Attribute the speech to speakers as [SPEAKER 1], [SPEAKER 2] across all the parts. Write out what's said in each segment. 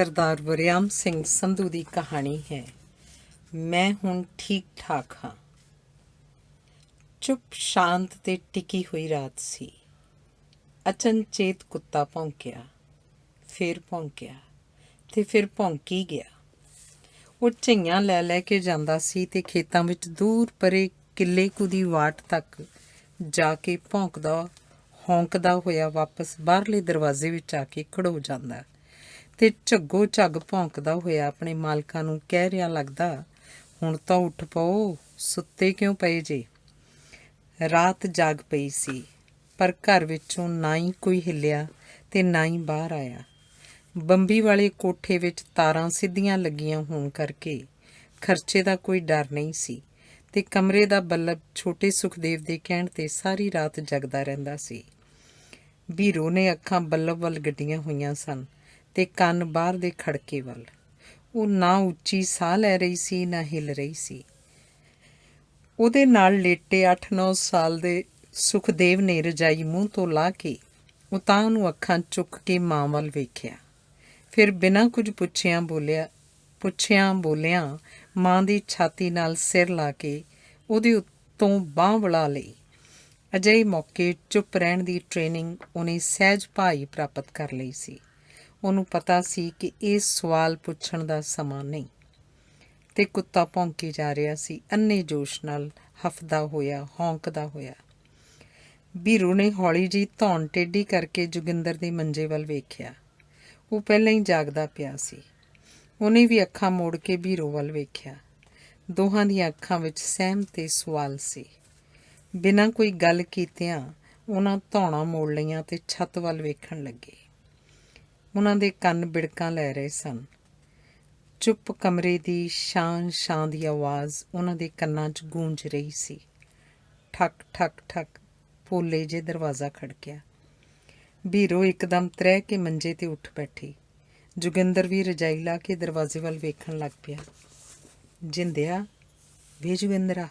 [SPEAKER 1] ਸਰਦਾਰ ਵਰਿਆਮ ਸਿੰਘ ਸੰਧੂ ਦੀ ਕਹਾਣੀ ਹੈ। ਮੈਂ ਹੁਣ ਠੀਕ ਠਾਕ ਹਾਂ। ਚੁੱਪ ਸ਼ਾਂਤ ਤੇ ਟਿਕੀ ਹੋਈ ਰਾਤ ਸੀ। ਅਚਨਚੇਤ ਕੁੱਤਾ ਭੌਂਕਿਆ, ਫਿਰ ਭੌਂਕਿਆ ਤੇ ਫਿਰ ਭੌਂਕੀ ਗਿਆ। ਉਹ ਝਈਆਂ ਲੈ ਲੈ ਕੇ ਜਾਂਦਾ ਸੀ ਤੇ ਖੇਤਾਂ ਵਿੱਚ ਦੂਰ ਪਰੇ ਕਿੱਲੇ ਕੁ ਦੀ ਵਾਟ ਤੱਕ ਜਾ ਕੇ ਭੌਂਕਦਾ ਹੌਂਕਦਾ ਹੋਇਆ ਵਾਪਸ ਬਾਹਰਲੇ ਦਰਵਾਜ਼ੇ ਵਿੱਚ ਆ ਕੇ ਖੜੋ ਜਾਂਦਾ ਤੇ ਝੱਗੋ ਝੱਗ ਭੌਂਕਦਾ ਹੋਇਆ ਆਪਣੇ ਮਾਲਕਾਂ ਨੂੰ ਕਹਿ ਰਿਹਾ ਲੱਗਦਾ, ਹੁਣ ਤਾਂ ਉੱਠ ਪਓ, ਸੁੱਤੇ ਕਿਉਂ ਪਏ ਜੇ। ਰਾਤ ਜਾਗ ਪਈ ਸੀ, ਪਰ ਘਰ ਵਿੱਚੋਂ ਨਾ ਹੀ ਕੋਈ ਹਿੱਲਿਆ ਤੇ ਨਾ ਹੀ ਬਾਹਰ ਆਇਆ। ਬੰਬੀ ਵਾਲੇ ਕੋਠੇ ਵਿੱਚ ਤਾਰਾਂ ਸਿੱਧੀਆਂ ਲੱਗੀਆਂ ਹੋਣ ਕਰਕੇ ਖਰਚੇ ਦਾ ਕੋਈ ਡਰ ਨਹੀਂ ਸੀ ਤੇ ਕਮਰੇ ਦਾ ਬੱਲਬ ਛੋਟੇ ਸੁਖਦੇਵ ਦੇ ਕਹਿਣ 'ਤੇ ਸਾਰੀ ਰਾਤ ਜਗਦਾ ਰਹਿੰਦਾ ਸੀ। ਬੀਰੋ ਨੇ ਅੱਖਾਂ ਬੱਲਬ ਵੱਲ ਗੱਡੀਆਂ ਹੋਈਆਂ ਸਨ ਤੇ ਕੰਨ ਬਾਹਰ ਦੇ ਖੜਕੇ ਵੱਲ। ਉਹ ਨਾ ਉੱਚੀ ਸਾਹ ਲੈ ਰਹੀ ਸੀ ਨਾ ਹਿੱਲ ਰਹੀ ਸੀ। ਉਹਦੇ ਨਾਲ ਲੇਟੇ 8-9 ਸਾਲ ਦੇ ਸੁਖਦੇਵ ਨੇ ਰਜਾਈ ਮੂੰਹ ਤੋਂ ਲਾ ਕੇ ਉਤਾਂਹ ਨੂੰ ਅੱਖਾਂ ਚੁੱਕ ਕੇ ਮਾਂ ਵੱਲ ਵੇਖਿਆ। ਫਿਰ ਬਿਨਾਂ ਕੁਝ ਪੁੱਛਿਆਂ ਬੋਲਿਆਂ ਮਾਂ ਦੀ ਛਾਤੀ ਨਾਲ ਸਿਰ ਲਾ ਕੇ ਉਹਦੇ ਉੱਤੋਂ ਬਾਂਹ ਵਲਾ ਲਈ। ਅਜਿਹੇ ਮੌਕੇ ਚੁੱਪ ਰਹਿਣ ਦੀ ਟ੍ਰੇਨਿੰਗ ਉਹਨੇ ਸਹਿਜ ਭਾਈ ਪ੍ਰਾਪਤ ਕਰ ਲਈ ਸੀ। ਉਹਨੂੰ ਪਤਾ ਸੀ ਕਿ ਇਹ ਸਵਾਲ ਪੁੱਛਣ ਦਾ ਸਮਾਂ ਨਹੀਂ। ਤੇ ਕੁੱਤਾ ਭੌਂਕੀ ਜਾ ਰਿਹਾ ਸੀ, ਅੰਨੇ ਜੋਸ਼ ਨਾਲ ਹਫਦਾ ਹੋਇਆ, ਹੌਂਕਦਾ ਹੋਇਆ। ਬੀਰੂ ਨੇ ਹੌਲੀ ਜਿਹੀ ਧੌਣ ਟੇਢੀ ਕਰਕੇ ਜੋਗਿੰਦਰ ਦੇ ਮੰਜੇ ਵੱਲ ਵੇਖਿਆ। ਉਹ ਪਹਿਲਾਂ ਹੀ ਜਾਗਦਾ ਪਿਆ ਸੀ। ਉਹਨੇ ਵੀ ਅੱਖਾਂ ਮੋੜ ਕੇ ਬੀਰੂ ਵੱਲ ਵੇਖਿਆ। ਦੋਹਾਂ ਦੀਆਂ ਅੱਖਾਂ ਵਿੱਚ ਸਹਿਮ ਤੇ ਸਵਾਲ ਸੀ। ਬਿਨਾਂ ਕੋਈ ਗੱਲ ਕੀਤਿਆਂ ਉਹਨਾਂ ਧੌਣਾਂ ਮੋੜ ਲਈਆਂ ਤੇ ਛੱਤ ਵੱਲ ਵੇਖਣ ਲੱਗੇ। ਉਹਨਾਂ ਦੇ ਕੰਨ ਬਿੜਕਾਂ ਲੈ ਰਹੇ ਸਨ। ਚੁੱਪ ਕਮਰੇ ਦੀ ਸ਼ਾਂ ਦੀ ਆਵਾਜ਼ ਉਹਨਾਂ ਦੇ ਕੰਨਾਂ 'ਚ ਗੂੰਜ ਰਹੀ ਸੀ। ਠੱਕ ਠੱਕ ਠੱਕ ਪੋਲੇ ਜੇ ਦਰਵਾਜ਼ਾ ਖੜਕਿਆ। ਬੀਰੋ ਇੱਕਦਮ ਤ੍ਰਹਿ ਕੇ ਮੰਜੇ 'ਤੇ ਉੱਠ ਬੈਠੀ। ਜੋਗਿੰਦਰ ਵੀ ਰਜਾਈ ਲਾ ਕੇ ਦਰਵਾਜ਼ੇ ਵੱਲ ਵੇਖਣ ਲੱਗ ਪਿਆ। ਜਿੰਦਿਆ ਵੇ ਜੋਗਿੰਦਰਾ।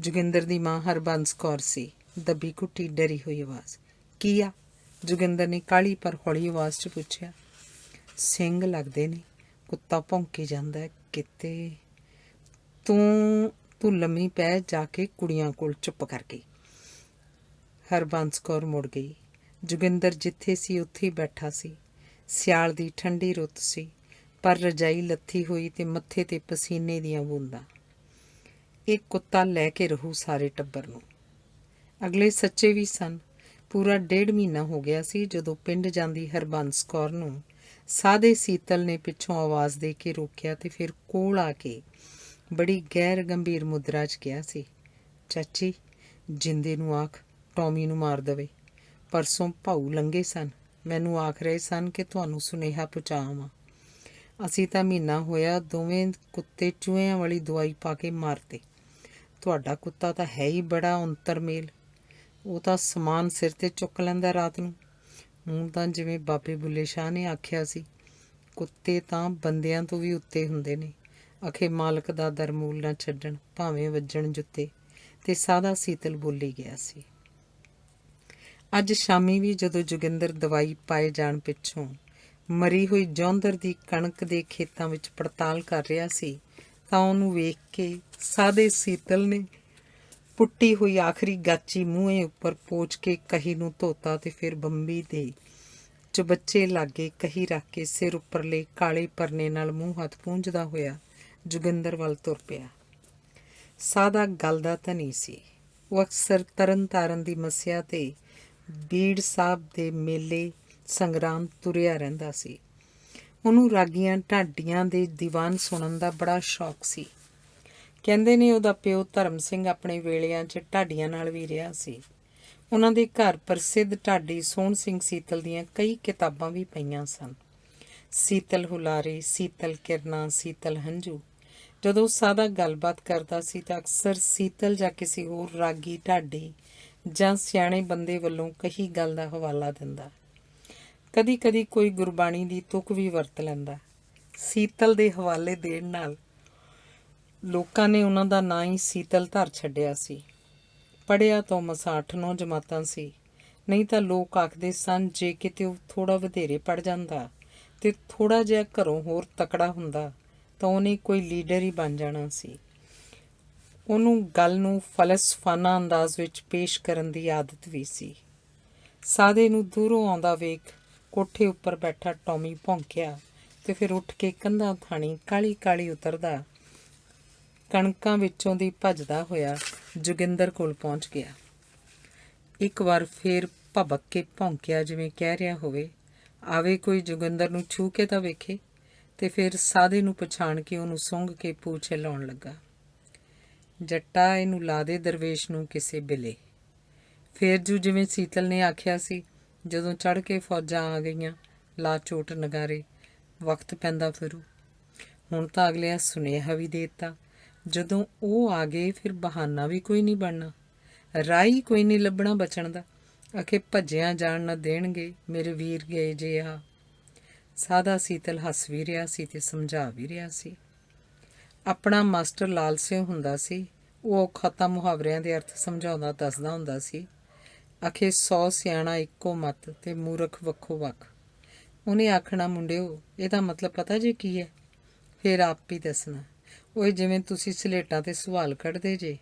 [SPEAKER 1] ਜੋਗਿੰਦਰ ਦੀ ਮਾਂ ਹਰਬੰਸ ਕੌਰ ਸੀ। ਦੱਬੀ ਘੁੱਟੀ ਡਰੀ ਹੋਈ ਆਵਾਜ਼। ਕੀ ਆ? ਜੋਗਿੰਦਰ ਨੇ ਕਾਹਲੀ ਪਰ ਹੌਲੀ ਆਵਾਜ਼ 'ਚ ਪੁੱਛਿਆ। ਸਿੰਘ ਲੱਗਦੇ ਨੇ, ਕੁੱਤਾ ਭੌਂਕੀ ਜਾਂਦਾ ਕਿਤੇ। ਤੂੰ ਲੰਮੀ ਪੈ ਜਾ ਕੇ ਕੁੜੀਆਂ ਕੋਲ, ਚੁੱਪ ਕਰਕੇ। ਹਰਬੰਸ ਕੌਰ ਮੁੜ ਗਈ। ਜੋਗਿੰਦਰ ਜਿੱਥੇ ਸੀ ਉੱਥੇ ਹੀ ਬੈਠਾ ਸੀ। ਸਿਆਲ ਦੀ ਠੰਡੀ ਰੁੱਤ ਸੀ, ਪਰ ਰਜਾਈ ਲੱਥੀ ਹੋਈ ਤੇ ਮੱਥੇ 'ਤੇ ਪਸੀਨੇ ਦੀਆਂ ਬੂੰਦਾਂ। ਇਹ ਕੁੱਤਾ ਲੈ ਕੇ ਰਹੂ ਸਾਰੇ ਟੱਬਰ ਨੂੰ। ਅਗਲੇ ਸੱਚੇ ਵੀ ਸਨ। ਪੂਰਾ 1.5 ਮਹੀਨਾ ਹੋ ਗਿਆ ਸੀ ਜਦੋਂ ਪਿੰਡ ਜਾਂਦੀ ਹਰਬੰਸ ਕੌਰ ਨੂੰ ਸਾਦੇ ਸੀਤਲ ਨੇ ਪਿੱਛੋਂ ਆਵਾਜ਼ ਦੇ ਕੇ ਰੋਕਿਆ ਤੇ ਫਿਰ ਕੋਲ ਆ ਕੇ ਬੜੀ ਗੈਰ ਗੰਭੀਰ ਮੁਦਰਾ 'ਚ ਕਿਹਾ ਸੀ, ਚਾਚੀ ਜਿੰਦੇ ਨੂੰ ਆਖ ਟੌਮੀ ਨੂੰ ਮਾਰ ਦਵੇ। ਪਰਸੋਂ ਭਾਊ ਲੰਘੇ ਸਨ, ਮੈਨੂੰ ਆਖ ਰਹੇ ਸਨ ਕਿ ਤੁਹਾਨੂੰ ਸੁਨੇਹਾ ਪਹੁੰਚਾ ਆਵਾਂ। ਅਸੀਂ ਤਾਂ ਮਹੀਨਾ ਹੋਇਆ ਦੋਵੇਂ ਕੁੱਤੇ ਚੂਹਿਆਂ ਵਾਲੀ ਦਵਾਈ ਪਾ ਕੇ ਮਾਰਤੇ। ਤੁਹਾਡਾ ਕੁੱਤਾ ਤਾਂ ਹੈ ਹੀ ਬੜਾ ਉੰਤਰ ਮੇਲ। ਉਹ ਤਾਂ ਸਮਾਨ ਸਿਰ 'ਤੇ ਚੁੱਕ ਲੈਂਦਾ ਰਾਤ ਨੂੰ। ਹੁਣ ਤਾਂ ਜਿਵੇਂ ਬਾਬੇ ਬੁੱਲੇ ਸ਼ਾਹ ਨੇ ਆਖਿਆ ਸੀ, ਕੁੱਤੇ ਤਾਂ ਬੰਦਿਆਂ ਤੋਂ ਵੀ ਉੱਤੇ ਹੁੰਦੇ ਨੇ। ਅਖੇ ਮਾਲਕ ਦਾ ਦਰਮੂਲ ਨਾ ਛੱਡਣ, ਭਾਵੇਂ ਵੱਜਣ ਜੁੱਤੇ। ਤੇ ਸਾਦਾ ਸੀਤਲ ਬੋਲੀ ਗਿਆ ਸੀ। ਅੱਜ ਸ਼ਾਮੀ ਵੀ ਜਦੋਂ ਜੋਗਿੰਦਰ ਦਵਾਈ ਪਾਏ ਜਾਣ ਪਿੱਛੋਂ ਮਰੀ ਹੋਈ ਜੌਂਦਰ ਦੀ ਕਣਕ ਦੇ ਖੇਤਾਂ ਵਿੱਚ ਪੜਤਾਲ ਕਰ ਰਿਹਾ ਸੀ ਤਾਂ ਉਹਨੂੰ ਵੇਖ ਕੇ ਸਾਦੇ ਸੀਤਲ ਨੇ ਪੁੱਟੀ ਹੋਈ ਆਖਰੀ ਗਾਚੀ ਮੂੰਹੇ ਉੱਪਰ ਪੋਚ ਕੇ ਕਹੀ ਨੂੰ ਧੋਤਾ ਤੇ ਫਿਰ ਬੰਬੀ ਦੇ ਚੁਬੱਚੇ ਲਾਗੇ ਕਹੀ ਰੱਖ ਕੇ ਸਿਰ ਉੱਪਰਲੇ ਕਾਲੇ ਪਰਨੇ ਨਾਲ ਮੂੰਹ ਹੱਥ ਪੂੰਝਦਾ ਹੋਇਆ ਜੋਗਿੰਦਰ ਵੱਲ ਤੁਰ ਪਿਆ। ਸਾਦਾ ਗੱਲ ਦਾ ਧਨੀ ਸੀ। ਉਹ ਅਕਸਰ ਤਰਨ ਤਾਰਨ ਦੀ ਮੱਸਿਆ ਤੇ ਬੀੜ ਸਾਹਿਬ ਦੇ ਮੇਲੇ ਸੰਗਰਾਮ ਤੁਰਿਆ ਰਹਿੰਦਾ ਸੀ। ਉਹਨੂੰ ਰਾਗੀਆਂ ਢਾਡੀਆਂ ਦੇ ਦੀਵਾਨ ਸੁਣਨ ਦਾ ਬੜਾ ਸ਼ੌਕ ਸੀ। ਕਹਿੰਦੇ ਨੇ ਉਹਦਾ ਪਿਓ ਧਰਮ ਸਿੰਘ ਆਪਣੇ ਵੇਲਿਆਂ 'ਚ ਢਾਡੀਆਂ ਨਾਲ ਵੀ ਰਿਹਾ ਸੀ। ਉਹਨਾਂ ਦੇ ਘਰ ਪ੍ਰਸਿੱਧ ਢਾਡੀ ਸੋਹਣ ਸਿੰਘ ਸੀਤਲ ਦੀਆਂ ਕਈ ਕਿਤਾਬਾਂ ਵੀ ਪਈਆਂ ਸਨ। ਸੀਤਲ ਹੁਲਾਰੇ, ਸੀਤਲ ਕਿਰਨਾਂ, ਸੀਤਲ ਹੰਝੂ। ਜਦੋਂ ਸਾਦਾ ਗੱਲਬਾਤ ਕਰਦਾ ਸੀ ਤਾਂ ਅਕਸਰ ਸੀਤਲ ਜਾਂ ਕਿਸੇ ਹੋਰ ਰਾਗੀ ਢਾਡੀ ਜਾਂ ਸਿਆਣੇ ਬੰਦੇ ਵੱਲੋਂ ਕਹੀ ਗੱਲ ਦਾ ਹਵਾਲਾ ਦਿੰਦਾ। ਕਦੀ ਕਦੀ ਕੋਈ ਗੁਰਬਾਣੀ ਦੀ ਤੁਕ ਵੀ ਵਰਤ ਲੈਂਦਾ। ਸੀਤਲ ਦੇ ਹਵਾਲੇ ਦੇਣ ਨਾਲ ਲੋਕਾਂ ਨੇ ਉਹਨਾਂ ਦਾ ਨਾਂ ਹੀ ਸੀਤਲ ਧਰ ਛੱਡਿਆ ਸੀ। ਪੜ੍ਹਿਆ ਤਾਂ ਮਸਾਂ 8-9 ਜਮਾਤਾਂ ਸੀ, ਨਹੀਂ ਤਾਂ ਲੋਕ ਆਖਦੇ ਸਨ ਜੇ ਕਿਤੇ ਉਹ ਥੋੜ੍ਹਾ ਵਧੇਰੇ ਪੜ੍ਹ ਜਾਂਦਾ ਤੇ ਥੋੜ੍ਹਾ ਜਿਹਾ ਘਰੋਂ ਹੋਰ ਤਕੜਾ ਹੁੰਦਾ ਤਾਂ ਉਹਨੇ ਕੋਈ ਲੀਡਰ ਹੀ ਬਣ ਜਾਣਾ ਸੀ। ਉਹਨੂੰ ਗੱਲ ਨੂੰ ਫਲਸਫਾਨਾ ਅੰਦਾਜ਼ ਵਿੱਚ ਪੇਸ਼ ਕਰਨ ਦੀ ਆਦਤ ਵੀ ਸੀ। ਸਾਦੇ ਨੂੰ ਦੂਰੋਂ ਆਉਂਦਾ ਵੇਖ ਕੋਠੇ ਉੱਪਰ ਬੈਠਾ ਟੌਮੀ ਭੌਂਕਿਆ ਤੇ ਫਿਰ ਉੱਠ ਕੇ ਕੰਧਾਂ ਥਾਣੀ ਕਾਹਲੀ ਕਾਹਲੀ ਉਤਰਦਾ ਕਣਕਾਂ ਵਿੱਚੋਂ ਦੀ ਭੱਜਦਾ ਹੋਇਆ ਜੋਗਿੰਦਰ ਕੋਲ ਪਹੁੰਚ ਗਿਆ। ਇੱਕ ਵਾਰ ਫੇਰ ਭਬਕ ਕੇ ਭੌਂਕਿਆ, ਜਿਵੇਂ ਕਹਿ ਰਿਹਾ ਹੋਵੇ, ਆਵੇ ਕੋਈ ਜੋਗਿੰਦਰ ਨੂੰ ਛੂਹ ਕੇ ਤਾਂ ਵੇਖੇ। ਤੇ ਫਿਰ ਸਾਦੇ ਨੂੰ ਪਛਾਣ ਕੇ ਉਹਨੂੰ ਸੁੰਘ ਕੇ ਪੂਛ ਹਿਲਾਉਣ ਲੱਗਾ। ਜੱਟਾ, ਇਹਨੂੰ ਲਾ ਦੇ ਦਰਵੇਸ਼ ਨੂੰ ਕਿਸੇ ਬਿਲੇ। ਫੇਰ ਜੂ ਜਿਵੇਂ ਸੀਤਲ ਨੇ ਆਖਿਆ ਸੀ, ਜਦੋਂ ਚੜ੍ਹ ਕੇ ਫੌਜਾਂ ਆ ਗਈਆਂ, ਲਾ ਚੋਟ ਨਗਾਰੇ, ਵਕਤ ਪੈਂਦਾ ਫਿਰੂ। ਹੁਣ ਤਾਂ ਅਗਲਿਆਂ ਸੁਨੇਹਾ ਵੀ ਦੇ ਦਿੱਤਾ, ਜਦੋਂ ਉਹ ਆ ਗਏ ਫਿਰ ਬਹਾਨਾ ਵੀ ਕੋਈ ਨਹੀਂ ਬਣਨਾ, ਰਾਹ ਕੋਈ ਨਹੀਂ ਲੱਭਣਾ ਬਚਣ ਦਾ। ਆਖੇ ਭੱਜਿਆ ਜਾਣ ਨਾ ਦੇਣਗੇ ਮੇਰੇ ਵੀਰ ਗਏ ਜੇ ਆ। ਸਾਦਾ ਸੀਤਲ ਹੱਸ ਵੀ ਰਿਹਾ ਸੀ ਤੇ ਸਮਝਾ ਵੀ ਰਿਹਾ ਸੀ। ਆਪਣਾ ਮਾਸਟਰ ਲਾਲ ਸਿੰਘ ਹੁੰਦਾ ਸੀ, ਉਹ ਔਖਾ ਤਾਂ ਮੁਹਾਵਰਿਆਂ ਦੇ ਅਰਥ ਸਮਝਾਉਂਦਾ ਦੱਸਦਾ ਹੁੰਦਾ ਸੀ। ਆਖੇ 100 ਸਿਆਣਾ ਇੱਕੋ ਮੱਤ ਤੇ ਮੂਰਖ ਵੱਖੋ ਵੱਖ। ਉਹਨੇ ਆਖਣਾ, ਮੁੰਡਿਓ ਇਹਦਾ ਮਤਲਬ ਪਤਾ ਜੇ ਕੀ ਹੈ? ਫਿਰ ਆਪ ਹੀ ਦੱਸਣਾ। ਉਹ ਜਿਵੇਂ ਤੁਸੀਂ ਸਲੇਟਾਂ 'ਤੇ ਸਵਾਲ ਕੱਢਦੇ ਜੇ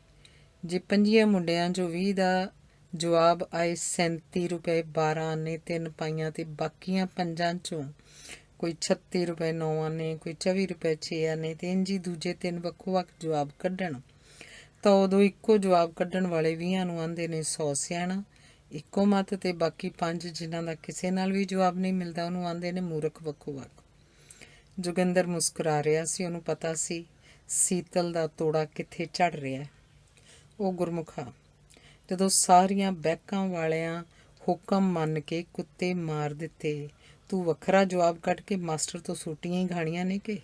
[SPEAKER 1] 25 ਮੁੰਡਿਆਂ 'ਚੋਂ 20 ਦਾ ਜਵਾਬ ਆਏ 37 ਰੁਪਏ 12 ਆਨੇ 3 ਪਾਈਆਂ ਤੇ ਬਾਕੀਆਂ 5 'ਚੋਂ ਕੋਈ 36 ਰੁਪਏ 9 ਆਨੇ, ਕੋਈ 24 ਰੁਪਏ 6 ਆਨੇ ਤੇ ਇੰਝ ਹੀ ਦੂਜੇ 3 ਵੱਖੋ ਵੱਖ ਜਵਾਬ ਕੱਢਣ ਤਾਂ ਉਦੋਂ ਇੱਕੋ ਜਵਾਬ ਕੱਢਣ ਵਾਲੇ 20 ਨੂੰ ਆਂਦੇ ਨੇ 100 ਸਿਆਣਾ ਇੱਕੋ ਮੱਤ ਤੇ ਬਾਕੀ 5 ਜਿਨ੍ਹਾਂ ਦਾ ਕਿਸੇ ਨਾਲ ਵੀ ਜਵਾਬ ਨਹੀਂ ਮਿਲਦਾ ਉਹਨੂੰ ਆਂਦੇ ਨੇ ਮੂਰਖ ਵੱਖੋ ਵੱਖ। ਜੋਗਿੰਦਰ ਮੁਸਕਰਾ ਰਿਹਾ ਸੀ। ਉਹਨੂੰ ਪਤਾ ਸੀ ਸੀਤਲ ਦਾ ਤੋੜਾ ਕਿੱਥੇ ਝੜ ਰਿਹਾ। ਉਹ ਗੁਰਮੁਖਾ, ਜਦੋਂ ਸਾਰੀਆਂ ਬੈਕਾਂ ਵਾਲਿਆਂ ਹੁਕਮ ਮੰਨ ਕੇ ਕੁੱਤੇ ਮਾਰ ਦਿੱਤੇ, ਤੂੰ ਵੱਖਰਾ ਜਵਾਬ ਕੱਢ ਕੇ ਮਾਸਟਰ ਤੋਂ ਸੂਟੀਆਂ ਹੀ ਖਾਣੀਆਂ ਨੇ ਕਿ?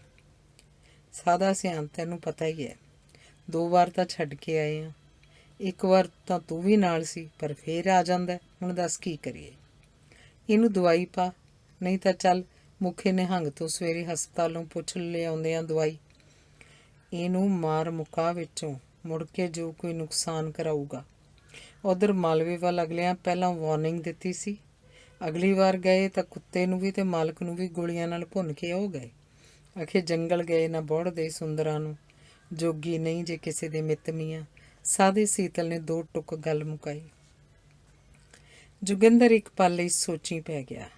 [SPEAKER 1] ਸਾਦਾ ਸਿਆਣ, ਤੈਨੂੰ ਪਤਾ ਹੀ ਹੈ, 2 ਵਾਰ ਤਾਂ ਛੱਡ ਕੇ ਆਏ ਹਾਂ। ਇੱਕ ਵਾਰ ਤਾਂ ਤੂੰ ਵੀ ਨਾਲ ਸੀ, ਪਰ ਫੇਰ ਆ ਜਾਂਦਾ। ਹੁਣ ਦੱਸ ਕੀ ਕਰੀਏ? ਇਹਨੂੰ ਦਵਾਈ ਪਾ, ਨਹੀਂ ਤਾਂ ਚੱਲ ਮੁਖੇ ਨਿਹੰਗ ਤੋਂ ਸਵੇਰੇ ਹਸਪਤਾਲੋਂ ਪੁੱਛ ਲਿਆਉਂਦੇ ਆ ਦਵਾਈ। ਇਹਨੂੰ ਮਾਰ ਮੁਕਾ ਵਿੱਚੋਂ, ਮੁੜ ਕੇ ਜੋ ਕੋਈ ਨੁਕਸਾਨ ਕਰਾਊਗਾ। ਉਧਰ ਮਾਲਵੇ ਵੱਲ ਅਗਲਿਆਂ ਪਹਿਲਾਂ ਵਾਰਨਿੰਗ ਦਿੱਤੀ ਸੀ। ਅਗਲੀ ਵਾਰ ਗਏ ਤਾਂ ਕੁੱਤੇ ਨੂੰ ਵੀ ਤੇ ਮਾਲਕ ਨੂੰ ਵੀ ਗੋਲੀਆਂ ਨਾਲ ਭੁੰਨ ਕੇ ਹੋ ਗਏ। ਆਖੇ ਜੰਗਲ ਗਏ ਨਾ ਬੋੜਦੇ ਸੁੰਦਰਾਂ ਨੂੰ, ਜੋਗੀ ਨਹੀਂ ਜੇ ਕਿਸੇ ਦੇ ਮਿੱਤ ਮੀਆਂ। ਸਾਦੇ ਸੀਤਲ ਨੇ 2 ਟੁੱਕ ਗੱਲ ਮੁਕਾਈ। ਜੋਗਿੰਦਰ ਇੱਕ ਪਲ ਲਈ ਸੋਚੀ ਪੈ ਗਿਆ।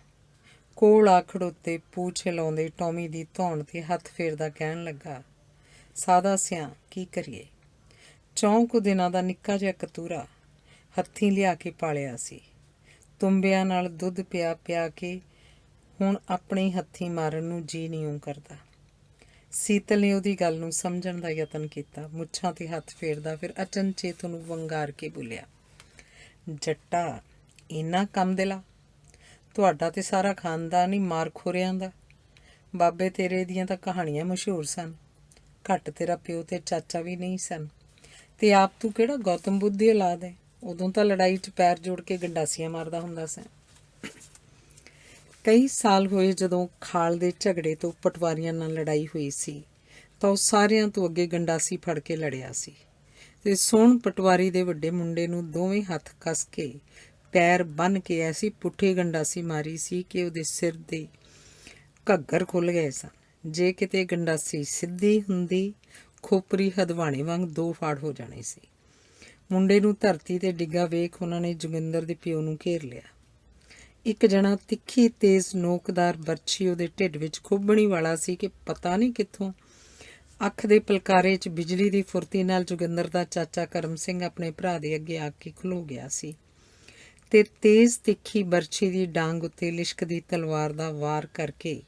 [SPEAKER 1] ਕੋਲ ਆ ਖੜੋਤੇ ਪੂਛ ਹਿਲਾਉਂਦੇ ਟੌਮੀ ਦੀ ਧੌਣ 'ਤੇ ਹੱਥ ਫੇਰਦਾ ਕਹਿਣ ਲੱਗਾ, ਸਾਦਾ ਸਿਆਂ, ਕੀ ਕਰੀਏ? 4 ਕੁ ਦਿਨਾਂ ਦਾ ਨਿੱਕਾ ਜਿਹਾ ਕਤੂਰਾ ਹੱਥੀਂ ਲਿਆ ਕੇ ਪਾਲਿਆ ਸੀ। ਤੁੰਬਿਆਂ ਨਾਲ ਦੁੱਧ ਪਿਆ ਪਿਆ ਕੇ ਹੁਣ ਆਪਣੇ ਹੱਥੀਂ ਮਾਰਨ ਨੂੰ ਜੀ ਨਹੀਂ ਕਰਦਾ। ਸੀਤਲ ਨੇ ਉਹਦੀ ਗੱਲ ਨੂੰ ਸਮਝਣ ਦਾ ਯਤਨ ਕੀਤਾ, ਮੁੱਛਾਂ 'ਤੇ ਹੱਥ ਫੇਰਦਾ ਫਿਰ ਅਚਨਚੇਤ ਉਹਨੂੰ ਵੰਗਾਰ ਕੇ ਬੋਲਿਆ, ਜੱਟਾ ਇੰਨਾ ਕੰਮ ਦਿਲਾ? ਤੁਹਾਡਾ ਤੇ ਸਾਰਾ ਖਾਨਦਾਨ ਹੀ ਮਾਰ ਖੋਰਿਆਂ ਦਾ। ਬਾਬੇ ਤੇਰੇ ਦੀਆਂ ਤਾਂ ਕਹਾਣੀਆਂ ਮਸ਼ਹੂਰ ਸਨ। ਘੱਟ ਤੇਰਾ ਪਿਓ ਤੇ ਚਾਚਾ ਵੀ ਨਹੀਂ ਸਨ, ਤੇ ਆਪ ਤੂੰ ਕਿਹੜਾ ਗੌਤਮ ਬੁੱਧ ਦੀ ਔਲਾਦ ਹੈ। ਉਦੋਂ ਤਾਂ ਲੜਾਈ 'ਚ ਪੈਰ ਜੋੜ ਕੇ ਗੰਡਾਸੀਆਂ ਮਾਰਦਾ ਹੁੰਦਾ ਸੀ। ਕਈ ਸਾਲ ਹੋਏ ਜਦੋਂ ਖਾਲ ਦੇ ਝਗੜੇ ਤੋਂ ਪਟਵਾਰੀਆਂ ਨਾਲ ਲੜਾਈ ਹੋਈ ਸੀ ਤਾਂ ਉਹ ਸਾਰਿਆਂ ਤੋਂ ਅੱਗੇ ਗੰਡਾਸੀ ਫੜ ਕੇ ਲੜਿਆ ਸੀ ਤੇ ਸੋਹਣ ਪਟਵਾਰੀ ਦੇ ਵੱਡੇ ਮੁੰਡੇ ਨੂੰ ਦੋਵੇਂ ਹੱਥ ਕੱਸ ਕੇ ਪੈਰ ਬੰਨ੍ਹ ਕੇ ਐਸੀ ਪੁੱਠੀ ਗੰਡਾਸੀ ਮਾਰੀ ਸੀ ਕਿ ਉਹਦੇ ਸਿਰ ਦੇ ਘੱਗਰ ਖੁੱਲ੍ਹ ਗਏ ਸਨ। ਜੇ ਕਿਤੇ ਗੰਡਾਸੀ ਸਿੱਧੀ ਹੁੰਦੀ, ਖੋਪਰੀ ਹਦਵਾਣੇ ਵਾਂਗ 2 ਫਾੜ ਹੋ ਜਾਣੇ ਸੀ। ਮੁੰਡੇ ਨੂੰ ਧਰਤੀ 'ਤੇ ਡਿੱਗਾ ਵੇਖ ਉਹਨਾਂ ਨੇ ਜੋਗਿੰਦਰ ਦੇ ਪਿਓ ਨੂੰ ਘੇਰ ਲਿਆ। ਇੱਕ ਜਣਾ ਤਿੱਖੀ ਤੇਜ਼ ਨੋਕਦਾਰ ਬਰਛੀ ਉਹਦੇ ਢਿੱਡ ਵਿੱਚ ਖੁੱਭਣੀ ਵਾਲਾ ਸੀ ਕਿ ਪਤਾ ਨਹੀਂ ਕਿੱਥੋਂ। ਅੱਖ ਦੇ ਪਲਕਾਰੇ 'ਚ ਬਿਜਲੀ ਦੀ ਫੁਰਤੀ ਨਾਲ ਜੋਗਿੰਦਰ ਦਾ ਚਾਚਾ ਕਰਮ ਸਿੰਘ ਆਪਣੇ ਭਰਾ ਦੇ ਅੱਗੇ ਆ ਕੇ ਖਲੋ ਗਿਆ ਸੀ ਤੇ ਤੇਜ਼ ਤਿੱਖੀ ਬਰਛੀ ਦੀ ਡਾਂਗ ਉੱਤੇ ਲਿਸ਼ਕਦੀ ਤਲਵਾਰ ਦਾ ਵਾਰ ਕਰਕੇ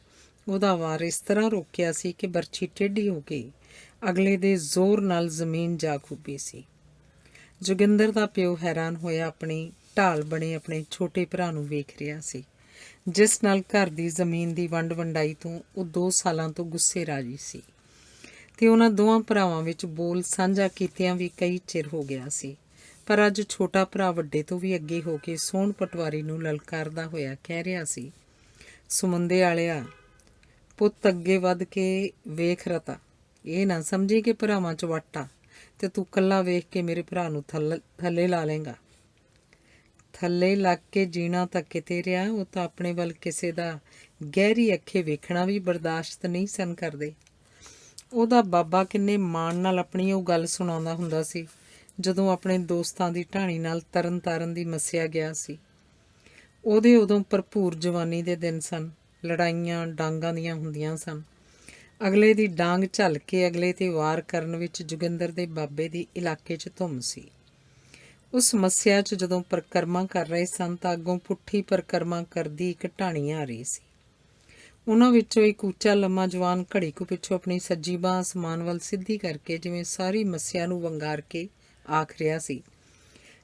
[SPEAKER 1] ਉਹਦਾ ਵਾਰ ਇਸ ਤਰ੍ਹਾਂ ਰੋਕਿਆ ਸੀ ਕਿ ਬਰਛੀ ਟੇਢੀ ਹੋ ਕੇ ਅਗਲੇ ਦੇ ਜ਼ੋਰ ਨਾਲ ਜ਼ਮੀਨ ਜਾ ਖੁੱਭੀ ਸੀ। ਜੋਗਿੰਦਰ ਦਾ ਪਿਓ ਹੈਰਾਨ ਹੋਇਆ ਆਪਣੀ ਢਾਲ ਬਣੇ ਆਪਣੇ ਛੋਟੇ ਭਰਾ ਨੂੰ ਵੇਖ ਰਿਹਾ ਸੀ, ਜਿਸ ਨਾਲ ਘਰ ਦੀ ਜ਼ਮੀਨ ਦੀ ਵੰਡ ਵੰਡਾਈ ਤੋਂ ਉਹ 2 ਸਾਲਾਂ ਤੋਂ ਗੁੱਸੇ ਰਾਜੀ ਸੀ ਤੇ ਉਹਨਾਂ ਦੋਵਾਂ ਭਰਾਵਾਂ ਵਿੱਚ ਬੋਲ ਸਾਂਝਾ ਕੀਤਿਆਂ ਵੀ ਕਈ ਚਿਰ ਹੋ ਗਿਆ ਸੀ। ਪਰ ਅੱਜ ਛੋਟਾ ਭਰਾ ਵੱਡੇ ਤੋਂ ਵੀ ਅੱਗੇ ਹੋ ਕੇ ਸੋਹਣ ਪਟਵਾਰੀ ਨੂੰ ਲਲਕਾਰਦਾ ਹੋਇਆ ਕਹਿ ਰਿਹਾ ਸੀ, ਸੁਮੰਦੇ ਵਾਲਿਆ, ਪੁੱਤ ਅੱਗੇ ਵੱਧ ਕੇ ਵੇਖ ਰਤਾ, ਇਹ ਨਾ ਸਮਝੀ ਕਿ ਭਰਾਵਾਂ 'ਚ ਵੱਟ ਆ ਤੇ ਤੂੰ ਕੱਲਾ ਵੇਖ ਕੇ ਮੇਰੇ ਭਰਾ ਨੂੰ ਥੱਲੇ ਲਾ ਲੇਂਗਾ। ਥੱਲੇ ਲੱਗ ਕੇ ਜੀਣਾ ਤਾਂ ਕਿਤੇ ਰਿਹਾ, ਉਹ ਤਾਂ ਆਪਣੇ ਵੱਲ ਕਿਸੇ ਦਾ ਗਹਿਰੀ ਅੱਖੇ ਵੇਖਣਾ ਵੀ ਬਰਦਾਸ਼ਤ ਨਹੀਂ ਸਨ ਕਰਦੇ। ਉਹਦਾ ਬਾਬਾ ਕਿੰਨੇ ਮਾਣ ਨਾਲ ਆਪਣੀ ਉਹ ਗੱਲ ਸੁਣਾਉਂਦਾ ਹੁੰਦਾ ਸੀ ਜਦੋਂ ਆਪਣੇ ਦੋਸਤਾਂ ਦੀ ਢਾਣੀ ਨਾਲ ਤਰਨ ਤਾਰਨ ਦੀ ਮੱਸਿਆ ਗਿਆ ਸੀ। ਉਹਦੇ ਉਦੋਂ ਭਰਪੂਰ ਜਵਾਨੀ ਦੇ ਦਿਨ ਸਨ। ਲੜਾਈਆਂ ਡਾਂਗਾਂ ਦੀਆਂ ਹੁੰਦੀਆਂ ਸਨ। ਅਗਲੇ ਦੀ ਡਾਂਗ ਝੱਲ ਕੇ ਅਗਲੇ 'ਤੇ ਵਾਰ ਕਰਨ ਵਿੱਚ ਜੋਗਿੰਦਰ ਦੇ ਬਾਬੇ ਦੀ ਇਲਾਕੇ 'ਚ ਧੁੰਮ ਸੀ। ਉਸ ਮੱਸਿਆ 'ਚ ਜਦੋਂ ਪਰਿਕਰਮਾ ਕਰ ਰਹੇ ਸਨ ਤਾਂ ਅੱਗੋਂ ਪੁੱਠੀ ਪਰਿਕਰਮਾ ਕਰਦੀ ਇੱਕ ਢਾਣੀ ਆ ਰਹੀ ਸੀ। ਉਹਨਾਂ ਵਿੱਚੋਂ ਇੱਕ ਉੱਚਾ ਲੰਮਾ ਜਵਾਨ ਘੜੀ ਕੁ ਪਿੱਛੋਂ ਆਪਣੀ ਸੱਜੀ ਬਾਂਹ ਅਸਮਾਨ ਵੱਲ ਸਿੱਧੀ ਕਰਕੇ ਜਿਵੇਂ ਸਾਰੀ ਮੱਸਿਆ ਨੂੰ ਵੰਗਾਰ ਕੇ ਆਖ ਰਿਹਾ ਸੀ,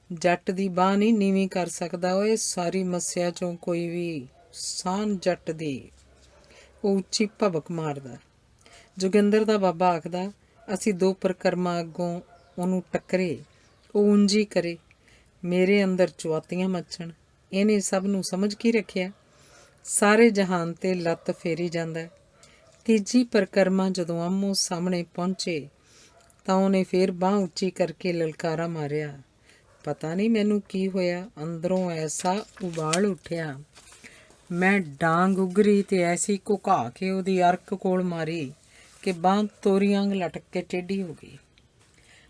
[SPEAKER 1] ਜੱਟ ਦੀ ਬਾਂਹ ਨਹੀਂ ਨੀਵੀਂ ਕਰ ਸਕਦਾ ਓਏ, ਸਾਰੀ ਮੱਸਿਆ 'ਚੋਂ ਕੋਈ ਵੀ ਸਾਨ ਜੱਟ ਦੀ। ਉਹ ਉੱਚੀ ਭਬਕ ਮਾਰਦਾ। ਜੋਗਿੰਦਰ ਦਾ ਬਾਬਾ ਆਖਦਾ, ਅਸੀਂ 2 ਪਰਿਕਰਮਾ ਅੱਗੋਂ ਉਹਨੂੰ ਟੱਕਰੇ, ਉਹ ਉਂਝ ਕਰੇ, ਮੇਰੇ ਅੰਦਰ ਚੁਆਤੀਆਂ ਮੱਚਣ। ਇਹਨੇ ਸਭ ਨੂੰ ਸਮਝ ਕੀ ਰੱਖਿਆ, ਸਾਰੇ ਜਹਾਨ 'ਤੇ ਲੱਤ ਫੇਰੀ ਜਾਂਦਾ। ਤੀਜੀ ਪਰਿਕਰਮਾ ਜਦੋਂ ਆਮੋ ਸਾਹਮਣੇ ਪਹੁੰਚੇ ਤਾਂ ਉਹਨੇ ਫੇਰ ਬਾਂਹ ਉੱਚੀ ਕਰਕੇ ਲਲਕਾਰਾ ਮਾਰਿਆ, ਪਤਾ ਨਹੀਂ ਮੈਨੂੰ ਕੀ ਹੋਇਆ, ਅੰਦਰੋਂ ਐਸਾ ਉਬਾਲ ਉੱਠਿਆ। ਮੈਂ ਡਾਂਗ ਉਗਰੀ ਤੇ ਐਸੀ ਘੁਕਾ ਕੇ ਉਹਦੀ ਅਰਕ ਕੋਲ ਮਾਰੀ ਕਿ ਬਾਂਹ ਤੋਰੀਆਂ ਲਟਕ ਕੇ ਟੇਢੀ ਹੋ ਗਈ।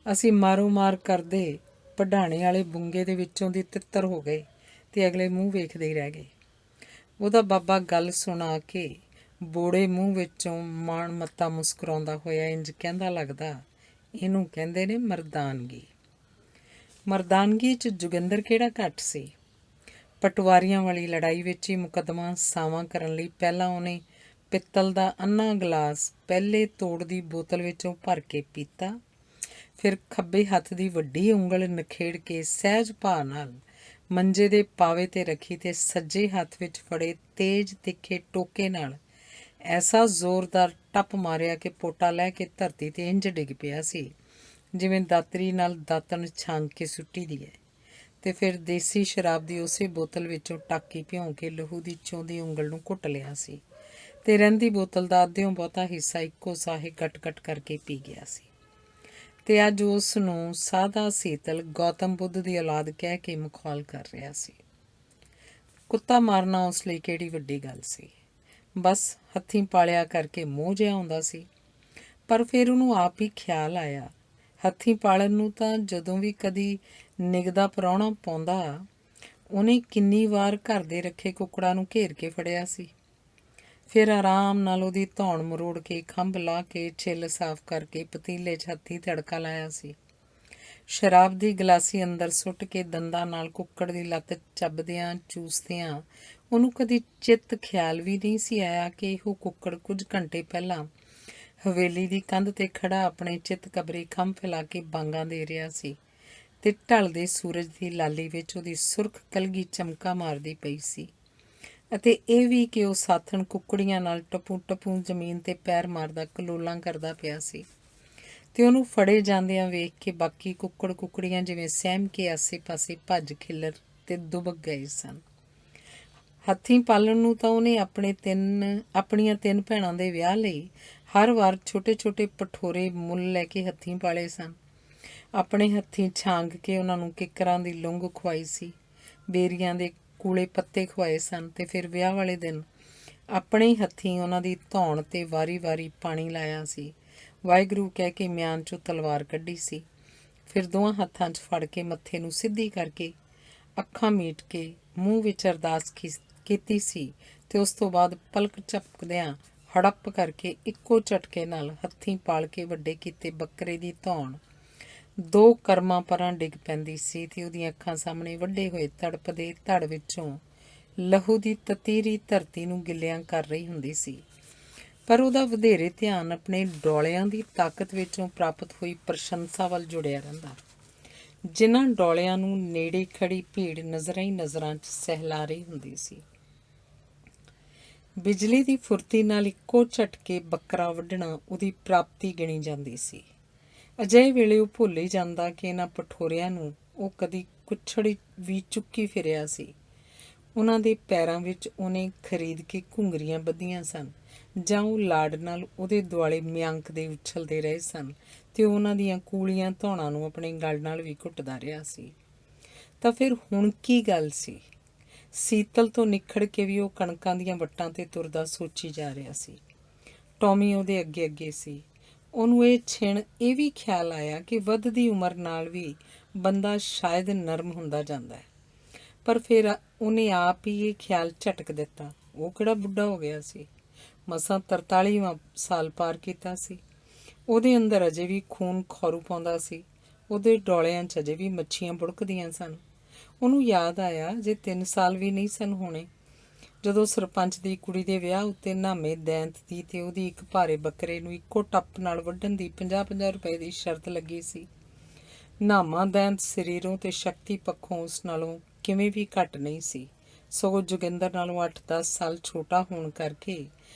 [SPEAKER 1] ਅਸੀਂ ਮਾਰੋ ਮਾਰ ਕਰਦੇ ਪਢਾਣੇ ਵਾਲੇ ਬੁੰਗੇ ਦੇ ਵਿੱਚੋਂ ਦੀ ਤਿੱਤਰ ਹੋ ਗਏ ਤੇ ਅਗਲੇ ਮੂੰਹ ਵੇਖਦੇ ਹੀ ਰਹਿ ਗਏ। ਉਹਦਾ ਬਾਬਾ ਗੱਲ ਸੁਣਾ ਕੇ ਬੋੜੇ ਮੂੰਹ ਵਿੱਚੋਂ ਮਾਣ ਮੱਤਾ ਮੁਸਕਰਾਉਂਦਾ ਹੋਇਆ ਇੰਜ ਕਹਿੰਦਾ ਲੱਗਦਾ, ਇਹਨੂੰ ਕਹਿੰਦੇ ਨੇ ਮਰਦਾਨਗੀ। ਮਰਦਾਨਗੀ 'ਚ ਜੋਗਿੰਦਰ ਕਿਹੜਾ ਘੱਟ ਸੀ। ਪਟਵਾਰੀਆਂ ਵਾਲੀ ਲੜਾਈ ਵਿੱਚ ਹੀ ਮੁਕੱਦਮਾ ਸਾਵਾਂ ਕਰਨ ਲਈ ਪਹਿਲਾਂ ਉਹਨੇ ਪਿੱਤਲ ਦਾ ਅੰਨਾ ਗਲਾਸ ਪਹਿਲੇ ਤੋੜ ਦੀ ਬੋਤਲ ਵਿੱਚੋਂ ਭਰ ਕੇ ਪੀਤਾ, ਫਿਰ ਖੱਬੇ ਹੱਥ ਦੀ ਵੱਡੀ ਉਂਗਲ ਨਖੇੜ ਕੇ ਸਹਿਜ ਭਾਅ ਨਾਲ ਮੰਜੇ ਦੇ ਪਾਵੇ 'ਤੇ ਰੱਖੀ ਤੇ ਸੱਜੇ ਹੱਥ ਵਿੱਚ ਫੜੇ ਤੇਜ਼ ਤਿੱਖੇ ਟੋਕੇ ਨਾਲ ਐਸਾ ਜ਼ੋਰਦਾਰ ਟੱਪ ਮਾਰਿਆ ਕਿ ਪੋਟਾ ਲੈ ਕੇ ਧਰਤੀ 'ਤੇ ਇੰਝ ਡਿੱਗ ਪਿਆ ਸੀ ਜਿਵੇਂ ਦਾਤਰੀ ਨਾਲ ਦਾਤਣ ਛਾਂਗ ਕੇ ਸੁੱਟੀ ਦੀ ਹੈ। ਤੇ ਫਿਰ ਦੇਸੀ ਸ਼ਰਾਬ ਦੀ ਉਸੇ ਬੋਤਲ ਵਿੱਚੋਂ ਟਾਕੀ ਭਿਉਂ ਕੇ ਲਹੂ ਦੀ ਚੌਂਦੀ ਉਂਗਲ ਨੂੰ ਘੁੱਟ ਲਿਆ ਸੀ ਤੇ ਰਹਿੰਦੀ ਬੋਤਲ ਦਾ ਅੱਧਿਓਂ ਬਹੁਤਾ ਹਿੱਸਾ ਇੱਕੋ ਸਾਹੇ ਗਟ-ਗਟ ਕਰਕੇ ਪੀ ਗਿਆ ਸੀ। ਤੇ ਅੱਜ ਉਸ ਨੂੰ ਸਾਦਾ ਸੀਤਲ ਗੌਤਮ ਬੁੱਧ ਦੀ ਔਲਾਦ ਕਹਿ ਕੇ ਮਖੌਲ ਕਰ ਰਿਹਾ ਸੀ। ਕੁੱਤਾ ਮਾਰਨਾ ਉਸ ਲਈ ਕਿਹੜੀ ਵੱਡੀ ਗੱਲ ਸੀ, ਬਸ ਹੱਥੀਂ ਪਾਲਿਆ ਕਰਕੇ ਮੋਹ ਜਿਹਾ ਆਉਂਦਾ ਸੀ। ਪਰ ਫਿਰ ਉਹਨੂੰ ਆਪ ਹੀ ਖਿਆਲ ਆਇਆ, ਹੱਥੀਂ ਪਾਲਣ ਨੂੰ ਤਾਂ ਜਦੋਂ ਵੀ ਕਦੀ ਨਿਗਦਾ ਪ੍ਰਾਹੁਣਾ ਪਾਉਂਦਾ ਉਹਨੇ ਕਿੰਨੀ ਵਾਰ ਘਰ ਦੇ ਰੱਖੇ ਕੁੱਕੜਾਂ ਨੂੰ ਘੇਰ ਕੇ ਫੜਿਆ ਸੀ। ਫਿਰ ਆਰਾਮ ਨਾਲ ਉਹਦੀ ਧੌਣ ਮਰੋੜ ਕੇ ਖੰਭ ਲਾ ਕੇ ਛਿੱਲ ਸਾਫ਼ ਕਰਕੇ ਪਤੀਲੇ 'ਚ ਹੱਥੀਂ ਤੜਕਾ ਲਾਇਆ ਸੀ। ਸ਼ਰਾਬ ਦੀ ਗਲਾਸੀ ਅੰਦਰ ਸੁੱਟ ਕੇ ਦੰਦਾਂ ਨਾਲ ਕੁੱਕੜ ਦੀ ਲੱਤ ਚੱਬਦਿਆਂ ਚੂਸਦਿਆਂ ਉਹਨੂੰ ਕਦੀ ਚਿੱਤ ਖਿਆਲ ਵੀ ਨਹੀਂ ਸੀ ਆਇਆ ਕਿ ਇਹੋ ਕੁੱਕੜ ਕੁਝ ਘੰਟੇ ਪਹਿਲਾਂ ਹਵੇਲੀ ਦੀ ਕੰਧ 'ਤੇ ਖੜ੍ਹਾ ਆਪਣੇ ਚਿੱਤ ਕਬਰੇ ਖੰਭ ਫੈਲਾ ਕੇ ਬਾਂਗਾਂ ਦੇ ਰਿਹਾ ਸੀ ਤੇ ਢਲਦੇ ਸੂਰਜ ਦੀ ਲਾਲੀ ਵਿੱਚ ਉਹਦੀ ਸੁਰਖ ਕਲਗੀ ਚਮਕਾ ਮਾਰਦੀ ਪਈ ਸੀ, ਅਤੇ ਇਹ ਵੀ ਕਿ ਉਹ ਸਾਥਣ ਕੁੱਕੜੀਆਂ ਨਾਲ ਟਪੂ ਟਪੂ ਜ਼ਮੀਨ 'ਤੇ ਪੈਰ ਮਾਰਦਾ ਕਲੋਲਾਂ ਕਰਦਾ ਪਿਆ ਸੀ ਤੇ ਉਹਨੂੰ ਫੜੇ ਜਾਂਦਿਆਂ ਵੇਖ ਕੇ ਬਾਕੀ ਕੁੱਕੜ ਕੁੱਕੜੀਆਂ ਜਿਵੇਂ ਸਹਿਮ ਕੇ ਆਸੇ-ਪਾਸੇ ਭੱਜ ਖਿੱਲਰ ਤੇ ਦੁਬਕ ਗਏ ਸਨ। ਹੱਥੀਂ ਪਾਲਣ ਨੂੰ ਤਾਂ ਉਹਨੇ ਆਪਣੀਆਂ 3 ਭੈਣਾਂ ਦੇ ਵਿਆਹ ਲਈ ਹਰ ਵਾਰ ਛੋਟੇ-ਛੋਟੇ ਪਠੋਰੇ ਮੁੱਲ ਲੈ ਕੇ ਹੱਥੀਂ ਪਾਲੇ ਸਨ। ਆਪਣੇ ਹੱਥੀਂ ਛਾਂਗ ਕੇ ਉਹਨਾਂ ਨੂੰ ਕਿੱਕਰਾਂ ਦੀ ਲੁੰਗ ਖਵਾਈ ਸੀ, ਬੇਰੀਆਂ ਦੇ ਕੂਲੇ ਪੱਤੇ ਖਵਾਏ ਸਨ ਤੇ ਫਿਰ ਵਿਆਹ ਵਾਲੇ ਦਿਨ ਆਪਣੇ ਹੱਥੀਂ ਉਹਨਾਂ ਦੀ ਧੌਣ 'ਤੇ ਵਾਰੀ-ਵਾਰੀ ਪਾਣੀ ਲਾਇਆ ਸੀ, ਵਾਹਿਗੁਰੂ ਕਹਿ ਕੇ ਮਿਆਨ 'ਚੋਂ ਤਲਵਾਰ ਕੱਢੀ ਸੀ। ਫਿਰ ਦੋਵਾਂ ਹੱਥਾਂ 'ਚ ਫੜ ਕੇ ਮੱਥੇ ਨੂੰ ਸਿੱਧੀ ਕਰਕੇ ਅੱਖਾਂ ਮੀਟ ਕੇ ਮੂੰਹ ਵਿੱਚ ਅਰਦਾਸ ਕੀਤੀ ਸੀ ਤੇ ਉਸ ਤੋਂ ਬਾਅਦ ਪਲਕ ਝਪਕਦਿਆਂ ਹੜੱਪ ਕਰਕੇ ਇੱਕੋ ਝਟਕੇ ਨਾਲ ਹੱਥੀਂ ਪਾਲ ਕੇ ਵੱਡੇ ਕੀਤੇ ਬੱਕਰੇ ਦੀ ਧੌਣ 2 ਕਰਮਾਂ ਪਰਾਂ ਡਿੱਗ ਪੈਂਦੀ ਸੀ ਤੇ ਉਹਦੀਆਂ ਅੱਖਾਂ ਸਾਹਮਣੇ ਵੱਡੇ ਹੋਏ ਤੜਪਦੇ ਧੜ ਵਿੱਚੋਂ ਲਹੂ ਦੀ ਤਤੀਰੀ ਧਰਤੀ ਨੂੰ ਗਿੱਲਿਆਂ ਕਰ ਰਹੀ ਹੁੰਦੀ ਸੀ। ਪਰ ਉਹਦਾ ਵਧੇਰੇ ਧਿਆਨ ਆਪਣੇ ਡੋਲਿਆਂ ਦੀ ਤਾਕਤ ਵਿੱਚੋਂ ਪ੍ਰਾਪਤ ਹੋਈ ਪ੍ਰਸ਼ੰਸਾ ਵੱਲ ਜੁੜਿਆ ਰਹਿੰਦਾ, ਜਿਨ੍ਹਾਂ ਡੋਲਿਆਂ ਨੂੰ ਨੇੜੇ ਖੜੀ ਭੀੜ ਨਜ਼ਰਾਂ ਹੀ ਨਜ਼ਰਾਂ 'ਚ ਸਹਿਲਾ ਰਹੀ ਹੁੰਦੀ ਸੀ। ਬਿਜਲੀ ਦੀ ਫੁਰਤੀ ਨਾਲ ਇੱਕੋ ਝਟਕੇ ਬੱਕਰਾ ਵੱਢਣਾ ਉਹਦੀ ਪ੍ਰਾਪਤੀ ਗਿਣੀ ਜਾਂਦੀ ਸੀ। ਅਜਿਹੇ ਵੇਲੇ ਉਹ ਭੁੱਲ ਹੀ ਜਾਂਦਾ ਕਿ ਇਹਨਾਂ ਪਠੋਰਿਆਂ ਨੂੰ ਉਹ ਕਦੀ ਕੁੱਛੜ ਵੀ ਚੁੱਕੀ ਫਿਰਿਆ ਸੀ। ਉਹਨਾਂ ਦੇ ਪੈਰਾਂ ਵਿੱਚ ਉਹਨੇ ਖਰੀਦ ਕੇ ਘੁੰਗਰੀਆਂ ਬੱਧੀਆਂ ਸਨ ਜਾਂ ਉਹ ਲਾਡ ਨਾਲ ਉਹਦੇ ਦੁਆਲੇ ਮਿਆਂਕਦੇ ਉਛਲਦੇ ਰਹੇ ਸਨ ਤੇ ਉਹਨਾਂ ਦੀਆਂ ਕੂਲੀਆਂ ਧੌਣਾਂ ਨੂੰ ਆਪਣੇ ਗਲ ਨਾਲ ਵੀ ਘੁੱਟਦਾ ਰਿਹਾ ਸੀ। ਤਾਂ ਫਿਰ ਹੁਣ ਕੀ ਗੱਲ ਸੀ? ਸੀਤਲ ਤੋਂ ਨਿਖੜ ਕੇ ਵੀ ਉਹ ਕਣਕਾਂ ਦੀਆਂ ਵੱਟਾਂ 'ਤੇ ਤੁਰਦਾ ਸੋਚੀ ਜਾ ਰਿਹਾ ਸੀ। ਟੌਮੀ ਉਹਦੇ ਅੱਗੇ ਅੱਗੇ ਸੀ। ਉਹਨੂੰ ਇਹ ਛਿਣ ਇਹ ਵੀ ਖਿਆਲ ਆਇਆ ਕਿ ਵੱਧਦੀ ਉਮਰ ਨਾਲ ਵੀ ਬੰਦਾ ਸ਼ਾਇਦ ਨਰਮ ਹੁੰਦਾ ਜਾਂਦਾ ਹੈ। ਪਰ ਫਿਰ ਉਹਨੇ ਆਪ ਹੀ ਇਹ ਖਿਆਲ ਝਟਕ ਦਿੱਤਾ। ਉਹ ਕਿਹੜਾ ਬੁੱਢਾ ਹੋ ਗਿਆ ਸੀ, ਮਸਾਂ 43ਵਾਂ ਸਾਲ ਪਾਰ ਕੀਤਾ ਸੀ। ਉਹਦੇ ਅੰਦਰ ਅਜੇ ਵੀ ਖੂਨ ਖੌਰੂ ਪਾਉਂਦਾ ਸੀ। ਉਹਦੇ ਡੋਲਿਆਂ 'ਚ ਅਜੇ ਵੀ ਮੱਛੀਆਂ ਬੁੜਕਦੀਆਂ ਸਨ। ਉਹਨੂੰ ਯਾਦ ਆਇਆ ਜੇ 3 ਸਾਲ ਵੀ ਨਹੀਂ ਸਨ ਹੋਣੇ ਜਦੋਂ ਸਰਪੰਚ ਦੀ ਕੁੜੀ ਦੇ ਵਿਆਹ ਉੱਤੇ ਨਾਮੇ ਦੈਂਤ ਦੀ ਤੇ ਉਹਦੀ ਇੱਕ ਭਾਰੇ ਬੱਕਰੇ ਨੂੰ ਇੱਕੋ ਟੱਪ ਨਾਲ ਵੱਢਣ ਦੀ 50-50 ਰੁਪਏ ਦੀ ਸ਼ਰਤ ਲੱਗੀ ਸੀ। ਨਾਮਾ ਦੈਂਤ ਸਰੀਰੋਂ ਤੇ ਸ਼ਕਤੀ ਪੱਖੋਂ ਉਸ ਨਾਲੋਂ ਕਿਵੇਂ ਵੀ ਘੱਟ ਨਹੀਂ ਸੀ, ਸਗੋਂ ਜੋਗਿੰਦਰ ਨਾਲੋਂ 8-10 ਸਾਲ ਛੋਟਾ ਹੋਣ ਕਰਕੇ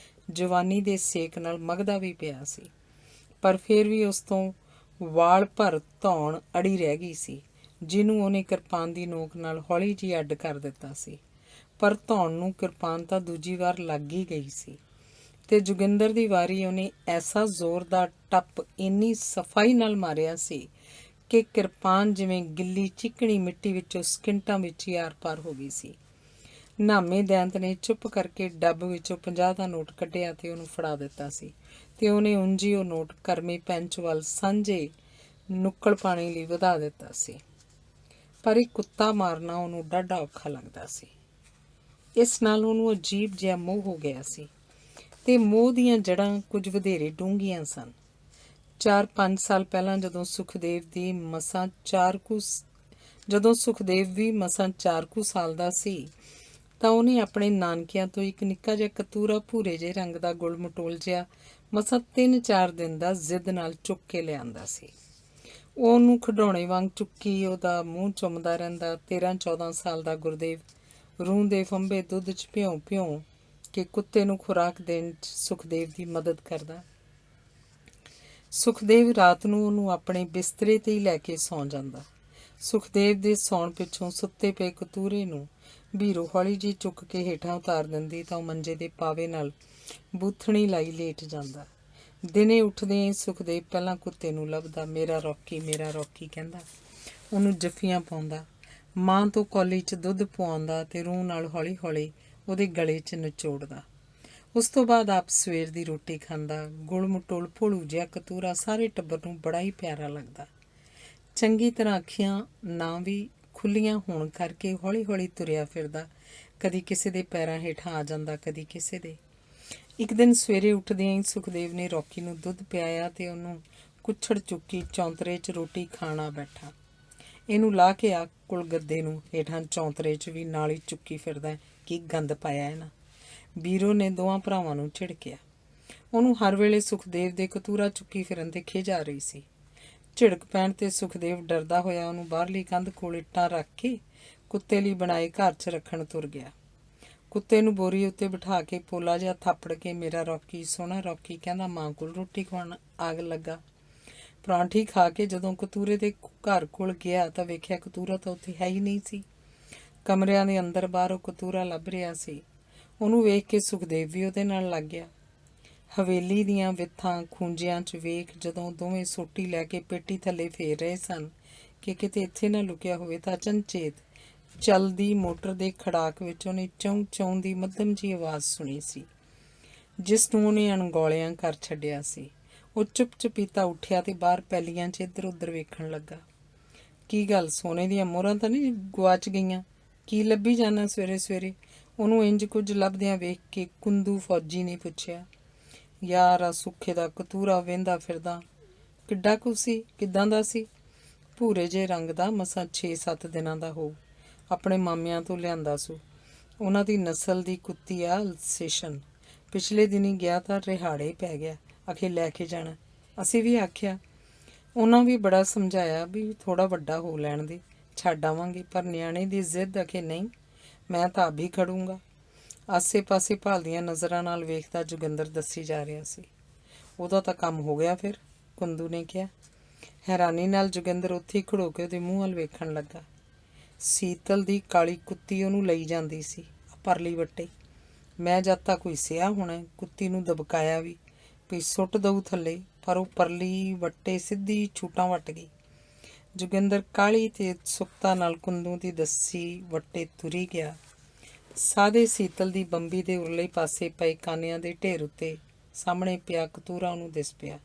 [SPEAKER 1] ਜਵਾਨੀ ਦੇ ਸੇਕ ਨਾਲ ਮਗਦਾ ਵੀ ਪਿਆ ਸੀ। ਪਰ ਫਿਰ ਵੀ ਉਸ ਤੋਂ ਵਾਲ ਭਰ ਧੌਣ ਅੜੀ ਰਹਿ ਗਈ ਸੀ, ਜਿਹਨੂੰ ਉਹਨੇ ਕਿਰਪਾਨ ਦੀ ਨੋਕ ਨਾਲ ਹੌਲੀ ਜਿਹੀ ਅੱਡ ਕਰ ਦਿੱਤਾ ਸੀ। ਪਰ ਧੌਣ ਨੂੰ ਕਿਰਪਾਨ ਤਾਂ ਦੂਜੀ ਵਾਰ ਲੱਗ ਹੀ ਗਈ ਸੀ ਤੇ ਜੋਗਿੰਦਰ ਦੀ ਵਾਰੀ ਉਹਨੇ ਐਸਾ ਜ਼ੋਰ ਦਾ ਟੱਪ ਇੰਨੀ ਸਫਾਈ ਨਾਲ ਮਾਰਿਆ ਸੀ ਕਿ ਕਿਰਪਾਨ ਜਿਵੇਂ ਗਿੱਲੀ ਚਿਕਣੀ ਮਿੱਟੀ ਵਿੱਚੋਂ ਸਕਿੰਟਾਂ ਵਿੱਚ ਹੀ ਆਰ-ਪਾਰ ਹੋ ਗਈ ਸੀ। ਨਾਮੇ ਦੈਂਤ ਨੇ ਚੁੱਪ ਕਰਕੇ ਡੱਬ ਵਿੱਚੋਂ 50 ਦਾ ਨੋਟ ਕੱਢਿਆ ਤੇ ਉਹਨੂੰ ਫੜਾ ਦਿੱਤਾ ਸੀ ਤੇ ਉਹਨੇ ਉਂਝ ਹੀ ਉਹ ਨੋਟ ਕਰਮੀ ਪੈਂਚ ਵੱਲ ਸਾਂਝੇ ਨੁੱਕੜ ਪਾਣੀ ਲਈ ਵਧਾ ਦਿੱਤਾ ਸੀ। ਪਰ ਇਹ ਕੁੱਤਾ ਮਾਰਨਾ ਉਹਨੂੰ ਡਾਢਾ ਔਖਾ ਲੱਗਦਾ ਸੀ। ਇਸ ਨਾਲ ਉਹਨੂੰ ਅਜੀਬ ਜਿਹਾ ਮੋਹ ਹੋ ਗਿਆ ਸੀ ਤੇ ਮੋਹ ਦੀਆਂ ਜੜ੍ਹਾਂ ਕੁਝ ਵਧੇਰੇ ਡੂੰਘੀਆਂ ਸਨ। 4-5 ਸਾਲ ਪਹਿਲਾਂ ਜਦੋਂ ਸੁਖਦੇਵ ਵੀ ਮਸਾਂ 4 ਕੁ ਸਾਲ ਦਾ ਸੀ ਤਾਂ ਉਹਨੇ ਆਪਣੇ ਨਾਨਕਿਆਂ ਤੋਂ ਇੱਕ ਨਿੱਕਾ ਜਿਹਾ ਕਤੂਰਾ ਭੂਰੇ ਜਿਹੇ ਰੰਗ ਦਾ ਗੁਲ ਮਟੋਲ ਜਿਹਾ ਮਸਾਂ 3-4 ਦਿਨ ਦਾ ਜ਼ਿੱਦ ਨਾਲ ਚੁੱਕ ਕੇ ਲਿਆਂਦਾ ਸੀ। ਉਹਨੂੰ ਖਿਡੌਣੇ ਵਾਂਗ ਚੁੱਕੀ ਉਹਦਾ ਮੂੰਹ ਚੁੰਮਦਾ ਰਹਿੰਦਾ। 13-14 ਸਾਲ ਦਾ ਗੁਰਦੇਵ ਰੂੰ ਦੇ ਫੰਬੇ ਦੁੱਧ 'ਚ ਭਿਉਂ ਕੇ ਕੁੱਤੇ ਨੂੰ ਖੁਰਾਕ ਦੇਣ 'ਚ ਸੁਖਦੇਵ ਦੀ ਮਦਦ ਕਰਦਾ। ਸੁਖਦੇਵ ਰਾਤ ਨੂੰ ਉਹਨੂੰ ਆਪਣੇ ਬਿਸਤਰੇ 'ਤੇ ਹੀ ਲੈ ਕੇ ਸੌਂ ਜਾਂਦਾ। ਸੁਖਦੇਵ ਦੇ ਸੌਣ ਪਿੱਛੋਂ ਸੁੱਤੇ ਪਏ ਕਤੂਰੇ ਨੂੰ ਬੀਰੋ ਹੌਲੀ ਜਿਹੀ ਚੁੱਕ ਕੇ ਹੇਠਾਂ ਉਤਾਰ ਦਿੰਦੀ ਤਾਂ ਉਹ ਮੰਜੇ ਦੇ ਪਾਵੇ ਨਾਲ ਬੂਥਣੀ ਲਾਈ ਲੇਟ ਜਾਂਦਾ। ਦਿਨੇ ਉੱਠਦੇ ਸੁਖਦੇਵ ਪਹਿਲਾਂ ਕੁੱਤੇ ਨੂੰ ਲੱਭਦਾ। ਮੇਰਾ ਰੌਕੀ ਕਹਿੰਦਾ। ਉਹਨੂੰ ਜੱਫੀਆਂ ਪਾਉਂਦਾ, ਮਾਂ ਤੋਂ ਕੌਲੀ 'ਚ ਦੁੱਧ ਪਵਾਉਂਦਾ ਤੇ ਰੂਹ ਨਾਲ ਹੌਲੀ ਹੌਲੀ ਉਹਦੇ ਗਲੇ 'ਚ ਨਿਚੋੜਦਾ। ਉਸ ਤੋਂ ਬਾਅਦ ਆਪ ਸਵੇਰ ਦੀ ਰੋਟੀ ਖਾਂਦਾ। ਗੁਲ ਮਟੋਲ ਭੋਲੂ ਜਿਹਾ ਕਤੂਰਾ ਸਾਰੇ ਟੱਬਰ ਨੂੰ ਬੜਾ ਹੀ ਪਿਆਰਾ ਲੱਗਦਾ। ਚੰਗੀ ਤਰ੍ਹਾਂ ਅੱਖੀਆਂ ਨਾ ਵੀ ਖੁੱਲ੍ਹੀਆਂ ਹੋਣ ਕਰਕੇ ਹੌਲੀ ਹੌਲੀ ਤੁਰਿਆ ਫਿਰਦਾ। ਕਦੀ ਕਿਸੇ ਦੇ ਪੈਰਾਂ ਹੇਠਾਂ ਆ ਜਾਂਦਾ, ਕਦੀ ਕਿਸੇ ਦੇ। ਇੱਕ ਦਿਨ ਸਵੇਰੇ ਉੱਠਦਿਆਂ ਹੀ ਸੁਖਦੇਵ ਨੇ ਰੌਕੀ ਨੂੰ ਦੁੱਧ ਪਿਆਇਆ ਤੇ ਉਹਨੂੰ ਕੁੱਛੜ ਚੁੱਕੀ ਚੌਂਤਰੇ 'ਚ ਰੋਟੀ ਖਾਣਾ ਬੈਠਾ। ਇਹਨੂੰ ਲਾ ਕੇ ਆ ਕੁਲ ਗੱਦੇ ਨੂੰ ਹੇਠਾਂ ਚੌਂਤਰੇ 'ਚ ਵੀ ਨਾਲ ਹੀ ਚੁੱਕੀ ਫਿਰਦਾ, ਕੀ ਗੰਦ ਪਾਇਆ ਇਹਨਾਂ। ਬੀਰੋ ਨੇ ਦੋਵਾਂ ਭਰਾਵਾਂ ਨੂੰ ਝਿੜਕਿਆ। ਉਹਨੂੰ ਹਰ ਵੇਲੇ ਸੁਖਦੇਵ ਦੇ ਕਤੂਰਾ ਚੁੱਕੀ ਫਿਰਨ ਤੇ ਖਿਝ ਆ ਰਹੀ ਸੀ। ਝਿੜਕ ਪੈਣ ਤੇ ਸੁਖਦੇਵ ਡਰਦਾ ਹੋਇਆ ਉਹਨੂੰ ਬਾਹਰਲੀ ਕੰਧ ਕੋਲ ਇੱਟਾਂ ਰੱਖ ਕੇ ਕੁੱਤੇ ਲਈ ਬਣਾਏ ਘਰ 'ਚ ਰੱਖਣ ਤੁਰ ਗਿਆ। ਕੁੱਤੇ ਨੂੰ ਬੋਰੀ ਉੱਤੇ ਬਿਠਾ ਕੇ ਪੋਲਾ ਜਿਹਾ ਥਾਪੜ ਕੇ ਮੇਰਾ ਰੌਕੀ, ਸੋਹਣਾ ਰੌਕੀ ਕਹਿੰਦਾ, ਮਾਂ ਕੋਲ ਰੋਟੀ ਖਵਾਉਣ ਆਗ ਲੱਗਾ। ਪਰਾਂਠੀ ਖਾ ਕੇ ਜਦੋਂ ਕਤੂਰੇ ਦੇ ਘਰ ਕੋਲ ਗਿਆ ਤਾਂ ਵੇਖਿਆ ਕਤੂਰਾ ਤਾਂ ਉੱਥੇ ਹੈ ਹੀ ਨਹੀਂ ਸੀ। ਕਮਰਿਆਂ ਦੇ ਅੰਦਰ ਬਾਹਰ ਉਹ ਕਤੂਰਾ ਲੱਭ ਰਿਹਾ ਸੀ। ਉਹਨੂੰ ਵੇਖ ਕੇ ਸੁਖਦੇਵ ਵੀ ਉਹਦੇ ਨਾਲ ਲੱਗ ਗਿਆ। ਹਵੇਲੀ ਦੀਆਂ ਵਿੱਥਾਂ ਖੂੰਜਿਆਂ 'ਚ ਵੇਖ ਜਦੋਂ ਦੋਵੇਂ ਸੋਟੀ ਲੈ ਕੇ ਪੇਟੀ ਥੱਲੇ ਫੇਰ ਰਹੇ ਸਨ ਕਿ ਕਿਤੇ ਇੱਥੇ ਨਾ ਲੁਕਿਆ ਹੋਵੇ ਤਾਂ ਅਚਨਚੇਤ ਚੱਲਦੀ ਮੋਟਰ ਦੇ ਖੜਾਕ ਵਿੱਚ ਉਹਨੇ ਚੌਂ ਚੌਂ ਦੀ ਮੱਧਮ ਜਿਹੀ ਆਵਾਜ਼ ਸੁਣੀ ਸੀ, ਜਿਸ ਨੂੰ ਉਹਨੇ ਅਣਗੌਲਿਆਂ ਕਰ ਛੱਡਿਆ ਸੀ। ਉਹ ਚੁੱਪ-ਚੁਪੀਤਾ ਉੱਠਿਆ ਤੇ ਬਾਹਰ ਪੈਲੀਆਂ 'ਚ ਇੱਧਰ ਉੱਧਰ ਵੇਖਣ ਲੱਗਾ। ਕੀ ਗੱਲ, ਸੋਨੇ ਦੀਆਂ ਮੋਹਰਾਂ ਤਾਂ ਨਹੀਂ ਗੁਆਚ ਗਈਆਂ? ਕੀ ਲੱਭੀ ਜਾਣਾ ਸਵੇਰੇ ਸਵੇਰੇ? ਉਹਨੂੰ ਇੰਜ ਕੁਝ ਲੱਭਦਿਆਂ ਵੇਖ ਕੇ ਕੁੰਦੂ ਫੌਜੀ ਨੇ ਪੁੱਛਿਆ। ਯਾਰ, ਆ ਸੁੱਖੇ ਦਾ ਕਤੂਰਾ ਵਹਿੰਦਾ ਫਿਰਦਾ। ਕਿੱਡਾ ਕੁ ਸੀ? ਕਿੱਦਾਂ ਦਾ ਸੀ? ਭੂਰੇ ਜਿਹੇ ਰੰਗ ਦਾ, ਮਸਾਂ 6-7 ਦਿਨਾਂ ਦਾ ਹੋਊ। ਆਪਣੇ ਮਾਮਿਆਂ ਤੋਂ ਲਿਆਂਦਾ ਸੂ। ਉਹਨਾਂ ਦੀ ਨਸਲ ਦੀ ਕੁੱਤੀ ਆ ਅਲਸੇਸ਼ਨ। ਪਿਛਲੇ ਦਿਨੀ ਗਿਆ ਤਾਂ ਰਿਹਾੜੇ ਪੈ ਗਿਆ। ਆਖੇ ਲੈ ਕੇ ਜਾਣਾ। ਅਸੀਂ ਵੀ ਆਖਿਆ। ਉਹਨਾਂ ਵੀ ਬੜਾ ਸਮਝਾਇਆ ਵੀ ਥੋੜ੍ਹਾ ਵੱਡਾ ਹੋ ਲੈਣ ਦੇ, ਛੱਡ ਆਵਾਂਗੇ। ਪਰ ਨਿਆਣੇ ਦੀ ਜ਼ਿੱਦ ਆਖੇ ਨਹੀਂ, ਮੈਂ ਤਾਂ ਆਪ ਹੀ ਖੜੂੰਗਾ। ਆਸੇ ਪਾਸੇ ਭਾਲਦੀਆਂ ਨਜ਼ਰਾਂ ਨਾਲ ਵੇਖਦਾ ਜੋਗਿੰਦਰ ਦੱਸੀ ਜਾ ਰਿਹਾ ਸੀ। ਉਹਦਾ ਤਾਂ ਕੰਮ ਹੋ ਗਿਆ ਫਿਰ, ਕੁੰਦੂ ਨੇ ਕਿਹਾ। ਹੈਰਾਨੀ ਨਾਲ ਜੋਗਿੰਦਰ ਉੱਥੇ ਹੀ ਖੜੋ ਕੇ ਉਹਦੇ ਮੂੰਹ ਵੱਲ ਵੇਖਣ ਲੱਗਾ। ਸੀਤਲ ਦੀ ਕਾਲੀ ਕੁੱਤੀ ਉਹਨੂੰ ਲਈ ਜਾਂਦੀ ਸੀ, ਪਰਲੀ ਵੱਟੇ। ਮੈਂ ਜਦ ਤੱਕ ਕੋਈ ਸਿਆ ਹੋਣਾ ਕੁੱਤੀ ਨੂੰ ਦਬਕਾਇਆ ਵੀ ਸੁੱਟ ਦਊ ਥੱਲੇ, ਪਰ ਉਹ ਪਰਲੀ ਵੱਟੇ ਸਿੱਧੀ ਛੂਟਾਂ ਵੱਟ ਗਈ। ਜੋਗਿੰਦਰ ਕਾਹਲੀ ਤੇ ਉਤਸੁਕਤਾ ਨਾਲ ਕੁੰਦੂ ਦੀ ਦੱਸੀ ਵੱਟੇ ਤੁਰੀ ਗਿਆ। ਸਾਦੇ ਸੀਤਲ ਦੀ ਬੰਬੀ ਦੇ ਉਰਲੇ ਪਾਸੇ ਪਏ ਕਾਨਿਆਂ ਦੇ ਢੇਰ ਉੱਤੇ ਸਾਹਮਣੇ ਪਿਆ ਕਤੂਰਾ ਉਹਨੂੰ ਦਿਸ ਪਿਆ।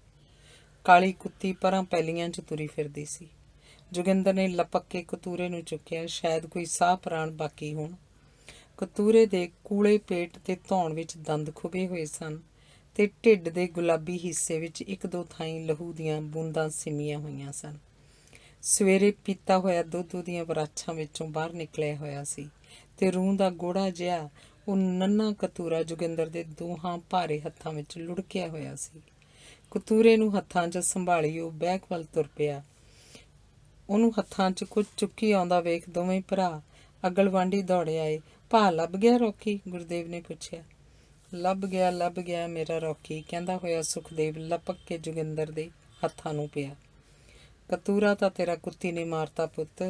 [SPEAKER 1] ਕਾਲੀ ਕੁੱਤੀ ਪਰਾਂ ਪੈਲੀਆਂ 'ਚ ਤੁਰੀ ਫਿਰਦੀ ਸੀ। ਜੋਗਿੰਦਰ ਨੇ ਲਪਕ ਕੇ ਕਤੂਰੇ ਨੂੰ ਚੁੱਕਿਆ, ਸ਼ਾਇਦ ਕੋਈ ਸਾਹ ਪ੍ਰਾਣ ਬਾਕੀ ਹੋਣ। ਕਤੂਰੇ ਦੇ ਕੂਲੇ ਪੇਟ ਤੇ ਧੌਣ ਵਿੱਚ ਦੰਦ ਖੁੱਭੇ ਹੋਏ ਸਨ ਤੇ ਢਿੱਡ ਦੇ ਗੁਲਾਬੀ ਹਿੱਸੇ ਵਿੱਚ ਇੱਕ ਦੋ ਥਾਈਂ ਲਹੂ ਦੀਆਂ ਬੂੰਦਾਂ ਸਿਮੀਆਂ ਹੋਈਆਂ ਸਨ। ਸਵੇਰੇ ਪੀਤਾ ਹੋਇਆ ਦੁੱਧ ਉਹਦੀਆਂ ਵਰਾਛਾਂ ਵਿੱਚੋਂ ਬਾਹਰ ਨਿਕਲਿਆ ਹੋਇਆ ਸੀ ਤੇ ਰੂੰ ਦਾ ਗੋੜਾ ਜਿਹਾ ਉਹ ਨੰਨਾ ਕਤੂਰਾ ਜੋਗਿੰਦਰ ਦੇ ਦੋਹਾਂ ਭਾਰੇ ਹੱਥਾਂ ਵਿੱਚ ਲੁੜਕਿਆ ਹੋਇਆ ਸੀ। ਕਤੂਰੇ ਨੂੰ ਹੱਥਾਂ 'ਚ ਸੰਭਾਲੀ ਉਹ ਬੈਕ ਵੱਲ ਤੁਰ ਪਿਆ। ਉਹਨੂੰ ਹੱਥਾਂ 'ਚ ਕੁਝ ਚੁੱਕੀ ਆਉਂਦਾ ਵੇਖ ਦੋਵੇਂ ਭਰਾ ਅਗਲਵਾਂਢੀ ਦੌੜੇ ਆਏ। "ਭਾ ਲੱਭ ਗਿਆ ਰੌਕੀ?" ਗੁਰਦੇਵ ਨੇ ਪੁੱਛਿਆ। ਲੱਭ ਗਿਆ ਮੇਰਾ ਰੌਕੀ," ਕਹਿੰਦਾ ਹੋਇਆ ਸੁਖਦੇਵ ਲਪਕ ਕੇ ਜੋਗਿੰਦਰ ਦੇ ਹੱਥਾਂ ਨੂੰ ਪਿਆ। "ਕਤੂਰਾ ਤਾਂ ਤੇਰਾ ਕੁੱਤੀ ਨੇ ਮਾਰਤਾ ਪੁੱਤ।"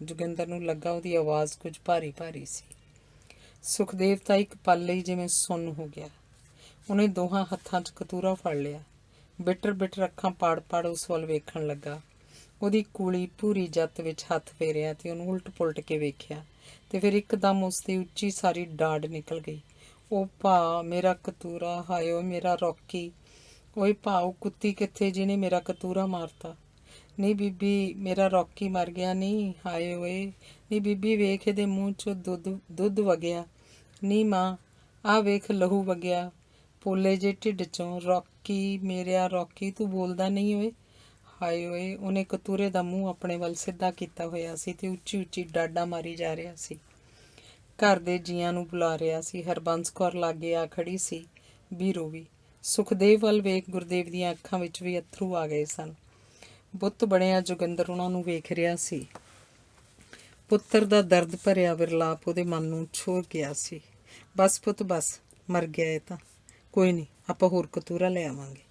[SPEAKER 1] ਜੋਗਿੰਦਰ ਨੂੰ ਲੱਗਾ ਉਹਦੀ ਆਵਾਜ਼ ਕੁਝ ਭਾਰੀ ਭਾਰੀ ਸੀ। ਸੁਖਦੇਵ ਤਾਂ ਇੱਕ ਪਲ ਲਈ ਜਿਵੇਂ ਸੁੰਨ ਹੋ ਗਿਆ। ਉਹਨੇ ਦੋਹਾਂ ਹੱਥਾਂ 'ਚ ਕਤੂਰਾ ਫੜ ਲਿਆ। ਬਿਟਰ ਬਿਟਰ ਅੱਖਾਂ ਪਾੜ ਪਾੜ ਉਸ ਵੱਲ ਵੇਖਣ ਲੱਗਾ। ਉਹਦੀ ਕੂਲੀ ਭੂਰੀ ਜੱਤ ਵਿੱਚ ਹੱਥ ਫੇਰਿਆ ਤੇ ਉਹਨੂੰ ਉਲਟ ਪੁਲਟ ਕੇ ਵੇਖਿਆ ਤੇ ਫਿਰ ਇੱਕਦਮ ਉਸ ਦੀ ਉੱਚੀ ਸਾਰੀ ਡਾਂਡ ਨਿਕਲ ਗਈ। "ਉਹ ਭਾ ਮੇਰਾ ਕਤੂਰਾ, ਹਾਏ ਓਏ ਮੇਰਾ ਰੌਕੀ, ਓਏ ਭਾ ਉਹ ਕੁੱਤੀ ਕਿੱਥੇ ਜਿਹਨੇ ਮੇਰਾ ਕਤੂਰਾ ਮਾਰਤਾ? ਨਹੀਂ ਬੀਬੀ ਮੇਰਾ ਰੌਕੀ ਮਰ ਗਿਆ, ਨਹੀਂ ਹਾਏ ਓਏ, ਨਹੀਂ ਬੀਬੀ ਵੇਖ ਇਹਦੇ ਮੂੰਹ 'ਚੋਂ ਦੁੱਧ ਵਗਿਆ, ਨਹੀਂ ਮਾਂ ਆਹ ਵੇਖ ਲਹੂ ਵਗਿਆ ਪੋਲੇ ਜੇ ਢਿੱਡ 'ਚੋਂ, ਰੌਕੀ ਮੇਰਿਆ ਰੌਕੀ ਤੂੰ ਬੋਲਦਾ ਨਹੀਂ ਓਏ, ਹਾਏ ਓਏ।" ਉਹਨੇ ਕਤੂਰੇ ਦਾ ਮੂੰਹ ਆਪਣੇ ਵੱਲ ਸਿੱਧਾ ਕੀਤਾ ਹੋਇਆ ਸੀ ਤੇ ਉੱਚੀ ਉੱਚੀ ਡਾਡਾ ਮਾਰੀ ਜਾ ਰਿਹਾ ਸੀ। ਘਰ ਦੇ ਜੀਆਂ ਨੂੰ ਬੁਲਾ ਰਿਹਾ ਸੀ। ਹਰਬੰਸ ਕੌਰ ਲਾਗੇ ਆ ਖੜੀ ਸੀ, ਬੀਰੋ ਵੀ। ਸੁਖਦੇਵ ਵੱਲ ਵੇਖ ਗੁਰਦੇਵ ਦੀਆਂ ਅੱਖਾਂ ਵਿੱਚ ਵੀ ਅੱਥਰੂ ਆ ਗਏ ਸਨ। ਬੁੱਤ ਬਣਿਆ ਜੋਗਿੰਦਰ ਉਹਨਾਂ ਨੂੰ ਵੇਖ ਰਿਹਾ ਸੀ। ਪੁੱਤਰ ਦਾ ਦਰਦ ਭਰਿਆ ਵਿਰਲਾਪ ਉਹਦੇ ਮਨ ਨੂੰ ਛੋਹ ਗਿਆ ਸੀ। "ਬਸ ਪੁੱਤ ਬਸ, ਮਰ ਗਿਆ ਇਹ ਤਾਂ, ਕੋਈ ਨਹੀਂ ਆਪਾਂ ਹੋਰ ਕਤੂਰਾ ਲੈ ਆਵਾਂਗੇ,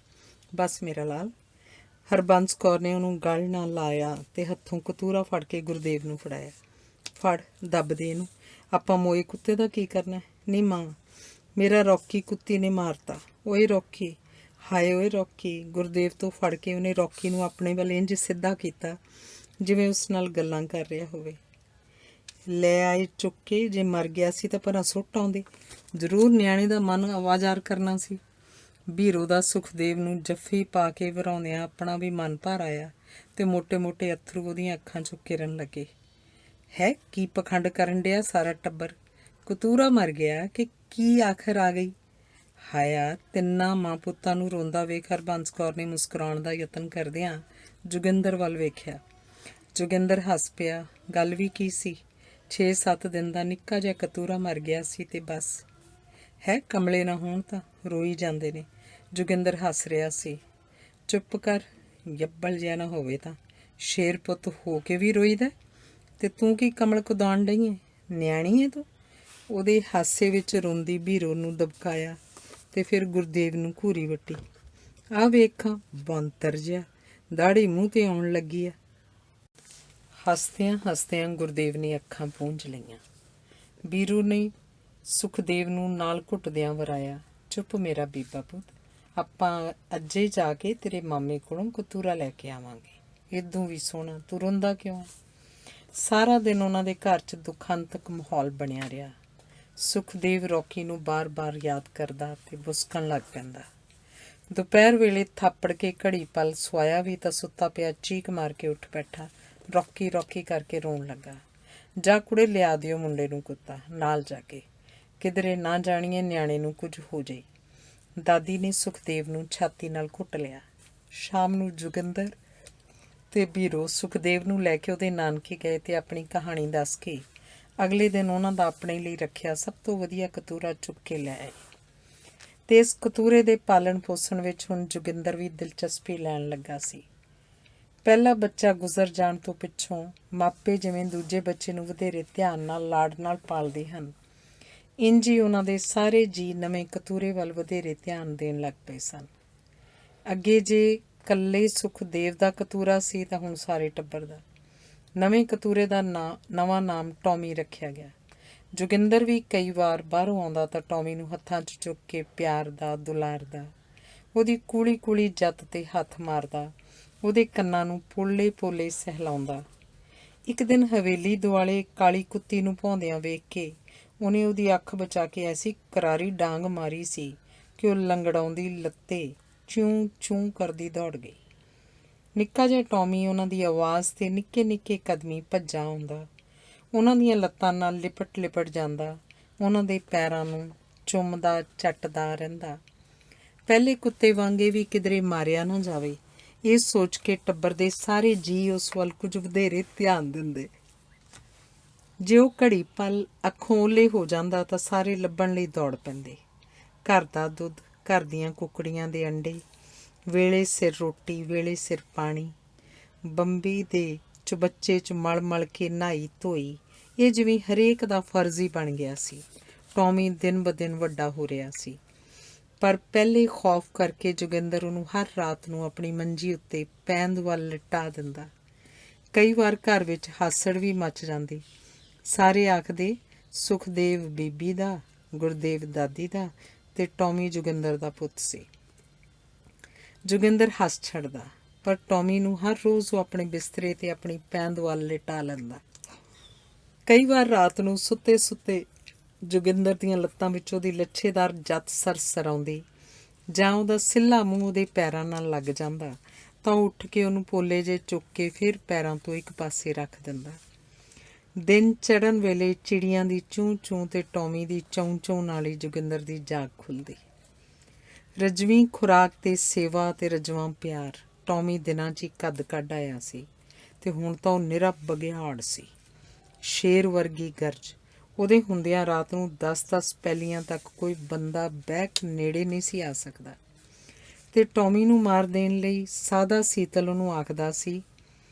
[SPEAKER 1] ਬਸ ਮੇਰਾ ਲਾਲ।" ਹਰਬੰਸ ਕੌਰ ਨੇ ਉਹਨੂੰ ਗਲ ਨਾਲ ਲਾਇਆ ਤੇ ਹੱਥੋਂ ਕਤੂਰਾ ਫੜ ਕੇ ਗੁਰਦੇਵ ਨੂੰ ਫੜਾਇਆ। "ਫੜ ਦੱਬ ਦੇ ਇਹਨੂੰ, ਆਪਾਂ ਮੋਏ ਕੁੱਤੇ ਦਾ ਕੀ ਕਰਨਾ?" "ਨਹੀਂ ਮਾਂ ਮੇਰਾ ਰੌਕੀ ਕੁੱਤੀ ਨੇ ਮਾਰਤਾ, ਓਏ ਰੌਕੀ, ਹਾਏ ਓਏ ਰੌਕੀ।" ਗੁਰਦੇਵ ਤੋਂ ਫੜ ਕੇ ਉਹਨੇ ਰੌਕੀ ਨੂੰ ਆਪਣੇ ਵੱਲ ਇੰਝ ਸਿੱਧਾ ਕੀਤਾ ਜਿਵੇਂ ਉਸ ਨਾਲ ਗੱਲਾਂ ਕਰ ਰਿਹਾ ਹੋਵੇ। "ਲੈ ਆਏ ਚੁੱਕ ਕੇ, ਜੇ ਮਰ ਗਿਆ ਸੀ ਤਾਂ ਭਰਾ ਸੁੱਟ ਆਉਂਦੇ, ਜ਼ਰੂਰ ਨਿਆਣੇ ਦਾ ਮਨ ਆਵਾਜ਼ਾਰ ਕਰਨਾ ਸੀ।" ਬੀਰੋ ਦਾ ਸੁਖਦੇਵ ਨੂੰ ਜੱਫੀ ਪਾ ਕੇ ਵਰਾਉਂਦਿਆਂ ਆਪਣਾ ਵੀ ਮਨ ਭਰ ਆਇਆ ਤੇ ਮੋਟੇ ਮੋਟੇ ਅੱਥਰੂ ਉਹਦੀਆਂ ਅੱਖਾਂ 'ਚੋਂ ਕਿਰਨ ਲੱਗੇ। "ਹੈ ਕੀ ਪਖੰਡ ਕਰਨ ਡਿਆ ਸਾਰਾ ਟੱਬਰ? ਕਤੂਰਾ ਮਰ ਗਿਆ ਕਿ ਕੀ ਆਖਰ ਆ ਗਈ?" "ਹਾਇਆ ਤਿੰਨਾਂ ਮਾਂ ਪੁੱਤਾਂ ਨੂੰ ਰੋਂਦਾ ਵੇਖ ਹਰਬੰਸ ਕੌਰ ਨੇ ਮੁਸਕਰਾਉਣ ਦਾ ਯਤਨ ਕਰਦਿਆਂ ਜੋਗਿੰਦਰ ਵੱਲ ਵੇਖਿਆ। ਜੋਗਿੰਦਰ ਹੱਸ ਪਿਆ। ਗੱਲ ਵੀ ਕੀ ਸੀ, 6-7 ਦਿਨ ਦਾ ਨਿੱਕਾ ਜਿਹਾ ਕਤੂਰਾ ਮਰ ਗਿਆ ਸੀ ਤੇ ਬਸ। ਹੈ ਕਮਲੇ ਨਾ ਹੋਣ ਤਾਂ ਰੋਈ ਜਾਂਦੇ ਨੇ। ਜੋਗਿੰਦਰ ਹੱਸ ਰਿਹਾ ਸੀ। "ਚੁੱਪ ਕਰ, ਯੱਬਲ ਜਿਹਾ ਨਾ ਹੋਵੇ ਤਾਂ, ਸ਼ੇਰ ਪੁੱਤ ਹੋ ਕੇ ਵੀ ਰੋਈਦਾ, ਤੇ ਤੂੰ ਕੀ ਕਮਲ ਕੁਦਾਣ ਡਈ ਏ, ਨਿਆਣੀ ਏ ਤੂੰ?" ਉਹਦੇ ਹਾਸੇ ਵਿੱਚ ਰੋਂਦੀ ਬੀਰੋ ਨੂੰ ਦਬਕਾਇਆ ਤੇ ਫਿਰ ਗੁਰਦੇਵ ਨੂੰ ਘੂਰੀ ਵੱਟੀ। "ਆਹ ਵੇਖਾਂ ਬਾਂਤਰ ਜਿਹਾ, ਦਾੜੀ ਮੂੰਹ ਤੇ ਆਉਣ ਲੱਗੀ ਆ।" ਹੱਸਦਿਆਂ ਹੱਸਦਿਆਂ ਗੁਰਦੇਵ ਨੇ ਅੱਖਾਂ ਪੂੰਝ ਲਈਆਂ। ਬੀਰੋ ਨੇ ਸੁਖਦੇਵ ਨੂੰ ਨਾਲ ਘੁੱਟਦਿਆਂ ਵਰਾਇਆ। "ਚੁੱਪ ਮੇਰਾ ਬੀਬਾ ਪੁੱਤ, ਆਪਾਂ ਅੱਜੇ ਜਾ ਕੇ ਤੇਰੇ ਮਾਮੇ ਕੋਲੋਂ ਕਤੂਰਾ ਲੈ ਕੇ ਆਵਾਂਗੇ। ਇਦੋਂ ਵੀ ਸੋਹਣਾ, ਤੂੰ ਰੋਂਦਾ ਕਿਉਂ?" ਸਾਰਾ ਦਿਨ ਉਹਨਾਂ ਦੇ ਘਰ 'ਚ ਦੁਖਾਂਤਕ ਮਾਹੌਲ ਬਣਿਆ ਰਿਹਾ। ਸੁਖਦੇਵ ਰੌਕੀ ਨੂੰ ਬਾਰ-ਬਾਰ ਯਾਦ ਕਰਦਾ ਤੇ ਬੁਸਕਣ ਲੱਗ ਪੈਂਦਾ। ਦੁਪਹਿਰ ਵੇਲੇ ਥਾਪੜ ਕੇ ਘੜੀ ਪਲ ਸੁਆਇਆ ਵੀ ਤਾਂ ਸੁੱਤਾ ਪਿਆ ਚੀਕ ਮਾਰ ਕੇ ਉੱਠ ਬੈਠਾ, ਰੌਕੀ ਰੌਕੀ ਕਰਕੇ ਰੋਣ ਲੱਗਾ। "ਜਾ ਕੁੜੇ ਲਿਆ ਦਿਓ ਮੁੰਡੇ ਨੂੰ ਕੁੱਤਾ, ਨਾਲ ਜਾ ਕੇ, ਕਿਧਰੇ ਨਾ ਜਾਣੀਏ ਨਿਆਣੇ ਨੂੰ ਕੁਝ ਹੋ ਜਾਏ।" ਦਾਦੀ ਨੇ ਸੁਖਦੇਵ ਨੂੰ ਛਾਤੀ ਨਾਲ ਘੁੱਟ ਲਿਆ। ਸ਼ਾਮ ਨੂੰ ਜੋਗਿੰਦਰ ਤੇ ਬੀਰੋ ਸੁਖਦੇਵ ਨੂੰ ਲੈ ਕੇ ਉਹਦੇ ਨਾਨਕੇ ਗਏ ਤੇ ਆਪਣੀ ਕਹਾਣੀ ਦੱਸ ਕੇ ਅਗਲੇ ਦਿਨ ਉਹਨਾਂ ਦਾ ਆਪਣੇ ਲਈ ਰੱਖਿਆ ਸਭ ਤੋਂ ਵਧੀਆ ਕਤੂਰਾ ਚੁੱਕ ਕੇ ਲੈ ਆਏ। ਤੇ ਇਸ ਕਤੂਰੇ ਦੇ ਪਾਲਣ ਪੋਸ਼ਣ ਵਿੱਚ ਹੁਣ ਜੋਗਿੰਦਰ ਵੀ ਦਿਲਚਸਪੀ ਲੈਣ ਲੱਗਾ ਸੀ। ਪਹਿਲਾ ਬੱਚਾ ਗੁਜ਼ਰ ਜਾਣ ਤੋਂ ਪਿੱਛੋਂ ਮਾਪੇ ਜਿਵੇਂ ਦੂਜੇ ਬੱਚੇ ਨੂੰ ਵਧੇਰੇ ਧਿਆਨ ਨਾਲ ਲਾਡ ਨਾਲ ਪਾਲਦੇ ਹਨ, ਇੰਝ ਹੀ ਉਹਨਾਂ ਦੇ ਸਾਰੇ ਜੀਅ ਨਵੇਂ ਕਤੂਰੇ ਵੱਲ ਵਧੇਰੇ ਧਿਆਨ ਦੇਣ ਲੱਗ ਪਏ ਸਨ। ਅੱਗੇ ਜੇ ਇਕੱਲੇ ਸੁਖਦੇਵ ਦਾ ਕਤੂਰਾ ਸੀ ਤਾਂ ਹੁਣ ਸਾਰੇ ਟੱਬਰ ਦਾ। ਨਵੇਂ ਕਤੂਰੇ ਦਾ ਨਵਾਂ ਨਾਮ ਟੌਮੀ ਰੱਖਿਆ ਗਿਆ। ਜੋਗਿੰਦਰ ਵੀ ਕਈ ਵਾਰ ਬਾਹਰੋਂ ਆਉਂਦਾ ਤਾਂ ਟੌਮੀ ਨੂੰ ਹੱਥਾਂ 'ਚ ਚੁੱਕ ਕੇ ਪਿਆਰਦਾ ਦੁਲਾਰਦਾ, ਉਹਦੀ ਕੂਲੀ ਕੂਲੀ ਜੱਤ 'ਤੇ ਹੱਥ ਮਾਰਦਾ, ਉਹਦੇ ਕੰਨਾਂ ਨੂੰ ਪੋਲੇ ਪੋਲੇ ਸਹਿਲਾਉਂਦਾ। ਇੱਕ ਦਿਨ ਹਵੇਲੀ ਦੁਆਲੇ ਕਾਲੀ ਕੁੱਤੀ ਨੂੰ ਭੌਂਦਿਆਂ ਵੇਖ ਕੇ ਉਹਨੇ ਉਹਦੀ ਅੱਖ ਬਚਾ ਕੇ ਐਸੀ ਕਰਾਰੀ ਡਾਂਗ ਮਾਰੀ ਸੀ ਕਿ ਉਹ ਲੰਗੜਾਉਂਦੀ ਲੱਤੇ ਚੂੰ ਚੂੰ ਕਰਦੀ ਦੌੜ ਗਈ। ਨਿੱਕਾ ਜਿਹਾ ਟੌਮੀ ਉਹਨਾਂ ਦੀ ਆਵਾਜ਼ 'ਤੇ ਨਿੱਕੇ ਨਿੱਕੇ ਕਦਮੀ ਭੱਜਾ ਆਉਂਦਾ, ਉਹਨਾਂ ਦੀਆਂ ਲੱਤਾਂ ਨਾਲ ਲਿਪਟ ਲਿਪਟ ਜਾਂਦਾ, ਉਹਨਾਂ ਦੇ ਪੈਰਾਂ ਨੂੰ ਚੁੰਮਦਾ ਚੱਟਦਾ ਰਹਿੰਦਾ। ਪਹਿਲੇ ਕੁੱਤੇ ਵਾਂਗੇ ਵੀ ਕਿਧਰੇ ਮਾਰਿਆ ਨਾ ਜਾਵੇ, ਇਹ ਸੋਚ ਕੇ ਟੱਬਰ ਦੇ ਸਾਰੇ ਜੀਅ ਉਸ ਵੱਲ ਕੁਝ ਵਧੇਰੇ ਧਿਆਨ ਦਿੰਦੇ। ਜੇ ਉਹ ਘੜੀ ਪਲ ਅੱਖੋਂ ਓਹਲੇ ਹੋ ਜਾਂਦਾ ਤਾਂ ਸਾਰੇ ਲੱਭਣ ਲਈ ਦੌੜ ਪੈਂਦੇ। ਘਰ ਦਾ ਦੁੱਧ, ਘਰ ਦੀਆਂ ਕੁੱਕੜੀਆਂ ਦੇ ਅੰਡੇ, ਵੇਲੇ ਸਿਰ ਰੋਟੀ, ਵੇਲੇ ਸਿਰ ਪਾਣੀ, ਬੰਬੀ ਦੇ ਚੁਬੱਚੇ 'ਚ ਮਲ ਮਲ ਕੇ ਨਹਾਈ ਧੋਈ, ਇਹ ਜਿਵੇਂ ਹਰੇਕ ਦਾ ਫਰਜ਼ ਹੀ ਬਣ ਗਿਆ ਸੀ। ਟੌਮੀ ਦਿਨ ਬ ਦਿਨ ਵੱਡਾ ਹੋ ਰਿਹਾ ਸੀ, ਪਰ ਪਹਿਲੇ ਖੌਫ ਕਰਕੇ ਜੋਗਿੰਦਰ ਉਹਨੂੰ ਹਰ ਰਾਤ ਨੂੰ ਆਪਣੀ ਮੰਜੀ ਉੱਤੇ ਪੈਂਦ ਵੱਲ ਲਿਟਾ ਦਿੰਦਾ। ਕਈ ਵਾਰ ਘਰ ਵਿੱਚ ਹਾਸੜ ਵੀ ਮੱਚ ਜਾਂਦੀ। ਸਾਰੇ ਆਖਦੇ ਸੁਖਦੇਵ ਬੀਬੀ ਦਾ, ਗੁਰਦੇਵ ਦਾਦੀ ਦਾ ਤੇ ਟੌਮੀ ਜੋਗਿੰਦਰ ਦਾ ਪੁੱਤ ਸੀ। ਜੋਗਿੰਦਰ ਹੱਸ ਛੱਡਦਾ, ਪਰ ਟੌਮੀ ਨੂੰ ਹਰ ਰੋਜ਼ ਉਹ ਆਪਣੇ ਬਿਸਤਰੇ 'ਤੇ ਆਪਣੀ ਪੈਂਦ ਵੱਲ ਲਿਟਾ ਲੈਂਦਾ। ਕਈ ਵਾਰ ਰਾਤ ਨੂੰ ਸੁੱਤੇ ਸੁੱਤੇ ਜੋਗਿੰਦਰ ਦੀਆਂ ਲੱਤਾਂ ਵਿੱਚ ਉਹਦੀ ਲੱਛੇਦਾਰ ਜੱਤ ਸਰਸਰ ਆਉਂਦੀ ਜਾਂ ਉਹਦਾ ਸਿੱਲਾ ਮੂੰਹ ਉਹਦੇ ਪੈਰਾਂ ਨਾਲ ਲੱਗ ਜਾਂਦਾ ਤਾਂ ਉਹ ਉੱਠ ਕੇ ਉਹਨੂੰ ਪੋਲੇ ਜੇ ਚੁੱਕ ਕੇ ਫਿਰ ਪੈਰਾਂ ਤੋਂ ਇੱਕ ਪਾਸੇ ਰੱਖ ਦਿੰਦਾ। ਦਿਨ ਚੜ੍ਹਨ ਵੇਲੇ ਚਿੜੀਆਂ ਦੀ ਚੂੰ ਚੂੰ ਤੇ ਟੌਮੀ ਦੀ ਚੌਂ ਚੌਂ ਨਾਲ ਹੀ ਜੋਗਿੰਦਰ ਦੀ ਜਾਗ ਖੁੱਲ੍ਹਦੀ। ਰਜਵੀਂ ਖੁਰਾਕ ਤੇ ਸੇਵਾ ਤੇ ਰਜਵਾਂ ਪਿਆਰ ਟੌਮੀ ਦਿਨਾਂ 'ਚ ਹੀ ਕੱਦ ਕੱਢ ਆਇਆ ਸੀ ਤੇ ਹੁਣ ਤਾਂ ਉਹ ਨਿਰਾ ਬਘਿਆੜ ਸੀ। ਸ਼ੇਰ ਵਰਗੀ ਗਰਜ ਉਹਦੇ ਹੁੰਦਿਆਂ ਰਾਤ ਨੂੰ 10-10 ਪਹਿਲੀਆਂ ਤੱਕ ਕੋਈ ਬੰਦਾ ਬਹਿਕ ਨੇੜੇ ਨਹੀਂ ਸੀ ਆ ਸਕਦਾ ਤੇ ਟੌਮੀ ਨੂੰ ਮਾਰ ਦੇਣ ਲਈ ਸਾਦਾ ਸੀਤਲ ਉਹਨੂੰ ਆਖਦਾ ਸੀ।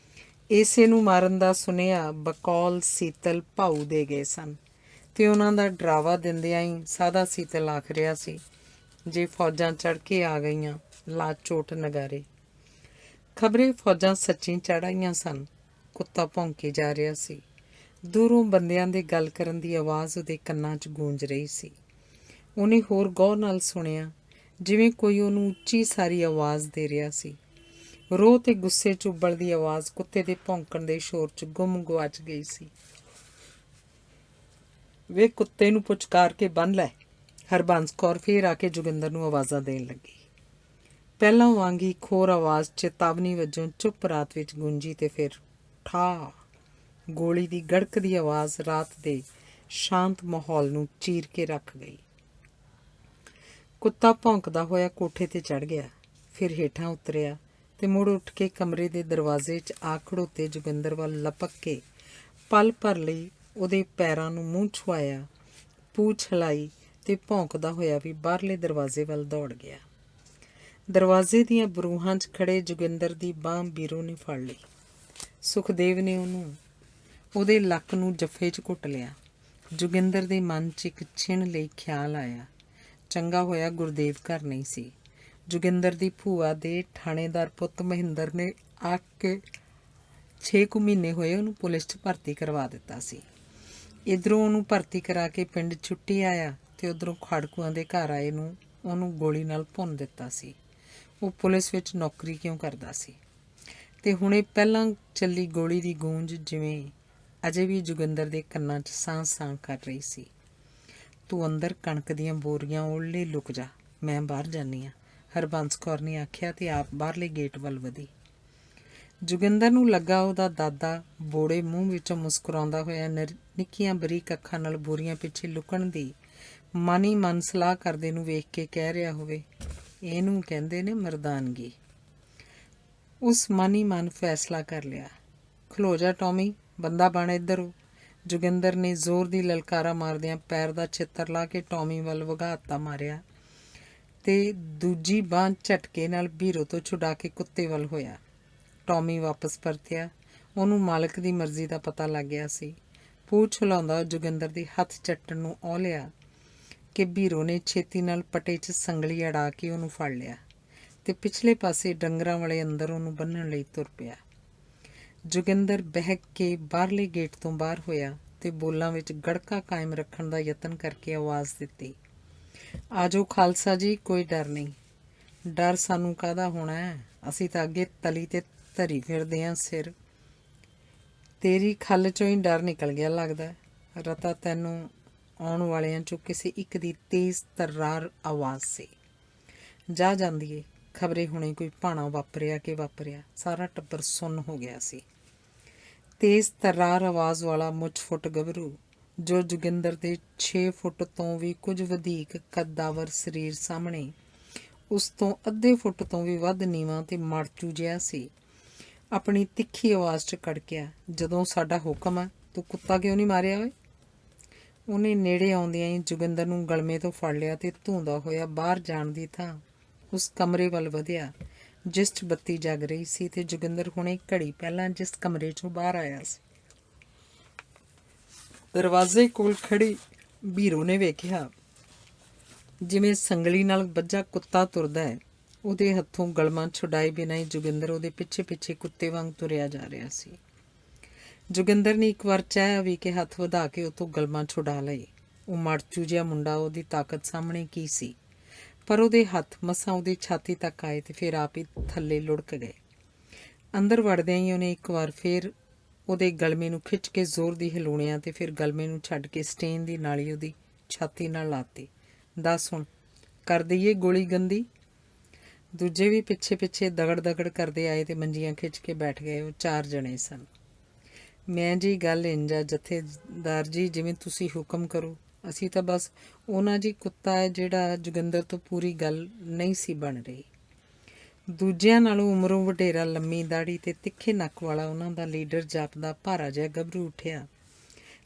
[SPEAKER 1] ਇਸੇ ਨੂੰ ਮਾਰਨ ਦਾ ਸੁਨੇਹਾ ਬਕੌਲ ਸੀਤਲ ਭਾਊ ਦੇ ਗਏ ਸਨ ਤੇ ਉਹਨਾਂ ਦਾ ਡਰਾਵਾ ਦਿੰਦਿਆਂ ਹੀ ਸਾਦਾ ਸੀਤਲ ਆਖ ਰਿਹਾ ਸੀ, ਜੇ ਫੌਜਾਂ ਚੜ੍ਹ ਕੇ ਆ ਗਈਆਂ ਲਾ ਚੋਟ ਨਗਾਰੇ। ਖਬਰੇ ਫੌਜਾਂ ਸੱਚੀ ਚੜ੍ਹ ਆਈਆਂ ਸਨ। ਕੁੱਤਾ ਭੌਂਕੇ ਜਾ ਰਿਹਾ ਸੀ। ਦੂਰੋਂ ਬੰਦਿਆਂ ਦੇ ਗੱਲ ਕਰਨ ਦੀ ਆਵਾਜ਼ ਉਹਦੇ ਕੰਨਾਂ 'ਚ ਗੂੰਜ ਰਹੀ ਸੀ। ਉਹਨੇ ਹੋਰ ਗੌਰ ਨਾਲ ਸੁਣਿਆ, ਜਿਵੇਂ ਕੋਈ ਉਹਨੂੰ ਉੱਚੀ ਸਾਰੀ ਆਵਾਜ਼ ਦੇ ਰਿਹਾ ਸੀ। ਰੋਹ ਤੇ ਗੁੱਸੇ 'ਚ ਉਬਲਦੀ ਆਵਾਜ਼ ਕੁੱਤੇ ਦੇ ਭੌਂਕਣ ਦੇ ਸ਼ੋਰ 'ਚ ਗੁੰਮ ਗੁਆਚ ਗਈ ਸੀ। ਵੇ ਕੁੱਤੇ ਨੂੰ ਪੁਚਕਾਰ ਕੇ ਬੰਨ ਲੈ, ਹਰਬੰਸ ਕੌਰ ਫੇਰ ਆ ਕੇ ਜੋਗਿੰਦਰ ਨੂੰ ਆਵਾਜ਼ਾਂ ਦੇਣ ਲੱਗੀ। ਪਹਿਲਾਂ ਵਾਂਗ ਹੀ ਖੋਰ ਆਵਾਜ਼ ਚੇਤਾਵਨੀ ਵਜੋਂ ਚੁੱਪ ਰਾਤ ਵਿੱਚ ਗੂੰਜੀ ਤੇ ਫਿਰ ਠਾ ਗੋਲੀ ਦੀ ਗੜਕਦੀ ਆਵਾਜ਼ ਰਾਤ ਦੇ ਸ਼ਾਂਤ ਮਾਹੌਲ ਨੂੰ ਚੀਰ ਕੇ ਰੱਖ ਗਈ। ਕੁੱਤਾ ਭੌਂਕਦਾ ਹੋਇਆ ਕੋਠੇ 'ਤੇ ਚੜ੍ਹ ਗਿਆ, ਫਿਰ ਹੇਠਾਂ ਉਤਰਿਆ ਤੇ ਮੁੜ ਉੱਠ ਕੇ ਕਮਰੇ ਦੇ ਦਰਵਾਜ਼ੇ 'ਚ ਆ ਖੜੋਤੇ ਜੋਗਿੰਦਰ ਵੱਲ ਲਪਕ ਕੇ ਪਲ ਭਰ ਲਈ ਉਹਦੇ ਪੈਰਾਂ ਨੂੰ ਮੂੰਹ ਛੁਆਇਆ, ਪੂਛ ਹਿਲਾਈ ਤੇ ਭੌਂਕਦਾ ਹੋਇਆ ਵੀ ਬਾਹਰਲੇ ਦਰਵਾਜ਼ੇ ਵੱਲ ਦੌੜ ਗਿਆ। ਦਰਵਾਜ਼ੇ ਦੀਆਂ ਬਰੂਹਾਂ 'ਚ ਖੜ੍ਹੇ ਜੋਗਿੰਦਰ ਦੀ ਬਾਂਹ ਬੀਰੋ ਨੇ ਫੜ ਲਈ। ਸੁਖਦੇਵ ਨੇ ਉਹਦੇ ਲੱਕ ਨੂੰ ਜੱਫੇ 'ਚ ਘੁੱਟ ਲਿਆ। ਜੋਗਿੰਦਰ ਦੇ ਮਨ 'ਚ ਇੱਕ ਛਿਣ ਲਈ ਖਿਆਲ ਆਇਆ, ਚੰਗਾ ਹੋਇਆ ਗੁਰਦੇਵ ਘਰ ਨਹੀਂ ਸੀ। ਜੋਗਿੰਦਰ ਦੀ ਭੂਆ ਦੇ ਥਾਣੇਦਾਰ ਪੁੱਤ ਮਹਿੰਦਰ ਨੇ ਆਖ ਕੇ 6 ਕੁ ਮਹੀਨੇ ਹੋਏ ਉਹਨੂੰ ਪੁਲਿਸ 'ਚ ਭਰਤੀ ਕਰਵਾ ਦਿੱਤਾ ਸੀ। ਇੱਧਰੋਂ ਉਹਨੂੰ ਭਰਤੀ ਕਰਾ ਕੇ ਪਿੰਡ ਛੁੱਟੀ ਆਇਆ ਤੇ ਉੱਧਰੋਂ ਖਾੜਕੂਆਂ ਦੇ ਘਰ ਆਏ ਨੂੰ ਉਹਨੂੰ ਗੋਲੀ ਨਾਲ ਭੁੰਨ ਦਿੱਤਾ ਸੀ। ਉਹ ਪੁਲਿਸ ਵਿੱਚ ਨੌਕਰੀ ਕਿਉਂ ਕਰਦਾ ਸੀ? ਤੇ ਹੁਣੇ ਪਹਿਲਾਂ ਚੱਲੀ ਗੋਲੀ ਦੀ ਗੂੰਜ ਜਿਵੇਂ ਅਜੇ ਵੀ ਜੋਗਿੰਦਰ ਦੇ ਕੰਨਾਂ 'ਚ ਸਾਂ ਕਰ ਰਹੀ ਸੀ। ਤੂੰ ਅੰਦਰ ਕਣਕ ਦੀਆਂ ਬੋਰੀਆਂ ਓਹਲੇ ਲੁਕ ਜਾ, ਮੈਂ ਬਾਹਰ ਜਾਂਦੀ ਹਾਂ, ਹਰਬੰਸ ਕੌਰ ਨੇ ਆਖਿਆ ਤੇ ਆਪ ਬਾਹਰਲੇ ਗੇਟ ਵੱਲ ਵਧੀ। ਜੋਗਿੰਦਰ ਨੂੰ ਲੱਗਾ ਉਹਦਾ ਦਾਦਾ ਬੋੜੇ ਮੂੰਹ ਵਿੱਚੋਂ ਮੁਸਕਰਾਉਂਦਾ ਹੋਇਆ ਨਿੱਕੀਆਂ ਬਰੀਕ ਅੱਖਾਂ ਨਾਲ ਬੋਰੀਆਂ ਪਿੱਛੇ ਲੁਕਣ ਦੀ ਮਨ ਹੀ ਮਨ ਸਲਾਹ ਕਰਦੇ ਨੂੰ ਵੇਖ ਕੇ ਕਹਿ ਰਿਹਾ ਹੋਵੇ, ਇਹਨੂੰ ਕਹਿੰਦੇ ਨੇ ਮਰਦਾਨਗੀ। ਉਸ ਮਨ ਹੀ ਮਨ ਫੈਸਲਾ ਕਰ ਲਿਆ। ਖਲੋ ਜਾ ਟੌਮੀ, ਬੰਦਾ ਬਣ ਇੱਧਰ। ਜੋਗਿੰਦਰ ਨੇ ਜ਼ੋਰ ਦੀ ਲਲਕਾਰਾ ਮਾਰਦਿਆਂ ਪੈਰ ਦਾ ਛਿੱਤਰ ਲਾ ਕੇ ਟੌਮੀ ਵੱਲ ਵਗਾਤਾ ਮਾਰਿਆ ਤੇ ਦੂਜੀ ਬਾਂਹ ਝਟਕੇ ਨਾਲ ਬੀਰੋ ਤੋਂ ਛੁਡਾ ਕੇ ਕੁੱਤੇ ਵੱਲ ਹੋਇਆ। ਟੌਮੀ ਵਾਪਸ ਪਰਤਿਆ। ਉਹਨੂੰ ਮਾਲਕ ਦੀ ਮਰਜ਼ੀ ਦਾ ਪਤਾ ਲੱਗ ਗਿਆ ਸੀ। ਪੂਛ ਹਿਲਾਉਂਦਾ ਜੋਗਿੰਦਰ ਦੇ ਹੱਥ ਚੱਟਣ ਨੂੰ ਔਲਿਆ ਕਿ ਬੀਰੋ ਨੇ ਛੇਤੀ ਨਾਲ ਪਟੇ 'ਚ ਸੰਗਲੀ ਅੜਾ ਕੇ ਉਹਨੂੰ ਫੜ ਲਿਆ ਤੇ ਪਿਛਲੇ ਪਾਸੇ ਡੰਗਰਾਂ ਵਾਲੇ ਅੰਦਰ ਉਹਨੂੰ ਬੰਨ੍ਹਣ ਲਈ ਤੁਰ ਪਿਆ। ਜੋਗਿੰਦਰ ਬਹਿਕ ਕੇ ਬਾਹਰਲੇ ਗੇਟ ਤੋਂ ਬਾਹਰ ਹੋਇਆ ਤੇ ਬੋਲਾਂ ਵਿੱਚ ਗੜਕਾ ਕਾਇਮ ਰੱਖਣ ਦਾ ਯਤਨ ਕਰਕੇ ਆਵਾਜ਼ ਦਿੱਤੀ, ਆ ਜਾਓ ਖਾਲਸਾ ਜੀ, ਕੋਈ ਡਰ ਨਹੀਂ। ਡਰ ਸਾਨੂੰ ਕਾਹਦਾ ਹੋਣਾ ਹੈ, ਅਸੀਂ ਤਾਂ ਅੱਗੇ ਤਲੀ ਤੇ ਧਰੀ ਫਿਰਦੇ ਹਾਂ ਸਿਰ। ਤੇਰੀ ਖੱਲ 'ਚੋਂ ਹੀ ਡਰ ਨਿਕਲ ਗਿਆ ਲੱਗਦਾ। ਰਤਾ ਤੈਨੂੰ ਆਉਣ ਵਾਲਿਆਂ 'ਚੋਂ ਕਿਸੇ ਇੱਕ ਦੀ ਤੇਜ਼ ਤਰਾਰ ਆਵਾਜ਼ ਸੀ। ਜਾ ਜਾਂਦੀ ਏ, ਖਬਰੇ ਹੁਣੇ ਕੋਈ ਭਾਣਾ ਵਾਪਰਿਆ ਕਿ ਵਾਪਰਿਆ। ਸਾਰਾ ਟੱਬਰ ਸੁੰਨ ਹੋ ਗਿਆ ਸੀ। ਤੇਜ਼ ਤਰਾਰ ਆਵਾਜ਼ ਵਾਲਾ ਮੁੱਚ ਫੁੱਟ ਗੱਭਰੂ, ਜੋ ਜੋਗਿੰਦਰ ਦੇ 6 ਫੁੱਟ ਤੋਂ ਵੀ ਕੁਝ ਵਧੇਕ ਕੱਦਾਵਰ ਸਰੀਰ ਸਾਹਮਣੇ ਉਸ ਤੋਂ ਅੱਧੇ ਫੁੱਟ ਤੋਂ ਵੀ ਵੱਧ ਨੀਵਾਂ ਤੇ ਮੜਚੂ ਜਿਹਾ ਸੀ, ਆਪਣੀ ਤਿੱਖੀ ਆਵਾਜ਼ 'ਚ ਕੜਕਿਆ, ਜਦੋਂ ਸਾਡਾ ਹੁਕਮ ਆ, ਤੂੰ ਕੁੱਤਾ ਕਿਉਂ ਨਹੀਂ ਮਾਰਿਆ ਓਏ? ਉਹਨੇ ਨੇੜੇ ਆਉਂਦਿਆਂ ਹੀ ਜੋਗਿੰਦਰ ਨੂੰ ਗਲਮੇ ਤੋਂ ਫੜ ਲਿਆ ਤੇ ਧੂੰਦਾ ਹੋਇਆ ਬਾਹਰ ਜਾਣ ਦੀ ਥਾਂ ਉਸ ਕਮਰੇ ਵੱਲ ਵਧਿਆ ਜਿਸ 'ਚ ਬੱਤੀ ਜਗ ਰਹੀ ਸੀ ਤੇ ਜੋਗਿੰਦਰ ਹੁਣੇ ਘੜੀ ਪਹਿਲਾਂ ਜਿਸ ਕਮਰੇ 'ਚੋਂ ਬਾਹਰ ਆਇਆ ਸੀ। ਦਰਵਾਜ਼ੇ ਕੋਲ ਖੜੀ ਬੀਰੋ ਨੇ ਵੇਖਿਆ ਜਿਵੇਂ ਸੰਗਲੀ ਨਾਲ ਬੱਝਾ ਕੁੱਤਾ ਤੁਰਦਾ ਹੈ। ਉਹਦੇ ਹੱਥੋਂ ਗਲਮਾ ਛੁਡਾਏ ਬਿਨਾਂ ਹੀ ਜੋਗਿੰਦਰ ਉਹਦੇ ਪਿੱਛੇ ਪਿੱਛੇ ਕੁੱਤੇ ਵਾਂਗ ਤੁਰਿਆ ਜਾ ਰਿਹਾ ਸੀ। ਜੋਗਿੰਦਰ ਨੇ ਇੱਕ ਵਾਰ ਚਾਹਿਆ ਵੀ ਕਿ ਹੱਥ ਵਧਾ ਕੇ ਉਹ ਤੋਂ ਗਲਮਾ ਛੁਡਾ ਲਏ। ਉਹ ਮੜਚੂ ਜਿਹਾ ਮੁੰਡਾ ਉਹਦੀ ਤਾਕਤ ਸਾਹਮਣੇ ਕੀ ਸੀ, ਪਰ ਉਹਦੇ ਹੱਥ ਮਸਾਂ ਉਹਦੀ ਛਾਤੀ ਤੱਕ ਆਏ ਤੇ ਫਿਰ ਆਪ ਹੀ ਥੱਲੇ ਲੁੜਕ ਗਏ। ਅੰਦਰ ਵੜਦਿਆਂ ਹੀ ਉਹਨੇ ਇੱਕ ਵਾਰ ਫਿਰ ਉਹਦੇ ਗਲਮੇ ਨੂੰ ਖਿੱਚ ਕੇ ਜ਼ੋਰ ਦੀ ਹਿਲਾਉਣਿਆ ਤੇ ਫਿਰ ਗਲਮੇ ਨੂੰ ਛੱਡ ਕੇ ਸਟੇਨ ਦੀ ਨਾਲੀ ਉਹਦੀ ਛਾਤੀ ਨਾਲ ਲਾਤੀ। ਦੱਸ ਹੁਣ ਕਰ ਦਈਏ ਗੋਲੀ ਗੰਦੀ? ਦੂਜੇ ਵੀ ਪਿੱਛੇ ਪਿੱਛੇ ਦਗੜ ਦਗੜ ਕਰਦੇ ਆਏ ਤੇ ਮੰਜੀਆਂ ਖਿੱਚ ਕੇ ਬੈਠ ਗਏ। ਉਹ 4 ਜਣੇ ਸਨ। ਮੈਂ ਜੀ ਗੱਲ ਇੰਝ ਆ ਜਥੇਦਾਰ ਜੀ, ਜਿਵੇਂ ਤੁਸੀਂ ਹੁਕਮ ਕਰੋ। ਅਸੀਂ ਤਾਂ ਬਸ ਉਹਨਾਂ ਜੀ ਕੁੱਤਾ ਹੈ ਜਿਹੜਾ ਜੋਗਿੰਦਰ ਤੋਂ ਪੂਰੀ ਗੱਲ ਨਹੀਂ ਸੀ ਬਣ ਰਹੀ। ਦੂਜਿਆਂ ਨਾਲੋਂ ਉਮਰੋਂ ਵਡੇਰਾ, ਲੰਮੀ ਦਾੜੀ ਤੇ ਤਿੱਖੇ ਨੱਕ ਵਾਲਾ ਉਹਨਾਂ ਦਾ ਲੀਡਰ ਜਾਪਦਾ ਭਾਰਾ ਜਿਹਾ ਗੱਭਰੂ ਉੱਠਿਆ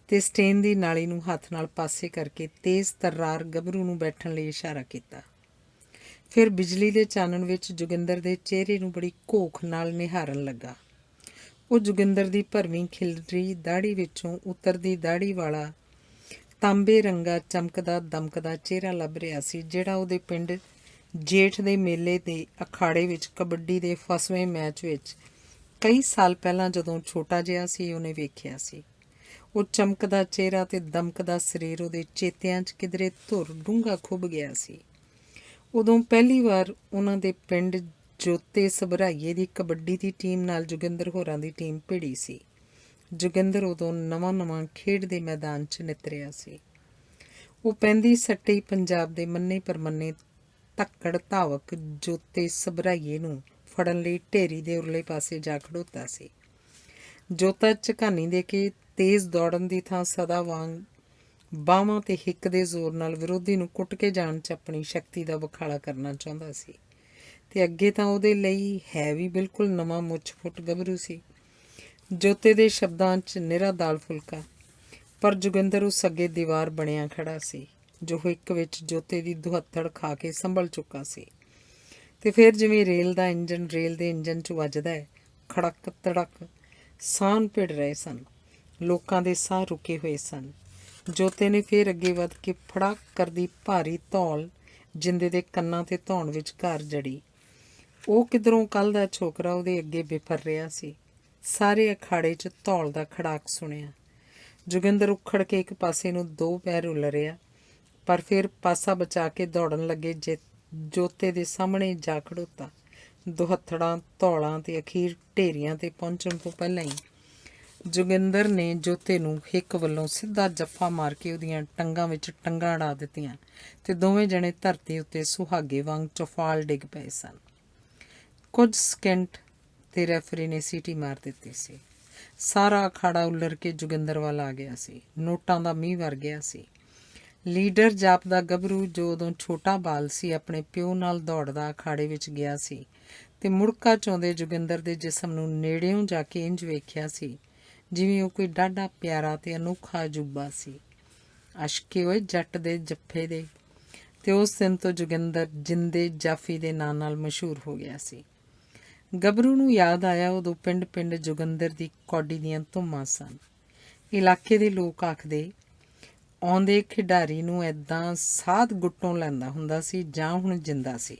[SPEAKER 1] ਤੇ ਸਟੇਨ ਦੀ ਨਾਲੀ ਨੂੰ ਹੱਥ ਨਾਲ ਪਾਸੇ ਕਰਕੇ ਤੇਜ਼ ਤਰਾਰ ਗੱਭਰੂ ਨੂੰ ਬੈਠਣ ਲਈ ਇਸ਼ਾਰਾ ਕੀਤਾ। ਫਿਰ ਬਿਜਲੀ ਦੇ ਚਾਨਣ ਵਿੱਚ ਜੋਗਿੰਦਰ ਦੇ ਚਿਹਰੇ ਨੂੰ ਬੜੀ ਘੋਖ ਨਾਲ ਨਿਹਾਰਨ ਲੱਗਾ। ਉਹ ਜੋਗਿੰਦਰ ਦੀ ਭਰਵੀਂ ਖਿਲਰੀ ਦਾੜੀ ਵਿੱਚੋਂ ਉਤਰਦੀ ਦਾੜੀ ਵਾਲਾ ਤਾਂਬੇ ਰੰਗਾ ਚਮਕਦਾ ਦਮਕਦਾ ਚਿਹਰਾ ਲੱਭ ਰਿਹਾ ਸੀ, ਜਿਹੜਾ ਉਹਦੇ ਪਿੰਡ ਜੇਠ ਦੇ ਮੇਲੇ ਦੇ ਅਖਾੜੇ ਵਿੱਚ ਕਬੱਡੀ ਦੇ ਫਸਵੇਂ ਮੈਚ ਵਿੱਚ ਕਈ ਸਾਲ ਪਹਿਲਾਂ ਜਦੋਂ ਛੋਟਾ ਜਿਹਾ ਸੀ ਉਹਨੇ ਵੇਖਿਆ ਸੀ। ਉਹ ਚਮਕਦਾ ਚਿਹਰਾ ਤੇ ਦਮਕਦਾ ਸਰੀਰ ਉਹਦੇ ਚੇਤਿਆਂ 'ਚ ਕਿਧਰੇ ਧੁਰ ਡੂੰਘਾ ਖੁੱਭ ਗਿਆ ਸੀ। ਉਦੋਂ ਪਹਿਲੀ ਵਾਰ ਉਹਨਾਂ ਦੇ ਪਿੰਡ ਜੋਤੇ ਸਭਰਾਈਏ ਦੀ ਕਬੱਡੀ ਦੀ ਟੀਮ ਨਾਲ ਜੋਗਿੰਦਰ ਹੋਰਾਂ ਦੀ ਟੀਮ ਭਿੜੀ ਸੀ। ਜੋਗਿੰਦਰ ਉਦੋਂ ਨਵਾਂ ਖੇਡ ਦੇ ਮੈਦਾਨ 'ਚ ਨਿਤਰਿਆ ਸੀ। ਉਹ ਪੈਂਦੀ ਸੱਟੀ ਪੰਜਾਬ ਦੇ ਮੰਨੇ ਪਰਮੰਨੇ ਧੱਕੜ ਧਾਵਕ ਜੋਤੇ ਸਭਰਾਈਏ ਨੂੰ ਫੜਨ ਲਈ ਢੇਰੀ ਦੇ ਉਰਲੇ ਪਾਸੇ ਜਾ ਖੜੋਤਾ ਸੀ। ਜੋਤਾ ਝਕਾਨੀ ਦੇ ਕੇ ਤੇਜ਼ ਦੌੜਨ ਦੀ ਥਾਂ ਸਦਾ ਵਾਂਗ ਬਾਹਾਂ ਤੇ ਹਿੱਕ ਦੇ ਜ਼ੋਰ ਨਾਲ ਵਿਰੋਧੀ ਨੂੰ ਕੁੱਟ ਕੇ ਜਾਣ 'ਚ ਆਪਣੀ ਸ਼ਕਤੀ ਦਾ ਵਿਖਾਲਾ ਕਰਨਾ ਚਾਹੁੰਦਾ ਸੀ। ਤੇ ਅੱਗੇ ਤਾਂ ਉਹਦੇ ਲਈ ਹੈ ਵੀ ਬਿਲਕੁਲ ਨਵਾਂ ਮੁੱਛ ਫੁੱਟ ਗੱਭਰੂ ਸੀ। ਜੋਤੇ ਦੇ ਸ਼ਬਦਾਂ 'ਚ ਨਿਰਾ ਦਾਲ ਫੁਲਕਾ, ਪਰ ਜੋਗਿੰਦਰ ਉਸ ਅੱਗੇ ਦੀਵਾਰ ਬਣਿਆ ਖੜਾ ਸੀ, ਜੋ ਇੱਕ ਵਿੱਚ ਜੋਤੇ ਦੀ ਦੁਹੱਥੜ ਖਾ ਕੇ ਸੰਭਲ ਚੁੱਕਾ ਸੀ। ਤੇ ਫਿਰ ਜਿਵੇਂ ਰੇਲ ਦਾ ਇੰਜਣ ਰੇਲ ਦੇ ਇੰਜਣ 'ਚ ਵੱਜਦਾ ਹੈ, ਖੜਕ ਤੜਕ ਸਾਹ ਭਿੜ ਰਹੇ ਸਨ। ਲੋਕਾਂ ਦੇ ਸਾਹ ਰੁਕੇ ਹੋਏ ਸਨ। ਜੋਤੇ ਨੇ ਫਿਰ ਅੱਗੇ ਵੱਧ ਕੇ ਫੜਾਕ ਕਰਦੀ ਭਾਰੀ ਧੌਲ ਜਿੰਦੇ ਦੇ ਕੰਨਾਂ ਤੇ ਧੌਣ ਵਿਚਕਾਰ ਜੜੀ। ਉਹ ਕਿਧਰੋਂ ਕੱਲ੍ਹ ਦਾ ਛੋਕਰਾ ਉਹਦੇ ਅੱਗੇ ਬਿਫਰ ਰਿਹਾ ਸੀ। ਸਾਰੇ ਅਖਾੜੇ 'ਚ ਧੌਲ ਦਾ ਖੜਾਕ ਸੁਣਿਆ। ਜੋਗਿੰਦਰ ਉਖੜ ਕੇ ਇੱਕ ਪਾਸੇ ਨੂੰ 2 ਪੈਰ ਉਲਰਿਆ, ਪਰ ਫਿਰ ਪਾਸਾ ਬਚਾ ਕੇ ਦੌੜਨ ਲੱਗੇ ਜੋਤੇ ਦੇ ਸਾਹਮਣੇ ਜਾ ਖੜੋਤਾ। ਦੁਹੱਥੜਾਂ, ਧੌਲਾਂ ਤੇ ਅਖੀਰ ਢੇਰੀਆਂ ਤੇ ਪਹੁੰਚਣ ਤੋਂ ਪਹਿਲਾਂ ਹੀ ਜੋਗਿੰਦਰ ਨੇ ਜੋਤੇ ਨੂੰ ਹਿੱਕ ਵੱਲੋਂ ਸਿੱਧਾ ਜੱਫਾ ਮਾਰ ਕੇ ਉਹਦੀਆਂ ਟੰਗਾਂ ਵਿੱਚ ਟੰਗਾਂ ਅੜਾ ਦਿੱਤੀਆਂ ਤੇ ਦੋਵੇਂ ਜਣੇ ਧਰਤੀ ਉੱਤੇ ਸੁਹਾਗੇ ਵਾਂਗ ਚੌਫਾਲ ਡਿੱਗ ਪਏ ਸਨ। ਕੁਝ ਸਕਿੰਟ ਤੇ ਰੈਫਰੀ ਨੇ ਸੀਟੀ ਮਾਰ ਦਿੱਤੀ ਸੀ। ਸਾਰਾ ਅਖਾੜਾ ਉੱਲਰ ਕੇ ਜੋਗਿੰਦਰ ਵੱਲ ਆ ਗਿਆ ਸੀ। ਨੋਟਾਂ ਦਾ ਮੀਂਹ ਵਰ ਗਿਆ ਸੀ। ਲੀਡਰ ਜਾਪਦਾ ਗੱਭਰੂ, ਜੋ ਉਦੋਂ ਛੋਟਾ ਬਾਲ ਸੀ, ਆਪਣੇ ਪਿਓ ਨਾਲ ਦੌੜਦਾ ਅਖਾੜੇ ਵਿੱਚ ਗਿਆ ਸੀ ਤੇ ਮੁੜਕਾ ਚਾਹੁੰਦੇ ਜੋਗਿੰਦਰ ਦੇ ਜਿਸਮ ਨੂੰ ਨੇੜਿਓਂ ਜਾ ਕੇ ਇੰਝ ਵੇਖਿਆ ਸੀ ਜਿਵੇਂ ਉਹ ਕੋਈ ਡਾਢਾ ਪਿਆਰਾ ਤੇ ਅਨੋਖਾ ਅਜੂਬਾ ਸੀ। ਅਸ਼ਕੇ ਓਏ ਜੱਟ ਦੇ ਜੱਫੇ ਦੇ। ਤੇ ਉਸ ਦਿਨ ਤੋਂ ਜੋਗਿੰਦਰ ਜਿੰਦੇ ਜਾਫੀ ਦੇ ਨਾਂ ਨਾਲ ਮਸ਼ਹੂਰ ਹੋ ਗਿਆ ਸੀ। ਗੱਭਰੂ ਨੂੰ ਯਾਦ ਆਇਆ ਉਦੋਂ ਪਿੰਡ ਪਿੰਡ ਜੋਗਿੰਦਰ ਦੀ ਕੌਡੀ ਦੀਆਂ ਧੁੰਮਾਂ ਸਨ। ਇਲਾਕੇ ਦੇ ਲੋਕ ਆਖਦੇ, ਆਉਂਦੇ ਖਿਡਾਰੀ ਨੂੰ ਐਦਾਂ ਸਾਧ ਗੁੱਟੋਂ ਲੈਂਦਾ ਹੁੰਦਾ ਸੀ ਜਾਂ ਹੁਣ ਜਿੰਦਾ ਸੀ।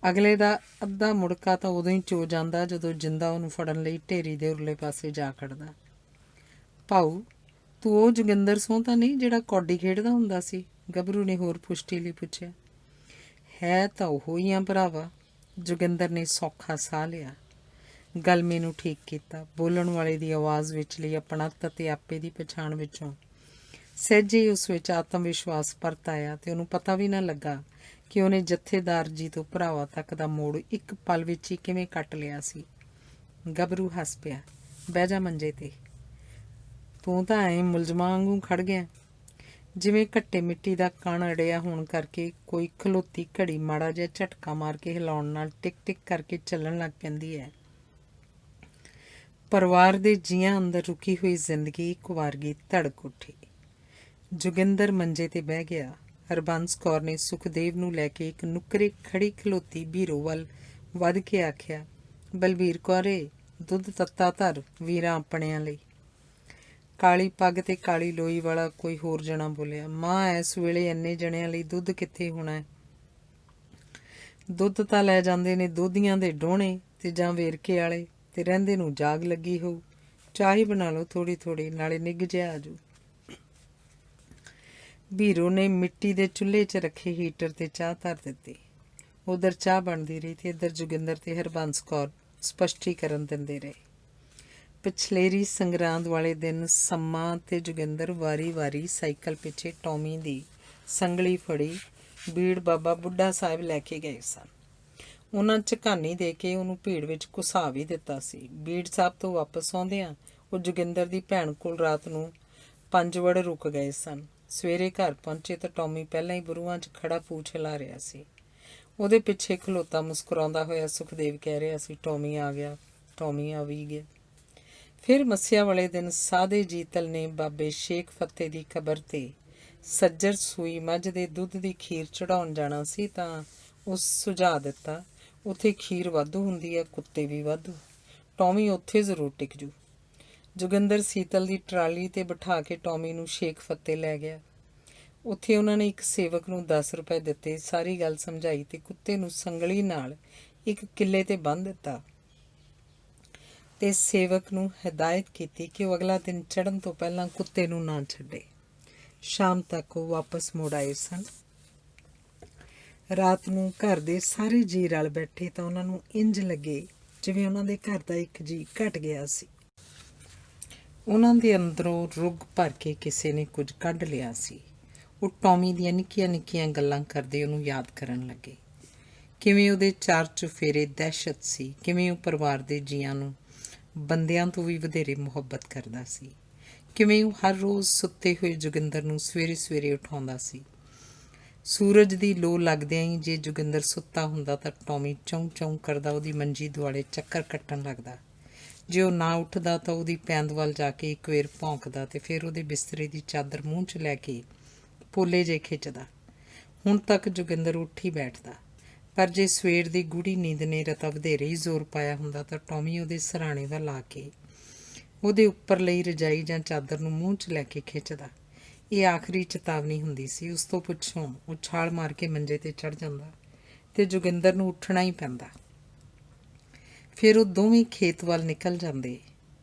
[SPEAKER 1] ਅਗਲੇ ਦਾ ਅੱਧਾ ਮੁੜਕਾ ਤਾਂ ਉਦੋਂ ਹੀ ਚੋ ਜਾਂਦਾ ਜਦੋਂ ਜਿੰਦਾ ਉਹਨੂੰ ਫੜਨ ਲਈ ਢੇਰੀ ਦੇ ਉਰਲੇ ਪਾਸੇ ਜਾ ਖੜਦਾ। ਭਾਊ, ਤੂੰ ਉਹ ਜੋਗਿੰਦਰ ਸੋਂ ਤਾਂ ਨਹੀਂ ਜਿਹੜਾ ਕੌਡੀ ਖੇਡਦਾ ਹੁੰਦਾ ਸੀ? ਗੱਭਰੂ ਨੇ ਹੋਰ ਪੁਸ਼ਟੀ ਲਈ ਪੁੱਛਿਆ। ਹੈ ਤਾਂ ਉਹ ਹੀ ਆ ਭਰਾਵਾ। ਜੋਗਿੰਦਰ ਨੇ ਸੌਖਾ ਸਾਹ ਲਿਆ, ਗਲਮੇ ਨੂੰ ਠੀਕ ਕੀਤਾ। ਬੋਲਣ ਵਾਲੇ ਦੀ ਆਵਾਜ਼ ਵਿਚਲੀ ਅਪਣੱਤ ਅਤੇ ਆਪੇ ਦੀ ਪਛਾਣ ਵਿੱਚੋਂ ਸਹਿਜੇ ਹੀ ਉਸ ਵਿੱਚ ਆਤਮ ਵਿਸ਼ਵਾਸ ਪਰਤ ਆਇਆ ਤੇ ਉਹਨੂੰ ਪਤਾ ਵੀ ਨਾ ਲੱਗਾ ਕਿ ਉਹਨੇ ਜਥੇਦਾਰ ਜੀ ਤੋਂ ਭਰਾਵਾਂ ਤੱਕ ਦਾ ਮੋੜ ਇੱਕ ਪਲ ਵਿੱਚ ਹੀ ਕਿਵੇਂ ਕੱਟ ਲਿਆ ਸੀ। ਗੱਭਰੂ ਹੱਸ ਪਿਆ। ਬਹਿ ਜਾ ਮੰਜੇ ਤੇ, ਤੂੰ ਤਾਂ ਐਂ ਮੁਲਜ਼ਮਾਂ ਵਾਂਗੂ ਖੜ ਗਿਆ, ਜਿਵੇਂ ਘੱਟੇ ਮਿੱਟੀ ਦਾ ਕਣ ਅੜਿਆ ਹੋਣ ਕਰਕੇ ਕੋਈ ਖਲੋਤੀ ਘੜੀ ਮਾੜਾ ਜਿਹਾ ਝਟਕਾ ਮਾਰ ਕੇ ਹਿਲਾਉਣ ਨਾਲ ਟਿਕ ਟਿਕ ਕਰਕੇ ਚੱਲਣ ਲੱਗ ਪੈਂਦੀ ਹੈ। ਪਰਿਵਾਰ ਦੇ ਜੀਆਂ ਅੰਦਰ ਰੁਕੀ ਹੋਈ ਜ਼ਿੰਦਗੀ ਇੱਕ ਵਾਰਗੀ ਧੜਕ ਉੱਠੀ। ਜੋਗਿੰਦਰ ਮੰਜੇ ਤੇ ਬਹਿ ਗਿਆ। ਹਰਬੰਸ ਕੌਰ ਨੇ ਸੁਖਦੇਵ ਨੂੰ ਲੈ ਕੇ ਇੱਕ ਨੁੱਕਰੇ ਖੜੀ ਖਲੋਤੀ ਬੀਰੋ ਵੱਲ ਵੱਧ ਕੇ ਆਖਿਆ, ਬਲਬੀਰ ਕੌਰੇ, ਦੁੱਧ ਤੱਤਾ ਧਰ ਵੀਰਾਂ ਆਪਣਿਆਂ ਲਈ। ਕਾਲੀ ਪੱਗ ਤੇ ਕਾਲੀ ਲੋਈ ਵਾਲਾ ਕੋਈ ਹੋਰ ਜਣਾ ਬੋਲਿਆ, ਮਾਂ ਇਸ ਵੇਲੇ ਇੰਨੇ ਜਣਿਆਂ ਲਈ ਦੁੱਧ ਕਿੱਥੇ ਹੋਣਾ ਹੈ? ਦੁੱਧ ਤਾਂ ਲੈ ਜਾਂਦੇ ਨੇ ਦੋਧੀਆਂ ਦੇ ਡੋਹਣੇ ਤੇ ਜਾਂ ਵੇਰਕੇ ਵਾਲੇ, ਤੇ ਰਹਿੰਦੇ ਨੂੰ ਜਾਗ ਲੱਗੀ ਹੋਊ। ਚਾਹ ਹੀ ਬਣਾ ਲਓ ਥੋੜ੍ਹੀ ਥੋੜ੍ਹੀ, ਨਾਲੇ ਨਿੱਘ ਜਿਹਾ ਆਜੂ। ਬੀਰੋ ਨੇ ਮਿੱਟੀ ਦੇ ਚੁੱਲ੍ਹੇ 'ਚ ਰੱਖੇ ਹੀਟਰ ਤੇ ਚਾਹ ਧਰ ਦਿੱਤੀ। ਉਧਰ ਚਾਹ ਬਣਦੀ ਰਹੀ ਤੇ ਇੱਧਰ ਜੋਗਿੰਦਰ ਤੇ ਹਰਬੰਸ ਕੌਰ ਸਪਸ਼ਟੀਕਰਨ ਦਿੰਦੇ ਰਹੇ। ਪਿਛਲੇਰੀ ਸੰਗਰਾਂਦ ਵਾਲੇ ਦਿਨ ਸੰਮਾ ਤੇ ਜੋਗਿੰਦਰ ਵਾਰੀ-ਵਾਰੀ ਸਾਈਕਲ ਪਿੱਛੇ ਟੌਮੀ ਦੀ ਸੰਗਲੀ ਫੜੀ ਬੀੜ ਬਾਬਾ ਬੁੱਢਾ ਸਾਹਿਬ ਲੈ ਕੇ ਗਏ ਸਨ। ਉਹਨਾਂ ਝਕਾਨੀ ਦੇ ਕੇ ਉਹਨੂੰ ਭੀੜ ਵਿੱਚ ਘੁਸਾ ਵੀ ਦਿੱਤਾ ਸੀ। ਬੀੜ ਸਾਹਿਬ ਤੋਂ ਵਾਪਸ ਆਉਂਦਿਆਂ ਉਹ ਜੋਗਿੰਦਰ ਦੀ ਭੈਣ ਕੋਲ ਰਾਤ ਨੂੰ 5 ਵੜ ਰੁਕ ਗਏ ਸਨ। ਸਵੇਰੇ ਘਰ ਪਹੁੰਚੇ ਤਾਂ ਟੌਮੀ ਪਹਿਲਾਂ ਹੀ ਬਰੂਹਾਂ 'ਚ ਖੜਾ ਪੂਛ ਹਿਲਾ ਰਿਹਾ ਸੀ। ਉਹਦੇ ਪਿੱਛੇ ਖਲੋਤਾ ਮੁਸਕਰਾਉਂਦਾ ਹੋਇਆ ਸੁਖਦੇਵ ਕਹਿ ਰਿਹਾ ਸੀ, ਟੌਮੀ ਆ ਗਿਆ, ਟੌਮੀ ਆ ਵੀ ਗਿਆ। ਫਿਰ ਮੱਸਿਆ ਵਾਲੇ ਦਿਨ ਸਾਧੇ ਜੀਤਲ ਨੇ ਬਾਬੇ ਸ਼ੇਖ ਫਤਿਹ ਦੀ ਕਬਰ 'ਤੇ ਸੱਜਰ ਸੂਈ ਮੱਝ ਦੇ ਦੁੱਧ ਦੀ ਖੀਰ ਚੜਾਉਣ ਜਾਣਾ ਸੀ ਤਾਂ ਉਸ ਸੁਝਾਅ ਦਿੱਤਾ, ਉੱਥੇ ਖੀਰ ਵਾਧੂ ਹੁੰਦੀ ਹੈ, ਕੁੱਤੇ ਵੀ ਵਾਧੂ, ਟੌਮੀ ਉੱਥੇ ਜ਼ਰੂਰ ਟਿਕ ਜੂ। ਜੋਗਿੰਦਰ ਸੀਤਲ ਦੀ ਟਰਾਲੀ 'ਤੇ ਬਿਠਾ ਕੇ ਟੌਮੀ ਨੂੰ ਸ਼ੇਖ ਫਤਿਹ ਲੈ ਗਿਆ। ਉੱਥੇ ਉਹਨਾਂ ਨੇ ਇੱਕ ਸੇਵਕ ਨੂੰ 10 ਰੁਪਏ ਦਿੱਤੇ, ਸਾਰੀ ਗੱਲ ਸਮਝਾਈ ਤੇ ਕੁੱਤੇ ਨੂੰ ਸੰਗਲੀ ਨਾਲ ਇੱਕ ਕਿੱਲੇ 'ਤੇ ਬੰਨ੍ਹ ਦਿੱਤਾ ਤੇ ਸੇਵਕ ਨੂੰ ਹਦਾਇਤ ਕੀਤੀ ਕਿ ਉਹ ਅਗਲਾ ਦਿਨ ਚੜ੍ਹਨ ਤੋਂ ਪਹਿਲਾਂ ਕੁੱਤੇ ਨੂੰ ਨਾ ਛੱਡੇ। ਸ਼ਾਮ ਤੱਕ ਉਹ ਵਾਪਸ ਮੁੜ ਆਏ ਸਨ। ਰਾਤ ਨੂੰ ਘਰ ਦੇ ਸਾਰੇ ਜੀਅ ਰਲ ਬੈਠੇ ਤਾਂ ਉਹਨਾਂ ਨੂੰ ਇੰਜ ਲੱਗੇ ਜਿਵੇਂ ਉਹਨਾਂ ਦੇ ਘਰ ਦਾ ਇੱਕ ਜੀਅ ਘਟ ਗਿਆ ਸੀ। ਉਹਨਾਂ ਦੇ ਅੰਦਰੋਂ ਰੁੱਗ ਭਰ ਕੇ ਕਿਸੇ ਨੇ ਕੁਝ ਕੱਢ ਲਿਆ ਸੀ। ਉਹ ਟੌਮੀ ਦੀਆਂ ਨਿੱਕੀਆਂ ਨਿੱਕੀਆਂ ਗੱਲਾਂ ਕਰਦੇ ਉਹਨੂੰ ਯਾਦ ਕਰਨ ਲੱਗੇ। ਕਿਵੇਂ ਉਹਦੇ ਚਾਰ ਚੁਫੇਰੇ ਦਹਿਸ਼ਤ ਸੀ, ਕਿਵੇਂ ਉਹ ਪਰਿਵਾਰ ਦੇ ਜੀਆਂ ਨੂੰ ਬੰਦਿਆਂ ਤੋਂ ਵੀ ਵਧੇਰੇ ਮੁਹੱਬਤ ਕਰਦਾ ਸੀ, ਕਿਵੇਂ ਉਹ ਹਰ ਰੋਜ਼ ਸੁੱਤੇ ਹੋਏ ਜੋਗਿੰਦਰ ਨੂੰ ਸਵੇਰੇ ਸਵੇਰੇ ਉਠਾਉਂਦਾ ਸੀ। ਸੂਰਜ ਦੀ ਲੋ ਲੱਗਦਿਆਂ ਹੀ ਜੇ ਜੋਗਿੰਦਰ ਸੁੱਤਾ ਹੁੰਦਾ ਤਾਂ ਟੌਮੀ ਚੌਂ ਚੌਂ ਕਰਦਾ ਉਹਦੀ ਮੰਜੀ ਦੁਆਲੇ ਚੱਕਰ ਕੱਟਣ ਲੱਗਦਾ। ਜੇ ਉਹ ਨਾ ਉੱਠਦਾ ਤਾਂ ਉਹਦੀ ਪੈਂਦ ਵੱਲ ਜਾ ਕੇ ਇੱਕ ਵੇਰ ਭੌਂਕਦਾ ਤੇ ਫਿਰ ਉਹਦੇ ਬਿਸਤਰੇ ਦੀ ਚਾਦਰ ਮੂੰਹ 'ਚ ਲੈ ਕੇ ਪੋਲੇ ਜੇ ਖਿੱਚਦਾ। ਹੁਣ ਤੱਕ ਜੋਗਿੰਦਰ ਉੱਠ ਹੀ ਬੈਠਦਾ, ਪਰ ਜੇ ਸਵੇਰ ਦੀ ਗੂੜੀ ਨੀਂਦ ਨੇ ਰਤਾ ਵਧੇਰੇ ਹੀ ਜ਼ੋਰ ਪਾਇਆ ਹੁੰਦਾ ਤਾਂ ਟੌਮੀ ਉਹਦੇ ਸਰਾਣੇ ਵੱਲ ਆ ਕੇ ਉਹਦੇ ਉੱਪਰ ਲਈ ਰਜਾਈ ਜਾਂ ਚਾਦਰ ਨੂੰ ਮੂੰਹ 'ਚ ਲੈ ਕੇ ਖਿੱਚਦਾ। ਇਹ ਆਖਰੀ ਚੇਤਾਵਨੀ ਹੁੰਦੀ ਸੀ। ਉਸ ਤੋਂ ਪਿੱਛੋਂ ਉਹ ਛਾਲ ਮਾਰ ਕੇ ਮੰਜੇ 'ਤੇ ਚੜ੍ਹ ਜਾਂਦਾ ਤੇ ਜੋਗਿੰਦਰ ਨੂੰ ਉੱਠਣਾ ਹੀ ਪੈਂਦਾ। ਫਿਰ ਉਹ ਦੋਵੇਂ ਖੇਤ ਵੱਲ ਨਿਕਲ ਜਾਂਦੇ।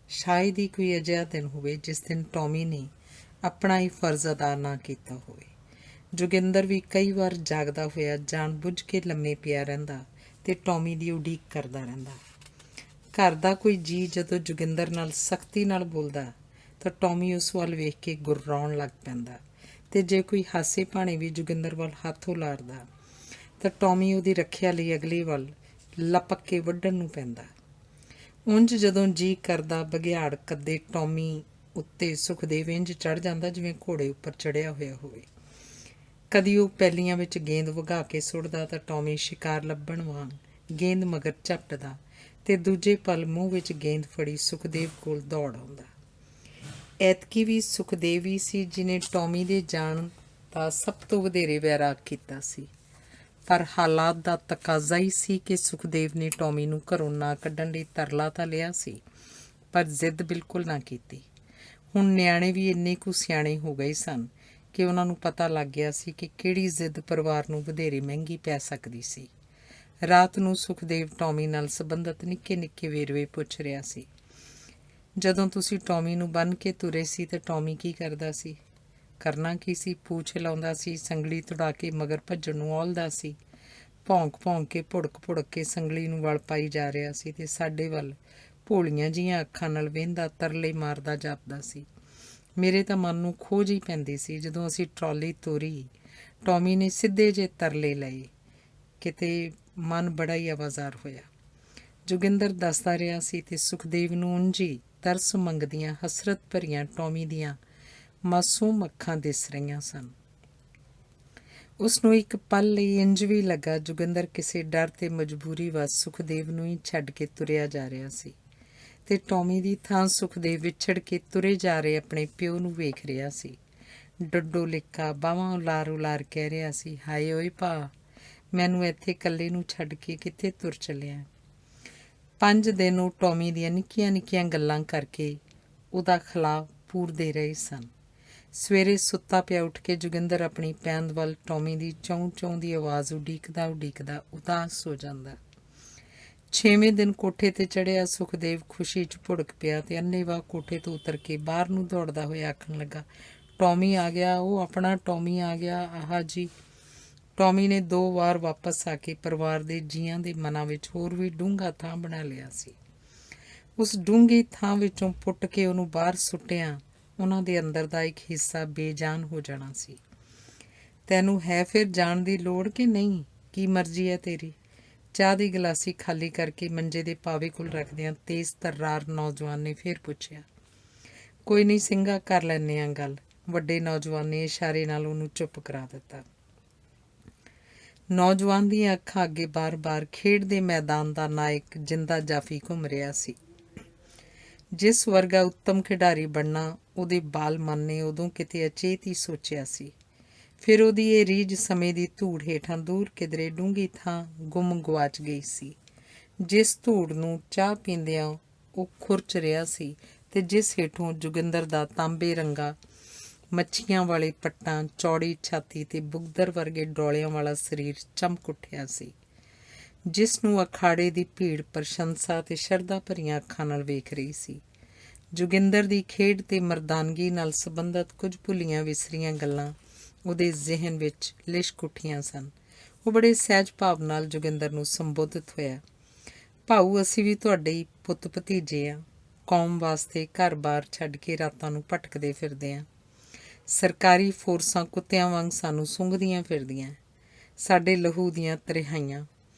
[SPEAKER 1] ਸ਼ਾਇਦ ਹੀ ਕੋਈ ਅਜਿਹਾ ਦਿਨ ਹੋਵੇ ਜਿਸ ਦਿਨ ਟੌਮੀ ਨੇ ਆਪਣਾ ਹੀ ਫਰਜ਼ ਅਦਾ ਨਾ ਕੀਤਾ ਹੋਵੇ। ਜੋਗਿੰਦਰ ਵੀ ਕਈ ਵਾਰ ਜਾਗਦਾ ਹੋਇਆ ਜਾਣ ਬੁੱਝ ਕੇ ਲੰਮੇ ਪਿਆ ਰਹਿੰਦਾ ਤੇ ਟੌਮੀ ਦੀ ਉਡੀਕ ਕਰਦਾ ਰਹਿੰਦਾ। ਘਰ ਦਾ ਕੋਈ ਜੀਅ ਜਦੋਂ ਜੋਗਿੰਦਰ ਨਾਲ ਸਖਤੀ ਨਾਲ ਬੋਲਦਾ ਤਾਂ ਟੌਮੀ ਉਸ ਵੱਲ ਵੇਖ ਕੇ ਗੁਰਰਾਉਣ ਲੱਗ ਪੈਂਦਾ ਤੇ ਜੇ ਕੋਈ ਹਾਸੇ ਭਾਣੇ ਵੀ ਜੋਗਿੰਦਰ ਵੱਲ ਹੱਥ ਉਲਾਰਦਾ ਤਾਂ ਟੌਮੀ ਉਹਦੀ ਰੱਖਿਆ ਲਈ ਅਗਲੇ ਵੱਲ ਲਪਕ ਕੇ ਵੱਢਣ ਨੂੰ ਪੈਂਦਾ। ਉਂਝ ਜਦੋਂ ਜੀਅ ਕਰਦਾ ਬਘਿਆੜ ਕੱਦੇ ਟੌਮੀ ਉੱਤੇ ਸੁਖਦੇਵ ਇੰਝ ਚੜ੍ਹ ਜਾਂਦਾ ਜਿਵੇਂ ਘੋੜੇ ਉੱਪਰ ਚੜ੍ਹਿਆ ਹੋਇਆ ਹੋਵੇ। ਕਦੀ ਉਹ ਪੈਲੀਆਂ ਵਿੱਚ ਗੇਂਦ ਵਗਾ ਕੇ ਸੁੱਟਦਾ ਤਾਂ ਟੌਮੀ ਸ਼ਿਕਾਰ ਲੱਭਣ ਵਾਂਗ ਗੇਂਦ ਮਗਰ ਝਪਟਦਾ ਤੇ ਦੂਜੇ ਪਲ ਮੂੰਹ ਵਿੱਚ ਗੇਂਦ ਫੜੀ ਸੁਖਦੇਵ ਕੋਲ ਦੌੜ ਆਉਂਦਾ। ਐਤਕੀ ਵੀ ਸੁਖਦੇਵ ਹੀ ਸੀ ਜਿਹਨੇ ਟੌਮੀ ਦੇ ਜਾਣ ਦਾ ਸਭ ਤੋਂ ਵਧੇਰੇ ਵੈਰਾਗ ਕੀਤਾ ਸੀ, ਪਰ ਹਾਲਾਤ ਦਾ ਤਕਾਜ਼ਾ ਹੀ ਸੀ ਕਿ ਸੁਖਦੇਵ ਨੇ ਟੌਮੀ ਨੂੰ ਘਰੋਂ ਨਾ ਕੱਢਣ ਲਈ ਤਰਲਾ ਤਾਂ ਲਿਆ ਸੀ, ਪਰ ਜ਼ਿੱਦ ਬਿਲਕੁਲ ਨਾ ਕੀਤੀ। ਹੁਣ ਨਿਆਣੇ ਵੀ ਇੰਨੇ ਕੁ ਸਿਆਣੇ ਹੋ ਗਏ ਸਨ ਕਿ ਉਹਨਾਂ ਨੂੰ ਪਤਾ ਲੱਗ ਗਿਆ ਸੀ ਕਿ ਕਿਹੜੀ ਜ਼ਿੱਦ ਪਰਿਵਾਰ ਨੂੰ ਵਧੇਰੇ ਮਹਿੰਗੀ ਪੈ ਸਕਦੀ ਸੀ। ਰਾਤ ਨੂੰ ਸੁਖਦੇਵ ਟੌਮੀ ਨਾਲ ਸੰਬੰਧਿਤ ਨਿੱਕੇ ਨਿੱਕੇ ਵੇਰਵੇ ਪੁੱਛ ਰਿਹਾ ਸੀ। ਜਦੋਂ ਤੁਸੀਂ ਟੌਮੀ ਨੂੰ ਬੰਨ੍ਹ ਕੇ ਤੁਰੇ ਸੀ ਤਾਂ ਟੌਮੀ ਕੀ ਕਰਦਾ ਸੀ? ਕਰਨਾ ਕੀ ਸੀ? ਪੂਛ ਹਿਲਾਉਂਦਾ ਸੀ, ਸੰਗਲੀ ਤੁੜਾ ਕੇ ਮਗਰ ਭੱਜਣ ਨੂੰ ਔਲਦਾ ਸੀ, ਭੌਂਕ ਭੌਂਕ ਕੇ ਭੁੜਕ ਭੁੜਕ ਕੇ ਸੰਗਲੀ ਨੂੰ ਵਲ ਪਾਈ ਜਾ ਰਿਹਾ ਸੀ ਤੇ ਸਾਡੇ ਵੱਲ ਭੋਲੀਆਂ ਜਿਹੀਆਂ ਅੱਖਾਂ ਨਾਲ ਵੇਂਹਦਾ ਤਰਲੇ ਮਾਰਦਾ ਜਾਪਦਾ ਸੀ। ਮੇਰੇ ਤਾਂ ਮਨ ਨੂੰ ਖੋਜ ਹੀ ਪੈਂਦੀ ਸੀ ਜਦੋਂ ਅਸੀਂ ਟਰਾਲੀ ਤੋਰੀ। ਟੌਮੀ ਨੇ ਸਿੱਧੇ ਜਿਹੇ ਤਰਲੇ ਲਏ। ਕਿਤੇ ਮਨ ਬੜਾ ਹੀ ਆਵਾਜ਼ਾਰ ਹੋਇਆ। ਜੋਗਿੰਦਰ ਦੱਸਦਾ ਰਿਹਾ ਸੀ ਤੇ ਸੁਖਦੇਵ ਨੂੰ ਉਂਝੀ ਤਰਸ ਮੰਗਦੀਆਂ ਹਸਰਤ ਭਰੀਆਂ ਟੌਮੀ ਦੀਆਂ ਮਾਸੂਮ ਅੱਖਾਂ ਦਿਸ ਰਹੀਆਂ ਸਨ। ਉਸਨੂੰ ਇੱਕ ਪਲ ਲਈ ਇੰਝ ਵੀ ਲੱਗਾ ਜੋਗਿੰਦਰ ਕਿਸੇ ਡਰ ਤੇ ਮਜਬੂਰੀ ਵੱਸ ਸੁਖਦੇਵ ਨੂੰ ਹੀ ਛੱਡ ਕੇ ਤੁਰਿਆ ਜਾ ਰਿਹਾ ਸੀ ਤੇ ਟੌਮੀ ਦੀ ਥਾਂ ਸੁਖਦੇਵ ਵਿਛੜ ਕੇ ਤੁਰੇ ਜਾ ਰਹੇ ਆਪਣੇ ਪਿਓ ਨੂੰ ਵੇਖ ਰਿਹਾ ਸੀ। ਡੱਡੋ ਲਿੱਕਾ ਬਾਹਾਂ ਉਲਾਰ ਉਲਾਰ ਕਹਿ ਰਿਹਾ ਸੀ, ਹਾਏ ਓਏ ਭਾ, ਮੈਨੂੰ ਇੱਥੇ ਇਕੱਲੇ ਨੂੰ ਛੱਡ ਕੇ ਕਿੱਥੇ ਤੁਰ ਚੱਲਿਆ। 5 ਦਿਨ ਉਹ ਟੌਮੀ ਦੀਆਂ ਨਿੱਕੀਆਂ ਨਿੱਕੀਆਂ ਗੱਲਾਂ ਕਰਕੇ ਉਹਦਾ ਖਿਲਾਫ ਪੂਰਦੇ ਰਹੇ ਸਨ। ਸਵੇਰੇ ਸੁੱਤਾ ਪਿਆ ਉੱਠ ਕੇ ਜੋਗਿੰਦਰ ਆਪਣੀ ਪੈਂਦ ਵੱਲ ਟੌਮੀ ਦੀ ਚੌਂ ਚੌਂ ਦੀ ਆਵਾਜ਼ ਉਡੀਕਦਾ ਉਦਾਸ ਹੋ ਜਾਂਦਾ। 6ਵੇਂ ਦਿਨ ਕੋਠੇ ਤੇ ਚੜ੍ਹਿਆ ਸੁਖਦੇਵ ਖੁਸ਼ੀ 'ਚ ਭੁੜਕ ਪਿਆ ਤੇ ਅੰਨ੍ਹੇਵਾਹ ਕੋਠੇ ਤੋਂ ਉਤਰ ਕੇ ਬਾਹਰ ਨੂੰ ਦੌੜਦਾ ਹੋਇਆ ਆਖਣ ਲੱਗਾ, ਟੌਮੀ ਆ ਗਿਆ, ਉਹ ਆਪਣਾ ਟੌਮੀ ਆ ਗਿਆ, ਆਹ ਜੀ। ਟੌਮੀ ਨੇ 2 ਵਾਰ ਵਾਪਸ ਆ ਕੇ ਪਰਿਵਾਰ ਦੇ ਜੀਆਂ ਦੇ ਮਨਾਂ ਵਿੱਚ ਹੋਰ ਵੀ ਡੂੰਘਾ ਥਾਂ ਬਣਾ ਲਿਆ ਸੀ। ਉਸ ਡੂੰਘੀ ਥਾਂ ਵਿੱਚੋਂ ਪੁੱਟ ਕੇ ਉਹਨੂੰ ਬਾਹਰ ਸੁੱਟਿਆਂ ਉਹਨਾਂ ਦੇ ਅੰਦਰ ਦਾ ਇੱਕ ਹਿੱਸਾ ਬੇਜਾਨ ਹੋ ਜਾਣਾ ਸੀ। ਤੈਨੂੰ ਹੈ ਫਿਰ ਜਾਣ ਦੀ ਲੋੜ ਕਿ ਨਹੀਂ? ਕੀ ਮਰਜ਼ੀ ਹੈ ਤੇਰੀ? ਚਾਹ ਦੀ ਗਲਾਸੀ ਖਾਲੀ ਕਰਕੇ ਮੰਜੇ ਦੇ ਪਾਵੇ ਕੋਲ ਰੱਖਦਿਆਂ ਤੇਜ਼ ਤਰਾਰ ਨੌਜਵਾਨ ਨੇ ਫਿਰ ਪੁੱਛਿਆ। ਕੋਈ ਨਹੀਂ ਸਿੰਘਾ, ਕਰ ਲੈਂਦੇ ਹਾਂ ਗੱਲ। ਵੱਡੇ ਨੌਜਵਾਨ ਨੇ ਇਸ਼ਾਰੇ ਨਾਲ ਉਹਨੂੰ ਚੁੱਪ ਕਰਾ ਦਿੱਤਾ। ਨੌਜਵਾਨ ਦੀਆਂ ਅੱਖਾਂ ਅੱਗੇ ਬਾਰ-ਬਾਰ ਖੇਡ ਦੇ ਮੈਦਾਨ ਦਾ ਨਾਇਕ ਜਿੰਦਾ ਜਾਫੀ ਘੁੰਮ ਰਿਹਾ ਸੀ। ਜਿਸ ਵਰਗਾ ਉੱਤਮ ਖਿਡਾਰੀ ਬਣਨਾ ਉਹਦੇ ਬਾਲ ਮਨ ਨੇ ਉਦੋਂ ਕਿਤੇ ਅਚੇਤ ਹੀ ਸੋਚਿਆ ਸੀ। ਫਿਰ ਉਹਦੀ ਇਹ ਰੀਝ ਸਮੇਂ ਦੀ ਧੂੜ ਹੇਠਾਂ ਦੂਰ ਕਿਧਰੇ ਡੂੰਘੀ ਥਾਂ ਗੁੰਮ ਗੁਆਚ ਗਈ ਸੀ। ਜਿਸ ਧੂੜ ਨੂੰ ਚਾਹ ਪੀਂਦਿਆਂ ਉਹ ਖੁਰਚ ਰਿਹਾ ਸੀ ਤੇ ਜਿਸ ਹੇਠੋਂ ਜੋਗਿੰਦਰ ਦਾ ਤਾਂਬੇ ਰੰਗਾ ਮੱਛੀਆਂ ਵਾਲੇ ਪੱਟਾਂ, ਚੌੜੀ ਛਾਤੀ ਤੇ ਬੁਗਦਰ ਵਰਗੇ ਡੋਲਿਆਂ ਵਾਲਾ ਸਰੀਰ ਚਮਕ ਉੱਠਿਆ ਸੀ, ਜਿਸ ਨੂੰ ਅਖਾੜੇ ਦੀ ਭੀੜ ਪ੍ਰਸ਼ੰਸਾ ਤੇ ਸ਼ਰਧਾ ਭਰੀਆਂ ਅੱਖਾਂ ਨਾਲ ਵੇਖ ਰਹੀ ਸੀ। ਜੋਗਿੰਦਰ ਦੀ ਖੇਡ ਤੇ ਮਰਦਾਨਗੀ ਨਾਲ ਸੰਬੰਧਿਤ ਕੁਝ ਭੁੱਲੀਆਂ ਵਿਸਰੀਆਂ ਗੱਲਾਂ ਉਹਦੇ ਜ਼ਿਹਨ ਵਿੱਚ ਲਿਸ਼ਕ ਉੱਠੀਆਂ ਸਨ। ਉਹ ਬੜੇ ਸਹਿਜ ਭਾਵ ਨਾਲ ਜੋਗਿੰਦਰ ਨੂੰ ਸੰਬੋਧਿਤ ਹੋਇਆ। ਭਾਊ, ਅਸੀਂ ਵੀ ਤੁਹਾਡੇ ਹੀ ਪੁੱਤ ਭਤੀਜੇ ਹਾਂ। ਕੌਮ ਵਾਸਤੇ ਘਰ-ਬਾਰ ਛੱਡ ਕੇ ਰਾਤਾਂ ਨੂੰ ਭਟਕਦੇ ਫਿਰਦੇ ਹਾਂ। ਸਰਕਾਰੀ ਫੋਰਸਾਂ ਕੁੱਤਿਆਂ ਵਾਂਗ ਸਾਨੂੰ ਸੁੰਘਦੀਆਂ ਫਿਰਦੀਆਂ। ਸਾਡੇ ਲਹੂ ਦੀਆਂ ਤਰਿਹਾਈਆਂ।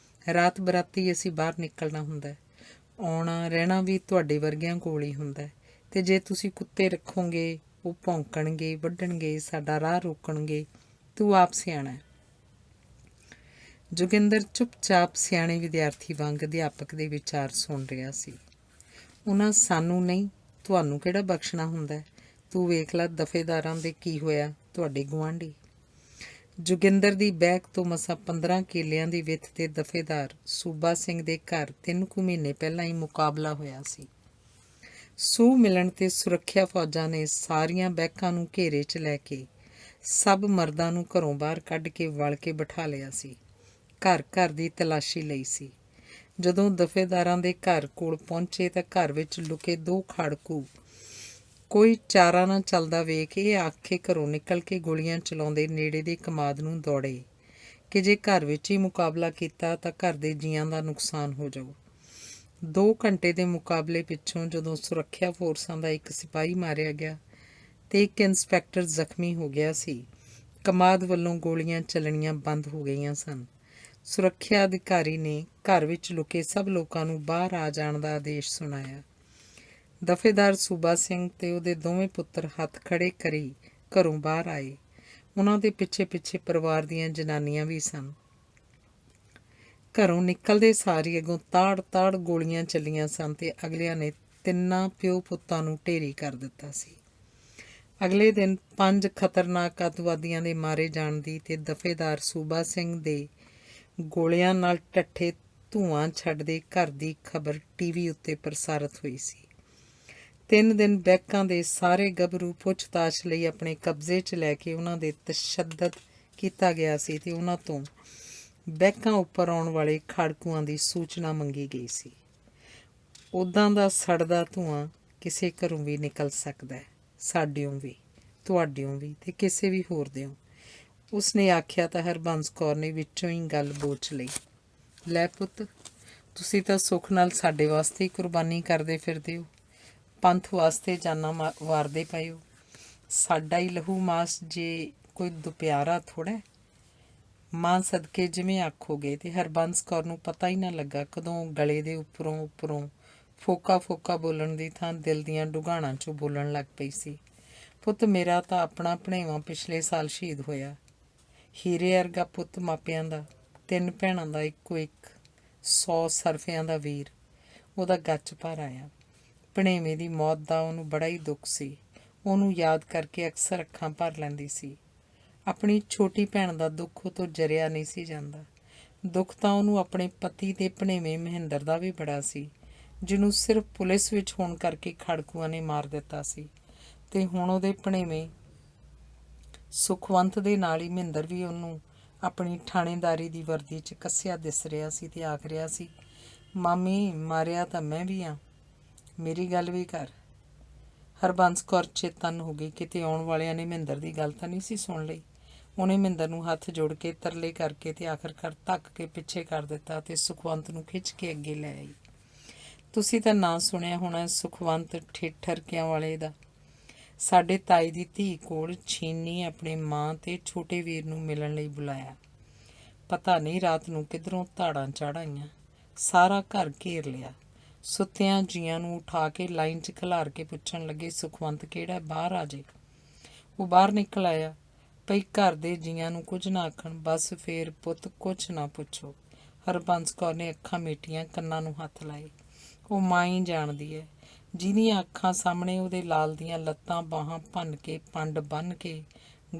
[SPEAKER 1] ਰਾਤ ਬਰਾਤੀ ਅਸੀਂ ਬਾਹਰ ਨਿਕਲਣਾ ਹੁੰਦਾ। ਆਉਣਾ ਰਹਿਣਾ ਵੀ ਤੁਹਾਡੇ ਵਰਗਿਆਂ ਕੋਲ ਹੀ ਹੁੰਦਾ ਤੇ ਜੇ ਤੁਸੀਂ ਕੁੱਤੇ ਰੱਖੋਗੇ ਉਹ ਭੌਂਕਣਗੇ, ਵੱਢਣਗੇ, ਸਾਡਾ ਰਾਹ ਰੋਕਣਗੇ। ਤੂੰ ਆਪ ਸਿਆਣਾ। ਜੋਗਿੰਦਰ ਚੁੱਪਚਾਪ ਸਿਆਣੇ ਵਿਦਿਆਰਥੀ ਵਾਂਗ ਅਧਿਆਪਕ ਦੇ ਵਿਚਾਰ ਸੁਣ ਰਿਹਾ ਸੀ। ਉਹਨਾਂ ਸਾਨੂੰ ਨਹੀਂ, ਤੁਹਾਨੂੰ ਕਿਹੜਾ ਬਖਸ਼ਣਾ ਹੁੰਦਾ। ਤੂੰ ਵੇਖ ਲੈ ਦਫੇਦਾਰਾਂ ਦੇ ਕੀ ਹੋਇਆ, ਤੁਹਾਡੇ ਗੁਆਂਢੀ। ਜੋਗਿੰਦਰ ਦੀ ਬੈਕ ਤੋਂ ਮਸਾਂ 15 ਕਿੱਲਿਆਂ ਦੀ ਵਿੱਥ ਤੇ ਦਫੇਦਾਰ ਸੂਬਾ ਸਿੰਘ ਦੇ ਘਰ 3 ਕੁ ਮਹੀਨੇ ਪਹਿਲਾਂ ਹੀ ਮੁਕਾਬਲਾ ਹੋਇਆ ਸੀ। ਸੂਹ ਮਿਲਣ ਤੇ ਸੁਰੱਖਿਆ ਫੌਜਾਂ ਨੇ ਸਾਰੀਆਂ ਬੈਕਾਂ ਨੂੰ ਘੇਰੇ 'ਚ ਲੈ ਕੇ ਸਭ ਮਰਦਾਂ ਨੂੰ ਘਰੋਂ ਬਾਹਰ ਕੱਢ ਕੇ ਵਲ ਕੇ ਬਿਠਾ ਲਿਆ ਸੀ। ਘਰ ਘਰ ਦੀ ਤਲਾਸ਼ੀ ਲਈ ਸੀ। ਜਦੋਂ ਦਫੇਦਾਰਾਂ ਦੇ ਘਰ ਕੋਲ ਪਹੁੰਚੇ ਤਾਂ ਘਰ ਵਿੱਚ ਲੁਕੇ 2 ਖਾੜਕੂ ਕੋਈ ਚਾਰਾ ਨਾ ਚੱਲਦਾ ਵੇਖ ਇਹ ਆਖੇ ਘਰੋਂ ਨਿਕਲ ਕੇ ਗੋਲੀਆਂ ਚਲਾਉਂਦੇ ਨੇੜੇ ਦੇ ਕਮਾਦ ਨੂੰ ਦੌੜੇ ਕਿ ਜੇ ਘਰ ਵਿੱਚ ਹੀ ਮੁਕਾਬਲਾ ਕੀਤਾ ਤਾਂ ਘਰ ਦੇ ਜੀਆਂ ਦਾ ਨੁਕਸਾਨ ਹੋ ਜਾਊ। 2 ਘੰਟੇ ਦੇ ਮੁਕਾਬਲੇ ਪਿੱਛੋਂ ਜਦੋਂ ਸੁਰੱਖਿਆ ਫੋਰਸਾਂ ਦਾ ਇੱਕ ਸਿਪਾਹੀ ਮਾਰਿਆ ਗਿਆ ਤੇ ਇੱਕ ਇੰਸਪੈਕਟਰ ਜ਼ਖਮੀ ਹੋ ਗਿਆ ਸੀ, ਕਮਾਦ ਵੱਲੋਂ ਗੋਲੀਆਂ ਚੱਲਣੀਆਂ ਬੰਦ ਹੋ ਗਈਆਂ ਸਨ। ਸੁਰੱਖਿਆ ਅਧਿਕਾਰੀ ਨੇ ਘਰ ਵਿੱਚ ਲੁਕੇ ਸਭ ਲੋਕਾਂ ਨੂੰ ਬਾਹਰ ਆ ਜਾਣ ਦਾ ਆਦੇਸ਼ ਸੁਣਾਇਆ। ਦਫੇਦਾਰ ਸੂਬਾ ਸਿੰਘ ਤੇ ਉਹਦੇ ਦੋਵੇਂ ਪੁੱਤਰ ਹੱਥ ਖੜੇ ਕਰੀ ਘਰੋਂ ਬਾਹਰ ਆਏ। ਉਹਨਾਂ ਦੇ ਪਿੱਛੇ ਪਿੱਛੇ ਪਰਿਵਾਰ ਦੀਆਂ ਜਨਾਨੀਆਂ ਵੀ ਸਨ। ਘਰੋਂ ਨਿਕਲਦੇ ਸਾਰੀ ਅੱਗੋਂ ਤਾੜ ਗੋਲੀਆਂ ਚੱਲੀਆਂ ਸਨ ਤੇ ਅਗਲਿਆਂ ਨੇ 3 ਪਿਓ ਪੁੱਤਾਂ ਨੂੰ ਢੇਰੀ ਕਰ ਦਿੱਤਾ ਸੀ। ਅਗਲੇ ਦਿਨ 5 ਖਤਰਨਾਕ ਅੱਤਵਾਦੀਆਂ ਦੇ ਮਾਰੇ ਜਾਣ ਦੀ ਤੇ ਦਫੇਦਾਰ ਸੂਬਾ ਸਿੰਘ ਦੇ ਗੋਲਿਆਂ ਨਾਲ ਢੱਠੇ ਧੂੰਆਂ ਛੱਡਦੇ ਘਰ ਦੀ ਖਬਰ TV ਉੱਤੇ ਪ੍ਰਸਾਰਿਤ ਹੋਈ ਸੀ। 3 ਦਿਨ ਬੈਕਾਂ ਦੇ ਸਾਰੇ ਗੱਭਰੂ ਪੁੱਛਤਾਛ ਲਈ ਆਪਣੇ ਕਬਜ਼ੇ 'ਚ ਲੈ ਕੇ ਉਹਨਾਂ ਦੇ ਤਸ਼ੱਦਦ ਕੀਤਾ ਗਿਆ ਸੀ ਤੇ ਉਹਨਾਂ ਤੋਂ ਬੈਕਾਂ ਉੱਪਰ ਆਉਣ ਵਾਲੇ ਖਾੜਕੂਆਂ ਦੀ ਸੂਚਨਾ ਮੰਗੀ ਗਈ ਸੀ। ਉੱਦਾਂ ਦਾ ਸੜਦਾ ਧੂੰਆਂ ਕਿਸੇ ਘਰੋਂ ਵੀ ਨਿਕਲ ਸਕਦਾ, ਸਾਡਿਓਂ ਵੀ, ਤੁਹਾਡਿਓਂ ਵੀ ਤੇ ਕਿਸੇ ਵੀ ਹੋਰ ਦਿਓ। ਉਸਨੇ ਆਖਿਆ ਤਾਂ ਹਰਬੰਸ ਕੌਰ ਨੇ ਵਿੱਚੋਂ ਹੀ ਗੱਲ ਬੋਚ ਲਈ। ਲੈ ਪੁੱਤ, ਤੁਸੀਂ ਤਾਂ ਸੁੱਖ ਨਾਲ ਸਾਡੇ ਵਾਸਤੇ ਹੀ ਕੁਰਬਾਨੀ ਕਰਦੇ ਫਿਰਦੇ ਹੋ, ਪੰਥ ਵਾਸਤੇ ਜਾਨਾਂ ਵਾਰਦੇ ਪਏ ਹੋ। ਸਾਡਾ ਹੀ ਲਹੂ ਮਾਸ ਜੇ ਕੋਈ ਦੁਪਿਆਰਾ ਥੋੜ੍ਹਾ। ਮਾਂ ਸਦਕੇ ਜਿਵੇਂ ਆਖੋਗੇ। ਤੇ ਹਰਬੰਸ ਕੌਰ ਨੂੰ ਪਤਾ ਹੀ ਨਾ ਲੱਗਾ ਕਦੋਂ ਗਲੇ ਦੇ ਉੱਪਰੋਂ ਫੋਕਾ ਫੋਕਾ ਬੋਲਣ ਦੀ ਥਾਂ ਦਿਲ ਦੀਆਂ ਡੁਗਾਣਾਂ 'ਚੋਂ ਬੋਲਣ ਲੱਗ ਪਈ ਸੀ। ਪੁੱਤ ਮੇਰਾ ਤਾਂ ਆਪਣਾ ਭਣੇਵਾਂ ਪਿਛਲੇ ਸਾਲ ਸ਼ਹੀਦ ਹੋਇਆ। ਹੀਰੇ ਵਰਗਾ ਪੁੱਤ ਮਾਪਿਆਂ ਦਾ, 3 ਭੈਣਾਂ ਦਾ ਇੱਕੋ ਇੱਕ, 100 ਸਰਫਿਆਂ ਦਾ ਵੀਰ। ਉਹਦਾ ਗੱਚ ਭਰ ਆਇਆ। ਭਣੇਵੇਂ ਦੀ ਮੌਤ ਦਾ ਉਹਨੂੰ ਬੜਾ ਹੀ ਦੁੱਖ ਸੀ। ਉਹਨੂੰ ਯਾਦ ਕਰਕੇ ਅਕਸਰ ਅੱਖਾਂ ਭਰ ਲੈਂਦੀ ਸੀ। ਆਪਣੀ ਛੋਟੀ ਭੈਣ ਦਾ ਦੁੱਖ ਉਹ ਤੋਂ ਜਰਿਆ ਨਹੀਂ ਸੀ ਜਾਂਦਾ। ਦੁੱਖ ਤਾਂ ਉਹਨੂੰ ਆਪਣੇ ਪਤੀ ਤੇ ਭਣੇਵੇਂ ਮਹਿੰਦਰ ਦਾ ਵੀ ਬੜਾ ਸੀ, ਜਿਹਨੂੰ ਸਿਰਫ ਪੁਲਿਸ ਵਿੱਚ ਹੋਣ ਕਰਕੇ ਖੜਕੂਆਂ ਨੇ ਮਾਰ ਦਿੱਤਾ ਸੀ। ਤੇ ਹੁਣ ਉਹਦੇ ਭਣੇਵੇਂ ਸੁਖਵੰਤ ਦੇ ਨਾਲ ਹੀ ਮਹਿੰਦਰ ਵੀ ਉਹਨੂੰ ਆਪਣੀ ਥਾਣੇਦਾਰੀ ਦੀ ਵਰਦੀ 'ਚ ਕੱਸਿਆ ਦਿਸ ਰਿਹਾ ਸੀ ਤੇ ਆਖ ਰਿਹਾ ਸੀ, ਮਾਮੀ ਮਾਰਿਆ ਤਾਂ ਮੈਂ ਵੀ ਹਾਂ, ਮੇਰੀ ਗੱਲ ਵੀ ਕਰ। ਹਰਬੰਸ ਕੌਰ ਚੇਤਨ ਹੋ ਗਈ। ਕਿਤੇ ਆਉਣ ਵਾਲਿਆਂ ਨੇ ਮਹਿੰਦਰ ਦੀ ਗੱਲ ਤਾਂ ਨਹੀਂ ਸੀ ਸੁਣ ਲਈ। ਉਹਨੇ ਮਹਿੰਦਰ ਨੂੰ ਹੱਥ ਜੋੜ ਕੇ ਤਰਲੇ ਕਰਕੇ ਤੇ ਆਖਰਕਾਰ ਧੱਕ ਕੇ ਪਿੱਛੇ ਕਰ ਦਿੱਤਾ ਤੇ ਸੁਖਵੰਤ ਨੂੰ ਖਿੱਚ ਕੇ ਅੱਗੇ ਲੈ ਆਈ। ਤੁਸੀਂ ਤਾਂ ਨਾਂ ਸੁਣਿਆ ਹੋਣਾ ਸੁਖਵੰਤ ਠੇਠਰਕਿਆਂ ਵਾਲੇ ਦਾ। ਸਾਡੇ ਤਾਈ ਦੀ ਧੀ ਕੋਲ ਛੀਨੀ ਆਪਣੇ ਮਾਂ ਤੇ ਛੋਟੇ ਵੀਰ ਨੂੰ ਮਿਲਣ ਲਈ ਬੁਲਾਇਆ। ਪਤਾ ਨਹੀਂ ਰਾਤ ਨੂੰ ਕਿੱਧਰੋਂ ਧਾੜਾਂ ਚੜ੍ਹਾਈਆਂ, ਸਾਰਾ ਘਰ ਘੇਰ ਲਿਆ। ਸੁੱਤਿਆਂ ਜੀਆਂ ਨੂੰ ਉਠਾ ਕੇ ਲਾਈਨ 'ਚ ਖਿਲਾਰ ਕੇ ਪੁੱਛਣ ਲੱਗੇ, ਸੁਖਵੰਤ ਕਿਹੜਾ, ਬਾਹਰ ਆ ਜੇ। ਉਹ ਬਾਹਰ ਨਿਕਲ ਆਇਆ। ਭਈ ਘਰ ਦੇ ਜੀਆਂ ਨੂੰ ਕੁਝ ਨਾ ਆਖਣ, ਬਸ ਫੇਰ ਪੁੱਤ ਕੁਛ ਨਾ ਪੁੱਛੋ। ਹਰਬੰਸ ਕੌਰ ਨੇ ਅੱਖਾਂ ਮੀਟੀਆਂ, ਕੰਨਾਂ ਨੂੰ ਹੱਥ ਲਾਏ। ਉਹ ਮਾਂ ਹੀ ਜਾਣਦੀ ਹੈ, ਜਿਹਦੀਆਂ ਅੱਖਾਂ ਸਾਹਮਣੇ ਉਹਦੇ ਲਾਲ ਦੀਆਂ ਲੱਤਾਂ ਬਾਹਾਂ ਭੰਨ ਕੇ ਪੰਡ ਬੰਨ੍ਹ ਕੇ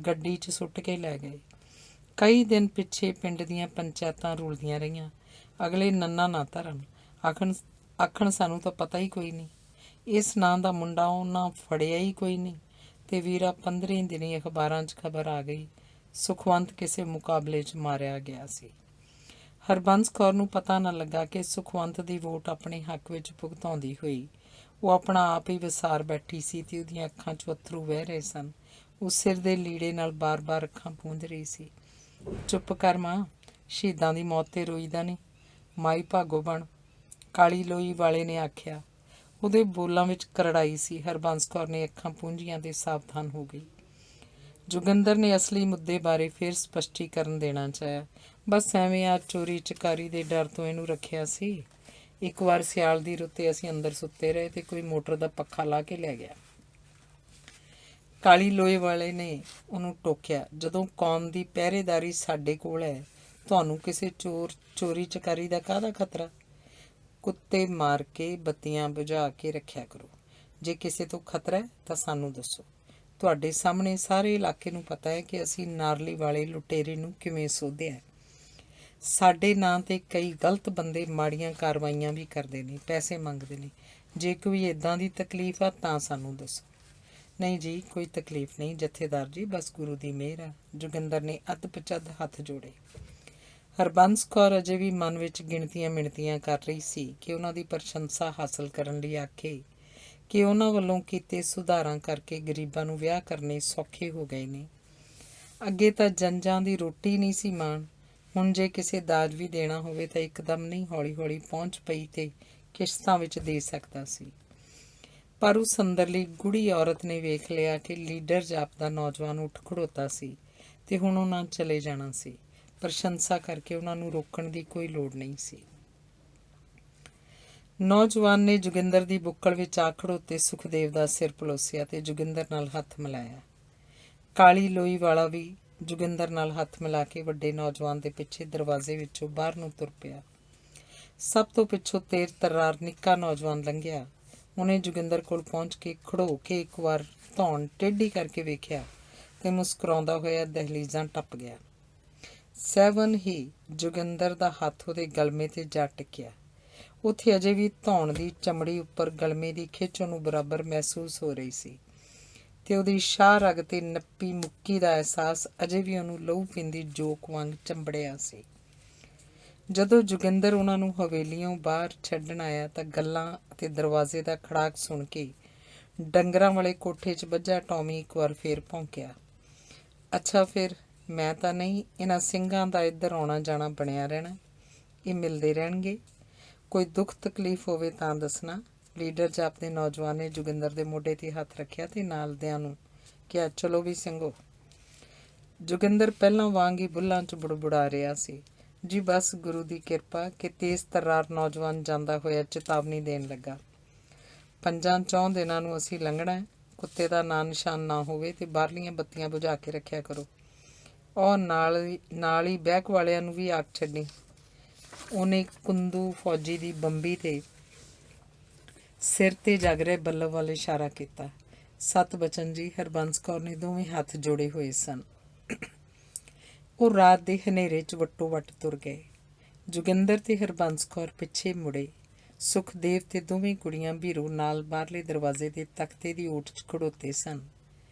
[SPEAKER 1] ਗੱਡੀ 'ਚ ਸੁੱਟ ਕੇ ਲੈ ਗਏ। ਕਈ ਦਿਨ ਪਿੱਛੇ ਪਿੰਡ ਦੀਆਂ ਪੰਚਾਇਤਾਂ ਰੁਲਦੀਆਂ ਰਹੀਆਂ। ਅਗਲੇ ਨੰਨਾ ਨਾ ਧਰਨ, ਆਖਣ ਸਾਨੂੰ ਤਾਂ ਪਤਾ ਹੀ ਕੋਈ ਨਹੀਂ, ਇਸ ਨਾਂ ਦਾ ਮੁੰਡਾ ਉਹਨਾਂ ਫੜਿਆ ਹੀ ਕੋਈ ਨਹੀਂ। ਤੇ ਵੀਰਾ 15 ਦਿਨੀ ਅਖਬਾਰਾਂ 'ਚ ਖਬਰ ਆ ਗਈ, ਸੁਖਵੰਤ ਕਿਸੇ ਮੁਕਾਬਲੇ 'ਚ ਮਾਰਿਆ ਗਿਆ ਸੀ। ਹਰਬੰਸ ਕੌਰ ਨੂੰ ਪਤਾ ਨਾ ਲੱਗਾ ਕਿ ਸੁਖਵੰਤ ਦੀ ਵੋਟ ਆਪਣੇ ਹੱਕ ਵਿੱਚ ਭੁਗਤਾਉਂਦੀ ਹੋਈ ਉਹ ਆਪਣਾ ਆਪ ਹੀ ਵਿਸਾਰ ਬੈਠੀ ਸੀ ਤੇ ਉਹਦੀਆਂ ਅੱਖਾਂ 'ਚੋਂ ਅੱਥਰੂ ਵਹਿ ਰਹੇ ਸਨ। ਉਹ ਸਿਰ ਦੇ ਲੀੜੇ ਨਾਲ ਬਾਰ-ਬਾਰ ਅੱਖਾਂ ਪੂੰਝ ਰਹੀ ਸੀ। ਚੁੱਪ ਕਰ ਮਾਂ, ਸ਼ਹੀਦਾਂ ਦੀ ਮੌਤ 'ਤੇ ਰੋਈਦਾ ਨਹੀਂ, ਮਾਈ ਭਾਗੋ ਬਣ, ਕਾਲੀ ਲੋਈ ਵਾਲੇ ਨੇ ਆਖਿਆ। ਉਹਦੇ ਬੋਲਾਂ ਵਿੱਚ ਕਰੜਾਈ ਸੀ। ਹਰਬੰਸ ਕੌਰ ਨੇ ਅੱਖਾਂ ਪੂੰਝੀਆਂ ਤੇ ਸਾਵਧਾਨ ਹੋ ਗਈ। ਜੋਗਿੰਦਰ ਨੇ ਅਸਲੀ ਮੁੱਦੇ ਬਾਰੇ ਫਿਰ ਸਪਸ਼ਟੀਕਰਨ ਦੇਣਾ ਚਾਹਿਆ। ਬਸ ਐਵੇਂ ਆ ਚੋਰੀ ਚਕਾਰੀ ਦੇ ਡਰ ਤੋਂ ਇਹਨੂੰ ਰੱਖਿਆ ਸੀ। ਇੱਕ ਵਾਰ ਸਿਆਲ ਦੀ ਰੁੱਤੇ ਅਸੀਂ ਅੰਦਰ ਸੁੱਤੇ ਰਹੇ ਤੇ ਕੋਈ ਮੋਟਰ ਦਾ ਪੱਖਾ ਲਾ ਕੇ ਲੈ ਗਿਆ। ਕਾਲੀ ਲੋਹੇ ਵਾਲੇ ਨੇ ਉਹਨੂੰ ਟੋਕਿਆ, ਜਦੋਂ ਕੌਮ ਦੀ ਪਹਿਰੇਦਾਰੀ ਸਾਡੇ ਕੋਲ ਹੈ, ਤੁਹਾਨੂੰ ਕਿਸੇ ਚੋਰੀ ਚਕਾਰੀ ਦਾ ਕਾਹਦਾ ਖਤਰਾ? ਕੁੱਤੇ ਮਾਰ ਕੇ ਬੱਤੀਆਂ ਬੁਝਾ ਕੇ ਰੱਖਿਆ ਕਰੋ। ਜੇ ਕਿਸੇ ਤੋਂ ਖਤਰਾ ਹੈ ਤਾਂ ਸਾਨੂੰ ਦੱਸੋ। ਤੁਹਾਡੇ ਸਾਹਮਣੇ ਸਾਰੇ ਇਲਾਕੇ ਨੂੰ ਪਤਾ ਹੈ ਕਿ ਅਸੀਂ ਨਾਰਲੀ ਵਾਲੇ ਲੁਟੇਰੇ ਨੂੰ ਕਿਵੇਂ ਸੋਧਿਆ। ਸਾਡੇ ਨਾਂ 'ਤੇ ਕਈ ਗਲਤ ਬੰਦੇ ਮਾੜੀਆਂ ਕਾਰਵਾਈਆਂ ਵੀ ਕਰਦੇ ਨੇ, ਪੈਸੇ ਮੰਗਦੇ ਨੇ। ਜੇ ਕੋਈ ਇੱਦਾਂ ਦੀ ਤਕਲੀਫ ਆ ਤਾਂ ਸਾਨੂੰ ਦੱਸੋ। ਨਹੀਂ ਜੀ, ਕੋਈ ਤਕਲੀਫ ਨਹੀਂ ਜਥੇਦਾਰ ਜੀ, ਬਸ ਗੁਰੂ ਦੀ ਮਿਹਰ ਆ। ਜੋਗਿੰਦਰ ਨੇ ਅੱਧ-ਪਚੱਧ ਹੱਥ ਜੋੜੇ। ਹਰਬੰਸ ਕੌਰ ਅਜੇ ਵੀ ਮਨ ਵਿੱਚ ਗਿਣਤੀਆਂ ਮਿਣਤੀਆਂ ਕਰ ਰਹੀ ਸੀ ਕਿ ਉਹਨਾਂ ਦੀ ਪ੍ਰਸ਼ੰਸਾ ਹਾਸਲ ਕਰਨ ਲਈ ਆਖੇ ਕਿ ਉਹਨਾਂ ਵੱਲੋਂ ਕੀਤੇ ਸੁਧਾਰਾਂ ਕਰਕੇ ਗਰੀਬਾਂ ਨੂੰ ਵਿਆਹ ਕਰਨੇ ਸੌਖੇ ਹੋ ਗਏ ਨੇ। ਅੱਗੇ ਤਾਂ ਜੰਜਾਂ ਦੀ ਰੋਟੀ ਨਹੀਂ ਸੀ ਮਾਣ, ਹੁਣ ਜੇ ਕਿਸੇ ਦਾਜ ਵੀ ਦੇਣਾ ਹੋਵੇ ਤਾਂ ਇੱਕਦਮ ਨਹੀਂ, ਹੌਲੀ-ਹੌਲੀ ਪਹੁੰਚ ਪਈ ਤੇ ਕਿਸ਼ਤਾਂ ਵਿੱਚ ਦੇ ਸਕਦਾ ਸੀ। ਪਰ ਉਸ ਅੰਦਰਲੀ ਗੂੜ੍ਹੀ ਔਰਤ ਨੇ ਵੇਖ ਲਿਆ ਕਿ ਲੀਡਰ ਜਾਪਦਾ ਨੌਜਵਾਨ ਉੱਠ ਖੜੋਤਾ ਸੀ ਤੇ ਹੁਣ ਉਹਨਾਂ ਚਲੇ ਜਾਣਾ ਸੀ। ਪ੍ਰਸ਼ੰਸਾ ਕਰਕੇ ਉਹਨਾਂ ਨੂੰ ਰੋਕਣ ਦੀ ਕੋਈ ਲੋੜ ਨਹੀਂ ਸੀ। ਨੌਜਵਾਨ ਨੇ ਜੋਗਿੰਦਰ ਦੀ ਬੁੱਕਲ ਵਿੱਚ ਆ ਖੜੋਤੇ ਸੁਖਦੇਵ ਦਾ ਸਿਰ ਪਲੋਸਿਆ ਤੇ ਜੋਗਿੰਦਰ ਨਾਲ ਹੱਥ ਮਿਲਾਇਆ। ਕਾਲੀ ਲੋਈ ਵਾਲਾ ਵੀ ਜੋਗਿੰਦਰ ਨਾਲ ਹੱਥ ਮਿਲਾ ਕੇ ਵੱਡੇ ਨੌਜਵਾਨ ਦੇ ਪਿੱਛੇ ਦਰਵਾਜ਼ੇ ਵਿੱਚੋਂ ਬਾਹਰ ਨੂੰ ਤੁਰ ਪਿਆ। ਸਭ ਤੋਂ ਪਿੱਛੋਂ ਤੇਜ਼ ਤਰਾਰ ਨਿੱਕਾ ਨੌਜਵਾਨ ਲੰਘਿਆ। ਉਹਨੇ ਜੋਗਿੰਦਰ ਕੋਲ ਪਹੁੰਚ ਕੇ ਖੜੋ ਕੇ ਇੱਕ ਵਾਰ ਧੌਣ ਟੇਢੀ ਕਰਕੇ ਵੇਖਿਆ ਤੇ ਮੁਸਕਰਾਉਂਦਾ ਹੋਇਆ ਦਹਿਲੀਜ਼ਾਂ ਟੱਪ ਗਿਆ। ਸਹਿਵਨ ਹੀ ਜੋਗਿੰਦਰ ਦਾ ਹੱਥ ਉਹਦੇ ਗਲਮੇ 'ਤੇ ਜਾ ਟਿਕਿਆ। ਉੱਥੇ ਅਜੇ ਵੀ ਧੌਣ ਦੀ ਚਮੜੀ ਉੱਪਰ ਗਲਮੇ ਦੀ ਖਿੱਚ ਉਹਨੂੰ ਬਰਾਬਰ ਮਹਿਸੂਸ ਹੋ ਰਹੀ ਸੀ ਤੇ ਉਹਦੀ ਸ਼ਾਹ ਰਗ ਤੇ ਨੱਪੀ ਮੁੱਕੀ ਦਾ ਅਹਿਸਾਸ ਅਜੇ ਵੀ ਉਹਨੂੰ ਲਹੂ ਪੀਂਦੀ ਜੋਕ ਵਾਂਗ ਚੰਬੜਿਆ ਸੀ। ਜਦੋਂ ਜੋਗਿੰਦਰ ਉਹਨਾਂ ਨੂੰ ਹਵੇਲੀਓਂ ਬਾਹਰ ਛੱਡਣ ਆਇਆ ਤਾਂ ਗੱਲਾਂ ਅਤੇ ਦਰਵਾਜ਼ੇ ਦਾ ਖੜਾਕ ਸੁਣ ਕੇ ਡੰਗਰਾਂ ਵਾਲੇ ਕੋਠੇ 'ਚ ਬੱਝਾ ਟੌਮੀ ਇੱਕ ਵਾਰ ਫੇਰ ਭੌਂਕਿਆ। ਅੱਛਾ ਫਿਰ ਮੈਂ ਤਾਂ ਨਹੀਂ, ਇਹਨਾਂ ਸਿੰਘਾਂ ਦਾ ਇੱਧਰ ਆਉਣਾ ਜਾਣਾ ਬਣਿਆ ਰਹਿਣਾ, ਇਹ ਮਿਲਦੇ ਰਹਿਣਗੇ। ਕੋਈ ਦੁੱਖ ਤਕਲੀਫ ਹੋਵੇ ਤਾਂ ਦੱਸਣਾ। ਲੀਡਰ ਜਾਪਦੇ ਨੌਜਵਾਨ ਨੇ ਜੋਗਿੰਦਰ ਦੇ ਮੋਢੇ 'ਤੇ ਹੱਥ ਰੱਖਿਆ ਤੇ ਨਾਲਦਿਆਂ ਨੂੰ ਕਿਹਾ, ਚਲੋ ਵੀ ਸਿੰਘੋ। ਜੋਗਿੰਦਰ ਪਹਿਲਾਂ ਵਾਂਗ ਹੀ ਬੁੱਲ੍ਹਾਂ 'ਚ ਬੁੜਬੁੜਾ ਰਿਹਾ ਸੀ। ਜੀ ਬਸ ਗੁਰੂ ਦੀ ਕਿਰਪਾ ਕਿ ਤੇਜ਼ ਤਰਾਰ ਨੌਜਵਾਨ ਜਾਂਦਾ ਹੋਇਆ ਚੇਤਾਵਨੀ ਦੇਣ ਲੱਗਾ। 5-4 ਦਿਨਾਂ ਨੂੰ ਅਸੀਂ ਲੰਘਣਾ ਹੈ। ਕੁੱਤੇ ਦਾ ਨਾਂ ਨਿਸ਼ਾਨ ਨਾ ਹੋਵੇ ਤੇ ਬਾਹਰਲੀਆਂ ਬੱਤੀਆਂ ਬੁਝਾ ਕੇ ਰੱਖਿਆ ਕਰੋ। ਔਰ ਨਾਲ ਹੀ ਬਹਿਕ ਵਾਲਿਆਂ ਨੂੰ ਵੀ ਆਖ ਛੱਡੀ। ਉਹਨੇ ਕੁੰਦੂ ਫੌਜੀ ਦੀ ਬੰਬੀ ਤੇ ਸਿਰ ਤੇ ਜਗ ਰਹੇ ਬੱਲਬ ਵੱਲ ਇਸ਼ਾਰਾ ਕੀਤਾ। ਸਤਬਚਨ ਜੀ, ਹਰਬੰਸ ਕੌਰ ਨੇ ਦੋਵੇਂ ਹੱਥ ਜੋੜੇ ਹੋਏ ਸਨ। ਉਹ ਰਾਤ ਦੇ ਹਨੇਰੇ 'ਚ ਵੱਟੋ ਵੱਟ ਤੁਰ ਗਏ। ਜੋਗਿੰਦਰ ਤੇ ਹਰਬੰਸ ਕੌਰ ਪਿੱਛੇ ਮੁੜੇ। ਸੁਖਦੇਵ ਤੇ ਦੋਵੇਂ ਕੁੜੀਆਂ ਬੀਰੂ ਨਾਲ ਬਾਹਰਲੇ ਦਰਵਾਜ਼ੇ ਦੇ ਤਖਤੇ ਦੀ ਓਟ 'ਚ ਖੜੋਤੇ ਸਨ।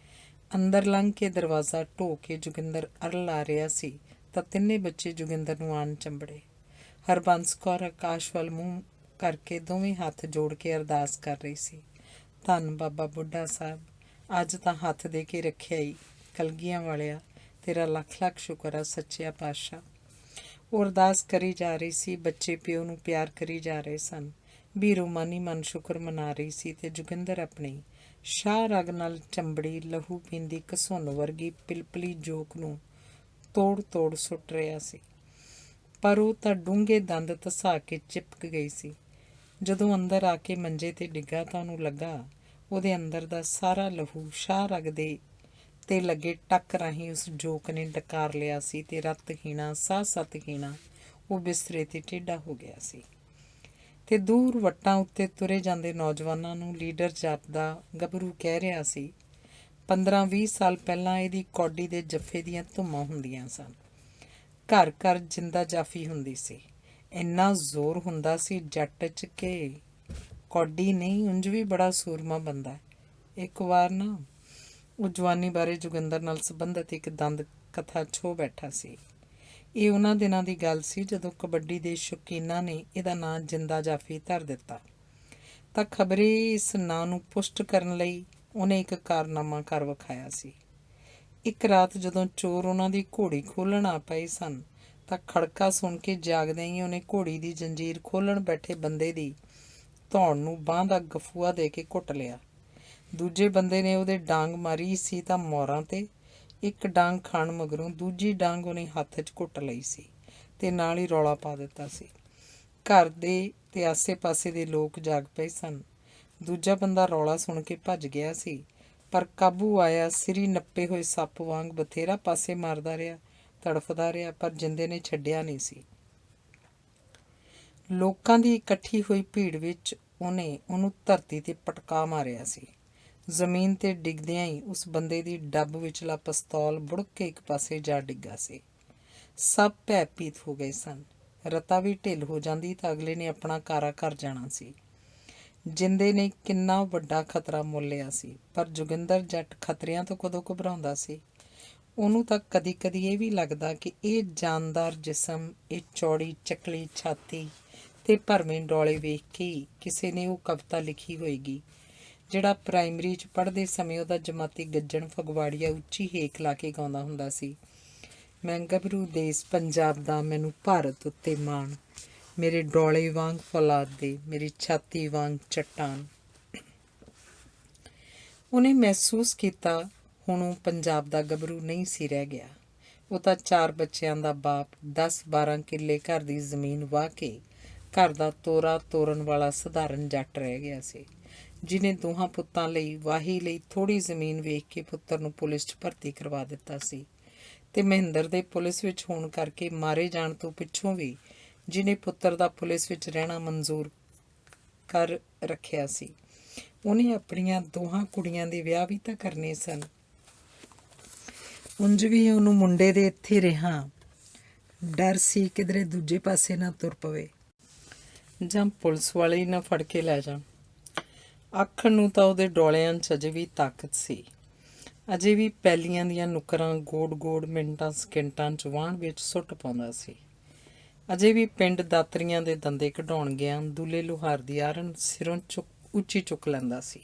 [SPEAKER 1] ਅੰਦਰ ਲੰਘ ਕੇ ਦਰਵਾਜ਼ਾ ਢੋ ਕੇ ਜੋਗਿੰਦਰ ਅਰਲ ਆ ਰਿਹਾ ਸੀ ਤਾਂ ਤਿੰਨੇ ਬੱਚੇ ਜੋਗਿੰਦਰ ਨੂੰ ਆਣ ਚੰਬੜੇ। ਹਰਬੰਸ ਕੌਰ ਆਕਾਸ਼ ਵੱਲ ਮੂੰਹ ਕਰਕੇ ਦੋਵੇਂ ਹੱਥ ਜੋੜ ਕੇ ਅਰਦਾਸ ਕਰ ਰਹੀ ਸੀ। ਧੰਨ ਬਾਬਾ ਬੁੱਢਾ ਸਾਹਿਬ, ਅੱਜ ਤਾਂ ਹੱਥ ਦੇ ਕੇ ਰੱਖਿਆ ਈ। ਕਲਗੀਆਂ ਵਾਲਿਆ, ਤੇਰਾ ਲੱਖ ਲੱਖ ਸ਼ੁਕਰ ਆ ਸੱਚਿਆ ਪਾਤਸ਼ਾਹ। ਉਹ ਅਰਦਾਸ ਕਰੀ ਜਾ ਰਹੀ ਸੀ। ਬੱਚੇ ਪਿਓ ਨੂੰ ਪਿਆਰ ਕਰੀ ਜਾ ਰਹੇ ਸਨ। ਬੀਰੋ ਮਨ ਹੀ ਮਨ ਸ਼ੁਕਰ ਮਨਾ ਰਹੀ ਸੀ ਤੇ ਜੋਗਿੰਦਰ ਆਪਣੀ ਸ਼ਾਹ ਰਗ ਨਾਲ ਚੰਬੜੀ ਲਹੂ ਪੀਂਦੀ ਘਸੁੰਨ ਵਰਗੀ ਪਿਲਪਲੀ ਜੋਕ ਨੂੰ ਤੋੜ ਤੋੜ ਸੁੱਟ ਰਿਹਾ ਸੀ। ਪਰ ਉਹ ਤਾਂ ਡੂੰਘੇ ਦੰਦ ਧਸਾ ਕੇ ਚਿਪਕ ਗਈ ਸੀ। ਜਦੋਂ ਅੰਦਰ ਆ ਕੇ ਮੰਜੇ ਤੇ ਡਿੱਗਾ ਤਾਂ ਉਹਨੂੰ ਲੱਗਾ ਉਹਦੇ ਅੰਦਰ ਦਾ ਸਾਰਾ ਲਹੂ ਸ਼ਾਹ ਰਗ ਦੇ ਤੇ ਲੱਗੇ ਟੱਕ ਰਾਹੀਂ ਉਸ ਜੋਕ ਨੇ ਡਕਾਰ ਲਿਆ ਸੀ ਤੇ ਰਤਹੀਣਾ ਸਾਹ ਸਤਹੀਣਾ ਉਹ ਬਿਸਤਰੇ ਤੇ ਟੇਢਾ ਹੋ ਗਿਆ ਸੀ। ਤੇ ਦੂਰ ਵੱਟਾਂ ਉੱਤੇ ਤੁਰੇ ਜਾਂਦੇ ਨੌਜਵਾਨਾਂ ਨੂੰ ਲੀਡਰ ਜਾਪਦਾ ਗੱਭਰੂ ਕਹਿ ਰਿਹਾ ਸੀ, 15-20 ਸਾਲ ਪਹਿਲਾਂ ਇਹਦੀ ਕੌਡੀ ਦੇ ਜੱਫੇ ਦੀਆਂ ਧੁੰਮਾਂ ਹੁੰਦੀਆਂ ਸਨ। ਘਰ ਘਰ ਜਿੰਦਾ ਜਾਫੀ ਹੁੰਦੀ ਸੀ। ਇੰਨਾ ਜ਼ੋਰ ਹੁੰਦਾ ਸੀ ਜੱਟ 'ਚ ਕਿ ਕੌਡੀ ਨਹੀਂ, ਉਂਝ ਵੀ ਬੜਾ ਸੂਰਮਾ ਬੰਦਾ। ਇੱਕ ਵਾਰ ਨਾ ਉਹ ਜਵਾਨੀ ਬਾਰੇ ਜੋਗਿੰਦਰ ਨਾਲ ਸੰਬੰਧਿਤ ਇੱਕ ਦੰਦ ਕਥਾ ਛੋ ਬੈਠਾ ਸੀ। ਇਹ ਉਹਨਾਂ ਦਿਨਾਂ ਦੀ ਗੱਲ ਸੀ ਜਦੋਂ ਕਬੱਡੀ ਦੇ ਸ਼ੌਕੀਨਾਂ ਨੇ ਇਹਦਾ ਨਾਂ ਜਿੰਦਾ ਜਾਫੀ ਧਰ ਦਿੱਤਾ। ਤਾਂ ਖਬਰੇ ਇਸ ਨਾਂ ਨੂੰ ਪੁਸ਼ਟ ਕਰਨ ਲਈ ਉਹਨੇ ਇੱਕ ਕਾਰਨਾਮਾ ਕਰ ਵਿਖਾਇਆ ਸੀ। ਇੱਕ ਰਾਤ ਜਦੋਂ ਚੋਰ ਉਹਨਾਂ ਦੀ ਘੋੜੀ ਖੋਲ੍ਹਣ ਆ ਪਏ ਸਨ ਤਾਂ ਖੜਕਾ ਸੁਣ ਕੇ ਜਾਗਦਿਆਂ ਹੀ ਉਹਨੇ ਘੋੜੀ ਦੀ ਜੰਜੀਰ ਖੋਲ੍ਹਣ ਬੈਠੇ ਬੰਦੇ ਦੀ ਧੌਣ ਨੂੰ ਬਾਂਹ ਦਾ ਗਫੂਆ ਦੇ ਕੇ ਘੁੱਟ ਲਿਆ। ਦੂਜੇ ਬੰਦੇ ਨੇ ਉਹਦੇ ਡਾਂਗ ਮਾਰੀ ਸੀ ਤਾਂ ਮੋਰਾਂ ਤੇ ਇੱਕ ਡਾਂਗ ਖਾਣ ਮਗਰੋਂ ਦੂਜੀ ਡਾਂਗ ਉਹਨੇ ਹੱਥ 'ਚ ਘੁੱਟ ਲਈ ਸੀ ਤੇ ਨਾਲ ਹੀ ਰੌਲਾ ਪਾ ਦਿੱਤਾ ਸੀ। ਘਰ ਦੇ ਤੇ ਆਸੇ ਪਾਸੇ ਦੇ ਲੋਕ ਜਾਗ ਪਏ ਸਨ। ਦੂਜਾ ਬੰਦਾ ਰੌਲਾ ਸੁਣ ਕੇ ਭੱਜ ਗਿਆ ਸੀ, ਪਰ ਕਾਬੂ ਆਇਆ ਸਿਰੀ ਨੱਪੇ ਹੋਏ ਸੱਪ ਵਾਂਗ ਬਥੇਰਾ ਪਾਸੇ ਮਾਰਦਾ ਰਿਹਾ, ਤੜਫਦਾ ਰਿਹਾ, ਪਰ ਜਿੰਦੇ ਨੇ ਛੱਡਿਆ ਨਹੀਂ ਸੀ। ਲੋਕਾਂ ਦੀ ਇਕੱਠੀ ਹੋਈ ਭੀੜ ਵਿੱਚ ਉਹਨੇ ਉਹਨੂੰ ਧਰਤੀ 'ਤੇ ਪਟਕਾ ਮਾਰਿਆ ਸੀ। ਜ਼ਮੀਨ 'ਤੇ ਡਿੱਗਦਿਆਂ ਹੀ ਉਸ ਬੰਦੇ ਦੀ ਡੱਬ ਵਿਚਲਾ ਪਿਸਤੌਲ ਬੁੜਕ ਕੇ ਇੱਕ ਪਾਸੇ ਜਾ ਡਿੱਗਾ ਸੀ। ਸਭ ਭੈਭੀਤ ਹੋ ਗਏ ਸਨ। ਰਤਾ ਵੀ ਢਿੱਲ ਹੋ ਜਾਂਦੀ ਤਾਂ ਅਗਲੇ ਨੇ ਆਪਣਾ ਕਾਰਾ ਕਰ ਜਾਣਾ ਸੀ। ਜਿੰਦੇ ਨੇ ਕਿੰਨਾ ਵੱਡਾ ਖਤਰਾ ਮੁੱਲ ਲਿਆ ਸੀ, ਪਰ ਜੋਗਿੰਦਰ ਜੱਟ ਖਤਰਿਆਂ ਤੋਂ ਕਦੋਂ ਘਬਰਾਉਂਦਾ ਸੀ। ਉਹਨੂੰ ਤਾਂ ਕਦੀ ਕਦੀ ਇਹ ਵੀ ਲੱਗਦਾ ਕਿ ਇਹ ਜਾਨਦਾਰ ਜਿਸਮ, ਇਹ ਚੌੜੀ ਚੱਕਲੀ ਛਾਤੀ ਤੇ ਭਰਵੇਂ ਡੌਲੇ ਵੇਖ ਕੇ ਹੀ ਕਿਸੇ ਨੇ ਉਹ ਕਵਿਤਾ ਲਿਖੀ ਹੋਏਗੀ ਜਿਹੜਾ ਪ੍ਰਾਇਮਰੀ 'ਚ ਪੜ੍ਹਦੇ ਸਮੇਂ ਉਹਦਾ ਜਮਾਤੀ ਗੱਜਣ ਫਗਵਾੜੀਆ ਉੱਚੀ ਹੇਕ ਲਾ ਕੇ ਗਾਉਂਦਾ ਹੁੰਦਾ ਸੀ। ਮੈਂ ਗੱਭਰੂ ਦੇਸ ਪੰਜਾਬ ਦਾ, ਮੈਨੂੰ ਭਾਰਤ ਉੱਤੇ ਮਾਣ, ਮੇਰੇ ਡੌਲੇ ਵਾਂਗ ਫੌਲਾਦ ਦੇ, ਮੇਰੀ ਛਾਤੀ ਵਾਂਗ ਚੱਟਾਨ। ਉਹਨੇ ਮਹਿਸੂਸ ਕੀਤਾ ਹੁਣ ਉਹ ਪੰਜਾਬ ਦਾ ਗੱਭਰੂ ਨਹੀਂ ਸੀ ਰਹਿ ਗਿਆ। ਉਹ ਤਾਂ 4 ਬੱਚਿਆਂ ਦਾ ਬਾਪ, 10-12 ਕਿੱਲੇ ਘਰ ਦੀ ਜ਼ਮੀਨ ਵਾਹ ਕੇ ਘਰ ਦਾ ਤੋਰਾ ਤੋਰਨ ਵਾਲਾ ਸਧਾਰਨ ਜੱਟ ਰਹਿ ਗਿਆ ਸੀ, ਜਿਹਨੇ ਦੋਹਾਂ ਪੁੱਤਾਂ ਲਈ ਵਾਹੀ ਲਈ ਥੋੜ੍ਹੀ ਜ਼ਮੀਨ ਵੇਖ ਕੇ ਪੁੱਤਰ ਨੂੰ ਪੁਲਿਸ 'ਚ ਭਰਤੀ ਕਰਵਾ ਦਿੱਤਾ ਸੀ ਤੇ ਮਹਿੰਦਰ ਦੇ ਪੁਲਿਸ ਵਿੱਚ ਹੋਣ ਕਰਕੇ ਮਾਰੇ ਜਾਣ ਤੋਂ ਪਿੱਛੋਂ ਵੀ ਜਿਹਨੇ ਪੁੱਤਰ ਦਾ ਪੁਲਿਸ ਵਿੱਚ ਰਹਿਣਾ ਮਨਜ਼ੂਰ ਕਰ ਰੱਖਿਆ ਸੀ। ਉਹਨੇ ਆਪਣੀਆਂ ਦੋਹਾਂ ਕੁੜੀਆਂ ਦੇ ਵਿਆਹ ਵੀ ਤਾਂ ਕਰਨੇ ਸਨ। ਉਂਝ ਵੀ ਉਹਨੂੰ ਮੁੰਡੇ ਦੇ ਇੱਥੇ ਰਿਹਾ ਡਰ ਸੀ ਕਿਧਰੇ ਦੂਜੇ ਪਾਸੇ ਨਾ ਤੁਰ ਪਵੇ ਜਾਂ ਪੁਲਿਸ ਵਾਲੇ ਹੀ ਨਾ ਫੜ ਕੇ ਲੈ ਜਾਣ। ਆਖਣ ਨੂੰ ਤਾਂ ਉਹਦੇ ਡੋਲਿਆਂ 'ਚ ਅਜੇ ਵੀ ਤਾਕਤ ਸੀ। ਅਜੇ ਵੀ ਪੈਲੀਆਂ ਦੀਆਂ ਨੁੱਕਰਾਂ ਗੋੜ ਗੋੜ ਮਿੰਟਾਂ ਸਕਿੰਟਾਂ 'ਚ ਵਾਹਣ ਵਿੱਚ ਸੁੱਟ ਪਾਉਂਦਾ ਸੀ। ਅਜੇ ਵੀ ਪਿੰਡ ਦਾਤਰੀਆਂ ਦੇ ਦੰਦੇ ਕਢਾਉਣ ਗਿਆ ਦੂਲੇ ਲੁਹਾਰ ਦੀ ਆਰਨ ਸਿਰੋਂ ਉੱਚੀ ਚੁੱਕ ਲੈਂਦਾ ਸੀ।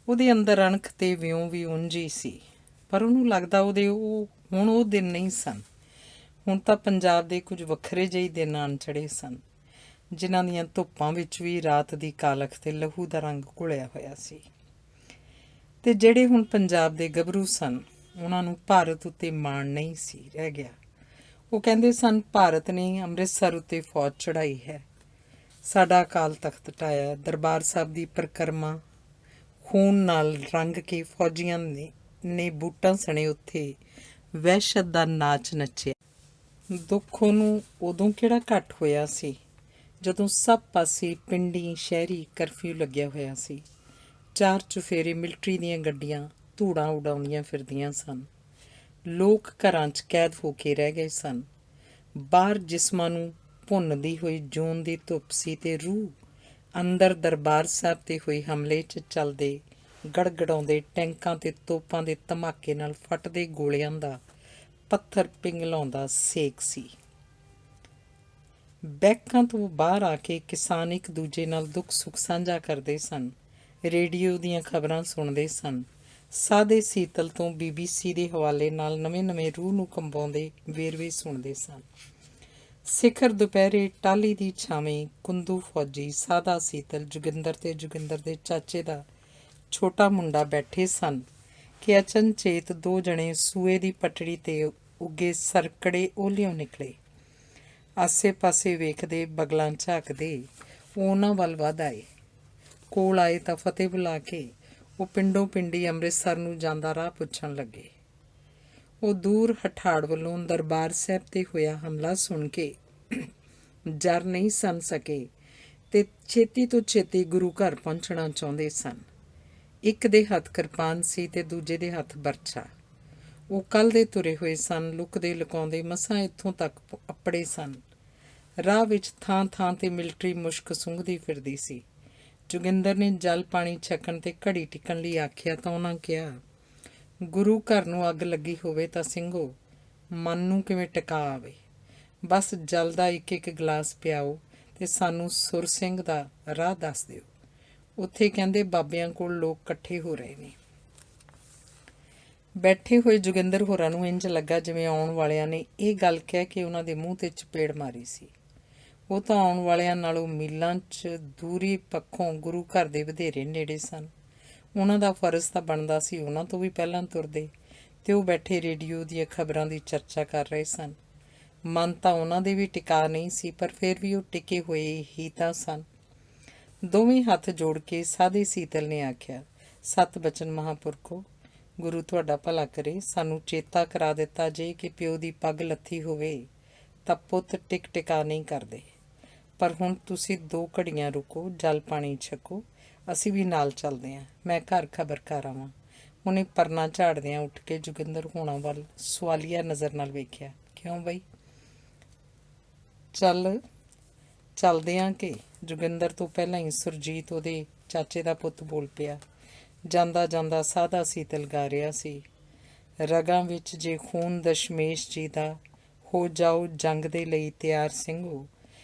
[SPEAKER 1] ਉਹਦੇ ਅੰਦਰ ਅਣਖ ਤੇ ਵਿਉਂ ਵੀ ਉਂਝ ਹੀ ਸੀ, ਪਰ ਉਹਨੂੰ ਲੱਗਦਾ ਹੁਣ ਉਹ ਦਿਨ ਨਹੀਂ ਸਨ। ਹੁਣ ਤਾਂ ਪੰਜਾਬ ਦੇ ਕੁਝ ਵੱਖਰੇ ਜਿਹੇ ਦਿਨ ਆਣ ਚੜ੍ਹੇ ਸਨ, ਜਿਨ੍ਹਾਂ ਦੀਆਂ ਧੁੱਪਾਂ ਵਿੱਚ ਵੀ ਰਾਤ ਦੀ ਕਾਲਖ ਤੇ ਲਹੂ ਦਾ ਰੰਗ ਘੁਲਿਆ ਹੋਇਆ ਸੀ। ਤੇ ਜਿਹੜੇ ਹੁਣ ਪੰਜਾਬ ਦੇ ਗੱਭਰੂ ਸਨ ਉਹਨਾਂ ਨੂੰ ਭਾਰਤ ਉੱਤੇ ਮਾਣ ਨਹੀਂ ਸੀ ਰਹਿ ਗਿਆ। ਉਹ ਕਹਿੰਦੇ ਸਨ ਭਾਰਤ ਨੇ ਅੰਮ੍ਰਿਤਸਰ ਉੱਤੇ ਫੌਜ ਚੜ੍ਹਾਈ ਹੈ, ਸਾਡਾ ਅਕਾਲ ਤਖਤ ਢਾਇਆ, ਦਰਬਾਰ ਸਾਹਿਬ ਦੀ ਪਰਿਕਰਮਾ ਖੂਨ ਨਾਲ ਰੰਗ ਕੇ ਫੌਜੀਆਂ ਨੇ ਬੂਟਾਂ ਸਣੇ ਉੱਥੇ ਵਹਿਸ਼ਤ ਦਾ ਨਾਚ ਨੱਚਿਆ। ਦੁੱਖ ਉਹਨੂੰ ਉਦੋਂ ਕਿਹੜਾ ਘੱਟ ਹੋਇਆ ਸੀ ਜਦੋਂ ਸਭ ਪਾਸੇ ਪਿੰਡੀ ਸ਼ਹਿਰੀ ਕਰਫਿਊ ਲੱਗਿਆ ਹੋਇਆ ਸੀ। ਚਾਰ ਚੁਫੇਰੇ ਮਿਲਟਰੀ ਦੀਆਂ ਗੱਡੀਆਂ ਧੂੜਾਂ ਉਡਾਉਂਦੀਆਂ ਫਿਰਦੀਆਂ ਸਨ। ਲੋਕ ਘਰਾਂ 'ਚ ਕੈਦ ਹੋ ਕੇ ਰਹਿ ਗਏ ਸਨ। ਬਾਹਰ ਜਿਸਮਾਂ ਨੂੰ ਭੁੰਨਦੀ ਹੋਈ ਜੂਨ ਦੀ ਧੁੱਪ ਸੀ ਤੇ ਰੂਹ ਅੰਦਰ ਦਰਬਾਰ ਸਾਹਿਬ 'ਤੇ ਹੋਏ ਹਮਲੇ 'ਚ ਚੱਲਦੇ ਗੜਗੜਾਉਂਦੇ ਟੈਂਕਾਂ ਤੇ ਤੋਪਾਂ ਦੇ ਧਮਾਕੇ ਨਾਲ ਫਟਦੇ ਗੋਲਿਆਂ ਦਾ ਪੱਥਰ ਪਿਘਲਾਉਂਦਾ ਸੇਕ ਸੀ। ਬੈਂਕਾਂ ਤੋਂ ਬਾਹਰ ਆ ਕੇ ਕਿਸਾਨ ਇੱਕ ਦੂਜੇ ਨਾਲ ਦੁੱਖ ਸੁੱਖ ਸਾਂਝਾ ਕਰਦੇ ਸਨ, ਰੇਡੀਓ ਦੀਆਂ ਖਬਰਾਂ ਸੁਣਦੇ ਸਨ, ਸਾਦੇ ਸੀਤਲ ਤੋਂ BBC ਦੇ ਹਵਾਲੇ ਨਾਲ ਨਵੇਂ-ਨਵੇਂ ਰੂਹ ਨੂੰ ਕੰਬਾਉਂਦੇ ਵੇਰਵੇ ਸੁਣਦੇ ਸਨ। ਸਿਖਰ ਦੁਪਹਿਰੇ ਟਾਹਲੀ ਦੀ ਛਾਵੇਂ ਕੁੰਦੂ ਫੌਜੀ ਸਾਦਾ ਸੀਤਲ ਜੋਗਿੰਦਰ ਤੇ ਜੋਗਿੰਦਰ ਦੇ ਚਾਚੇ ਦਾ ਛੋਟਾ ਮੁੰਡਾ ਬੈਠੇ ਸਨ ਕਿ ਅਚਨਚੇਤ ਦੋ ਜਣੇ ਸੂਏ ਦੀ ਪਟੜੀ 'ਤੇ ਉੱਗੇ ਸਰਕੜੇ ਓਹਲਿਓਂ ਨਿਕਲੇ। ਆਸੇ ਪਾਸੇ ਵੇਖਦੇ ਬਗਲਾਂ ਝਾਕਦੇ ਉਹ ਉਹਨਾਂ ਵੱਲ ਵਧ ਆਏ। ਕੋਲ ਆਏ ਤਾਂ ਫਤਿਹ ਬੁਲਾ ਕੇ ਉਹ ਪਿੰਡੋਂ ਪਿੰਡੀ ਅੰਮ੍ਰਿਤਸਰ ਨੂੰ ਜਾਂਦਾ ਰਾਹ ਪੁੱਛਣ ਲੱਗੇ। ਉਹ ਦੂਰ ਹਠਾੜ ਵੱਲੋਂ ਦਰਬਾਰ ਸਾਹਿਬ 'ਤੇ ਹੋਇਆ ਹਮਲਾ ਸੁਣ ਕੇ ਜਰ ਨਹੀਂ ਸਨ ਸਕੇ ਤੇ ਛੇਤੀ ਤੋਂ ਛੇਤੀ ਗੁਰੂ ਘਰ ਪਹੁੰਚਣਾ ਚਾਹੁੰਦੇ ਸਨ। ਇੱਕ ਦੇ ਹੱਥ ਕਿਰਪਾਨ ਸੀ ਤੇ ਦੂਜੇ ਦੇ ਹੱਥ ਬਰਛਾ। ਉਹ ਕੱਲ੍ਹ ਦੇ ਤੁਰੇ ਹੋਏ ਸਨ, ਲੁਕਦੇ ਲੁਕਾਉਂਦੇ ਮਸਾਂ ਇੱਥੋਂ ਤੱਕ ਅੱਪੜੇ ਸਨ। ਰਾਹ ਵਿੱਚ ਥਾਂ ਥਾਂ 'ਤੇ ਮਿਲਟਰੀ ਮੁਸ਼ਕ ਸੁੰਘਦੀ ਫਿਰਦੀ ਸੀ। ਜੋਗਿੰਦਰ ਨੇ ਜਲ ਪਾਣੀ ਛਕਣ ਤੇ ਘੜੀ ਟਿਕਣ ਲਈ ਆਖਿਆ ਤਾਂ ਉਹਨਾਂ ਕਿਹਾ, ਗੁਰੂ ਘਰ ਨੂੰ ਅੱਗ ਲੱਗੀ ਹੋਵੇ ਤਾਂ ਸਿੰਘੋ ਮਨ ਨੂੰ ਕਿਵੇਂ ਟਿਕਾ ਆਵੇ। ਬਸ ਜਲ ਦਾ ਇੱਕ ਇੱਕ ਗਲਾਸ ਪਿਆਓ ਤੇ ਸਾਨੂੰ ਸੁਰ ਸਿੰਘ ਦਾ ਰਾਹ ਦੱਸ ਦਿਓ। ਉੱਥੇ ਕਹਿੰਦੇ ਬਾਬਿਆਂ ਕੋਲ ਲੋਕ ਇਕੱਠੇ ਹੋ ਰਹੇ ਨੇ। ਬੈਠੇ ਹੋਏ ਜੋਗਿੰਦਰ ਹੋਰਾਂ ਨੂੰ ਇੰਜ ਲੱਗਾ ਜਿਵੇਂ ਆਉਣ ਵਾਲਿਆਂ ਨੇ ਇਹ ਗੱਲ ਕਹਿ ਕੇ ਉਹਨਾਂ ਦੇ ਮੂੰਹ 'ਤੇ ਚਪੇੜ ਮਾਰੀ ਸੀ। ਉਹ ਤਾਂ ਆਉਣ ਵਾਲਿਆਂ ਨਾਲੋਂ ਮੀਲਾਂ 'ਚ ਦੂਰੀ ਪੱਖੋਂ ਗੁਰੂ ਘਰ ਦੇ ਵਧੇਰੇ ਨੇੜੇ ਸਨ। ਉਹਨਾਂ ਦਾ ਫਰਜ਼ ਤਾਂ ਬਣਦਾ ਸੀ ਉਹਨਾਂ ਤੋਂ ਵੀ ਪਹਿਲਾਂ ਤੁਰਦੇ, ਤੇ ਉਹ ਬੈਠੇ ਰੇਡੀਓ ਦੀਆਂ ਖਬਰਾਂ ਦੀ ਚਰਚਾ ਕਰ ਰਹੇ ਸਨ। ਮਨ ਤਾਂ ਉਹਨਾਂ ਦੇ ਵੀ ਟਿਕਾ ਨਹੀਂ ਸੀ, ਪਰ ਫਿਰ ਵੀ ਉਹ ਟਿਕੇ ਹੋਏ ਹੀ ਤਾਂ ਸਨ। ਦੋਵੇਂ ਹੱਥ ਜੋੜ ਕੇ ਸਾਦੇ ਸੀਤਲ ਨੇ ਆਖਿਆ, ਸਤ ਬਚਨ ਮਹਾਂਪੁਰਖੋ, ਗੁਰੂ ਤੁਹਾਡਾ ਭਲਾ ਕਰੇ। ਸਾਨੂੰ ਚੇਤਾ ਕਰਾ ਦਿੱਤਾ ਜੇ ਕਿ ਪਿਓ ਦੀ ਪੱਗ ਲੱਥੀ ਹੋਵੇ ਤਾਂ ਪੁੱਤ ਟਿਕ ਟਿਕਾ ਨਹੀਂ ਕਰਦੇ। ਪਰ ਹੁਣ ਤੁਸੀਂ 2 ਘੜੀਆਂ ਰੁਕੋ, ਜਲ ਪਾਣੀ ਛਕੋ, ਅਸੀਂ ਵੀ ਨਾਲ ਚੱਲਦੇ ਹਾਂ। ਮੈਂ ਘਰ ਖਬਰ ਕਰ ਆਵਾਂ। ਉਹਨੇ ਪਰਨਾ ਝਾੜਦਿਆਂ ਉੱਠ ਕੇ ਜੋਗਿੰਦਰ ਹੋਣਾ ਵੱਲ ਸਵਾਲੀਆ ਨਜ਼ਰ ਨਾਲ ਵੇਖਿਆ। ਕਿਉਂ ਬਈ, ਚੱਲਦੇ ਹਾਂ ਕਿ? ਜੋਗਿੰਦਰ ਤੋਂ ਪਹਿਲਾਂ ਹੀ ਸੁਰਜੀਤ ਉਹਦੇ ਚਾਚੇ ਦਾ ਪੁੱਤ ਬੋਲ ਪਿਆ। ਜਾਂਦਾ ਜਾਂਦਾ ਸਾਦਾ ਸੀਤਲ ਗਾ ਰਿਹਾ ਸੀ, ਰਗਾਂ ਵਿੱਚ ਜੇ ਖੂਨ ਦਸ਼ਮੇਸ਼ ਜੀ ਦਾ, ਹੋ ਜਾਓ ਜੰਗ ਦੇ ਲਈ ਤਿਆਰ ਸਿੰਘੋ।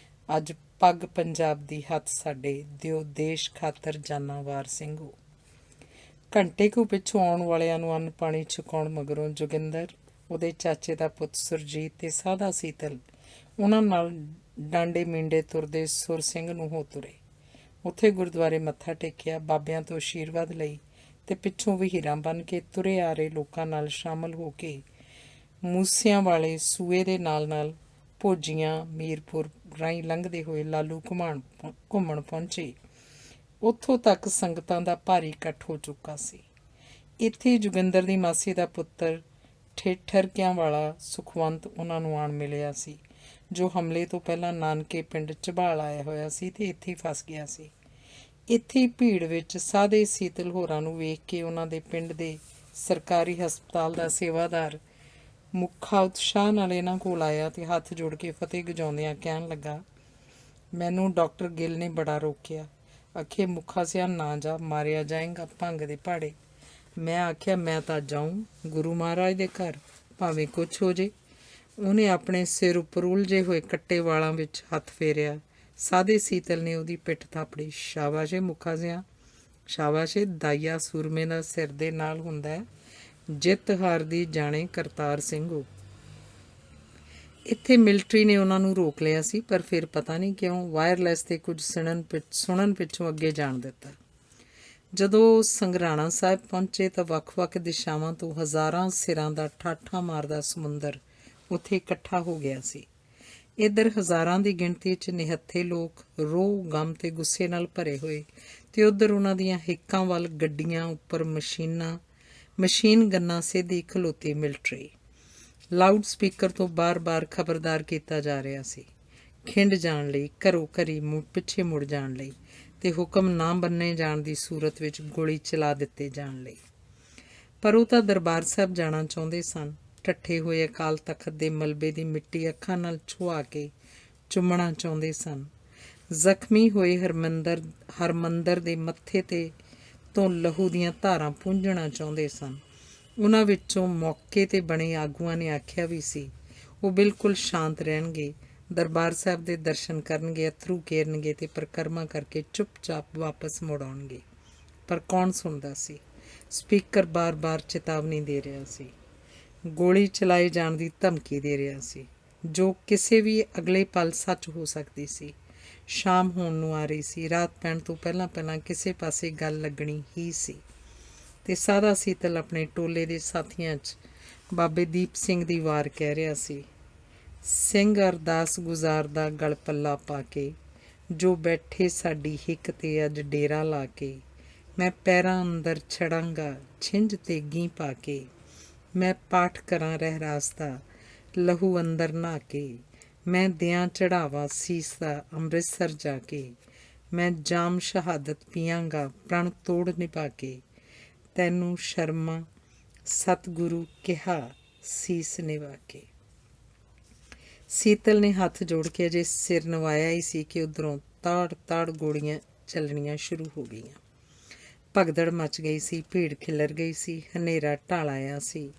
[SPEAKER 1] ਅੱਜ ਪੱਗ ਪੰਜਾਬ ਦੀ ਹੱਥ ਸਾਡੇ, ਦਿਓ ਦੇਸ਼ ਖਾਤਰ ਜਾਨਾਂ ਵਾਰ ਸਿੰਘੋ। ਘੰਟੇ ਕੁ ਪਿੱਛੋਂ ਆਉਣ ਵਾਲਿਆਂ ਨੂੰ ਅੰਨ ਪਾਣੀ ਛਕਾਉਣ ਮਗਰੋਂ ਜੋਗਿੰਦਰ, ਉਹਦੇ ਚਾਚੇ ਦਾ ਪੁੱਤ ਸੁਰਜੀਤ ਤੇ ਸਾਦਾ ਸੀਤਲ ਉਹਨਾਂ ਨਾਲ ਡਾਂਡੇ ਮੀਂਡੇ ਤੁਰਦੇ ਸੁਰ ਸਿੰਘ ਨੂੰ ਹੋ ਤੁਰੇ। ਉੱਥੇ ਗੁਰਦੁਆਰੇ ਮੱਥਾ ਟੇਕਿਆ, ਬਾਬਿਆਂ ਤੋਂ ਆਸ਼ੀਰਵਾਦ ਲਈ ਤੇ ਪਿੱਛੋਂ ਵਹੀਰਾਂ ਬਣ ਕੇ ਤੁਰੇ ਆ ਰਹੇ ਲੋਕਾਂ ਨਾਲ ਸ਼ਾਮਲ ਹੋ ਕੇ ਮੂਸਿਆਂ ਵਾਲੇ ਸੂਏ ਦੇ ਨਾਲ ਨਾਲ ਭੋਜੀਆਂ ਮੀਰਪੁਰ ਰਾਹੀਂ ਲੰਘਦੇ ਹੋਏ ਲਾਲੂ ਘੁੰਮਣ ਪਹੁੰਚੇ। ਉੱਥੋਂ ਤੱਕ ਸੰਗਤਾਂ ਦਾ ਭਾਰੀ ਇਕੱਠ ਹੋ ਚੁੱਕਾ ਸੀ। ਇੱਥੇ ਜੋਗਿੰਦਰ ਦੀ ਮਾਸੀ ਦਾ ਪੁੱਤਰ ਠੇਠਰਕਿਆਂ ਵਾਲਾ ਸੁਖਵੰਤ ਉਹਨਾਂ ਨੂੰ ਆਣ ਮਿਲਿਆ ਸੀ, ਜੋ ਹਮਲੇ ਤੋਂ ਪਹਿਲਾਂ ਨਾਨਕੇ ਪਿੰਡ ਝਬਾਲ ਆਇਆ ਹੋਇਆ ਸੀ ਤੇ ਇੱਥੇ ਫਸ ਗਿਆ ਸੀ। ਇੱਥੇ ਭੀੜ ਵਿੱਚ ਸਾਦੇ ਸੀਤਲ ਹੋਰਾਂ ਨੂੰ ਵੇਖ ਕੇ ਉਹਨਾਂ ਦੇ ਪਿੰਡ ਦੇ ਸਰਕਾਰੀ ਹਸਪਤਾਲ ਦਾ ਸੇਵਾਦਾਰ ਮੁੱਖਾ ਉਤਸ਼ਾਹ ਨਾਲ ਇਹਨਾਂ ਕੋਲ ਆਇਆ ਤੇ ਹੱਥ ਜੋੜ ਕੇ ਫਤਿਹ ਗਜਾਉਂਦਿਆਂ ਕਹਿਣ ਲੱਗਾ, ਮੈਨੂੰ ਡਾਕਟਰ ਗਿੱਲ ਨੇ ਬੜਾ ਰੋਕਿਆ। ਆਖੇ ਮੁੱਖਾ ਸਿਆ ਨਾ ਜਾ, ਮਾਰਿਆ ਜਾਏਗਾ ਭੰਗ ਦੇ ਭਾੜੇ। ਮੈਂ ਆਖਿਆ ਮੈਂ ਤਾਂ ਜਾਊਂ ਗੁਰੂ ਮਹਾਰਾਜ ਦੇ ਘਰ, ਭਾਵੇਂ ਕੁਛ ਹੋ ਜੇ। ਉਹਨੇ ਆਪਣੇ ਸਿਰ ਉੱਪਰ ਉਲਝੇ ਹੋਏ ਕੱਟੇ ਵਾਲਾਂ ਵਿੱਚ ਹੱਥ ਫੇਰਿਆ। ਸਾਦੇ ਸੀਤਲ ਨੇ ਉਹਦੀ ਪਿੱਠ ਥਾਪੜੀ। ਸ਼ਾਬਾਸ਼ ਏ ਮੁੱਖਾ ਸਿਆ, ਸ਼ਾਬਾਸ਼ ਏ। ਦਾਈਆ ਸੂਰਮੇ ਦਾ ਸਿਰ ਦੇ ਨਾਲ ਹੁੰਦਾ ਹੈ, ਜਿੱਤ ਹਾਰ ਦੀ ਜਾਣੇ ਕਰਤਾਰ ਸਿੰਘੋ। ਇੱਥੇ ਮਿਲਟਰੀ ਨੇ ਉਹਨਾਂ ਨੂੰ ਰੋਕ ਲਿਆ ਸੀ, ਪਰ ਫਿਰ ਪਤਾ ਨਹੀਂ ਕਿਉਂ ਵਾਇਰਲੈਸ 'ਤੇ ਕੁਝ ਸੁਣਨ ਪਿੱਛੋਂ ਅੱਗੇ ਜਾਣ ਦਿੱਤਾ। ਜਦੋਂ ਸੰਗਰਾਣਾ ਸਾਹਿਬ ਪਹੁੰਚੇ ਤਾਂ ਵੱਖ-ਵੱਖ ਦਿਸ਼ਾਵਾਂ ਤੋਂ ਹਜ਼ਾਰਾਂ ਸਿਰਾਂ ਦਾ ਠਾਠਾਂ ਮਾਰਦਾ ਸਮੁੰਦਰ ਉੱਥੇ ਇਕੱਠਾ ਹੋ ਗਿਆ ਸੀ। ਇੱਧਰ ਹਜ਼ਾਰਾਂ ਦੀ ਗਿਣਤੀ 'ਚ ਨਿਹੱਥੇ ਲੋਕ ਰੋਹ, ਗਮ ਤੇ ਗੁੱਸੇ ਨਾਲ ਭਰੇ ਹੋਏ, ਤੇ ਉੱਧਰ ਉਹਨਾਂ ਦੀਆਂ ਹਿੱਕਾਂ ਵੱਲ ਗੱਡੀਆਂ ਉੱਪਰ ਮਸ਼ੀਨ ਗੰਨਾਂ ਸਿੱਧੀ ਖਲੋਤੀ ਮਿਲਟਰੀ। ਲਾਊਡ ਸਪੀਕਰ ਤੋਂ ਬਾਰ-ਬਾਰ ਖਬਰਦਾਰ ਕੀਤਾ ਜਾ ਰਿਹਾ ਸੀ, ਖਿੰਡ ਜਾਣ ਲਈ, ਘਰੋਂ ਘਰੀ ਪਿੱਛੇ ਮੁੜ ਜਾਣ ਲਈ, ਤੇ ਹੁਕਮ ਨਾ ਬੰਨੇ ਜਾਣ ਦੀ ਸੂਰਤ ਵਿੱਚ ਗੋਲੀ ਚਲਾ ਦਿੱਤੇ ਜਾਣ ਲਈ। ਪਰ ਉਹ ਤਾਂ ਦਰਬਾਰ ਸਾਹਿਬ ਜਾਣਾ ਚਾਹੁੰਦੇ ਸਨ। ਠੱਠੇ ਹੋਏ ਅਕਾਲ ਤਖ਼ਤ ਦੇ ਮਲਬੇ ਦੀ ਮਿੱਟੀ ਅੱਖਾਂ ਨਾਲ ਛੁਹਾ ਕੇ ਚੁੰਮਣਾ ਚਾਹੁੰਦੇ ਸਨ। ਜ਼ਖਮੀ ਹੋਏ ਹਰਮੰਦਰ ਦੇ ਮੱਥੇ ਤੋਂ ਲਹੂ ਦੀਆਂ ਧਾਰਾਂ ਪੂੰਝਣਾ ਚਾਹੁੰਦੇ ਸਨ। ਉਹਨਾਂ ਵਿੱਚੋਂ ਮੌਕੇ 'ਤੇ ਬਣੇ ਆਗੂਆਂ ਨੇ ਆਖਿਆ ਵੀ ਸੀ, ਉਹ ਬਿਲਕੁਲ ਸ਼ਾਂਤ ਰਹਿਣਗੇ, ਦਰਬਾਰ ਸਾਹਿਬ ਦੇ ਦਰਸ਼ਨ ਕਰਨਗੇ, ਅਥਰੂ ਕੇਰਨਗੇ ਤੇ ਪਰਿਕਰਮਾ ਕਰਕੇ ਚੁੱਪ-ਚਾਪ ਵਾਪਸ ਮੁੜ ਆਉਣਗੇ। ਪਰ ਕੌਣ ਸੁਣਦਾ ਸੀ? ਸਪੀਕਰ ਬਾਰ-ਬਾਰ ਚੇਤਾਵਨੀ ਦੇ ਰਿਹਾ ਸੀ, ਗੋਲੀ ਚਲਾਏ ਜਾਣ ਦੀ ਧਮਕੀ ਦੇ ਰਿਹਾ ਸੀ, ਜੋ ਕਿਸੇ ਵੀ ਅਗਲੇ ਪਲ ਸੱਚ ਹੋ ਸਕਦੀ ਸੀ। ਸ਼ਾਮ ਹੋਣ ਨੂੰ ਆ ਰਹੀ ਸੀ। ਰਾਤ ਪੈਣ ਤੋਂ ਪਹਿਲਾਂ ਕਿਸੇ ਪਾਸੇ ਗੱਲ ਲੱਗਣੀ ਹੀ ਸੀ। ਤੇ ਸਾਦਾ ਸੀਤਲ ਆਪਣੇ ਟੋਲੇ ਦੇ ਸਾਥੀਆਂ 'ਚ ਬਾਬੇ ਦੀਪ ਸਿੰਘ ਦੀ ਵਾਰ ਕਹਿ ਰਿਹਾ ਸੀ, ਸਿੰਘ ਅਰਦਾਸ ਗੁਜ਼ਾਰਦਾ ਗਲ ਪੱਲਾ ਪਾ ਕੇ, ਜੋ ਬੈਠੇ ਸਾਡੀ ਹਿੱਕ 'ਤੇ ਅੱਜ ਡੇਰਾ ਲਾ ਕੇ, ਮੈਂ ਪੈਰਾਂ ਅੰਦਰ ਛੜਾਂਗਾ ਛਿੰਝ ਤੇ ਗੀ ਪਾ ਕੇ, ਮੈਂ ਪਾਠ ਕਰਾਂ ਰਹਿਰਾਸ ਦਾ ਲਹੂ ਅੰਦਰ ਨਹਾ ਕੇ, ਮੈਂ ਦਿਆਂ ਚੜਾਵਾ ਸੀਸ ਦਾ ਅੰਮ੍ਰਿਤਸਰ ਜਾ ਕੇ, ਮੈਂ ਜਾਮ ਸ਼ਹਾਦਤ ਪੀਆਂਗਾ ਪ੍ਰਣ ਤੋੜ ਨਿਭਾ ਕੇ, ਤੈਨੂੰ ਸ਼ਰਮਾ ਸਤਿਗੁਰੂ ਕਿਹਾ ਸੀਸ ਨਿਵਾ ਕੇ। ਸੀਤਲ ਨੇ ਹੱਥ ਜੋੜ ਕੇ ਅਜੇ ਸਿਰ ਨਵਾਇਆ ਹੀ ਸੀ ਕਿ ਉੱਧਰੋਂ ਤਾੜ ਗੋਲੀਆਂ ਚੱਲਣੀਆਂ ਸ਼ੁਰੂ ਹੋ ਗਈਆਂ। ਭਗਦੜ ਮਚ ਗਈ ਸੀ, ਭੀੜ ਖਿਲਰ ਗਈ ਸੀ, ਹਨੇਰਾ ਢਲ ਆਇਆ ਸੀ।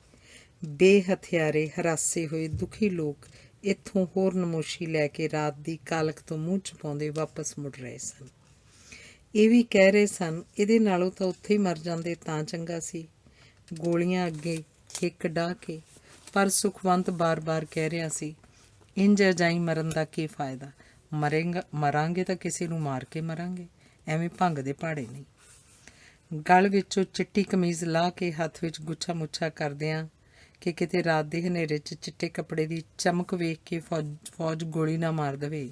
[SPEAKER 1] ਬੇਹਥਿਆਰੇ ਹਰਾਸੇ ਹੋਏ ਦੁਖੀ ਲੋਕ ਇੱਥੋਂ ਹੋਰ ਨਮੋਸ਼ੀ ਲੈ ਕੇ ਰਾਤ ਦੀ ਕਾਲਖ ਤੋਂ ਮੂੰਹ ਛੁਪਾਉਂਦੇ ਵਾਪਸ ਮੁੜ ਰਹੇ ਸਨ। ਇਹ ਵੀ ਕਹਿ ਰਹੇ ਸਨ, ਇਹਦੇ ਨਾਲੋਂ ਤਾਂ ਉੱਥੇ ਹੀ ਮਰ ਜਾਂਦੇ ਤਾਂ ਚੰਗਾ ਸੀ, ਗੋਲੀਆਂ ਅੱਗੇ ਹਿੱਕ ਡਾਹ ਕੇ। ਪਰ ਸੁਖਵੰਤ ਬਾਰ-ਬਾਰ ਕਹਿ ਰਿਹਾ ਸੀ, ਇੰਝ ਅਜਾਈ ਮਰਨ ਦਾ ਕੀ ਫਾਇਦਾ? ਮਰਾਂਗੇ ਤਾਂ ਕਿਸੇ ਨੂੰ ਮਾਰ ਕੇ ਮਰਾਂਗੇ, ਐਵੇਂ ਭੰਗ ਦੇ ਪਹਾੜੇ ਨਹੀਂ। ਗਲ ਵਿੱਚੋਂ ਚਿੱਟੀ ਕਮੀਜ਼ ਲਾਹ ਕੇ ਹੱਥ ਵਿੱਚ ਗੁੱਛਾ ਮੁੱਛਾ ਕਰਦਿਆਂ ਕਿ ਕਿਤੇ ਰਾਤ ਦੇ ਹਨੇਰੇ 'ਚ ਚਿੱਟੇ ਕੱਪੜੇ ਦੀ ਚਮਕ ਵੇਖ ਕੇ ਫੌਜ ਗੋਲੀ ਨਾ ਮਾਰ ਦੇਵੇ।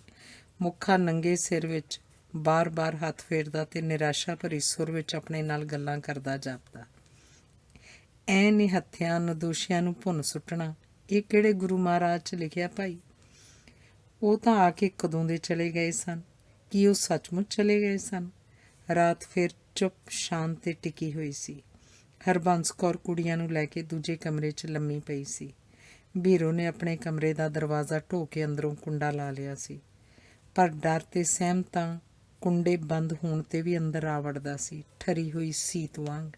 [SPEAKER 1] ਮੁੱਖਾ ਨੰਗੇ ਸਿਰ ਵਿੱਚ ਬਾਰ-ਬਾਰ ਹੱਥ ਫੇਰਦਾ ਤੇ ਨਿਰਾਸ਼ਾ ਭਰੀ ਸੁਰ ਵਿੱਚ ਆਪਣੇ ਨਾਲ ਗੱਲਾਂ ਕਰਦਾ ਜਾਪਦਾ। ਐ ਨਿਹੱਥਿਆਂ ਨਿਰਦੋਸ਼ੀਆਂ ਨੂੰ ਭੁੰਨ ਸੁੱਟਣਾ, ਇਹ ਕਿਹੜੇ ਗੁਰੂ ਮਹਾਰਾਜ 'ਚ ਲਿਖਿਆ ਭਾਈ? ਉਹ ਤਾਂ ਆ ਕੇ ਕਦੋਂ ਦੇ ਚਲੇ ਗਏ ਸਨ? ਕੀ ਉਹ ਸੱਚਮੁੱਚ ਚਲੇ ਗਏ ਸਨ? ਰਾਤ ਫਿਰ ਚੁੱਪ ਸ਼ਾਂਤ ਤੇ ਟਿਕੀ ਹੋਈ ਸੀ। ਹਰਬੰਸ ਕੌਰ ਕੁੜੀਆਂ ਨੂੰ ਲੈ ਕੇ ਦੂਜੇ ਕਮਰੇ 'ਚ ਲੰਮੀ ਪਈ ਸੀ। ਬੀਰੋ ਨੇ ਆਪਣੇ ਕਮਰੇ ਦਾ ਦਰਵਾਜ਼ਾ ਢੋ ਕੇ ਅੰਦਰੋਂ ਕੁੰਡਾ ਲਾ ਲਿਆ ਸੀ, ਪਰ ਡਰ ਤੇ ਸਹਿਮ ਤਾਂ ਕੁੰਡੇ ਬੰਦ ਹੋਣ 'ਤੇ ਵੀ ਅੰਦਰ ਆ ਵੜਦਾ ਸੀ, ਠਰੀ ਹੋਈ ਸੀਤ ਵਾਂਗ।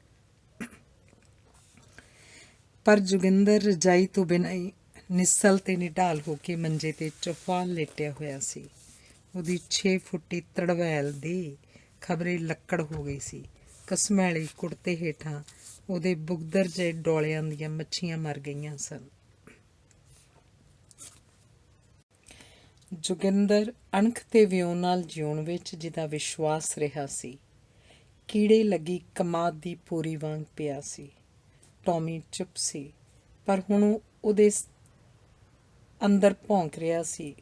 [SPEAKER 1] ਪਰ ਜੋਗਿੰਦਰ ਰਜਾਈ ਤੋਂ ਬਿਨਾਂ ਹੀ ਨਿੱਸਲ ਤੇ ਨਿਢਾਲ ਹੋ ਕੇ ਮੰਜੇ 'ਤੇ ਚੁਫਾਲ ਲੇਟਿਆ ਹੋਇਆ ਸੀ। ਉਹਦੀ 6 ਫੁੱਟੀ ਤੜਵੈਲ ਦੇ ਖਬਰੇ ਲੱਕੜ ਹੋ ਗਈ ਸੀ। ਕਸਮੈਲੀ ਕੁੜਤੇ ਹੇਠਾਂ ਉਹਦੇ ਬੁਗਦਰ ਜਿਹੇ ਡੋਲਿਆਂ ਦੀਆਂ ਮੱਛੀਆਂ ਮਰ ਗਈਆਂ ਸਨ। ਜੋਗਿੰਦਰ ਅਣਖ ਤੇ ਵਿਉਂ ਨਾਲ ਜਿਉਣ ਵਿੱਚ ਜਿਹਦਾ ਵਿਸ਼ਵਾਸ ਰਿਹਾ ਸੀ, ਕੀੜੇ ਲੱਗੀ ਕਮਾਦ ਦੀ ਪੂਰੀ ਵਾਂਗ ਪਿਆ ਸੀ। ਟੌਮੀ ਚੁੱਪ ਸੀ, ਪਰ ਹੁਣ ਉਹਦੇ ਅੰਦਰ ਭੌਂਕ ਰਿਹਾ ਸੀ।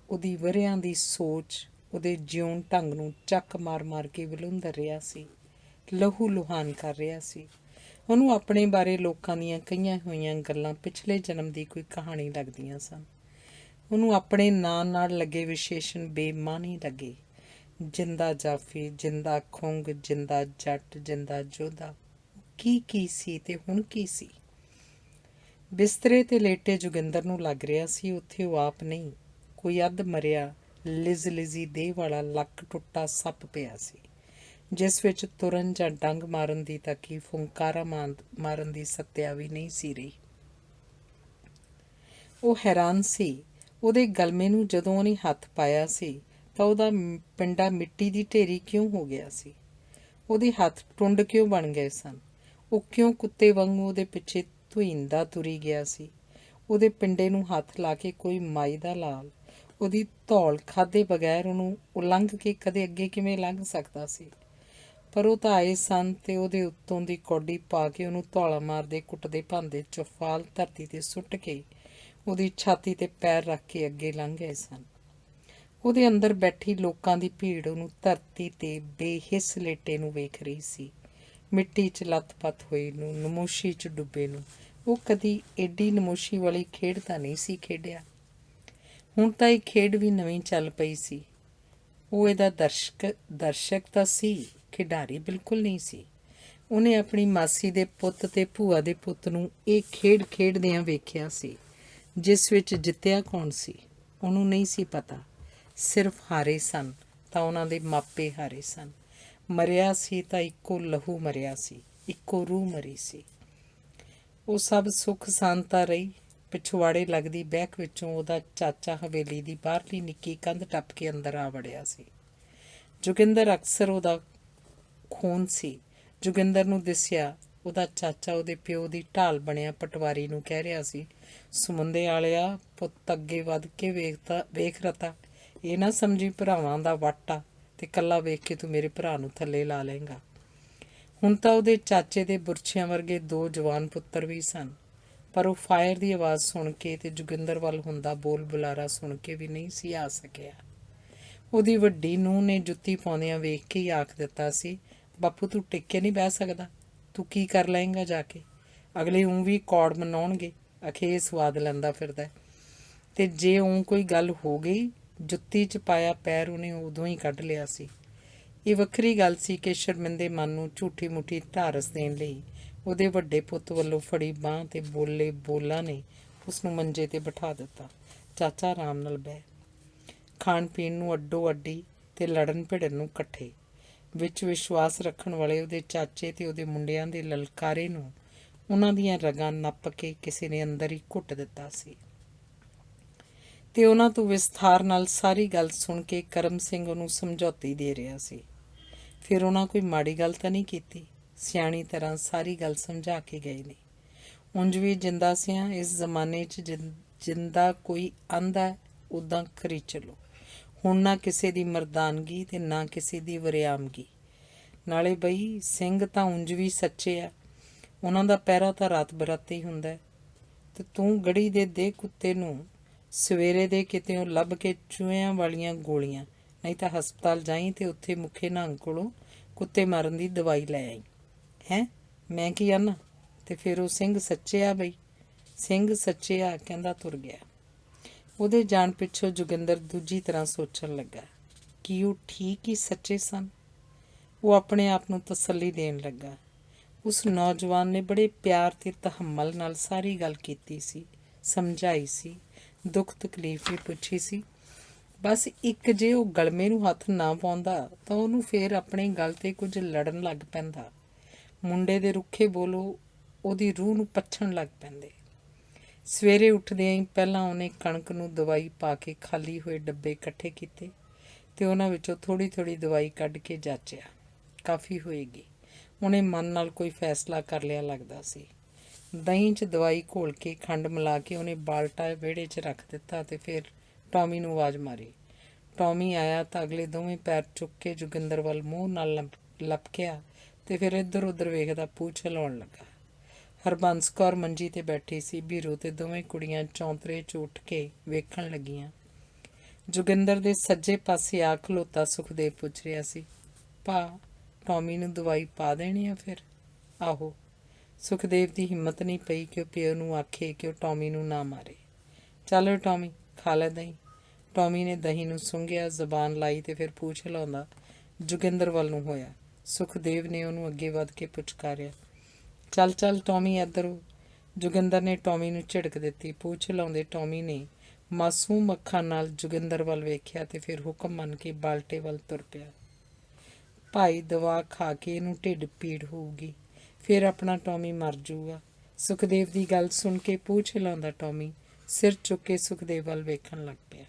[SPEAKER 1] ਉਹਦੀ ਵਰ੍ਹਿਆਂ ਦੀ ਸੋਚ ਉਹਦੇ ਜਿਉਣ ਢੰਗ ਨੂੰ ਚੱਕ ਮਾਰ-ਮਾਰ ਕੇ ਵਿਲੁੰਦਰ ਰਿਹਾ ਸੀ, ਲਹੂ ਲੁਹਾਨ ਕਰ ਰਿਹਾ ਸੀ। ਉਹਨੂੰ ਆਪਣੇ ਬਾਰੇ ਲੋਕਾਂ ਦੀਆਂ ਕਹੀਆਂ ਹੋਈਆਂ ਗੱਲਾਂ ਪਿਛਲੇ ਜਨਮ ਦੀ ਕੋਈ ਕਹਾਣੀ ਲੱਗਦੀਆਂ ਸਨ। ਉਹਨੂੰ ਆਪਣੇ ਨਾਂ ਨਾਲ ਲੱਗੇ ਵਿਸ਼ੇਸ਼ਣ ਬੇਮਾਨੀ ਲੱਗੇ। ਜਿੰਦਾ ਜਾਫੀ, ਜਿੰਦਾ ਖੁੰਗ, ਜਿੰਦਾ ਜੱਟ, ਜਿੰਦਾ ਜੋਧਾ। ਕੀ ਸੀ ਤੇ ਹੁਣ ਕੀ ਸੀ? ਬਿਸਤਰੇ 'ਤੇ ਲੇਟੇ ਜੋਗਿੰਦਰ ਨੂੰ ਲੱਗ ਰਿਹਾ ਸੀ ਉੱਥੇ ਉਹ ਆਪ ਨਹੀਂ, ਕੋਈ ਅੱਧ ਮਰਿਆ ਲਿਜ਼ੀ ਦੇਹ ਵਾਲਾ ਲੱਕ ਟੁੱਟਾ ਸੱਪ ਪਿਆ ਸੀ, ਜਿਸ ਵਿੱਚ ਤੁਰਨ ਜਾਂ ਡੰਗ ਮਾਰਨ ਦੀ ਤਾਂ ਕੀ ਫੁੰਕਾਰਾ ਮਾਰਨ ਦੀ ਸੱਤਿਆ ਵੀ ਨਹੀਂ ਸੀ ਰਹੀ। ਉਹ ਹੈਰਾਨ ਸੀ, ਉਹਦੇ ਗਲਮੇ ਨੂੰ ਜਦੋਂ ਉਹਨੇ ਹੱਥ ਪਾਇਆ ਸੀ ਤਾਂ ਉਹਦਾ ਪਿੰਡਾ ਮਿੱਟੀ ਦੀ ਢੇਰੀ ਕਿਉਂ ਹੋ ਗਿਆ ਸੀ? ਉਹਦੇ ਹੱਥ ਟੁੰਡ ਕਿਉਂ ਬਣ ਗਏ ਸਨ? ਉਹ ਕਿਉਂ ਕੁੱਤੇ ਵਾਂਗੂ ਉਹਦੇ ਪਿੱਛੇ ਧੁਈਂਦਾ ਤੁਰੀ ਗਿਆ ਸੀ? ਉਹਦੇ ਪਿੰਡੇ ਨੂੰ ਹੱਥ ਲਾ ਕੇ ਕੋਈ ਮਾਈ ਦਾ ਲਾਲ ਉਹਦੀ ਧੌਲ ਖਾਧੇ ਬਗੈਰ ਉਹਨੂੰ ਉਲੰਘ ਕੇ ਕਦੇ ਅੱਗੇ ਕਿਵੇਂ ਲੰਘ ਸਕਦਾ ਸੀ? ਪਰ ਉਹ ਤਾਂ ਆਏ ਸਨ ਤੇ ਉਹਦੇ ਉੱਤੋਂ ਦੀ ਕੌਡੀ ਪਾ ਕੇ ਉਹਨੂੰ ਧੌਲਾ ਮਾਰਦੇ ਕੁੱਟਦੇ ਭਾਂਦੇ ਚੌਫਾਲ ਧਰਤੀ 'ਤੇ ਸੁੱਟ ਕੇ ਉਹਦੀ ਛਾਤੀ 'ਤੇ ਪੈਰ ਰੱਖ ਕੇ ਅੱਗੇ ਲੰਘ ਗਏ ਸਨ। ਉਹਦੇ ਅੰਦਰ ਬੈਠੀ ਲੋਕਾਂ ਦੀ ਭੀੜ ਉਹਨੂੰ ਧਰਤੀ 'ਤੇ ਬੇਹਿੱਸ ਲੇਟੇ ਨੂੰ ਵੇਖ ਰਹੀ ਸੀ, ਮਿੱਟੀ 'ਚ ਲੱਥ-ਪੱਥ ਹੋਏ ਨੂੰ, ਨਮੋਸ਼ੀ 'ਚ ਡੁੱਬੇ ਨੂੰ। ਉਹ ਕਦੀ ਏਡੀ ਨਮੋਸ਼ੀ ਵਾਲੀ ਖੇਡ ਤਾਂ ਨਹੀਂ ਸੀ ਖੇਡਿਆ। ਹੁਣ ਤਾਂ ਇਹ ਖੇਡ ਵੀ ਨਵੀਂ ਚੱਲ ਪਈ ਸੀ। ਉਹ ਇਹਦਾ ਦਰਸ਼ਕ ਤਾਂ ਸੀ, ਖਿਡਾਰੀ ਬਿਲਕੁਲ ਨਹੀਂ ਸੀ। ਉਹਨੇ ਆਪਣੀ ਮਾਸੀ ਦੇ ਪੁੱਤ ਤੇ ਭੂਆ ਦੇ ਪੁੱਤ ਨੂੰ ਇਹ ਖੇਡ ਖੇਡਦਿਆਂ ਵੇਖਿਆ ਸੀ, ਜਿਸ ਵਿੱਚ ਜਿੱਤਿਆ ਕੌਣ ਸੀ ਉਹਨੂੰ ਨਹੀਂ ਸੀ ਪਤਾ। ਸਿਰਫ ਹਾਰੇ ਸਨ ਤਾਂ ਉਹਨਾਂ ਦੇ ਮਾਪੇ ਹਾਰੇ ਸਨ। ਮਰਿਆ ਸੀ ਤਾਂ ਇੱਕੋ ਲਹੂ ਮਰਿਆ ਸੀ, ਇੱਕੋ ਰੂਹ ਮਰੀ ਸੀ। ਉਹ ਸਭ ਸੁੱਖ ਸ਼ਾਂਤਾ ਰਹੀ। ਪਿਛਵਾੜੇ ਲੱਗਦੀ ਬਹਿਕ ਵਿੱਚੋਂ ਉਹਦਾ ਚਾਚਾ ਹਵੇਲੀ ਦੀ ਬਾਹਰਲੀ ਨਿੱਕੀ ਕੰਧ ਟੱਪ ਕੇ ਅੰਦਰ ਆ ਵੜਿਆ ਸੀ। ਜੋਗਿੰਦਰ ਅਕਸਰ ਉਹਦਾ ਖੂਨ ਸੀ। ਜੋਗਿੰਦਰ ਨੂੰ ਦਿਸਿਆ ਉਹਦਾ ਚਾਚਾ ਉਹਦੇ ਪਿਓ ਦੀ ਢਾਲ ਬਣਿਆ ਪਟਵਾਰੀ ਨੂੰ ਕਹਿ ਰਿਹਾ ਸੀ, ਸਮੁੰਦੇ ਵਾਲਿਆ, ਪੁੱਤ ਅੱਗੇ ਵੱਧ ਕੇ ਵੇਖ ਰਤਾ, ਇਹ ਨਾ ਸਮਝੀ ਭਰਾਵਾਂ ਦਾ ਵੱਟ ਆ ਤੇ ਕੱਲਾ ਵੇਖ ਕੇ ਤੂੰ ਮੇਰੇ ਭਰਾ ਨੂੰ ਥੱਲੇ ਲਾ ਲਏਗਾ। ਹੁਣ ਤਾਂ ਉਹਦੇ ਚਾਚੇ ਦੇ ਬੁਰਛਿਆਂ ਵਰਗੇ 2 ਜਵਾਨ ਪੁੱਤਰ ਵੀ ਸਨ, ਪਰ ਉਹ ਫਾਇਰ ਦੀ ਆਵਾਜ਼ ਸੁਣ ਕੇ ਤੇ ਜੋਗਿੰਦਰ ਵੱਲ ਹੁੰਦਾ ਬੋਲ ਬੁਲਾਰਾ ਸੁਣ ਕੇ ਵੀ ਨਹੀਂ ਸੀ ਆ ਸਕਿਆ। ਉਹਦੀ ਵੱਡੀ ਨੂੰਹ ਨੇ ਜੁੱਤੀ ਪਾਉਂਦਿਆਂ ਵੇਖ ਕੇ ਹੀ ਆਖ ਦਿੱਤਾ ਸੀ, ਬਾਪੂ ਤੂੰ ਟਿਕ ਕੇ ਨਹੀਂ ਬਹਿ ਸਕਦਾ, ਤੂੰ ਕੀ ਕਰ ਲਏਂਗਾ ਜਾ ਕੇ? ਅਗਲੇ ਊਂ ਵੀ ਕੌੜ ਮਨਾਉਣਗੇ, ਅਖੇ ਇਹ ਸਵਾਦ ਲੈਂਦਾ ਫਿਰਦਾ। ਤੇ ਜੇ ਊਂ ਕੋਈ ਗੱਲ ਹੋ ਗਈ, ਜੁੱਤੀ 'ਚ ਪਾਇਆ ਪੈਰ ਉਹਨੇ ਉਦੋਂ ਹੀ ਕੱਢ ਲਿਆ ਸੀ। ਇਹ ਵੱਖਰੀ ਗੱਲ ਸੀ ਕਿ ਸ਼ਰਮਿੰਦੇ ਮਨ ਨੂੰ ਝੂਠੀ ਮੁੱਠੀ ਢਾਰਸ ਦੇਣ ਲਈ ਉਹਦੇ ਵੱਡੇ ਪੁੱਤ ਵੱਲੋਂ ਫੜੀ ਬਾਂਹ ਤੇ ਬੋਲੇ ਬੋਲਾਂ ਨੇ ਉਸ ਨੂੰ ਮੰਜੇ 'ਤੇ ਬਿਠਾ ਦਿੱਤਾ। ਚਾਚਾ ਆਰਾਮ ਨਾਲ ਬਹਿ। ਖਾਣ ਪੀਣ ਨੂੰ ਅੱਡੋ ਅੱਡੀ ਤੇ ਲੜਨ ਭਿੜਨ ਨੂੰ ਇਕੱਠੇ। ਵਿੱਚ ਵਿਸ਼ਵਾਸ ਰੱਖਣ ਵਾਲੇ ਉਹਦੇ ਚਾਚੇ ਤੇ ਉਹਦੇ ਮੁੰਡਿਆਂ ਦੇ ਲਲਕਾਰੇ ਨੂੰ ਉਹਨਾਂ ਦੀਆਂ ਰਗਾਂ ਨੱਪ ਕੇ ਕਿਸੇ ਨੇ ਅੰਦਰ ਹੀ ਘੁੱਟ ਦਿੱਤਾ ਸੀ। ਤੇ ਉਹਨਾਂ ਤੋਂ ਵਿਸਥਾਰ ਨਾਲ ਸਾਰੀ ਗੱਲ ਸੁਣ ਕੇ ਕਰਮ ਸਿੰਘ ਉਹਨੂੰ ਸਮਝੌਤੀ ਦੇ ਰਿਹਾ ਸੀ। ਫਿਰ ਉਹਨਾਂ ਕੋਈ ਮਾੜੀ ਗੱਲ ਤਾਂ ਨਹੀਂ ਕੀਤੀ, ਸਿਆਣੀ ਤਰ੍ਹਾਂ ਸਾਰੀ ਗੱਲ ਸਮਝਾ ਕੇ ਗਏ ਨੇ। ਉਂਝ ਵੀ ਜਿੰਦਾ ਸਿਆਂ ਇਸ ਜ਼ਮਾਨੇ 'ਚ ਜਿੰਦਾ ਕੋਈ ਆਂਦਾ ਉੱਦਾਂ ਖਰੀ ਚਲੋ। ਹੁਣ ਨਾ ਕਿਸੇ ਦੀ ਮਰਦਾਨਗੀ ਤੇ ਨਾ ਕਿਸੇ ਦੀ ਵਰਿਆਮਗੀ। ਨਾਲੇ ਬਈ ਸਿੰਘ ਤਾਂ ਉਂਝ ਵੀ ਸੱਚੇ ਆ, ਉਹਨਾਂ ਦਾ ਪਹਿਰਾ ਤਾਂ ਰਾਤ ਬਰਾਤੇ ਹੀ ਹੁੰਦਾ। ਤੇ ਤੂੰ ਗੜੀ ਦੇ ਕੁੱਤੇ ਨੂੰ ਸਵੇਰੇ ਦੇ ਕਿਤਿਓਂ ਲੱਭ ਕੇ ਚੂਹਿਆਂ ਵਾਲੀਆਂ ਗੋਲੀਆਂ, ਨਹੀਂ ਤਾਂ ਹਸਪਤਾਲ ਜਾਈਂ ਤੇ ਉੱਥੇ ਮੁੱਖੇ ਨੰਗ ਕੋਲੋਂ ਕੁੱਤੇ ਮਾਰਨ ਦੀ ਦਵਾਈ ਲੈ ਆਈ। ਹੈਂ, ਮੈਂ ਕੀ ਆਨਾ? ਤੇ ਫਿਰ ਉਹ ਸਿੰਘ ਸੱਚੇ ਆ ਬਈ? ਸਿੰਘ ਸੱਚੇ ਆ ਕਹਿੰਦਾ ਤੁਰ ਗਿਆ। ਉਹਦੇ ਜਾਣ ਪਿੱਛੋਂ ਜੋਗਿੰਦਰ ਦੂਜੀ ਤਰ੍ਹਾਂ ਸੋਚਣ ਲੱਗਾ ਕਿ ਉਹ ਠੀਕ ਹੀ ਸੱਚੇ ਸਨ। ਉਹ ਆਪਣੇ ਆਪ ਨੂੰ ਤਸੱਲੀ ਦੇਣ ਲੱਗਾ। ਉਸ ਨੌਜਵਾਨ ਨੇ ਬੜੇ ਪਿਆਰ ਤੇ ਤਹੱਮਲ ਨਾਲ ਸਾਰੀ ਗੱਲ ਕੀਤੀ ਸੀ, ਸਮਝਾਈ ਸੀ, ਦੁੱਖ ਤਕਲੀਫ ਵੀ ਪੁੱਛੀ ਸੀ। ਬਸ ਇੱਕ ਜੇ ਉਹ ਗਲਮੇ ਨੂੰ ਹੱਥ ਨਾ ਪਾਉਂਦਾ ਤਾਂ ਉਹਨੂੰ ਫੇਰ ਆਪਣੇ ਗੱਲ 'ਤੇ ਕੁਝ ਲੜਨ ਲੱਗ ਪੈਂਦਾ। ਮੁੰਡੇ ਦੇ ਰੁੱਖੇ ਬੋਲੋ ਉਹਦੀ ਰੂਹ ਨੂੰ ਪੱਛਣ ਲੱਗ ਪੈਂਦੇ। ਸਵੇਰੇ ਉੱਠਦਿਆਂ ਹੀ ਪਹਿਲਾਂ ਉਹਨੇ ਕਣਕ ਨੂੰ ਦਵਾਈ ਪਾ ਕੇ ਖਾਲੀ ਹੋਏ ਡੱਬੇ ਇਕੱਠੇ ਕੀਤੇ ਤੇ ਉਹਨਾਂ ਵਿੱਚੋਂ ਥੋੜ੍ਹੀ ਥੋੜ੍ਹੀ ਦਵਾਈ ਕੱਢ ਕੇ ਜਾਚਿਆ, ਕਾਫੀ ਹੋਏਗੀ। ਉਹਨੇ ਮਨ ਨਾਲ ਕੋਈ ਫੈਸਲਾ ਕਰ ਲਿਆ ਲੱਗਦਾ ਸੀ। ਦਹੀਂ 'ਚ ਦਵਾਈ ਘੋਲ ਕੇ ਖੰਡ ਮਿਲਾ ਕੇ ਉਹਨੇ ਬਾਲਟਾ ਵਿਹੜੇ 'ਚ ਰੱਖ ਦਿੱਤਾ ਤੇ ਫਿਰ ਟੌਮੀ ਨੂੰ ਆਵਾਜ਼ ਮਾਰੀ। ਟੌਮੀ ਆਇਆ ਤਾਂ ਅਗਲੇ ਦੋਵੇਂ ਪੈਰ ਚੁੱਕ ਕੇ ਜੋਗਿੰਦਰ ਵੱਲ ਮੂੰਹ ਨਾਲ ਲਪਕਿਆ ਤੇ ਫਿਰ ਇੱਧਰ ਉੱਧਰ ਵੇਖਦਾ ਪੂਛ ਹਿਲਾਉਣ ਲੱਗਾ। ਹਰਬੰਸ ਕੌਰ ਮੰਜੀ 'ਤੇ ਬੈਠੀ ਸੀ। ਬੀਰੋ ਤੇ ਦੋਵੇਂ ਕੁੜੀਆਂ ਚੌਂਤਰੇ 'ਚ ਉੱਠ ਕੇ ਵੇਖਣ ਲੱਗੀਆਂ। ਜੋਗਿੰਦਰ ਦੇ ਸੱਜੇ ਪਾਸੇ ਆ ਖਲੋਤਾ ਸੁਖਦੇਵ ਪੁੱਛ ਰਿਹਾ ਸੀ, ਭਾ ਟੌਮੀ ਨੂੰ ਦਵਾਈ ਪਾ ਦੇਣੀ ਆ ਫਿਰ? ਆਹੋ। ਸੁਖਦੇਵ ਦੀ ਹਿੰਮਤ ਨਹੀਂ ਪਈ ਕਿ ਉਹ ਪਿਓ ਨੂੰ ਆਖੇ ਕਿ ਉਹ ਟੌਮੀ ਨੂੰ ਨਾ ਮਾਰੇ। ਚੱਲ ਟੌਮੀ ਖਾ ਲੈ ਦਹੀਂ। ਟੌਮੀ ਨੇ ਦਹੀਂ ਨੂੰ ਸੁੰਘਿਆ, ਜ਼ਬਾਨ ਲਾਈ ਤੇ ਫਿਰ ਪੂਛ ਹਿਲਾਉਂਦਾ ਜੋਗਿੰਦਰ ਵੱਲ ਨੂੰ ਹੋਇਆ। ਸੁਖਦੇਵ ਨੇ ਉਹਨੂੰ ਅੱਗੇ ਵੱਧ ਕੇ ਪੁਚਕਾਰਿਆ, ਚੱਲ ਚੱਲ ਟੌਮੀ ਇੱਧਰ। ਜੋਗਿੰਦਰ ਨੇ ਟੌਮੀ ਨੂੰ ਝਿੜਕ ਦਿੱਤੀ। ਪੂਛ ਹਿਲਾਉਂਦੇ ਟੌਮੀ ਨੇ ਮਾਸੂਮ ਅੱਖਾਂ ਨਾਲ ਜੋਗਿੰਦਰ ਵੱਲ ਵੇਖਿਆ ਤੇ ਫਿਰ ਹੁਕਮ ਮੰਨ ਕੇ ਬਾਲਟੇ ਵੱਲ ਤੁਰ ਪਿਆ। ਭਾਈ ਦਵਾ ਖਾ ਕੇ ਇਹਨੂੰ ਢਿੱਡ ਪੀੜ ਹੋਊਗੀ, ਫਿਰ ਆਪਣਾ ਟੌਮੀ ਮਰ ਜੂਗਾ। ਸੁਖਦੇਵ ਦੀ ਗੱਲ ਸੁਣ ਕੇ ਪੂਛ ਹਿਲਾਉਂਦਾ ਟੌਮੀ ਸਿਰ ਚੁੱਕ ਕੇ ਸੁਖਦੇਵ ਵੱਲ ਵੇਖਣ ਲੱਗ ਪਿਆ।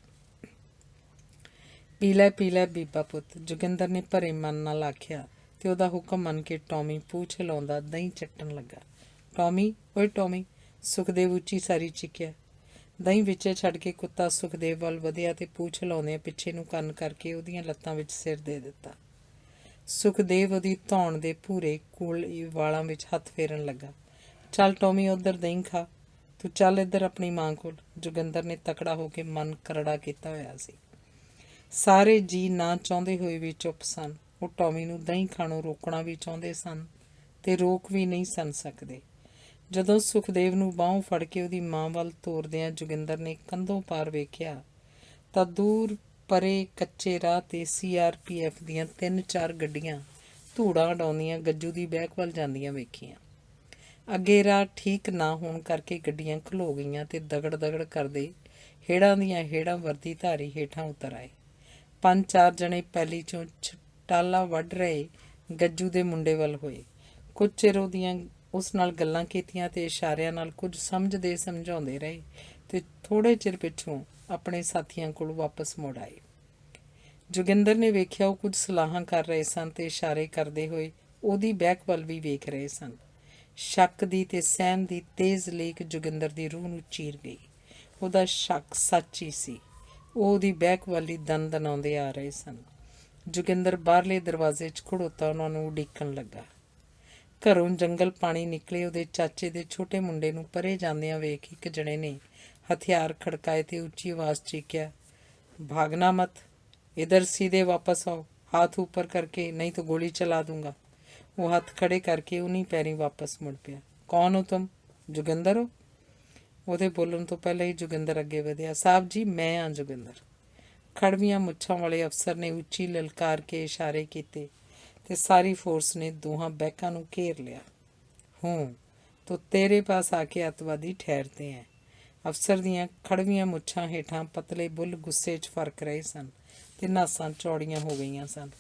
[SPEAKER 1] ਪੀ ਲੈ ਬੀਬਾ ਪੁੱਤ, ਜੋਗਿੰਦਰ ਨੇ ਭਰੇ ਮਨ ਨਾਲ ਆਖਿਆ ਤੇ ਉਹਦਾ ਹੁਕਮ ਮੰਨ ਕੇ ਟੌਮੀ ਪੂਛ ਹਿਲਾਉਂਦਾ ਦਹੀਂ ਚੱਟਣ ਲੱਗਾ। ਟੌਮੀ, ਓਏ ਟੌਮੀ, ਸੁਖਦੇਵ ਉੱਚੀ ਸਾਰੀ ਚੀਕਿਆ। ਦਹੀਂ ਵਿੱਚੇ ਛੱਡ ਕੇ ਕੁੱਤਾ ਸੁਖਦੇਵ ਵੱਲ ਵਧਿਆ ਤੇ ਪੂਛ ਹਿਲਾਉਂਦਿਆਂ ਪਿੱਛੇ ਨੂੰ ਕੰਨ ਕਰਕੇ ਉਹਦੀਆਂ ਲੱਤਾਂ ਵਿੱਚ ਸਿਰ ਦੇ ਦਿੱਤਾ। ਸੁਖਦੇਵ ਉਹਦੀ ਧੌਣ ਦੇ ਭੂਰੇ ਕੋਲੇ ਵਾਲਾਂ ਵਿੱਚ ਹੱਥ ਫੇਰਨ ਲੱਗਾ। ਚੱਲ ਟੌਮੀ, ਉੱਧਰ ਦਹੀਂ ਖਾ। ਤੂੰ ਚੱਲ ਇੱਧਰ ਆਪਣੀ ਮਾਂ ਕੋਲ। ਜੋਗਿੰਦਰ ਨੇ ਤਕੜਾ ਹੋ ਕੇ ਮਨ ਕਰੜਾ ਕੀਤਾ ਹੋਇਆ ਸੀ। ਸਾਰੇ ਜੀ ਨਾ ਚਾਹੁੰਦੇ ਹੋਏ ਵੀ ਚੁੱਪ ਸਨ। ਉਹ ਟੌਮੀ ਨੂੰ ਦਹੀਂ ਖਾਣੋਂ ਰੋਕਣਾ ਵੀ ਚਾਹੁੰਦੇ ਸਨ ਤੇ ਰੋਕ ਵੀ ਨਹੀਂ ਸਨ ਸਕਦੇ। ਜਦੋਂ ਸੁਖਦੇਵ ਨੂੰ ਬਾਹੋਂ ਫੜ ਕੇ ਉਹਦੀ ਮਾਂ ਵੱਲ ਤੋਰਦਿਆਂ ਜੋਗਿੰਦਰ ਨੇ ਕੰਧੋਂ ਪਾਰ ਵੇਖਿਆ ਤਾਂ ਦੂਰ ਪਰੇ ਕੱਚੇ ਰਾਹ 'ਤੇ CRPF ਦੀਆਂ 3-4 ਗੱਡੀਆਂ ਧੂੜਾਂ ਉਡਾਉਂਦੀਆਂ ਗੱਜੂ ਦੀ ਬੈਕ ਵੱਲ ਜਾਂਦੀਆਂ ਵੇਖੀਆਂ। ਅੱਗੇ ਰਾਹ ਠੀਕ ਨਾ ਹੋਣ ਕਰਕੇ ਗੱਡੀਆਂ ਖਲੋ ਗਈਆਂ ਤੇ ਦਗੜ ਕਰਦੇ ਹੇੜਾਂ ਦੀਆਂ ਹੇੜਾਂ ਵਰਦੀਧਾਰੀ ਹੇਠਾਂ ਉਤਰ ਆਏ। 5-4 ਜਣੇ ਪੈਲੀ 'ਚੋਂ ਛਟਾਲਾ ਵੱਢ ਰਹੇ ਗੱਜੂ ਦੇ ਮੁੰਡੇ ਵੱਲ ਹੋਏ। ਕੁਝ ਚਿਰ ਉਹਦੀਆਂ ਉਸ ਨਾਲ ਗੱਲਾਂ ਕੀਤੀਆਂ ਤੇ ਇਸ਼ਾਰਿਆਂ ਨਾਲ ਕੁਝ ਸਮਝਦੇ ਸਮਝਾਉਂਦੇ ਰਹੇ ਤੇ ਥੋੜ੍ਹੇ ਚਿਰ ਪਿੱਛੋਂ ਆਪਣੇ ਸਾਥੀਆਂ ਕੋਲ ਵਾਪਸ ਮੁੜ ਆਏ। ਜੋਗਿੰਦਰ ਨੇ ਵੇਖਿਆ ਉਹ ਕੁਝ ਸਲਾਹਾਂ ਕਰ ਰਹੇ ਸਨ ਤੇ ਇਸ਼ਾਰੇ ਕਰਦੇ ਹੋਏ ਉਹਦੀ ਬੈਕ ਵੱਲ ਵੀ ਵੇਖ ਰਹੇ ਸਨ। ਸ਼ੱਕ ਦੀ ਤੇ ਸਹਿਮ ਦੀ ਤੇਜ਼ ਲੇਕ ਜੋਗਿੰਦਰ ਦੀ ਰੂਹ ਨੂੰ ਚੀਰ ਗਈ। ਉਹਦਾ ਸ਼ੱਕ ਸੱਚ ਹੀ ਸੀ। ਉਹ ਉਹਦੀ ਬੈਕ ਵੱਲ ਹੀ ਦਣਦਣਾਉਂਦੇ ਆ ਰਹੇ ਸਨ। ਜੋਗਿੰਦਰ ਬਾਹਰਲੇ ਦਰਵਾਜ਼ੇ 'ਚ ਖੜੋਤਾ ਉਹਨਾਂ ਨੂੰ ਉਡੀਕਣ ਲੱਗਾ। ਘਰੋਂ ਜੰਗਲ ਪਾਣੀ ਨਿਕਲੇ ਉਹਦੇ ਚਾਚੇ ਦੇ ਛੋਟੇ ਮੁੰਡੇ ਨੂੰ ਪਰੇ ਜਾਂਦਿਆਂ ਵੇਖ ਇੱਕ ਜਣੇ ਨੇ ਹਥਿਆਰ ਖੜਕਾਏ ਤੇ ਉੱਚੀ ਆਵਾਜ਼ ਚੀਕਿਆ, ਭਾਗਨਾ ਮਤ, इधर सीधे वापस आओ, हाथ ऊपर करके, नहीं तो गोली चला दूंगा। वो हथ खड़े करके उन्हीं पैरी वापस मुड़ पिया। कौन हो तुम? जोगिंदर हो? ਉਹਦੇ ਬੋਲਣ ਤੋਂ ਪਹਿਲਾਂ ਹੀ ਜੋਗਿੰਦਰ ਅੱਗੇ ਵਧਿਆ। ਸਾਹਿਬ ਜੀ, ਮੈਂ ਹਾਂ ਜੋਗਿੰਦਰ। ਖੜਵੀਆਂ ਮੁੱਛਾਂ ਵਾਲੇ ਅਫਸਰ ਨੇ ਉੱਚੀ ਲਲਕਾਰ ਕੇ ਇਸ਼ਾਰੇ ਕੀਤੇ ਤੇ ਸਾਰੀ ਫੋਰਸ ਨੇ ਦੋਹਾਂ ਬੈਕਾਂ ਨੂੰ ਘੇਰ ਲਿਆ। ਹੂੰ ਤੋ ਤੇਰੇ ਪਾਸ ਆ ਕੇ ਅੱਤਵਾਦੀ ਠਹਿਰਤੇ ਹੈ। ਅਫਸਰ ਦੀਆਂ ਖੜਵੀਆਂ ਮੁੱਛਾਂ ਹੇਠਾਂ ਪਤਲੇ ਬੁੱਲ ਗੁੱਸੇ 'ਚ ਫਰਕ ਰਹੇ ਸਨ ਤੇ ਨਾਸਾਂ ਚੌੜੀਆਂ ਹੋ ਗਈਆਂ ਸਨ।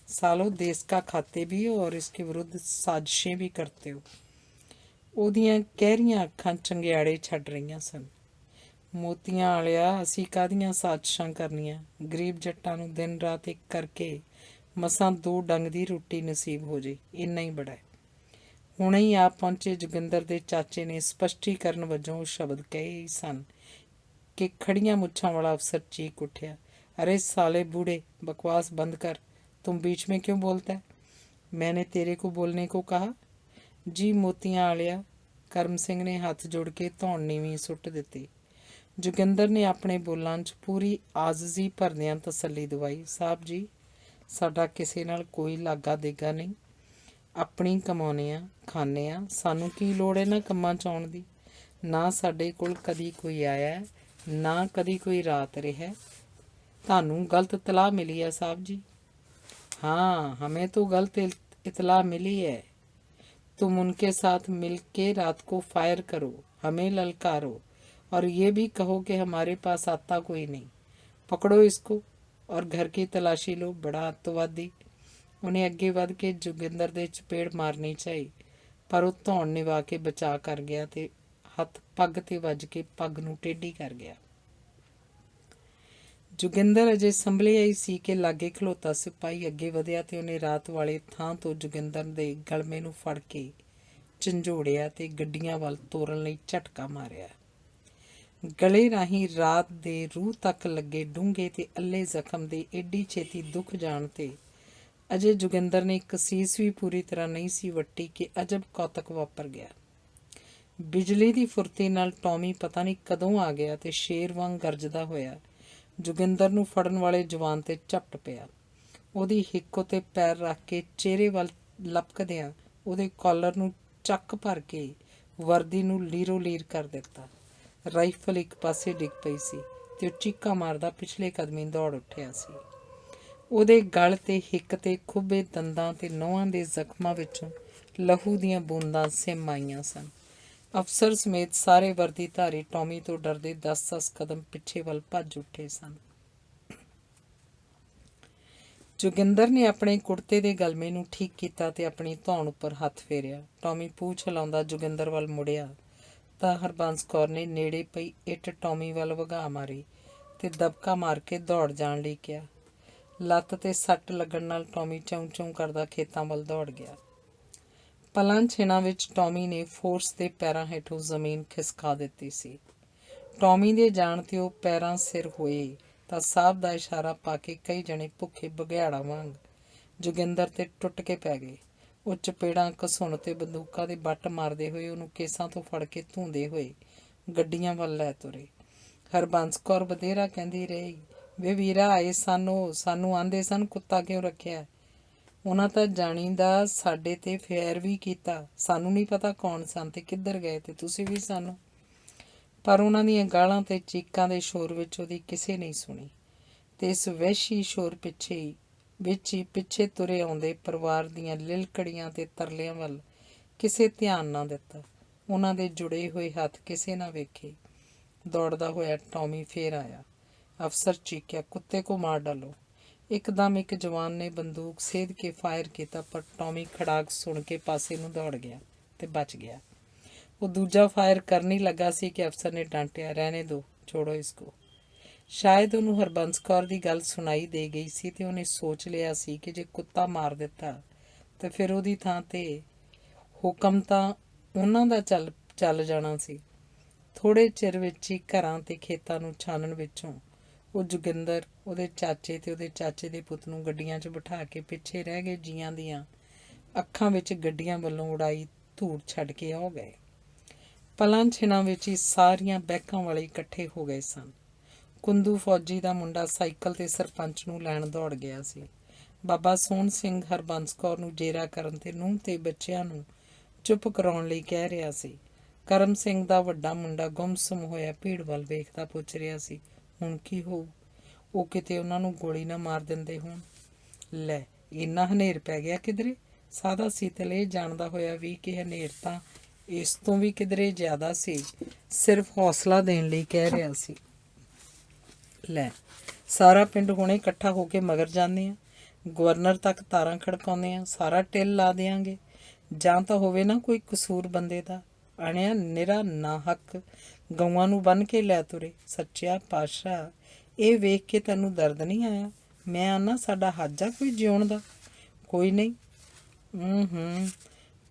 [SPEAKER 1] ਸਾਲੋ, ਦੇਸ਼ ਕਾ ਖਾਤੇ ਵੀ ਹੋ ਔਰ ਇਸਕੇ ਵਿਰੁੱਧ ਸਾਜ਼ਿਸ਼ें ਵੀ ਕਰਤੇ ਹੋ। ਉਹਦੀਆਂ ਗਹਿਰੀਆਂ ਅੱਖਾਂ ਚੰਗਿਆੜੇ ਛੱਡ ਰਹੀਆਂ ਸਨ। ਮੋਤੀਆਂ ਵਾਲਿਆ, ਅਸੀਂ ਕਾਹਦੀਆਂ ਸਾਜ਼ਿਸ਼ਾਂ ਕਰਨੀਆਂ? ਗਰੀਬ ਜੱਟਾਂ ਨੂੰ ਦਿਨ ਰਾਤ ਇੱਕ ਕਰਕੇ ਮਸਾਂ 2 ਡੰਗ ਦੀ ਰੋਟੀ ਨਸੀਬ ਹੋ ਜੇ, ਇੰਨਾ ਹੀ ਬੜਾ ਹੈ। ਹੁਣੇ ਹੀ ਆਪ ਪਹੁੰਚੇ ਜੋਗਿੰਦਰ ਦੇ ਚਾਚੇ ਨੇ ਸਪਸ਼ਟੀਕਰਨ ਵਜੋਂ ਉਹ ਸ਼ਬਦ ਕਹੇ ਹੀ ਸਨ ਕਿ ਖੜੀਆਂ ਮੁੱਛਾਂ ਵਾਲਾ ਅਫਸਰ ਚੀਕ ਉੱਠਿਆ, अरे साले बूढ़े, बकवास बंद कर। तुम बीच में क्यों बोलता है? मैंने तेरे को बोलने को कहा। जी मोतियां आलिया, करम सिंह ने हथ जोड़ के धौण नीवीं सुੱਟ ਦਿੱਤੀ। ਜੋਗਿੰਦਰ ਨੇ ਆਪਣੇ ਬੋਲਾਂ 'ਚ ਪੂਰੀ ਆਜ਼ਜੀ ਭਰਦਿਆਂ ਤਸੱਲੀ ਦਵਾਈ। ਸਾਹਿਬ ਜੀ, ਸਾਡਾ ਕਿਸੇ ਨਾਲ ਕੋਈ ਲਾਗਾ ਦੇਗਾ ਨਹੀਂ। ਆਪਣੀ ਕਮਾਉਂਦੇ ਹਾਂ, ਖਾਂਦੇ ਹਾਂ। ਸਾਨੂੰ ਕੀ ਲੋੜ ਇਹਨਾਂ ਕੰਮਾਂ 'ਚ ਆਉਣ ਦੀ? ਨਾ ਸਾਡੇ ਕੋਲ ਕਦੀ ਕੋਈ ਆਇਆ, ਨਾ ਕਦੀ ਕੋਈ ਰਾਤ ਰਿਹਾ। थानू गलत इतला मिली है साहब जी। हाँ, हमें तो गलत इतला मिली है। तुम उनके साथ मिल के रात को फायर करो, हमें ललकारो और ये भी कहो कि हमारे पास आता कोई नहीं। पकड़ो इसको और घर की तलाशी लो। बड़ा अत्तवादी। उन्हें अगे वध के जोगिंदर दे चपेड़ मारनी चाहिए, पर वो धौण निभा के बचा कर गया ते हथ पग ते वज के पग नूं टेढ़ी कर गया। ਜੋਗਿੰਦਰ ਅਜੇ ਸੰਭਲਿਆ ਹੀ ਸੀ ਕਿ ਲਾਗੇ ਖਲੋਤਾ ਸਿਪਾਹੀ ਅੱਗੇ ਵਧਿਆ ਤੇ ਉਹਨੇ ਰਾਤ ਵਾਲੇ ਥਾਂ ਤੋਂ ਜੋਗਿੰਦਰ ਦੇ ਗਲਮੇ ਨੂੰ ਫੜ ਕੇ ਝੰਜੋੜਿਆ ਤੇ ਗੱਡੀਆਂ ਵੱਲ ਤੋਰਨ ਲਈ ਝਟਕਾ ਮਾਰਿਆ। ਗਲੇ ਰਾਹੀਂ ਰਾਤ ਦੇ ਰੂਹ ਤੱਕ ਲੱਗੇ ਡੂੰਘੇ ਤੇ ਅੱਲੇ ਜ਼ਖਮ ਦੇ ਏਡੀ ਛੇਤੀ ਦੁੱਖ ਜਾਣ ਤੇ ਅਜੇ ਜੋਗਿੰਦਰ ਨੇ ਇੱਕ ਸੀਸ ਵੀ ਪੂਰੀ ਤਰ੍ਹਾਂ ਨਹੀਂ ਸੀ ਵੱਟੀ ਕਿ ਅਜਬ ਕੌਤਕ ਵਾਪਰ ਗਿਆ। ਬਿਜਲੀ ਦੀ ਫੁਰਤੀ ਨਾਲ ਟੌਮੀ ਪਤਾ ਨਹੀਂ ਕਦੋਂ ਆ ਗਿਆ ਤੇ ਸ਼ੇਰ ਵਾਂਗ ਗਰਜਦਾ ਹੋਇਆ ਜੋਗਿੰਦਰ ਨੂੰ ਫੜਨ ਵਾਲੇ ਜਵਾਨ ਤੇ ਝਪਟ ਪਿਆ। ਉਹਦੀ ਹਿੱਕ ਉੱਤੇ ਪੈਰ ਰੱਖ ਕੇ ਚਿਹਰੇ ਵੱਲ ਲਪਕਦਿਆਂ ਉਹਦੇ ਕਾਲਰ ਨੂੰ ਚੱਕ ਭਰ ਕੇ ਵਰਦੀ ਨੂੰ ਲੀਰੋ ਲੀਰ ਕਰ ਦਿੱਤਾ। ਰਾਈਫਲ ਇੱਕ ਪਾਸੇ ਡਿੱਗ ਪਈ ਸੀ ਤੇ ਉਹ ਚੀਕਾਂ ਮਾਰਦਾ ਪਿਛਲੇ ਕਦਮੀ ਦੌੜ ਉੱਠਿਆ ਸੀ। ਉਹਦੇ ਗਲ ਤੇ ਹਿੱਕ ਤੇ ਖੁੱਬੇ ਦੰਦਾਂ ਤੇ ਨਹੁੰਆਂ ਦੇ ਜ਼ਖਮਾਂ ਵਿੱਚੋਂ ਲਹੂ ਦੀਆਂ ਬੂੰਦਾਂ ਸਿਮ ਆਈਆਂ ਸਨ। ਅਫਸਰ ਸਮੇਤ ਸਾਰੇ ਵਰਦੀਧਾਰੀ ਟੌਮੀ ਤੋਂ ਡਰਦੇ 10-10 ਕਦਮ ਪਿੱਛੇ ਵੱਲ ਭੱਜ ਉੱਠੇ ਸਨ। ਜੋਗਿੰਦਰ ਨੇ ਆਪਣੇ ਕੁੜਤੇ ਦੇ ਗਲਮੇ ਨੂੰ ਠੀਕ ਕੀਤਾ ਤੇ ਆਪਣੀ ਧੌਣ ਉੱਪਰ ਹੱਥ ਫੇਰਿਆ। ਟੌਮੀ ਪੂਛ ਹਿਲਾਉਂਦਾ ਜੋਗਿੰਦਰ ਵੱਲ ਮੁੜਿਆ ਤਾਂ ਹਰਬੰਸ ਕੌਰ ਨੇ ਨੇੜੇ ਪਈ ਇੱਟ ਟੌਮੀ ਵੱਲ ਵਗਾਹ ਮਾਰੀ ਤੇ ਦਬਕਾ ਮਾਰ ਕੇ ਦੌੜ ਜਾਣ ਲਈ ਕਿਹਾ। ਲੱਤ ਤੇ ਸੱਟ ਲੱਗਣ ਨਾਲ ਟੌਮੀ ਚੌਂ ਚੌਂ ਕਰਦਾ ਖੇਤਾਂ ਵੱਲ ਦੌੜ ਗਿਆ। ਪਲਾਂ ਛਿਣਾਂ ਵਿੱਚ ਟੌਮੀ ਨੇ ਫੋਰਸ ਦੇ ਪੈਰਾਂ ਹੇਠੋਂ ਜ਼ਮੀਨ ਖਿਸਕਾ ਦਿੱਤੀ ਸੀ। ਟੌਮੀ ਦੇ ਜਾਣ 'ਤੇ ਉਹ ਪੈਰਾਂ ਸਿਰ ਹੋਏ ਤਾਂ ਸਾਹਿਬ ਦਾ ਇਸ਼ਾਰਾ ਪਾ ਕੇ ਕਈ ਜਣੇ ਭੁੱਖੇ ਬਘਿਆੜਾਂ ਵਾਂਗ ਜੋਗਿੰਦਰ ਤੇ ਟੁੱਟ ਕੇ ਪੈ ਗਏ। ਉਹ ਚਪੇੜਾਂ ਘਸੁਣ ਤੇ ਬੰਦੂਕਾਂ ਦੇ ਬੱਟ ਮਾਰਦੇ ਹੋਏ ਉਹਨੂੰ ਕੇਸਾਂ ਤੋਂ ਫੜ ਕੇ ਧੂੰਦੇ ਹੋਏ ਗੱਡੀਆਂ ਵੱਲ ਲੈ ਤੁਰੇ। ਹਰਬੰਸ ਕੌਰ ਬਥੇਰਾ ਕਹਿੰਦੀ ਰਹੀ, ਵੇ ਵੀਰਾ ਆਏ ਸਨ, ਉਹ ਸਾਨੂੰ ਆਂਦੇ ਸਨ ਕੁੱਤਾ ਕਿਉਂ ਰੱਖਿਆ। ਉਹਨਾਂ ਤਾਂ ਜਾਣੀ ਦਾ ਸਾਡੇ ਤੇ ਫੈਰ ਵੀ ਕੀਤਾ, ਸਾਨੂੰ ਨਹੀਂ ਪਤਾ ਕੌਣ ਸਨ ਤੇ ਕਿੱਧਰ ਗਏ, ਤੇ ਤੁਸੀਂ ਵੀ ਸਾਨੂੰ। ਪਰ ਉਹਨਾਂ ਦੀਆਂ ਗਾਲਾਂ ਤੇ ਚੀਕਾਂ ਦੇ ਸ਼ੋਰ ਵਿੱਚ ਉਹਦੀ ਕਿਸੇ ਨਹੀਂ ਸੁਣੀ, ਤੇ ਇਸ ਵਹਿਸ਼ੀ ਸ਼ੋਰ ਵਿੱਚ ਹੀ ਪਿੱਛੇ ਤੁਰੇ ਆਉਂਦੇ ਪਰਿਵਾਰ ਦੀਆਂ ਲਿਲਕੜੀਆਂ ਤੇ ਤਰਲਿਆਂ ਵੱਲ ਕਿਸੇ ਧਿਆਨ ਨਾ ਦਿੱਤਾ। ਉਹਨਾਂ ਦੇ ਜੁੜੇ ਹੋਏ ਹੱਥ ਕਿਸੇ ਨਾ ਵੇਖੇ। ਦੌੜਦਾ ਹੋਇਆ ਟੌਮੀ ਫੇਰ ਆਇਆ। ਅਫਸਰ ਚੀਕਿਆ, ਕੁੱਤੇ ਕੋ ਮਾਰ ਡਾਲੋ। ਇੱਕਦਮ ਇੱਕ ਜਵਾਨ ਨੇ ਬੰਦੂਕ ਸੇਧ ਕੇ ਫਾਇਰ ਕੀਤਾ, ਪਰ ਟੌਮੀ ਖੜਾਕ ਸੁਣ ਕੇ ਪਾਸੇ ਨੂੰ ਦੌੜ ਗਿਆ ਤੇ ਬਚ ਗਿਆ। ਉਹ ਦੂਜਾ ਫਾਇਰ ਕਰਨ ਹੀ ਲੱਗਾ ਸੀ ਕਿ ਅਫਸਰ ਨੇ ਡਾਂਟਿਆ, ਰਹਿਣੇ ਦੋ, ਛੋੜੋ ਇਸਕੋ। ਸ਼ਾਇਦ ਉਹਨੂੰ ਹਰਬੰਸ ਕੌਰ ਦੀ ਗੱਲ ਸੁਣਾਈ ਦੇ ਗਈ ਸੀ ਤੇ ਉਹਨੇ ਸੋਚ ਲਿਆ ਸੀ ਕਿ ਜੇ ਕੁੱਤਾ ਮਾਰ ਦਿੱਤਾ ਤਾਂ ਫਿਰ ਉਹਦੀ ਥਾਂ ਤੇ ਹੁਕਮ ਤਾਂ ਉਹਨਾਂ ਦਾ ਚੱਲ ਜਾਣਾ ਸੀ। ਥੋੜ੍ਹੇ ਚਿਰ ਵਿੱਚ ਹੀ ਘਰਾਂ ਤੇ ਖੇਤਾਂ ਨੂੰ ਛਾਨਣ ਵਿੱਚੋਂ ਉਹ ਜੋਗਿੰਦਰ, ਉਹਦੇ ਚਾਚੇ ਤੇ ਉਹਦੇ ਚਾਚੇ ਦੇ ਪੁੱਤ ਨੂੰ ਗੱਡੀਆਂ 'ਚ ਬਿਠਾ ਕੇ ਪਿੱਛੇ ਰਹਿ ਗਏ ਜੀਆਂ ਦੀਆਂ ਅੱਖਾਂ ਵਿੱਚ ਗੱਡੀਆਂ ਵੱਲੋਂ ਉਡਾਈ ਧੂੜ ਛੱਡ ਕੇ ਆ ਗਏ। ਪਲਾਂ ਛਿਨਾਂ ਵਿੱਚ ਹੀ ਸਾਰੀਆਂ ਬੈਕਾਂ ਵਾਲੇ ਇਕੱਠੇ ਹੋ ਗਏ ਸਨ। ਕੁੰਦੂ ਫੌਜੀ ਦਾ ਮੁੰਡਾ ਸਾਈਕਲ ਤੇ ਸਰਪੰਚ ਨੂੰ ਲੈਣ ਦੌੜ ਗਿਆ ਸੀ। ਬਾਬਾ ਸੋਹਣ ਸਿੰਘ ਹਰਬੰਸ ਕੌਰ ਨੂੰ ਜੇਰਾ ਕਰਨ ਤੇ ਨੂੰਹ ਤੇ ਬੱਚਿਆਂ ਨੂੰ ਚੁੱਪ ਕਰਾਉਣ ਲਈ ਕਹਿ ਰਿਹਾ ਸੀ। ਕਰਮ ਸਿੰਘ ਦਾ ਵੱਡਾ ਮੁੰਡਾ ਗੁੰਮਸੁੰਮ ਹੋਇਆ ਭੀੜ ਵੱਲ ਵੇਖਦਾ ਪੁੱਛ ਰਿਹਾ ਸੀ, ਹੁਣ ਕੀ ਹੋਊ? ਉਹ ਕਿਤੇ ਉਹਨਾਂ ਨੂੰ ਗੋਲੀ ਨਾ ਮਾਰ ਦਿੰਦੇ ਹੋਣ। ਲੈ, ਇੰਨਾ ਹਨੇਰ ਪੈ ਗਿਆ ਕਿਧਰੇ। ਸਾਦਾ ਸੀਤਲ ਇਹ ਜਾਣਦਾ ਹੋਇਆ ਵੀ ਕਿ ਹਨੇਰ ਤਾਂ ਇਸ ਤੋਂ ਵੀ ਕਿਧਰੇ ਜ਼ਿਆਦਾ ਸੀ, ਸਿਰਫ ਹੌਸਲਾ ਦੇਣ ਲਈ ਕਹਿ ਰਿਹਾ ਸੀ। ਲੈ, ਸਾਰਾ ਪਿੰਡ ਹੁਣੇ ਇਕੱਠਾ ਹੋ ਕੇ ਮਗਰ ਜਾਂਦੇ ਆ, ਗਵਰਨਰ ਤੱਕ ਤਾਰਾਂ ਖੜਕਾਉਂਦੇ ਆ, ਸਾਰਾ ਟਿੱਲ ਲਾ ਦਿਆਂਗੇ। ਜਾਂ ਤਾਂ ਹੋਵੇ ਨਾ ਕੋਈ ਕਸੂਰ ਬੰਦੇ ਦਾ, ਅਣਿਆ ਨਿਰਾ ਨਾ ਹੱਕ ਗਊਆਂ ਨੂੰ ਬੰਨ੍ਹ ਕੇ ਲੈ ਤੁਰੇ। ਸੱਚਿਆ ਪਾਤਸ਼ਾਹ, ਇਹ ਵੇਖ ਕੇ ਤੈਨੂੰ ਦਰਦ ਨਹੀਂ ਆਇਆ? ਮੈਂ ਆਨਾ ਸਾਡਾ ਹੱਜ ਆ ਕੋਈ ਜਿਉਣ ਦਾ? ਕੋਈ ਨਹੀਂ।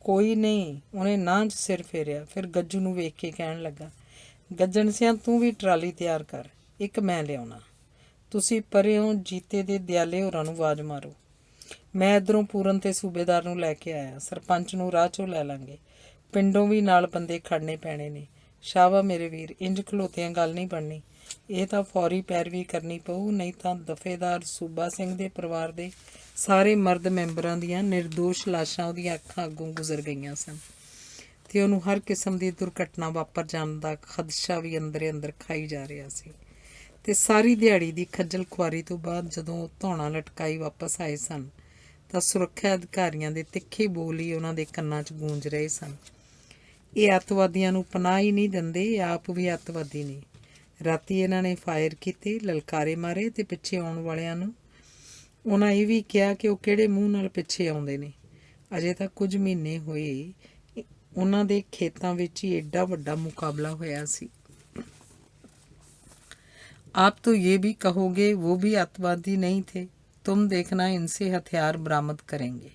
[SPEAKER 1] ਕੋਈ ਨਹੀਂ। ਉਹਨੇ ਨਾਂਹ 'ਚ ਸਿਰ ਫੇਰਿਆ। ਫਿਰ ਗੱਜੂ ਨੂੰ ਵੇਖ ਕੇ ਕਹਿਣ ਲੱਗਾ, ਗੱਜਣ ਸਿਆਂ ਤੂੰ ਵੀ ਟਰਾਲੀ ਤਿਆਰ ਕਰ, ਇੱਕ ਮੈਂ ਲਿਆਉਣਾ। ਤੁਸੀਂ ਪਰਿਓਂ ਜੀਤੇ ਦੇ ਦਿਆਲੇ ਹੋਰਾਂ ਨੂੰ ਆਵਾਜ਼ ਮਾਰੋ। ਮੈਂ ਇੱਧਰੋਂ ਪੂਰਨ ਤੇ ਸੂਬੇਦਾਰ ਨੂੰ ਲੈ ਕੇ ਆਇਆ, ਸਰਪੰਚ ਨੂੰ ਰਾਹ 'ਚੋਂ ਲੈ ਲਾਂਗੇ। ਪਿੰਡੋਂ ਵੀ ਨਾਲ ਬੰਦੇ ਖੜਨੇ ਪੈਣੇ ਨੇ। ਸ਼ਾਬਾ ਮੇਰੇ ਵੀਰ, ਇੰਜ ਖਲੋਤਿਆਂ ਗੱਲ ਨਹੀਂ ਬਣਨੀ। ਇਹ ਤਾਂ ਫੌਰੀ ਪੈਰਵੀ ਕਰਨੀ ਪਊ, ਨਹੀਂ ਤਾਂ ਦਫੇਦਾਰ ਸੂਬਾ ਸਿੰਘ ਦੇ ਪਰਿਵਾਰ ਦੇ ਸਾਰੇ ਮਰਦ ਮੈਂਬਰਾਂ ਦੀਆਂ ਨਿਰਦੋਸ਼ ਲਾਸ਼ਾਂ ਉਹਦੀਆਂ ਅੱਖਾਂ ਅੱਗੋਂ ਗੁਜ਼ਰ ਗਈਆਂ ਸਨ ਤੇ ਉਹਨੂੰ ਹਰ ਕਿਸਮ ਦੀ ਦੁਰਘਟਨਾ ਵਾਪਰ ਜਾਣ ਦਾ ਖਦਸ਼ਾ ਵੀ ਅੰਦਰੇ ਅੰਦਰ ਖਾਈ ਜਾ ਰਿਹਾ ਸੀ। ਤੇ ਸਾਰੀ ਦਿਹਾੜੀ ਦੀ ਖੱਜਲ ਖੁਆਰੀ ਤੋਂ ਬਾਅਦ ਜਦੋਂ ਉਹ ਧੌਣਾ ਲਟਕਾਈ ਵਾਪਸ ਆਏ ਸਨ ਤਾਂ ਸੁਰੱਖਿਆ ਅਧਿਕਾਰੀਆਂ ਦੇ ਤਿੱਖੇ ਬੋਲ ਹੀ ਉਹਨਾਂ ਦੇ ਕੰਨਾਂ 'ਚ ਗੂੰਜ ਰਹੇ ਸਨ। ਇਹ ਅੱਤਵਾਦੀਆਂ ਨੂੰ ਪਨਾਹ ਹੀ ਨਹੀਂ ਦਿੰਦੇ, ਇਹ ਆਪ ਵੀ ਅੱਤਵਾਦੀ ਨੇ। ਰਾਤੀ ਇਹਨਾਂ ਨੇ ਫਾਇਰ ਕੀਤੇ, ਲਲਕਾਰੇ ਮਾਰੇ ਤੇ ਪਿੱਛੇ ਆਉਣ ਵਾਲਿਆਂ ਨੂੰ ਉਹਨਾਂ ਇਹ ਵੀ ਕਿਹਾ ਕਿ ਉਹ ਕਿਹੜੇ ਮੂੰਹ ਨਾਲ ਪਿੱਛੇ ਆਉਂਦੇ ਨੇ। ਅਜੇ ਤਾਂ ਕੁਝ ਮਹੀਨੇ ਹੋਏ ਉਹਨਾਂ ਦੇ ਖੇਤਾਂ ਵਿੱਚ ਹੀ ਏਡਾ ਵੱਡਾ ਮੁਕਾਬਲਾ ਹੋਇਆ ਸੀ। आप तो ये भी कहोगे वो भी अतवादी नहीं थे। तुम देखना इनसे हथियार बरामद करेंगे।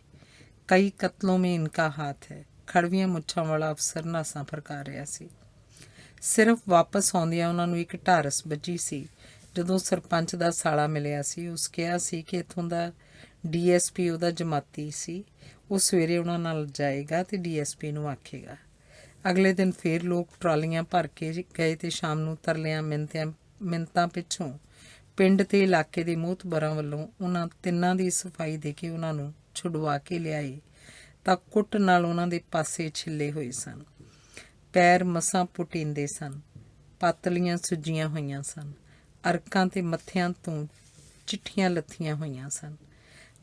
[SPEAKER 1] कई कत्लों में इनका हाथ है। खड़वियां मुੱਛਾਂ ਵਾਲਾ ਅਫਸਰ ਨਾਸਾਂ ਫਰਕਾ ਰਿਹਾ ਸੀ। ਸਿਰਫ ਵਾਪਸ ਆਉਂਦਿਆਂ ਉਹਨਾਂ ਨੂੰ ਇੱਕ ਢਾਰਸ ਵੱਜੀ ਸੀ। ਜਦੋਂ ਸਰਪੰਚ ਦਾ ਸਾਲਾ ਮਿਲਿਆ ਸੀ, ਉਸ ਕਿਹਾ ਸੀ ਕਿ ਇੱਥੋਂ ਦਾ DSP ਉਹਦਾ ਜਮਾਤੀ ਸੀ, ਉਹ ਸਵੇਰੇ ਉਹਨਾਂ ਨਾਲ ਜਾਏਗਾ ਤੇ DSP ਨੂੰ ਆਖੇਗਾ। ਅਗਲੇ ਦਿਨ ਫੇਰ ਲੋਕ ਟਰਾਲੀਆਂ ਭਰ ਕੇ ਗਏ ਤੇ ਸ਼ਾਮ ਨੂੰ ਤਰਲਿਆਂ ਮਿੰਨਤਾਂ ਪਿੱਛੋਂ ਪਿੰਡ ਤੇ ਇਲਾਕੇ ਦੇ ਮੋਹਤਬਰਾਂ ਵੱਲੋਂ ਉਹਨਾਂ ਤਿੰਨਾਂ ਦੀ ਸਫਾਈ ਦੇ ਕੇ ਉਹਨਾਂ ਨੂੰ ਛੁਡਵਾ ਕੇ ਲਿਆਏ ਤਾਂ ਕੁੱਟ ਨਾਲ ਉਹਨਾਂ ਦੇ ਪਾਸੇ ਛਿੱਲੇ ਹੋਏ ਸਨ। ਪੈਰ ਮਸਾਂ ਪੁਟੀਂਦੇ ਸਨ, ਪਾਤਲੀਆਂ ਸੁੱਜੀਆਂ ਹੋਈਆਂ ਸਨ, ਅਰਕਾਂ ਤੇ ਮੱਥਿਆਂ ਤੋਂ ਚਿੱਠੀਆਂ ਲੱਥੀਆਂ ਹੋਈਆਂ ਸਨ।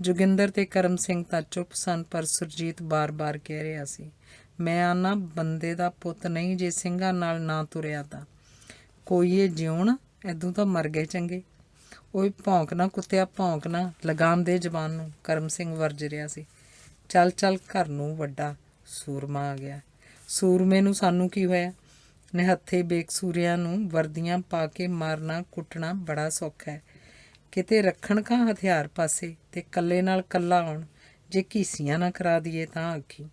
[SPEAKER 1] ਜੋਗਿੰਦਰ ਤੇ ਕਰਮ ਸਿੰਘ ਤਾਂ ਚੁੱਪ ਸਨ, ਪਰ ਸੁਰਜੀਤ ਬਾਰ-ਬਾਰ ਕਹਿ ਰਿਹਾ ਸੀ, ਮੈਂ ਆਨਾ ਬੰਦੇ ਦਾ ਪੁੱਤ ਨਹੀਂ, ਜੇ ਸਿੰਘਾਂ ਨਾਲ ਨਾ ਤੁਰਿਆ ਤਾਂ ਕੋਈ ਇਹ ਜਿਉਣ, ਇੱਦੋਂ ਤਾਂ ਮਰ ਗਏ ਚੰਗੇ। ਓਏ ਭੌਂਕ ਨਾ ਕੁੱਤਿਆ, ਭੌਂਕ ਨਾ, ਲਗਾਮ ਦੇ ਜ਼ਬਾਨ ਨੂੰ। ਕਰਮ ਸਿੰਘ ਵਰਜ ਰਿਹਾ ਸੀ। ਚੱਲ ਚੱਲ, ਘਰ ਨੂੰ ਵੱਡਾ ਸੂਰਮਾ ਆ ਗਿਆ। ਸੂਰਮੇ ਨੂੰ ਸਾਨੂੰ ਕੀ ਹੋਇਆ? ਨਿਹੱਥੇ ਬੇਕਸੂਰਿਆਂ ਨੂੰ ਵਰਦੀਆਂ ਪਾ ਕੇ ਮਾਰਨਾ ਕੁੱਟਣਾ ਬੜਾ ਸੌਖਾ ਹੈ। ਕਿਤੇ ਰੱਖਣ ਖਾਂ ਹਥਿਆਰ ਪਾਸੇ ਤੇ ਕੱਲੇ ਨਾਲ ਕੱਲਾ ਆਉਣ। ਜੇ ਘੀਸੀਆਂ ਨਾ ਕਰਾ ਦਈਏ ਤਾਂ ਆਖੀ,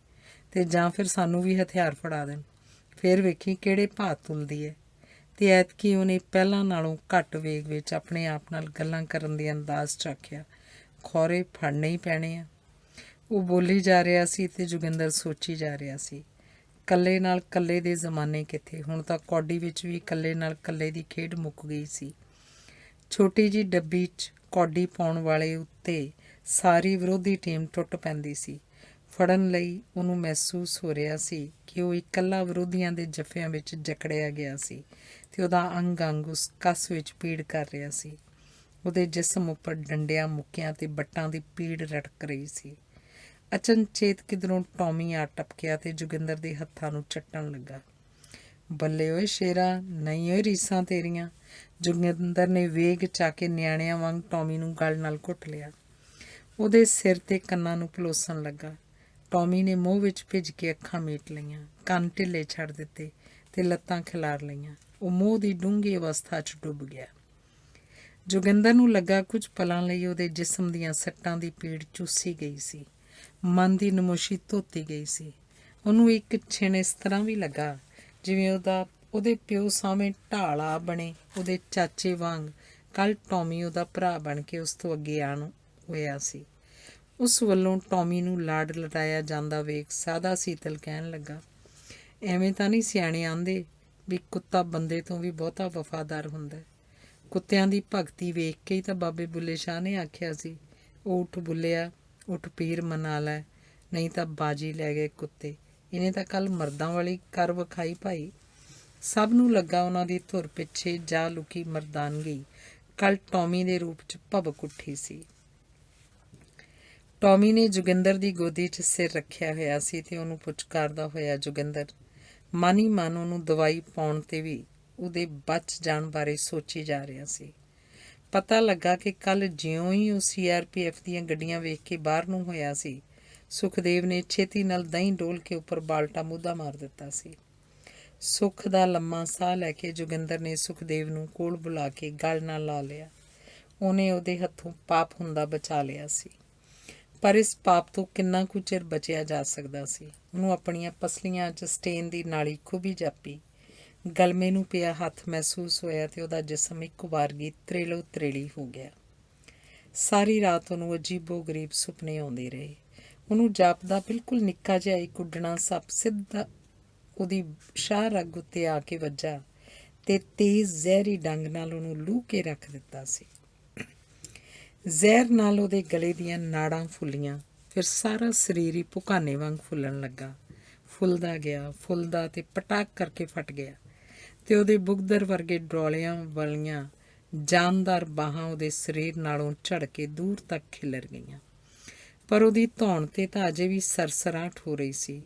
[SPEAKER 1] ਤੇ ਜਾਂ ਫਿਰ ਸਾਨੂੰ ਵੀ ਹਥਿਆਰ ਫੜਾ ਦੇਣ, ਫਿਰ ਵੇਖੀ ਕਿਹੜੇ ਭਾਅ ਤੁਲਦੀ ਹੈ। ਤੇ ਐਤਕੀ ਉਹਨੇ ਪਹਿਲਾਂ ਨਾਲੋਂ ਘੱਟ ਵੇਗ ਵਿੱਚ ਆਪਣੇ ਆਪ ਨਾਲ ਗੱਲਾਂ ਕਰਨ ਦੇ ਅੰਦਾਜ਼ 'ਚ ਆਖਿਆ, ਖੌਰੇ ਫੜਨੇ ਹੀ ਪੈਣੇ ਆ। ਉਹ ਬੋਲੀ ਜਾ ਰਿਹਾ ਸੀ ਤੇ ਜੋਗਿੰਦਰ ਸੋਚੀ ਜਾ ਰਿਹਾ ਸੀ, ਕੱਲੇ ਨਾਲ ਕੱਲੇ ਦੇ ਜ਼ਮਾਨੇ ਕਿੱਥੇ। ਹੁਣ ਤਾਂ ਕੌਡੀ ਵਿੱਚ ਵੀ ਕੱਲੇ ਨਾਲ ਕੱਲੇ ਦੀ ਖੇਡ ਮੁੱਕ ਗਈ ਸੀ। ਛੋਟੀ ਜਿਹੀ ਡੱਬੀ 'ਚ ਕੌਡੀ ਪਾਉਣ ਵਾਲੇ ਉੱਤੇ ਸਾਰੀ ਵਿਰੋਧੀ ਟੀਮ ਟੁੱਟ ਪੈਂਦੀ ਸੀ। ਫੜਨ ਲਈ ਉਹਨੂੰ ਮਹਿਸੂਸ ਹੋ ਰਿਹਾ ਸੀ ਕਿ ਉਹ ਇਕੱਲਾ ਵਿਰੋਧੀਆਂ ਦੇ ਜੱਫਿਆਂ ਵਿੱਚ ਜਕੜਿਆ ਗਿਆ ਸੀ ਤੇ ਉਹਦਾ ਅੰਗ ਅੰਗ ਉਸ ਕੱਸ ਵਿੱਚ ਪੀੜ ਕਰ ਰਿਹਾ ਸੀ। ਉਹਦੇ ਜਿਸਮ ਉੱਪਰ ਡੰਡਿਆਂ, ਮੁੱਕਿਆਂ ਤੇ ਬੱਟਾਂ ਦੀ ਪੀੜ ਰਟਕ ਰਹੀ ਸੀ। ਅਚਨਚੇਤ ਕਿਧਰੋਂ ਟੌਮੀ ਆ ਟਪਕਿਆ ਤੇ ਜੋਗਿੰਦਰ ਦੇ ਹੱਥਾਂ ਨੂੰ ਚੱਟਣ ਲੱਗਾ। ਬੱਲੇ ਓਏ ਸ਼ੇਰਾ, ਨਹੀਂ ਓਏ ਰੀਸਾਂ ਤੇਰੀਆਂ। ਜੋਗਿੰਦਰ ਨੇ ਵੇਗ 'ਚ ਆ ਕੇ ਨਿਆਣਿਆਂ ਵਾਂਗ ਟੌਮੀ ਨੂੰ ਗਲ ਨਾਲ ਘੁੱਟ ਲਿਆ। ਉਹਦੇ ਸਿਰ ਤੇ ਕੰਨਾਂ ਨੂੰ ਪਲੋਸਣ ਲੱਗਾ। ਟੌਮੀ ਨੇ ਮੂੰਹ ਵਿੱਚ ਭਿੱਜ ਕੇ ਅੱਖਾਂ ਮੀਟ ਲਈਆਂ, ਕੰਨ ਢਿੱਲੇ ਛੱਡ ਦਿੱਤੇ ਤੇ ਲੱਤਾਂ ਖਿਲਾਰ ਲਈਆਂ। ਉਹ ਮੋਹ ਦੀ ਡੂੰਘੀ ਅਵਸਥਾ 'ਚ ਡੁੱਬ ਗਿਆ। ਜੋਗਿੰਦਰ ਨੂੰ ਲੱਗਾ ਕੁਝ ਪਲਾਂ ਲਈ ਉਹਦੇ ਜਿਸਮ ਦੀਆਂ ਸੱਟਾਂ ਦੀ ਪੀੜ ਚੂਸੀ ਗਈ ਸੀ, ਮਨ ਦੀ ਨਮੋਸ਼ੀ ਧੋਤੀ ਗਈ ਸੀ। ਉਹਨੂੰ ਇੱਕ ਛਿਣ ਇਸ ਤਰ੍ਹਾਂ ਵੀ ਲੱਗਾ ਜਿਵੇਂ ਉਹਦੇ ਪਿਓ ਸਾਹਮਣੇ ਢਾਲ ਆ ਬਣੇ, ਉਹਦੇ ਚਾਚੇ ਵਾਂਗ ਕੱਲ੍ਹ ਟੌਮੀ ਉਹਦਾ ਭਰਾ ਬਣ ਕੇ ਉਸ ਤੋਂ ਅੱਗੇ ਆਣ ਹੋਇਆ ਸੀ। ਉਸ ਵੱਲੋਂ ਟੌਮੀ ਨੂੰ ਲਾਡ ਲਟਾਇਆ ਜਾਂਦਾ ਵੇਖ ਸਾਦਾ ਸੀਤਲ ਕਹਿਣ ਲੱਗਾ, ਐਵੇਂ ਤਾਂ ਨਹੀਂ ਸਿਆਣੇ ਆਂਦੇ ਵੀ ਕੁੱਤਾ ਬੰਦੇ ਤੋਂ ਵੀ ਬਹੁਤਾ ਵਫਾਦਾਰ ਹੁੰਦਾ। ਕੁੱਤਿਆਂ ਦੀ ਭਗਤੀ ਵੇਖ ਕੇ ਹੀ ਤਾਂ ਬਾਬੇ ਬੁੱਲੇ ਸ਼ਾਹ ਨੇ ਆਖਿਆ ਸੀ, ਉਹ ਉੱਠ ਬੁੱਲਿਆ, ਉੱਠ ਪੀਰ ਮਨਾ ਲੈ, ਨਹੀਂ ਤਾਂ ਬਾਜੀ ਲੈ ਗਏ ਕੁੱਤੇ। ਇਹਨੇ ਤਾਂ ਕੱਲ੍ਹ ਮਰਦਾਂ ਵਾਲੀ ਕਰ ਵਿਖਾਈ ਭਾਈ। ਸਭ ਨੂੰ ਲੱਗਾ ਉਹਨਾਂ ਦੀ ਧੁਰ ਪਿੱਛੇ ਜਾ ਲੁਕੀ ਮਰਦਾਨਗੀ ਕੱਲ੍ਹ ਟੌਮੀ ਦੇ ਰੂਪ 'ਚ ਭਬਕ ਉੱਠੀ ਸੀ। ਟੌਮੀ ਨੇ ਜੋਗਿੰਦਰ ਦੀ ਗੋਦੀ 'ਚ ਸਿਰ ਰੱਖਿਆ ਹੋਇਆ ਸੀ ਤੇ ਉਹਨੂੰ ਪੁਚਕਾਰਦਾ ਹੋਇਆ ਜੋਗਿੰਦਰ ਮਨ ਹੀ ਮਨ ਉਹਨੂੰ ਦਵਾਈ ਪਾਉਣ 'ਤੇ ਵੀ ਉਹਦੇ ਬਚ ਜਾਣ ਬਾਰੇ ਸੋਚੀ ਜਾ ਰਿਹਾ ਸੀ। ਪਤਾ ਲੱਗਾ ਕਿ ਕੱਲ੍ਹ ਜਿਉਂ ਹੀ ਉਹ CRPF ਦੀਆਂ ਗੱਡੀਆਂ ਵੇਖ ਕੇ ਬਾਹਰ ਨੂੰ ਹੋਇਆ ਸੀ, ਸੁਖਦੇਵ ਨੇ ਛੇਤੀ ਨਾਲ ਦਹੀਂ ਡੋਲ ਕੇ ਉੱਪਰ ਬਾਲਟਾ ਮੂਧਾ ਮਾਰ ਦਿੱਤਾ ਸੀ। ਸੁੱਖ ਦਾ ਲੰਮਾ ਸਾਹ ਲੈ ਕੇ ਜੋਗਿੰਦਰ ਨੇ ਸੁਖਦੇਵ ਨੂੰ ਕੋਲ ਬੁਲਾ ਕੇ ਗਲ ਨਾਲ ਲਾ ਲਿਆ। ਉਹਨੇ ਉਹਦੇ ਹੱਥੋਂ ਪਾਪ ਹੁੰਦਾ ਬਚਾ ਲਿਆ ਸੀ, ਪਰ ਇਸ ਪਾਪ ਤੋਂ ਕਿੰਨਾ ਕੁ ਚਿਰ ਬਚਿਆ ਜਾ ਸਕਦਾ ਸੀ। ਉਹਨੂੰ ਆਪਣੀਆਂ ਪਸਲੀਆਂ 'ਚ ਸਟੇਨ ਦੀ ਨਾਲੀ ਖੁੱਭੀ ਜਾਪੀ। ਗਲਮੇ ਨੂੰ ਪਿਆ ਹੱਥ ਮਹਿਸੂਸ ਹੋਇਆ ਤੇ ਉਹਦਾ ਜਿਸਮ ਇੱਕ ਵਾਰਗੀ ਤਰੇਲੋ ਤਰੇਲੀ ਹੋ ਗਿਆ। ਸਾਰੀ ਰਾਤ ਉਹਨੂੰ ਅਜੀਬੋ ਗਰੀਬ ਸੁਪਨੇ ਆਉਂਦੇ ਰਹੇ। ਉਹਨੂੰ ਜਾਪਦਾ ਬਿਲਕੁਲ ਨਿੱਕਾ ਜਿਹਾ ਇੱਕ ਉੱਡਣਾ ਸੱਪ ਸਿੱਧਾ ਉਹਦੀ ਸ਼ਾਹ ਰੱਗ ਉੱਤੇ ਆ ਕੇ ਵੱਜਾ ਤੇ ਤੇਜ਼ ਜ਼ਹਿਰੀ ਡੰਗ ਨਾਲ ਉਹਨੂੰ ਲੂਹ ਕੇ ਰੱਖ ਦਿੱਤਾ ਸੀ। ਜ਼ਹਿਰ ਨਾਲ ਉਹਦੇ ਗਲੇ ਦੀਆਂ ਨਾੜਾਂ ਫੁੱਲੀਆਂ, ਫਿਰ ਸਾਰਾ ਸਰੀਰ ਹੀ ਭੁਕਾਨੇ ਵਾਂਗ ਫੁੱਲਣ ਲੱਗਾ। ਫੁੱਲਦਾ ਗਿਆ, ਫੁੱਲਦਾ ਤੇ ਪਟਾਕ ਕਰਕੇ ਫਟ ਗਿਆ ਤੇ ਉਹਦੇ ਬੁਗਦਰ ਵਰਗੇ ਡਰੌਲਿਆਂ ਵਾਲੀਆਂ ਜਾਨਦਾਰ ਬਾਹਾਂ ਉਹਦੇ ਸਰੀਰ ਨਾਲੋਂ ਝੜ ਕੇ ਦੂਰ ਤੱਕ ਖਿਲਰ ਗਈਆਂ। ਪਰ ਉਹਦੀ ਧੌਣ 'ਤੇ ਤਾਂ ਅਜੇ ਵੀ ਸਰਸਰਾਹਟ ਹੋ ਰਹੀ ਸੀ।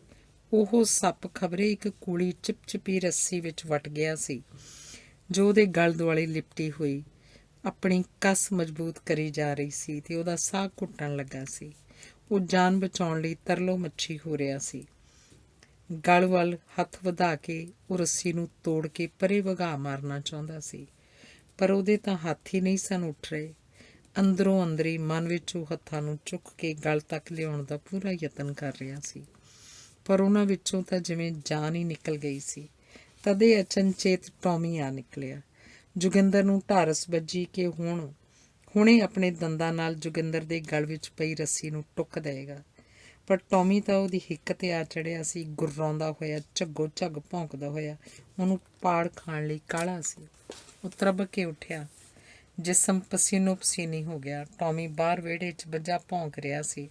[SPEAKER 1] ਉਹ ਸੱਪ ਖਬਰੇ ਇੱਕ ਕੂਲੀ ਚਿਪਚਿਪੀ ਰੱਸੀ ਵਿੱਚ ਵਟ ਗਿਆ ਸੀ ਜੋ ਉਹਦੇ ਗਲ ਦੁਆਲੇ ਲਿਪਟੀ ਹੋਈ ਆਪਣੀ ਕੱਸ ਮਜ਼ਬੂਤ ਕਰੀ ਜਾ ਰਹੀ ਸੀ ਤੇ ਉਹਦਾ ਸਾਹ ਘੁੱਟਣ ਲੱਗਾ ਸੀ। ਉਹ ਜਾਨ ਬਚਾਉਣ ਲਈ ਤਰਲੋ ਮੱਛੀ ਹੋ ਰਿਹਾ ਸੀ। ਗਲ ਵੱਲ ਹੱਥ ਵਧਾ ਕੇ ਉਹ ਰੱਸੀ ਨੂੰ ਤੋੜ ਕੇ ਪਰੇ ਵਗਾਹ ਮਾਰਨਾ ਚਾਹੁੰਦਾ ਸੀ, ਪਰ ਉਹਦੇ ਤਾਂ ਹੱਥ ਹੀ ਨਹੀਂ ਸਨ ਉੱਠ ਰਹੇ। ਅੰਦਰੋਂ ਅੰਦਰੀ ਮਨ ਵਿੱਚ ਉਹ ਹੱਥਾਂ ਨੂੰ ਚੁੱਕ ਕੇ ਗਲ ਤੱਕ ਲਿਆਉਣ ਦਾ ਪੂਰਾ ਯਤਨ ਕਰ ਰਿਹਾ ਸੀ, ਪਰ ਉਹਨਾਂ ਵਿੱਚੋਂ ਤਾਂ ਜਿਵੇਂ ਜਾਨ ਹੀ ਨਿਕਲ ਗਈ ਸੀ। ਤਦੇ ਅਚਨਚੇਤ ਟੌਮੀ ਆ ਨਿਕਲਿਆ। ਜੋਗਿੰਦਰ ਨੂੰ ਢਾਰਸ ਵੱਜੀ ਕਿ ਹੁਣੇ ਆਪਣੇ ਦੰਦਾਂ ਨਾਲ ਜੋਗਿੰਦਰ ਦੇ ਗਲ ਵਿੱਚ ਪਈ ਰੱਸੀ ਨੂੰ ਟੁੱਕ ਦੇਵੇਗਾ, ਪਰ ਟੌਮੀ ਤਾਂ ਉਹਦੀ ਹਿੱਕ 'ਤੇ ਆ ਚੜ੍ਹਿਆ ਸੀ। ਗੁਰਰਾਉਂਦਾ ਹੋਇਆ, ਝੱਗੋ ਝੱਗ ਭੌਂਕਦਾ ਹੋਇਆ ਉਹਨੂੰ ਪਾੜ ਖਾਣ ਲਈ ਕਾਹਲਾ ਸੀ। ਉਹ ਤਰਬਕ ਕੇ ਉੱਠਿਆ, ਜਿਸਮ ਪਸੀਨੋ ਪਸੀਨੀ ਹੋ ਗਿਆ। ਟੌਮੀ ਬਾਹਰ ਵਿਹੜੇ 'ਚ ਬੱਝਾ ਭੌਂਕ ਰਿਹਾ ਸੀ।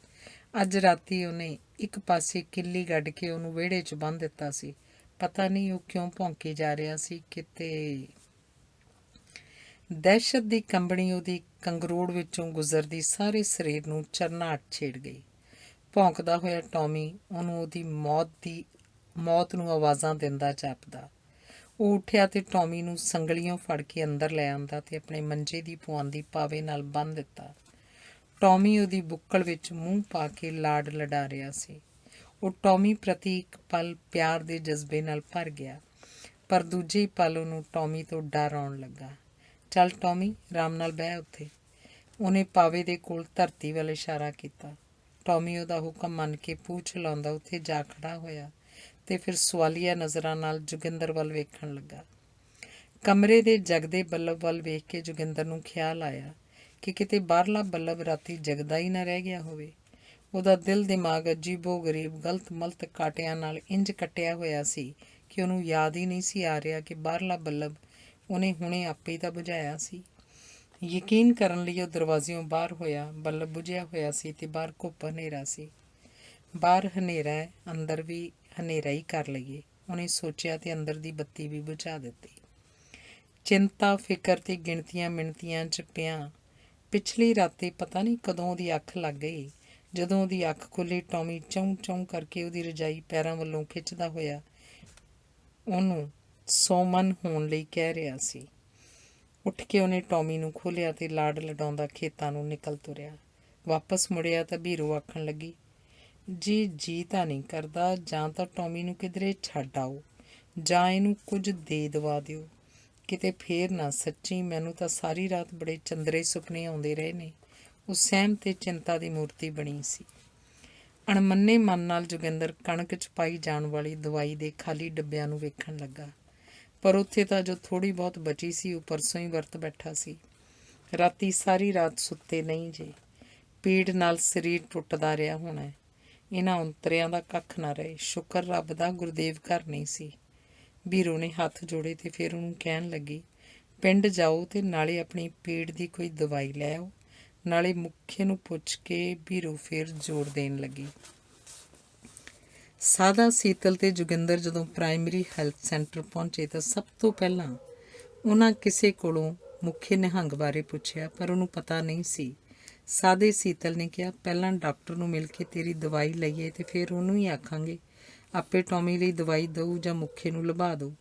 [SPEAKER 1] ਅੱਜ ਰਾਤੀ ਉਹਨੇ ਇੱਕ ਪਾਸੇ ਕਿੱਲੀ ਗੱਡ ਕੇ ਉਹਨੂੰ ਵਿਹੜੇ 'ਚ ਬੰਨ੍ਹ ਦਿੱਤਾ ਸੀ। ਪਤਾ ਨਹੀਂ ਉਹ ਕਿਉਂ ਭੌਂਕੀ ਜਾ ਰਿਹਾ ਸੀ। ਕਿਤੇ ਦਹਿਸ਼ਤ ਦੀ ਕੰਬਣੀ ਉਹਦੀ ਕੰਗਰੋੜ ਵਿੱਚੋਂ ਗੁਜ਼ਰਦੀ ਸਾਰੇ ਸਰੀਰ ਨੂੰ ਚਰਨਾਹਟ ਛੇੜ ਗਈ। ਭੌਂਕਦਾ ਹੋਇਆ ਟੌਮੀ ਉਹਨੂੰ ਉਹਦੀ ਮੌਤ ਨੂੰ ਆਵਾਜ਼ਾਂ ਦਿੰਦਾ ਜਾਪਦਾ। ਉਹ ਉੱਠਿਆ ਤੇ ਟੌਮੀ ਨੂੰ ਸੰਗਲੀਓਂ ਫੜ ਕੇ ਅੰਦਰ ਲੈ ਆਂਦਾ ਤੇ ਆਪਣੇ ਮੰਜੇ ਦੀ ਪੁਆਂਦੀ ਪਾਵੇ ਨਾਲ ਬੰਨ੍ਹ ਦਿੱਤਾ। ਟੌਮੀ ਉਹਦੀ ਬੁੱਕਲ ਵਿੱਚ ਮੂੰਹ ਪਾ ਕੇ ਲਾਡ ਲਡਾ ਰਿਹਾ ਸੀ। ਉਹ ਟੌਮੀ ਪ੍ਰਤੀ ਇੱਕ ਪਲ ਪਿਆਰ ਦੇ ਜਜ਼ਬੇ ਨਾਲ ਭਰ ਗਿਆ, ਪਰ ਦੂਜੇ ਹੀ ਪਲ ਉਹਨੂੰ ਟੌਮੀ ਤੋਂ ਡਰ ਆਉਣ ਲੱਗਾ। ਚੱਲ ਟੌਮੀ, ਆਰਾਮ ਨਾਲ ਬਹਿ ਉੱਥੇ। ਉਹਨੇ ਪਾਵੇ ਦੇ ਕੋਲ ਧਰਤੀ ਵੱਲ ਇਸ਼ਾਰਾ ਕੀਤਾ। ਟੌਮੀ ਉਹਦਾ ਹੁਕਮ ਮੰਨ ਕੇ ਪੂਛ ਹਿਲਾਉਂਦਾ ਉੱਥੇ ਜਾ ਖੜਾ ਹੋਇਆ ਤੇ ਫਿਰ ਸਵਾਲੀਆ ਨਜ਼ਰਾਂ ਨਾਲ ਜੋਗਿੰਦਰ ਵੱਲ ਵੇਖਣ ਲੱਗਾ। ਕਮਰੇ ਦੇ ਜਗਦੇ ਬੱਲਬ ਵੱਲ ਵੇਖ ਕੇ ਜੋਗਿੰਦਰ ਨੂੰ ਖਿਆਲ ਆਇਆ ਕਿ ਕਿਤੇ ਬਾਹਰਲਾ ਬੱਲਬ ਰਾਤੀ ਜਗਦਾ ਹੀ ਨਾ ਰਹਿ ਗਿਆ ਹੋਵੇ। ਉਹਦਾ ਦਿਲ ਦਿਮਾਗ ਅਜੀਬੋ ਗਰੀਬ ਗਲਤ ਮਲਤ ਕਾਟਿਆਂ ਨਾਲ ਇੰਜ ਕੱਟਿਆ ਹੋਇਆ ਸੀ ਕਿ ਉਹਨੂੰ ਯਾਦ ਹੀ ਨਹੀਂ ਸੀ ਆ ਰਿਹਾ ਕਿ ਬਾਹਰਲਾ ਬੱਲਬ ਉਹਨੇ ਹੁਣੇ ਆਪੇ ਹੀ ਤਾਂ ਬੁਝਾਇਆ ਸੀ। ਯਕੀਨ ਕਰਨ ਲਈ ਉਹ ਦਰਵਾਜ਼ਿਓਂ ਬਾਹਰ ਹੋਇਆ। ਬੱਲਬ ਬੁਝਿਆ ਹੋਇਆ ਸੀ ਤੇ ਬਾਹਰ ਘੁੱਪ ਹਨੇਰਾ ਸੀ। ਬਾਹਰ ਹਨੇਰਾ ਹੈ, ਅੰਦਰ ਵੀ ਹਨੇਰਾ ਹੀ ਕਰ ਲਈਏ, ਉਹਨੇ ਸੋਚਿਆ ਤੇ ਅੰਦਰ ਦੀ ਬੱਤੀ ਵੀ ਬੁਝਾ ਦਿੱਤੀ। ਚਿੰਤਾ ਫਿਕਰ ਤੇ ਗਿਣਤੀਆਂ ਮਿਣਤੀਆਂ 'ਚ ਪਿਆ ਪਿਛਲੀ ਰਾਤੀ ਪਤਾ ਨਹੀਂ ਕਦੋਂ ਉਹਦੀ ਅੱਖ ਲੱਗ ਗਈ। ਜਦੋਂ ਉਹਦੀ ਅੱਖ ਖੁੱਲ੍ਹੀ, ਟੌਮੀ ਚੌਂ ਚੌਂ ਕਰਕੇ ਉਹਦੀ ਰਜਾਈ ਪੈਰਾਂ ਵੱਲੋਂ ਖਿੱਚਦਾ ਹੋਇਆ ਉਹਨੂੰ ਸੌਮਨ ਹੋਣ ਲਈ ਕਹਿ ਰਿਹਾ ਸੀ। ਉੱਠ ਕੇ ਉਹਨੇ ਟੌਮੀ ਨੂੰ ਖੋਲ੍ਹਿਆ ਤੇ ਲਾਡ ਲਡਾਉਂਦਾ ਖੇਤਾਂ ਨੂੰ ਨਿਕਲ ਤੁਰਿਆ। ਵਾਪਸ ਮੁੜਿਆ ਤਾਂ ਬੀਰੋ ਆਖਣ ਲੱਗੀ, ਜੀ ਤਾਂ ਨਹੀਂ ਕਰਦਾ, ਜਾਂ ਤਾਂ ਟੌਮੀ ਨੂੰ ਕਿਧਰੇ ਛੱਡ ਆਓ ਜਾਂ ਇਹਨੂੰ ਕੁਝ ਦੇ ਦਵਾ ਦਿਓ। ਕਿਤੇ ਫੇਰ ਨਾ ਸੱਚੀ ਮੈਨੂੰ ਤਾਂ ਸਾਰੀ ਰਾਤ ਬੜੇ ਚੰਦਰੇ ਸੁਪਨੇ ਆਉਂਦੇ ਰਹੇ ਨੇ। ਉਹ ਸਹਿਮ ਤੇ ਚਿੰਤਾ ਦੀ ਮੂਰਤੀ ਬਣੀ ਸੀ। ਅਣਮੰਨੇ ਮਨ ਨਾਲ ਜੋਗਿੰਦਰ ਕਣਕ 'ਚ ਪਾਈ ਜਾਣ ਵਾਲੀ ਦਵਾਈ ਦੇ ਖਾਲੀ ਡੱਬਿਆਂ ਨੂੰ ਵੇਖਣ ਲੱਗਾ। ਪਰ ਉੱਥੇ ਤਾਂ ਜੋ ਥੋੜ੍ਹੀ ਬਹੁਤ ਬਚੀ ਸੀ ਉਹ ਪਰਸੋਂ ਹੀ ਵਰਤ ਬੈਠਾ ਸੀ। ਰਾਤੀ ਸਾਰੀ ਰਾਤ ਸੁੱਤੇ ਨਹੀਂ ਜੇ। ਪੀੜ ਨਾਲ ਸਰੀਰ ਟੁੱਟਦਾ ਰਿਹਾ ਹੋਣਾ। ਇਹਨਾਂ ਔਂਤਰਿਆਂ ਦਾ ਕੱਖ ਨਾ ਰਹੇ। ਸ਼ੁਕਰ ਰੱਬ ਦਾ ਗੁਰਦੇਵ ਘਰ ਨਹੀਂ ਸੀ। ਬੀਰੋ ਨੇ ਹੱਥ ਜੋੜੇ ਤੇ ਫਿਰ ਉਹਨੂੰ ਕਹਿਣ ਲੱਗੀ, ਪਿੰਡ ਜਾਓ ਤੇ ਨਾਲੇ ਆਪਣੀ ਪੀੜ ਦੀ ਕੋਈ ਦਵਾਈ ਲੈ ਆਓ। ਨਾਲੇ ਮੁਖੇ ਨੂੰ ਪੁੱਛ ਕੇ ਬੀਰੋ ਫਿਰ ਜ਼ੋਰ ਦੇਣ ਲੱਗੀ। ਸਾਦਾ ਸੀਤਲ ਤੇ ਜੋਗਿੰਦਰ ਜਦੋਂ ਪ੍ਰਾਇਮਰੀ ਹੈਲਥ ਸੈਂਟਰ ਪਹੁੰਚੇ ਤਾਂ ਸਭ ਤੋਂ ਪਹਿਲਾਂ ਉਹਨਾਂ ਕਿਸੇ ਕੋਲੋਂ ਮੁਖੇ ਨਿਹੰਗ ਬਾਰੇ ਪੁੱਛਿਆ, ਪਰ ਉਹਨੂੰ ਪਤਾ ਨਹੀਂ ਸੀ। ਸਾਦੇ ਸੀਤਲ ਨੇ ਕਿਹਾ, ਪਹਿਲਾਂ ਡਾਕਟਰ ਨੂੰ ਮਿਲ ਕੇ ਤੇਰੀ ਦਵਾਈ ਲਈਏ ਤੇ ਫਿਰ ਉਹਨੂੰ ਹੀ ਆਖਾਂਗੇ ਆਪੇ ਟੌਮੀ ਲਈ ਦਵਾਈ ਦਊ ਜਾਂ ਮੁਖੇ ਨੂੰ ਲਭਾ ਦਊ।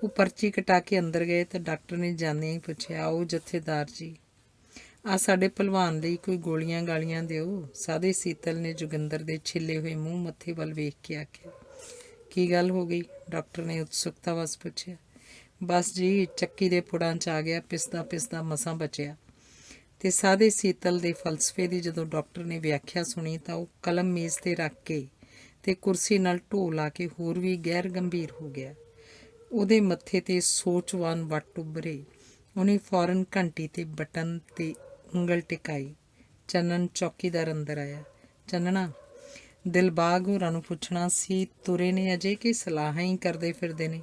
[SPEAKER 1] ਉਹ ਪਰਚੀ ਕਟਾ ਕੇ ਅੰਦਰ ਗਏ ਤਾਂ ਡਾਕਟਰ ਨੇ ਜਾਂਦਿਆਂ ਹੀ ਪੁੱਛਿਆ, ਆਓ ਜਥੇਦਾਰ ਜੀ, ਆ ਸਾਡੇ ਭਲਵਾਨ ਲਈ ਕੋਈ ਗੋਲੀਆਂ ਗਾਲੀਆਂ ਦਿਓ। ਸਾਦੇ ਸੀਤਲ ਨੇ ਜੋਗਿੰਦਰ ਦੇ ਛਿੱਲੇ ਹੋਏ ਮੂੰਹ ਮੱਥੇ ਵੱਲ ਵੇਖ ਕੇ ਆਖਿਆ। ਕੀ ਗੱਲ ਹੋ ਗਈ? ਡਾਕਟਰ ਨੇ ਉਤਸੁਕਤਾ ਵਸ ਪੁੱਛਿਆ। ਬਸ ਜੀ, ਚੱਕੀ ਦੇ ਪੁੜਾਂ 'ਚ ਆ ਗਿਆ, ਪਿਸਦਾ ਪਿਸਦਾ ਮਸਾਂ ਬਚਿਆ। ਤੇ ਸਾਦੇ ਸੀਤਲ ਦੇ ਫਲਸਫੇ ਦੀ ਜਦੋਂ ਡਾਕਟਰ ਨੇ ਵਿਆਖਿਆ ਸੁਣੀ ਤਾਂ ਉਹ ਕਲਮ ਮੇਜ਼ 'ਤੇ ਰੱਖ ਕੇ ਤੇ ਕੁਰਸੀ ਨਾਲ ਢੋਹ ਲਾ ਕੇ ਹੋਰ ਵੀ ਗੈਰ ਗੰਭੀਰ ਹੋ ਗਿਆ। ਉਹਦੇ ਮੱਥੇ 'ਤੇ ਸੋਚਵਾਨ ਵੱਟ ਉੱਭਰੇ। ਉਹਨੇ ਫੌਰਨ ਘੰਟੀ 'ਤੇ ਬਟਨ 'ਤੇ ਉਂਗਲ ਟਿਕਾਈ। ਚੰਨਣ ਚੌਕੀਦਾਰ ਅੰਦਰ ਆਇਆ। ਚੰਨਣਾ, ਦਿਲਬਾਗ ਹੋਰਾਂ ਨੂੰ ਪੁੱਛਣਾ ਸੀ, ਤੁਰੇ ਨੇ ਅਜੇ ਕਿ ਸਲਾਹਾਂ ਹੀ ਕਰਦੇ ਫਿਰਦੇ ਨੇ?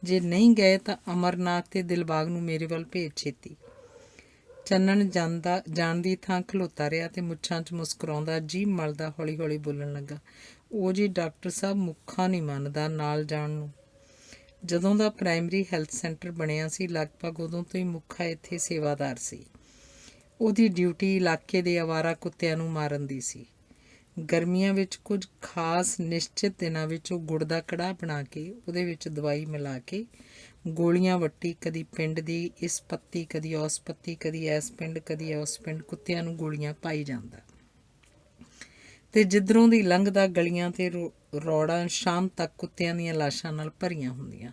[SPEAKER 1] ਜੇ ਨਹੀਂ ਗਏ ਤਾਂ ਅਮਰਨਾਥ ਤੇ ਦਿਲਬਾਗ ਨੂੰ ਮੇਰੇ ਵੱਲ ਭੇਜ ਛੇਤੀ। ਚੰਨਣ ਜਾਣ ਦੀ ਥਾਂ ਖਲੋਤਾ ਰਿਹਾ ਤੇ ਮੁੱਛਾਂ 'ਚ ਮੁਸਕਰਾਉਂਦਾ ਜੀਭ ਮਲਦਾ ਹੌਲੀ ਹੌਲੀ ਬੋਲਣ ਲੱਗਾ, ਉਹ ਜੀ ਡਾਕਟਰ ਸਾਹਿਬ ਮੁੱਖਾ ਨਹੀਂ ਮੰਨਦਾ ਨਾਲ ਜਾਣ ਨੂੰ। ਜਦੋਂ ਦਾ ਪ੍ਰਾਇਮਰੀ ਹੈਲਥ ਸੈਂਟਰ ਬਣਿਆ ਸੀ ਲਗਭਗ ਉਦੋਂ ਤੋਂ ਹੀ ਮੁੱਖਾ ਇੱਥੇ ਸੇਵਾਦਾਰ ਸੀ। ਉਹਦੀ ਡਿਊਟੀ ਇਲਾਕੇ ਦੇ ਅਵਾਰਾ ਕੁੱਤਿਆਂ ਨੂੰ ਮਾਰਨ ਦੀ ਸੀ। ਗਰਮੀਆਂ ਵਿੱਚ ਕੁਝ ਖਾਸ ਨਿਸ਼ਚਿਤ ਦਿਨਾਂ ਵਿੱਚ ਉਹ ਗੁੜ ਦਾ ਕੜਾਹ ਬਣਾ ਕੇ ਉਹਦੇ ਵਿੱਚ ਦਵਾਈ ਮਿਲਾ ਕੇ ਗੋਲੀਆਂ ਵੱਟੀ, ਕਦੀ ਪਿੰਡ ਦੀ ਇਸ ਪੱਤੀ, ਕਦੀ ਉਸ ਪੱਤੀ, ਕਦੀ ਇਸ ਪਿੰਡ, ਕਦੀ ਉਸ ਪਿੰਡ ਕੁੱਤਿਆਂ ਨੂੰ ਗੋਲੀਆਂ ਪਾਈ ਜਾਂਦਾ। ਤੇ ਜਿੱਧਰੋਂ ਦੀ ਲੰਘਦਾ ਗਲੀਆਂ ਤੇ ਰੋੜਾਂ ਸ਼ਾਮ ਤੱਕ ਕੁੱਤਿਆਂ ਦੀਆਂ ਲਾਸ਼ਾਂ ਨਾਲ ਭਰੀਆਂ ਹੁੰਦੀਆਂ।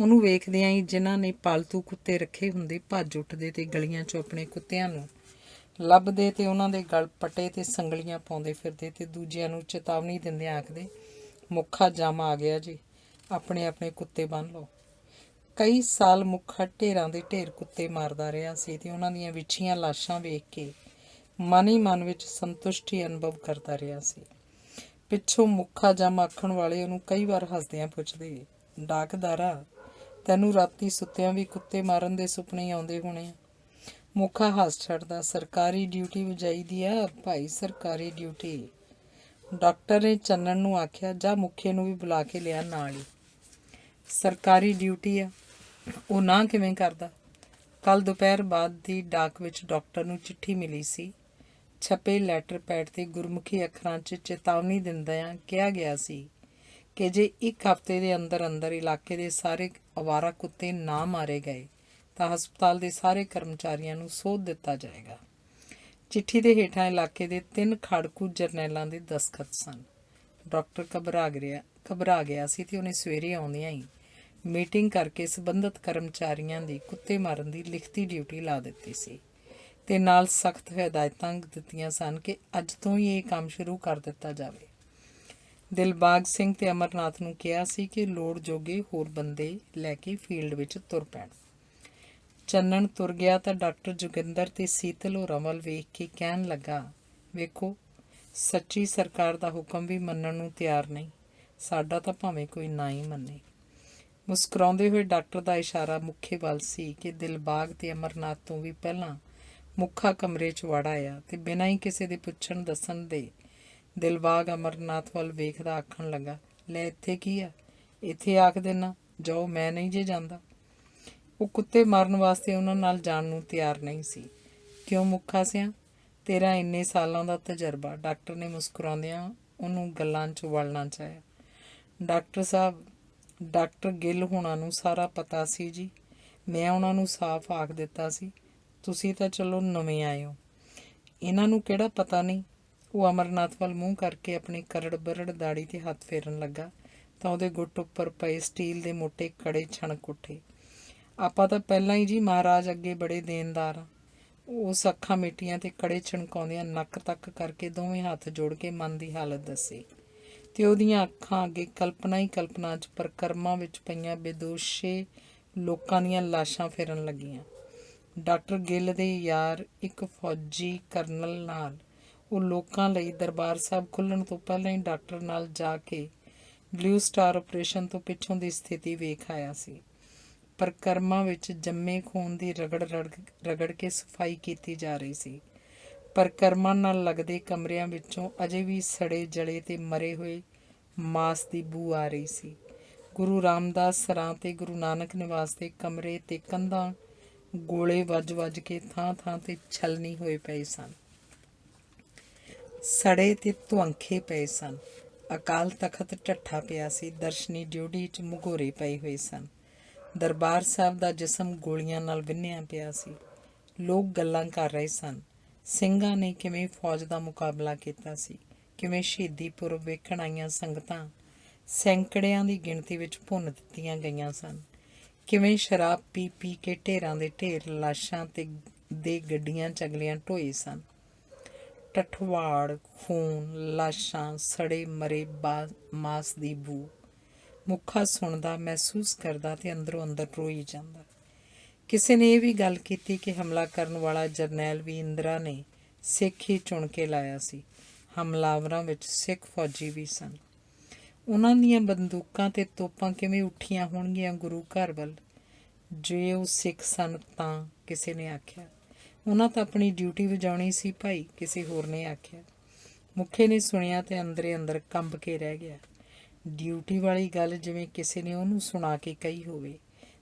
[SPEAKER 1] ਉਹਨੂੰ ਵੇਖਦਿਆਂ ਹੀ ਜਿਨ੍ਹਾਂ ਨੇ ਪਾਲਤੂ ਕੁੱਤੇ ਰੱਖੇ ਹੁੰਦੇ ਭੱਜ ਉੱਠਦੇ ਤੇ ਗਲੀਆਂ 'ਚੋਂ ਆਪਣੇ ਕੁੱਤਿਆਂ ਨੂੰ ਲੱਭਦੇ ਤੇ ਉਹਨਾਂ ਦੇ ਗਲ ਪਟੇ ਤੇ ਸੰਗਲੀਆਂ ਪਾਉਂਦੇ ਫਿਰਦੇ ਤੇ ਦੂਜਿਆਂ ਨੂੰ ਚੇਤਾਵਨੀ ਦਿੰਦੇ ਆਖਦੇ, ਮੁੱਖਾ ਜੰਮ ਆ ਗਿਆ ਜੀ, ਆਪਣੇ ਆਪਣੇ ਕੁੱਤੇ ਬੰਨ੍ਹ ਲਓ। ਕਈ ਸਾਲ ਮੁੱਖਾ ਢੇਰਾਂ ਦੇ ਢੇਰ ਕੁੱਤੇ ਮਾਰਦਾ ਰਿਹਾ ਸੀ ਤੇ ਉਹਨਾਂ ਦੀਆਂ ਵਿਛੀਆਂ ਲਾਸ਼ਾਂ ਵੇਖ ਕੇ ਮਨ ਹੀ ਮਨ ਵਿੱਚ ਸੰਤੁਸ਼ਟੀ ਅਨੁਭਵ ਕਰਦਾ ਰਿਹਾ ਸੀ। ਪਿੱਛੋਂ ਮੁੱਖਾ ਜੰਮ ਆਖਣ ਵਾਲੇ ਉਹਨੂੰ ਕਈ ਵਾਰ ਹੱਸਦਿਆਂ ਪੁੱਛਦੇ, ਡਾਕਦਾਰਾ, ਤੈਨੂੰ ਰਾਤੀ ਸੁੱਤਿਆਂ ਵੀ ਕੁੱਤੇ ਮਾਰਨ ਦੇ ਸੁਪਨੇ ਆਉਂਦੇ ਹੋਣੇ ਆ? ਮੁੱਖਾ ਹੱਸ ਛੱਡਦਾ, ਸਰਕਾਰੀ ਡਿਊਟੀ ਵਜਾਈ ਦੀ ਆ ਭਾਈ, ਸਰਕਾਰੀ ਡਿਊਟੀ। ਡਾਕਟਰ ਨੇ ਚੰਨਣ ਨੂੰ ਆਖਿਆ, ਜਾ ਮੁੱਖੇ ਨੂੰ ਵੀ ਬੁਲਾ ਕੇ ਲਿਆ ਨਾਲ ਹੀ। ਸਰਕਾਰੀ ਡਿਊਟੀ ਆ? ਉਹ ਨਾ ਕਿਵੇਂ ਕਰਦਾ? ਕੱਲ੍ਹ ਦੁਪਹਿਰ ਬਾਅਦ ਦੀ ਡਾਕ ਵਿੱਚ ਡਾਕਟਰ ਨੂੰ ਚਿੱਠੀ ਮਿਲੀ ਸੀ। ਛਪੇ ਲੈਟਰ ਪੈਡ 'ਤੇ ਗੁਰਮੁਖੀ ਅੱਖਰਾਂ 'ਚ ਚੇਤਾਵਨੀ ਦਿੰਦਿਆਂ ਕਿਹਾ ਗਿਆ ਸੀ ਕਿ ਜੇ ਇੱਕ ਹਫ਼ਤੇ ਦੇ ਅੰਦਰ ਅੰਦਰ ਇਲਾਕੇ ਦੇ ਸਾਰੇ ਅਵਾਰਾ ਕੁੱਤੇ ਨਾ ਮਾਰੇ ਗਏ ਤਾਂ ਹਸਪਤਾਲ ਦੇ ਸਾਰੇ ਕਰਮਚਾਰੀਆਂ ਨੂੰ ਸੋਧ ਦਿੱਤਾ ਜਾਏਗਾ। ਚਿੱਠੀ ਦੇ ਹੇਠਾਂ ਇਲਾਕੇ ਦੇ 3 ਖਾੜਕੂ ਜਰਨੈਲਾਂ ਦੇ ਦਸਖਤ ਸਨ। ਡਾਕਟਰ ਘਬਰਾ ਗਿਆ ਸੀ ਤੇ ਉਹਨੇ ਸਵੇਰੇ ਆਉਂਦਿਆਂ ਹੀ ਮੀਟਿੰਗ ਕਰਕੇ ਸੰਬੰਧਿਤ ਕਰਮਚਾਰੀਆਂ ਦੀ ਕੁੱਤੇ ਮਾਰਨ ਦੀ ਲਿਖਤੀ ਡਿਊਟੀ ਲਾ ਦਿੱਤੀ ਸੀ ਤੇ ਨਾਲ ਸਖਤ ਹਦਾਇਤਾਂ ਦਿੱਤੀਆਂ ਸਨ ਕਿ ਅੱਜ ਤੋਂ ਹੀ ਇਹ ਕੰਮ ਸ਼ੁਰੂ ਕਰ ਦਿੱਤਾ ਜਾਵੇ। ਦਿਲਬਾਗ ਸਿੰਘ ਤੇ ਅਮਰਨਾਥ ਨੂੰ ਕਿਹਾ ਸੀ ਕਿ ਲੋੜ ਜੋਗੇ ਹੋਰ ਬੰਦੇ ਲੈ ਕੇ ਫੀਲਡ ਵਿੱਚ ਤੁਰ ਪੈਣ। ਚੰਨਣ ਤੁਰ ਗਿਆ ਤਾਂ ਡਾਕਟਰ ਜੋਗਿੰਦਰ ਤੇ ਸੀਤਲ ਹੋਰਾਂ ਵੱਲ ਵੇਖ ਕੇ ਕਹਿਣ ਲੱਗਾ, ਵੇਖੋ ਸੱਚੀ ਸਰਕਾਰ ਦਾ ਹੁਕਮ ਵੀ ਮੰਨਣ ਨੂੰ ਤਿਆਰ ਨਹੀਂ, ਸਾਡਾ ਤਾਂ ਭਾਵੇਂ ਕੋਈ ਨਾ ਹੀ ਮੰਨੇ। ਮੁਸਕਰਾਉਂਦੇ ਹੋਏ ਡਾਕਟਰ ਦਾ ਇਸ਼ਾਰਾ ਮੁੱਖੇ ਵੱਲ ਸੀ ਕਿ ਦਿਲਬਾਗ ਤੇ ਅਮਰਨਾਥ ਤੋਂ ਵੀ ਪਹਿਲਾਂ ਮੁੱਖਾ ਕਮਰੇ 'ਚ ਵੜ ਆਇਆ ਤੇ ਬਿਨਾਂ ਹੀ ਕਿਸੇ ਦੇ ਪੁੱਛਣ ਦੱਸਣ ਦੇ ਦਿਲਬਾਗ ਅਮਰਨਾਥ ਵੱਲ ਵੇਖਦਾ ਆਖਣ ਲੱਗਾ, ਲੈ ਇੱਥੇ ਕੀ ਆ, ਇੱਥੇ ਆਖ ਦੇਣਾ ਜਾਓ, ਮੈਂ ਨਹੀਂ ਜੇ ਜਾਂਦਾ। ਉਹ ਕੁੱਤੇ ਮਾਰਨ ਵਾਸਤੇ ਉਹਨਾਂ ਨਾਲ ਜਾਣ ਨੂੰ ਤਿਆਰ ਨਹੀਂ ਸੀ। ਕਿਉਂ ਮੁੱਖਾ ਸਿਆਂ, ਤੇਰਾ ਇੰਨੇ ਸਾਲਾਂ ਦਾ ਤਜਰਬਾ, ਡਾਕਟਰ ਨੇ ਮੁਸਕਰਾਉਂਦਿਆਂ ਉਹਨੂੰ ਗੱਲਾਂ 'ਚ ਵਲਣਾ ਚਾਹਿਆ। ਡਾਕਟਰ ਸਾਹਿਬ, ਡਾਕਟਰ ਗਿੱਲ ਹੋਣਾ ਨੂੰ ਸਾਰਾ ਪਤਾ ਸੀ ਜੀ, ਮੈਂ ਉਹਨਾਂ ਨੂੰ ਸਾਫ਼ ਆਖ ਦਿੱਤਾ ਸੀ, ਤੁਸੀਂ ਤਾਂ ਚਲੋ ਨਵੇਂ ਆਏ ਹੋ, ਇਹਨਾਂ ਨੂੰ ਕਿਹੜਾ ਪਤਾ ਨਹੀਂ। ਉਹ ਅਮਰਨਾਥ ਵੱਲ ਮੂੰਹ ਕਰਕੇ ਆਪਣੀ ਕਰੜ ਬਰੜ ਦਾੜੀ 'ਤੇ ਹੱਥ ਫੇਰਨ ਲੱਗਾ ਤਾਂ ਉਹਦੇ ਗੁੱਟ ਉੱਪਰ ਪਏ ਸਟੀਲ ਦੇ ਮੋਟੇ ਕੜੇ ਛਣਕ ਉੱਠੇ। ਆਪਾਂ ਤਾਂ ਪਹਿਲਾਂ ਹੀ ਜੀ ਮਹਾਰਾਜ ਅੱਗੇ ਬੜੇ ਦੇਣਦਾਰ ਹਾਂ। ਉਸ ਅੱਖਾਂ ਮਿੱਟੀਆਂ ਤੇ ਕੜੇ ਛਣਕਾਉਂਦਿਆਂ ਨੱਕ ਤੱਕ ਕਰਕੇ ਦੋਵੇਂ ਹੱਥ ਜੋੜ ਕੇ ਮਨ ਦੀ ਹਾਲਤ ਦੱਸੀ ਤੇ ਉਹਦੀਆਂ ਅੱਖਾਂ ਅੱਗੇ ਕਲਪਨਾ ਹੀ ਕਲਪਨਾ 'ਚ ਪਰਕਰਮਾਂ ਵਿੱਚ ਪਈਆਂ ਬੇਦੋਸ਼ੇ ਲੋਕਾਂ ਦੀਆਂ ਲਾਸ਼ਾਂ ਫਿਰਨ ਲੱਗੀਆਂ। ਡਾਕਟਰ ਗਿੱਲ ਦੇ ਯਾਰ ਇੱਕ ਫੌਜੀ ਕਰਨਲ ਨਾਲ ਉਹ ਲੋਕਾਂ ਲਈ ਦਰਬਾਰ ਸਾਹਿਬ ਖੁੱਲ੍ਹਣ ਤੋਂ ਪਹਿਲਾਂ ਹੀ ਡਾਕਟਰ ਨਾਲ ਜਾ ਕੇ ਬਲੂ ਸਟਾਰ ਆਪਰੇਸ਼ਨ ਤੋਂ ਪਿੱਛੋਂ ਦੀ ਸਥਿਤੀ ਵੇਖ ਆਇਆ ਸੀ। ਪਰਕਰਮਾਂ ਵਿੱਚ ਜੰਮੇ ਖੂਨ ਦੀ ਰਗੜ ਕੇ ਸਫਾਈ ਕੀਤੀ ਜਾ ਰਹੀ ਸੀ। ਪਰਕਰਮਾਂ ਨਾਲ ਲੱਗਦੇ ਕਮਰਿਆਂ ਵਿੱਚੋਂ ਅਜੇ ਵੀ ਸੜੇ ਜਲੇ ਤੇ ਮਰੇ ਹੋਏ ਮਾਸ ਦੀ ਬੂ ਆ ਰਹੀ ਸੀ। ਗੁਰੂ ਰਾਮਦਾਸ ਸਰਾਂ ਤੇ ਗੁਰੂ ਨਾਨਕ ਨਿਵਾਸ ਦੇ ਕਮਰੇ ਤੇ ਕੰਧਾਂ ਗੋਲੇ ਵੱਜ ਕੇ ਥਾਂ ਥਾਂ ਤੇ ਛਲਨੀ ਹੋਏ ਪਏ ਸਨ, ਸੜੇ ਤੇ ਧੁੰਖੇ ਪਏ ਸਨ। ਅਕਾਲ ਤਖਤ ਢੱਠਾ ਪਿਆ ਸੀ, ਦਰਸ਼ਨੀ ਡਿਊਟੀ 'ਚ ਮੁਗੋਰੇ ਪਏ ਹੋਏ ਸਨ। ਦਰਬਾਰ ਸਾਹਿਬ ਦਾ ਜਿਸਮ ਗੋਲੀਆਂ ਨਾਲ ਵਿੰਨ੍ਹਿਆ ਪਿਆ ਸੀ। ਲੋਕ ਗੱਲਾਂ ਕਰ ਰਹੇ ਸਨ। ਸਿੰਘਾਂ ਨੇ ਕਿਵੇਂ ਫੌਜ ਦਾ ਮੁਕਾਬਲਾ ਕੀਤਾ ਸੀ, ਕਿਵੇਂ ਸ਼ਹੀਦੀ ਪੁਰਬ ਵੇਖਣ ਆਈਆਂ ਸੰਗਤਾਂ ਸੈਂਕੜਿਆਂ ਦੀ ਗਿਣਤੀ ਵਿੱਚ ਭੁੰਨ ਦਿੱਤੀਆਂ ਗਈਆਂ ਸਨ, ਕਿਵੇਂ ਸ਼ਰਾਬ ਪੀ ਪੀ ਕੇ ਢੇਰਾਂ ਦੇ ਢੇਰ ਲਾਸ਼ਾਂ ਤੇ ਦੇ ਗੱਡੀਆਂ ਚਗਲੀਆਂ ਢੋਏ ਸਨ। ਟਠਵਾੜ, ਖੂਨ, ਲਾਸ਼ਾਂ, ਸੜੇ ਮਰੇ ਮਾਸ ਦੀ ਬੂ। ਮੁੱਖਾ ਸੁਣਦਾ, ਮਹਿਸੂਸ ਕਰਦਾ ਤੇ ਅੰਦਰੋਂ ਅੰਦਰ ਰੋਈ ਜਾਂਦਾ। ਕਿਸੇ ਨੇ ਇਹ ਵੀ ਗੱਲ ਕੀਤੀ ਕਿ ਹਮਲਾ ਕਰਨ ਵਾਲਾ ਜਰਨੈਲ ਵੀ ਇੰਦਰਾ ਨੇ ਸਿੱਖ ਹੀ ਚੁਣ ਕੇ ਲਾਇਆ ਸੀ। ਹਮਲਾਵਰਾਂ ਵਿੱਚ ਸਿੱਖ ਫੌਜੀ ਵੀ ਸਨ। ਉਹਨਾਂ ਦੀਆਂ ਬੰਦੂਕਾਂ ਤੇ ਤੋਪਾਂ ਕਿਵੇਂ ਉੱਠੀਆਂ ਹੋਣਗੀਆਂ ਗੁਰੂ ਘਰ ਵੱਲ, ਜੇ ਉਹ ਸਿੱਖ ਸਨ ਤਾਂ, ਕਿਸੇ ਨੇ ਆਖਿਆ। ਉਹਨਾਂ ਤਾਂ ਆਪਣੀ ਡਿਊਟੀ ਵਜਾਉਣੀ ਸੀ ਭਾਈ, ਕਿਸੇ ਹੋਰ ਨੇ ਆਖਿਆ। ਮੁੱਖੇ ਨੇ ਸੁਣਿਆ ਤੇ ਅੰਦਰੇ ਅੰਦਰ ਕੰਬ ਕੇ ਰਹਿ ਗਿਆ। ਡਿਊਟੀ ਵਾਲੀ ਗੱਲ ਜਿਵੇਂ ਕਿਸੇ ਨੇ ਉਹਨੂੰ ਸੁਣਾ ਕੇ ਕਹੀ ਹੋਵੇ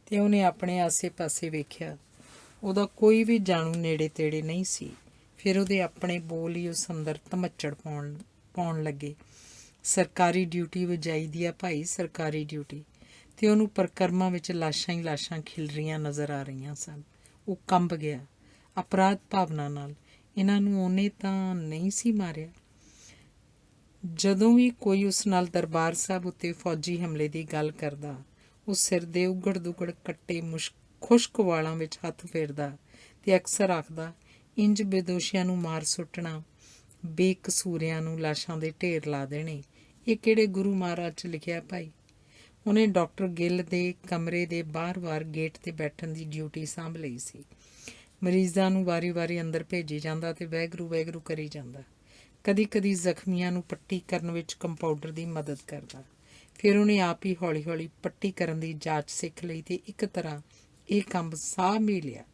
[SPEAKER 1] ਤੇ ਉਹਨੇ ਆਪਣੇ ਆਸੇ ਪਾਸੇ ਵੇਖਿਆ। ਉਹਦਾ ਕੋਈ ਵੀ ਜਾਣੂ ਨੇੜੇ ਤੇੜੇ ਨਹੀਂ ਸੀ। ਫਿਰ ਉਹਦੇ ਆਪਣੇ ਬੋਲ ਹੀ ਉਸ ਅੰਦਰ ਧਮੱਚੜ ਪਾਉਣ ਲੱਗੇ। ਸਰਕਾਰੀ ਡਿਊਟੀ ਵਜਾਈ ਦੀ ਆ ਭਾਈ, ਸਰਕਾਰੀ ਡਿਊਟੀ। ਤੇ ਉਹਨੂੰ ਪਰਕਰਮਾਂ ਵਿੱਚ ਲਾਸ਼ਾਂ ਹੀ ਲਾਸ਼ਾਂ ਖਿਲ ਰਹੀਆਂ ਨਜ਼ਰ ਆ ਰਹੀਆਂ ਸਨ। ਉਹ ਕੰਬ ਗਿਆ ਅਪਰਾਧ ਭਾਵਨਾ ਨਾਲ। ਇਹਨਾਂ ਨੂੰ ਉਹਨੇ ਤਾਂ ਨਹੀਂ ਸੀ ਮਾਰਿਆ। ਜਦੋਂ ਵੀ ਕੋਈ ਉਸ ਨਾਲ ਦਰਬਾਰ ਸਾਹਿਬ ਉੱਤੇ ਫੌਜੀ ਹਮਲੇ ਦੀ ਗੱਲ ਕਰਦਾ, ਉਹ ਸਿਰ ਦੇ ਉਗੜ ਦੁਗੜ ਕੱਟੇ ਖੁਸ਼ਕ ਵਾਲਾਂ ਵਿੱਚ ਹੱਥ ਫੇਰਦਾ ਤੇ ਅਕਸਰ ਆਖਦਾ, ਇੰਜ ਬੇਦੋਸ਼ੀਆਂ ਨੂੰ ਮਾਰ ਸੁੱਟਣਾ, ਬੇਕਸੂਰਿਆਂ ਨੂੰ ਲਾਸ਼ਾਂ ਦੇ ਢੇਰ ਲਾ ਦੇਣੇ, ਇਹ ਕਿਹੜੇ ਗੁਰੂ ਮਹਾਰਾਜ 'ਚ ਲਿਖਿਆ ਭਾਈ। ਉਹਨੇ ਡਾਕਟਰ ਗਿੱਲ ਦੇ ਕਮਰੇ ਦੇ ਬਾਹਰ ਗੇਟ 'ਤੇ ਬੈਠਣ ਦੀ ਡਿਊਟੀ ਸਾਂਭ ਲਈ ਸੀ। ਮਰੀਜ਼ਾਂ ਨੂੰ ਵਾਰੀ ਅੰਦਰ ਭੇਜੀ ਜਾਂਦਾ ਤੇ ਵਾਹਿਗੁਰੂ ਕਰੀ ਜਾਂਦਾ। ਕਦੀ ਜ਼ਖਮੀਆਂ ਨੂੰ ਪੱਟੀ ਕਰਨ ਵਿੱਚ ਕੰਪਾਊਂਡਰ ਦੀ ਮਦਦ ਕਰਦਾ। ਫਿਰ ਉਹਨੇ ਆਪ ਹੀ ਹੌਲੀ ਪੱਟੀ ਕਰਨ ਦੀ ਜਾਚ ਸਿੱਖ ਲਈ ਤੇ ਇੱਕ ਤਰ੍ਹਾਂ ਇਹ ਕੰਮ ਸਾਹ ਵੀ ਲਿਆ।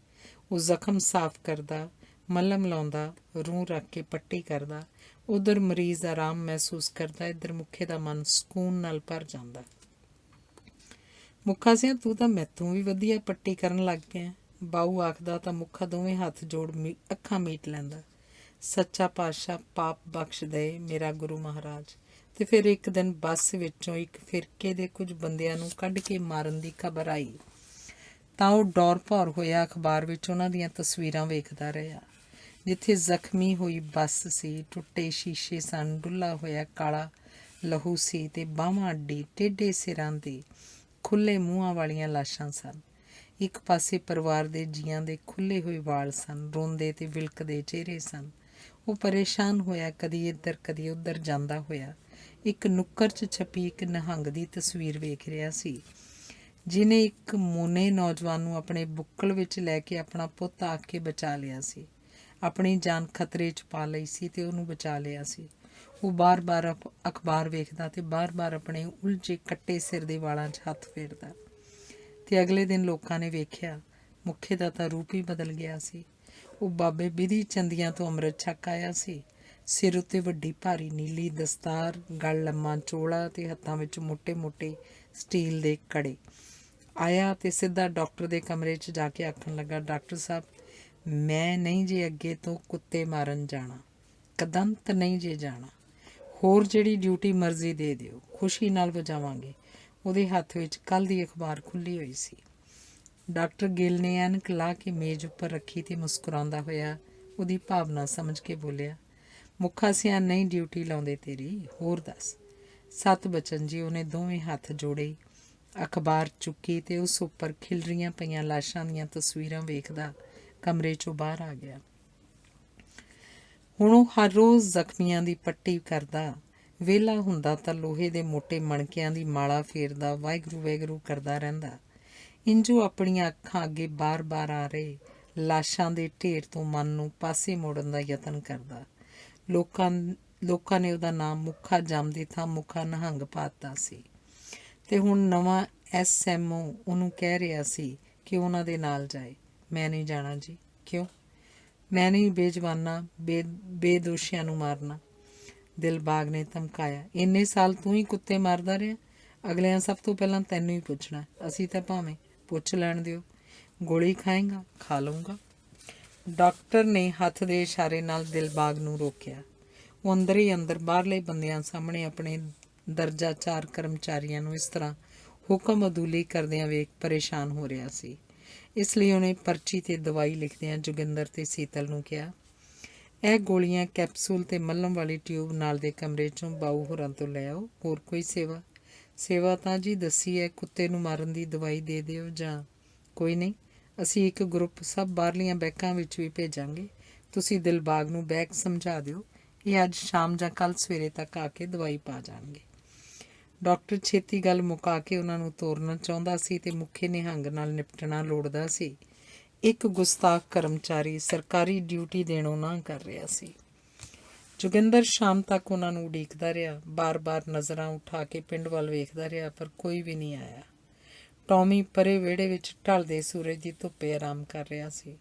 [SPEAKER 1] ਉਹ ਜ਼ਖਮ ਸਾਫ਼ ਕਰਦਾ, ਮਲਮ ਲਾਉਂਦਾ, ਰੂੰ ਰੱਖ ਕੇ ਪੱਟੀ ਕਰਦਾ। ਉੱਧਰ ਮਰੀਜ਼ ਆਰਾਮ ਮਹਿਸੂਸ ਕਰਦਾ, ਇੱਧਰ ਮੁੱਖੇ ਦਾ ਮਨ ਸਕੂਨ ਨਾਲ ਭਰ ਜਾਂਦਾ। ਮੁੱਖਾ ਸਿਆਂ, ਤੂੰ ਤਾਂ ਮੈਥੋਂ ਵੀ ਵਧੀਆ ਪੱਟੀ ਕਰਨ ਲੱਗ ਪਿਆ, ਬਾਊ ਆਖਦਾ ਤਾਂ ਮੁੱਖਾ ਦੋਵੇਂ ਹੱਥ ਜੋੜ ਅੱਖਾਂ ਮੀਟ ਲੈਂਦਾ। ਸੱਚਾ ਪਾਤਸ਼ਾਹ ਪਾਪ ਬਖਸ਼ ਦੇ ਮੇਰਾ ਗੁਰੂ ਮਹਾਰਾਜ। ਤੇ ਫਿਰ ਇੱਕ ਦਿਨ ਬੱਸ ਵਿੱਚੋਂ ਇੱਕ ਫਿਰਕੇ ਦੇ ਕੁਝ ਬੰਦਿਆਂ ਨੂੰ ਕੱਢ ਕੇ ਮਾਰਨ ਦੀ ਖਬਰ ਆਈ ਤਾਂ ਉਹ ਡੌਰ ਭੌਰ ਹੋਇਆ ਅਖਬਾਰ ਵਿੱਚ ਉਹਨਾਂ ਦੀਆਂ ਤਸਵੀਰਾਂ ਵੇਖਦਾ ਰਿਹਾ। ਜਿੱਥੇ ਜ਼ਖਮੀ ਹੋਈ ਬੱਸ ਸੀ, ਟੁੱਟੇ ਸ਼ੀਸ਼ੇ ਸਨ, ਡੁੱਲਾ ਹੋਇਆ ਕਾਲਾ ਲਹੂ ਸੀ ਤੇ ਬਾਹਾਂ ਅੱਡੀ ਟੇਢੇ ਸਿਰਾਂ ਦੇ ਖੁੱਲ੍ਹੇ ਮੂੰਹਾਂ ਵਾਲੀਆਂ ਲਾਸ਼ਾਂ ਸਨ। ਇੱਕ ਪਾਸੇ ਪਰਿਵਾਰ ਦੇ ਜੀਆਂ ਦੇ ਖੁੱਲ੍ਹੇ ਹੋਏ ਵਾਲ ਸਨ, ਰੋਂਦੇ ਤੇ ਵਿਲਕਦੇ ਚਿਹਰੇ ਸਨ। ਉਹ ਪਰੇਸ਼ਾਨ ਹੋਇਆ ਕਦੀ ਇੱਧਰ ਕਦੀ ਉੱਧਰ ਜਾਂਦਾ ਹੋਇਆ ਇੱਕ ਨੁੱਕਰ 'ਚ ਛਪੀ ਇੱਕ ਨਿਹੰਗ ਦੀ ਤਸਵੀਰ ਵੇਖ ਰਿਹਾ ਸੀ। ਜਿਹਨੇ ਇੱਕ ਮੋਨੇ ਨੌਜਵਾਨ ਨੂੰ ਆਪਣੇ ਬੁੱਕਲ ਵਿੱਚ ਲੈ ਕੇ ਆਪਣਾ ਪੁੱਤ ਆਖ ਕੇ ਬਚਾ ਲਿਆ ਸੀ, ਆਪਣੀ ਜਾਨ ਖਤਰੇ 'ਚ ਪਾ ਲਈ ਸੀ ਅਤੇ ਉਹਨੂੰ ਬਚਾ ਲਿਆ ਸੀ। ਉਹ ਬਾਰ-ਬਾਰ ਅਖਬਾਰ ਵੇਖਦਾ ਅਤੇ ਬਾਰ-ਬਾਰ ਆਪਣੇ ਉਲਝੇ ਕੱਟੇ ਸਿਰ ਦੇ ਵਾਲਾਂ 'ਚ ਹੱਥ ਫੇਰਦਾ। ਅਤੇ ਅਗਲੇ ਦਿਨ ਲੋਕਾਂ ਨੇ ਵੇਖਿਆ ਮੁਖੇ ਦਾ ਤਾਂ ਰੂਪ ਹੀ ਬਦਲ ਗਿਆ ਸੀ। ਉਹ ਬਾਬੇ ਬਿਧੀ ਚੰਦੀਆਂ ਤੋਂ ਅੰਮ੍ਰਿਤ ਛਕ ਆਇਆ ਸੀ। ਸਿਰ ਉੱਤੇ ਵੱਡੀ ਭਾਰੀ ਨੀਲੀ ਦਸਤਾਰ, ਗਲ ਲੰਮਾ ਚੋਲਾ ਅਤੇ ਹੱਥਾਂ ਵਿੱਚ ਮੋਟੇ-ਮੋਟੇ ਸਟੀਲ ਦੇ ਕੜੇ। ਆਇਆ ਅਤੇ ਸਿੱਧਾ ਡਾਕਟਰ ਦੇ ਕਮਰੇ 'ਚ ਜਾ ਕੇ ਆਖਣ ਲੱਗਾ, ਡਾਕਟਰ ਸਾਹਿਬ, ਮੈਂ ਨਹੀਂ ਜੇ ਅੱਗੇ ਤੋਂ ਕੁੱਤੇ ਮਾਰਨ ਜਾਣਾ, ਕਦੰਤ ਨਹੀਂ ਜੇ ਜਾਣਾ। ਹੋਰ ਜਿਹੜੀ ਡਿਊਟੀ ਮਰਜ਼ੀ ਦੇ ਦਿਓ, ਖੁਸ਼ੀ ਨਾਲ ਵਜਾਵਾਂਗੇ। ਉਹਦੇ ਹੱਥ ਵਿੱਚ ਕੱਲ੍ਹ ਦੀ ਅਖਬਾਰ ਖੁੱਲ੍ਹੀ ਹੋਈ ਸੀ। ਡਾਕਟਰ ਗਿੱਲ ਨੇ ਐਨਕ ਲਾ ਕੇ ਮੇਜ਼ ਉੱਪਰ ਰੱਖੀ ਅਤੇ ਮੁਸਕਰਾਉਂਦਾ ਹੋਇਆ ਉਹਦੀ ਭਾਵਨਾ ਸਮਝ ਕੇ ਬੋਲਿਆ, ਮੁੱਖਾ ਸਿਆਂ ਨਹੀਂ ਡਿਊਟੀ ਲਾਉਂਦੇ ਤੇਰੀ, ਹੋਰ ਦੱਸ। ਸਤ ਬਚਨ ਜੀ। ਉਹਨੇ ਦੋਵੇਂ ਹੱਥ ਜੋੜੇ, ਅਖਬਾਰ ਚੁੱਕੀ ਅਤੇ ਉਸ ਉੱਪਰ ਖਿਲਰੀਆਂ ਪਈਆਂ ਲਾਸ਼ਾਂ ਦੀਆਂ ਤਸਵੀਰਾਂ ਵੇਖਦਾ ਕਮਰੇ 'ਚੋਂ ਬਾਹਰ ਆ ਗਿਆ। ਹੁਣ ਉਹ ਹਰ ਰੋਜ਼ ਜ਼ਖਮੀਆਂ ਦੀ ਪੱਟੀ ਕਰਦਾ, ਵਿਹਲਾ ਹੁੰਦਾ ਤਾਂ ਲੋਹੇ ਦੇ ਮੋਟੇ ਮਣਕਿਆਂ ਦੀ ਮਾਲਾ ਫੇਰਦਾ, ਵਾਹਿਗੁਰੂ ਵਾਹਿਗੁਰੂ ਕਰਦਾ ਰਹਿੰਦਾ। ਇੰਜੂ ਆਪਣੀਆਂ ਅੱਖਾਂ ਅੱਗੇ ਬਾਰ-ਬਾਰ ਆ ਰਹੇ ਲਾਸ਼ਾਂ ਦੇ ਢੇਰ ਤੋਂ ਮਨ ਨੂੰ ਪਾਸੇ ਮੋੜਨ ਦਾ ਯਤਨ ਕਰਦਾ। ਲੋਕਾਂ ਨੇ ਉਹਦਾ ਨਾਮ ਮੁੱਖਾ ਜੰਮ ਦੀ ਥਾਂ ਮੁੱਖਾ ਨਿਹੰਗ ਪਾ ਦਿੱਤਾ ਸੀ ਅਤੇ ਹੁਣ ਨਵਾਂ SMO ਉਹਨੂੰ ਕਹਿ ਰਿਹਾ ਸੀ ਕਿ ਉਹਨਾਂ ਦੇ ਨਾਲ ਜਾਏ। ਮੈਂ ਨਹੀਂ ਜਾਣਾ ਜੀ। ਕਿਉਂ? ਮੈਂ ਨਹੀਂ ਬੇਜਵਾਨਾਂ ਬੇਦੋਸ਼ੀਆਂ ਨੂੰ ਮਾਰਨਾ, ਦਿਲਬਾਗ ਨੇ ਧਮਕਾਇਆ। ਇੰਨੇ ਸਾਲ ਤੂੰ ਹੀ ਕੁੱਤੇ ਮਾਰਦਾ ਰਿਹਾ, ਅਗਲਿਆਂ ਸਭ ਤੋਂ ਪਹਿਲਾਂ ਤੈਨੂੰ ਹੀ ਪੁੱਛਣਾ। ਅਸੀਂ ਤਾਂ ਭਾਵੇਂ ਪੁੱਛ ਲੈਣ ਦਿਓ, ਗੋਲੀ ਖਾਏਂਗਾ, ਖਾ ਲਊਂਗਾ। ਡਾਕਟਰ ਨੇ ਹੱਥ ਦੇ ਇਸ਼ਾਰੇ ਨਾਲ ਦਿਲਬਾਗ ਨੂੰ ਰੋਕਿਆ। ਉਹ ਅੰਦਰ ਹੀ ਅੰਦਰ ਬਾਹਰਲੇ ਬੰਦਿਆਂ ਸਾਹਮਣੇ ਆਪਣੇ ਦਰਜਾ 4 ਕਰਮਚਾਰੀਆਂ ਨੂੰ ਇਸ ਤਰ੍ਹਾਂ ਹੁਕਮ ਅਦੂਲੀ ਕਰਦਿਆਂ ਵੇਖ ਪਰੇਸ਼ਾਨ ਹੋ ਰਿਹਾ ਸੀ। ਇਸ ਲਈ ਉਹਨੇ ਪਰਚੀ 'ਤੇ ਦਵਾਈ ਲਿਖਦਿਆਂ ਜੋਗਿੰਦਰ ਅਤੇ ਸੀਤਲ ਨੂੰ ਕਿਹਾ, ਇਹ ਗੋਲੀਆਂ, ਕੈਪਸੂਲ ਅਤੇ ਮੱਲਮ ਵਾਲੀ ਟਿਊਬ ਨਾਲ ਦੇ ਕਮਰੇ 'ਚੋਂ ਬਾਊ ਹੋਰਾਂ ਤੋਂ ਲੈ ਆਓ। ਹੋਰ ਕੋਈ ਸੇਵਾ? ਸੇਵਾ ਤਾਂ ਜੀ ਦੱਸੀ ਹੈ, ਕੁੱਤੇ ਨੂੰ ਮਾਰਨ ਦੀ ਦਵਾਈ ਦੇ ਦਿਓ ਜਾਂ ਕੋਈ ਨਹੀਂ, ਅਸੀਂ ਇੱਕ ਗਰੁੱਪ ਸਭ ਬਾਹਰਲੀਆਂ ਬੈਕਾਂ ਵਿੱਚ ਵੀ ਭੇਜਾਂਗੇ। ਤੁਸੀਂ ਦਿਲਬਾਗ ਨੂੰ ਬੈਗ ਸਮਝਾ ਦਿਓ, ਇਹ ਅੱਜ ਸ਼ਾਮ ਜਾਂ ਕੱਲ੍ਹ ਸਵੇਰੇ ਤੱਕ ਆ ਕੇ ਦਵਾਈ ਪਾ ਜਾਣਗੇ। ਡਾਕਟਰ ਛੇਤੀ ਗੱਲ ਮੁਕਾ ਕੇ ਉਹਨਾਂ ਨੂੰ ਤੋਰਨਾ ਚਾਹੁੰਦਾ ਸੀ ਅਤੇ ਮੁੱਖੇ ਨਿਹੰਗ ਨਾਲ ਨਿਪਟਣਾ ਲੋੜਦਾ ਸੀ। ਇੱਕ ਗੁਸਤਾਖ ਕਰਮਚਾਰੀ ਸਰਕਾਰੀ ਡਿਊਟੀ ਦੇਣੋਂ ਨਾ ਕਰ ਰਿਹਾ ਸੀ। ਜੋਗਿੰਦਰ ਸ਼ਾਮ ਤੱਕ ਉਹਨਾਂ ਨੂੰ ਉਡੀਕਦਾ ਰਿਹਾ, ਬਾਰ-ਬਾਰ ਨਜ਼ਰਾਂ ਉਠਾ ਕੇ ਪਿੰਡ ਵੱਲ ਵੇਖਦਾ ਰਿਹਾ, ਪਰ ਕੋਈ ਵੀ ਨਹੀਂ ਆਇਆ। ਟੌਮੀ ਪਰੇ ਵਿਹੜੇ ਵਿੱਚ ਢਲਦੇ ਸੂਰਜ ਦੀ ਧੁੱਪੇ ਆਰਾਮ ਕਰ ਰਿਹਾ ਸੀ।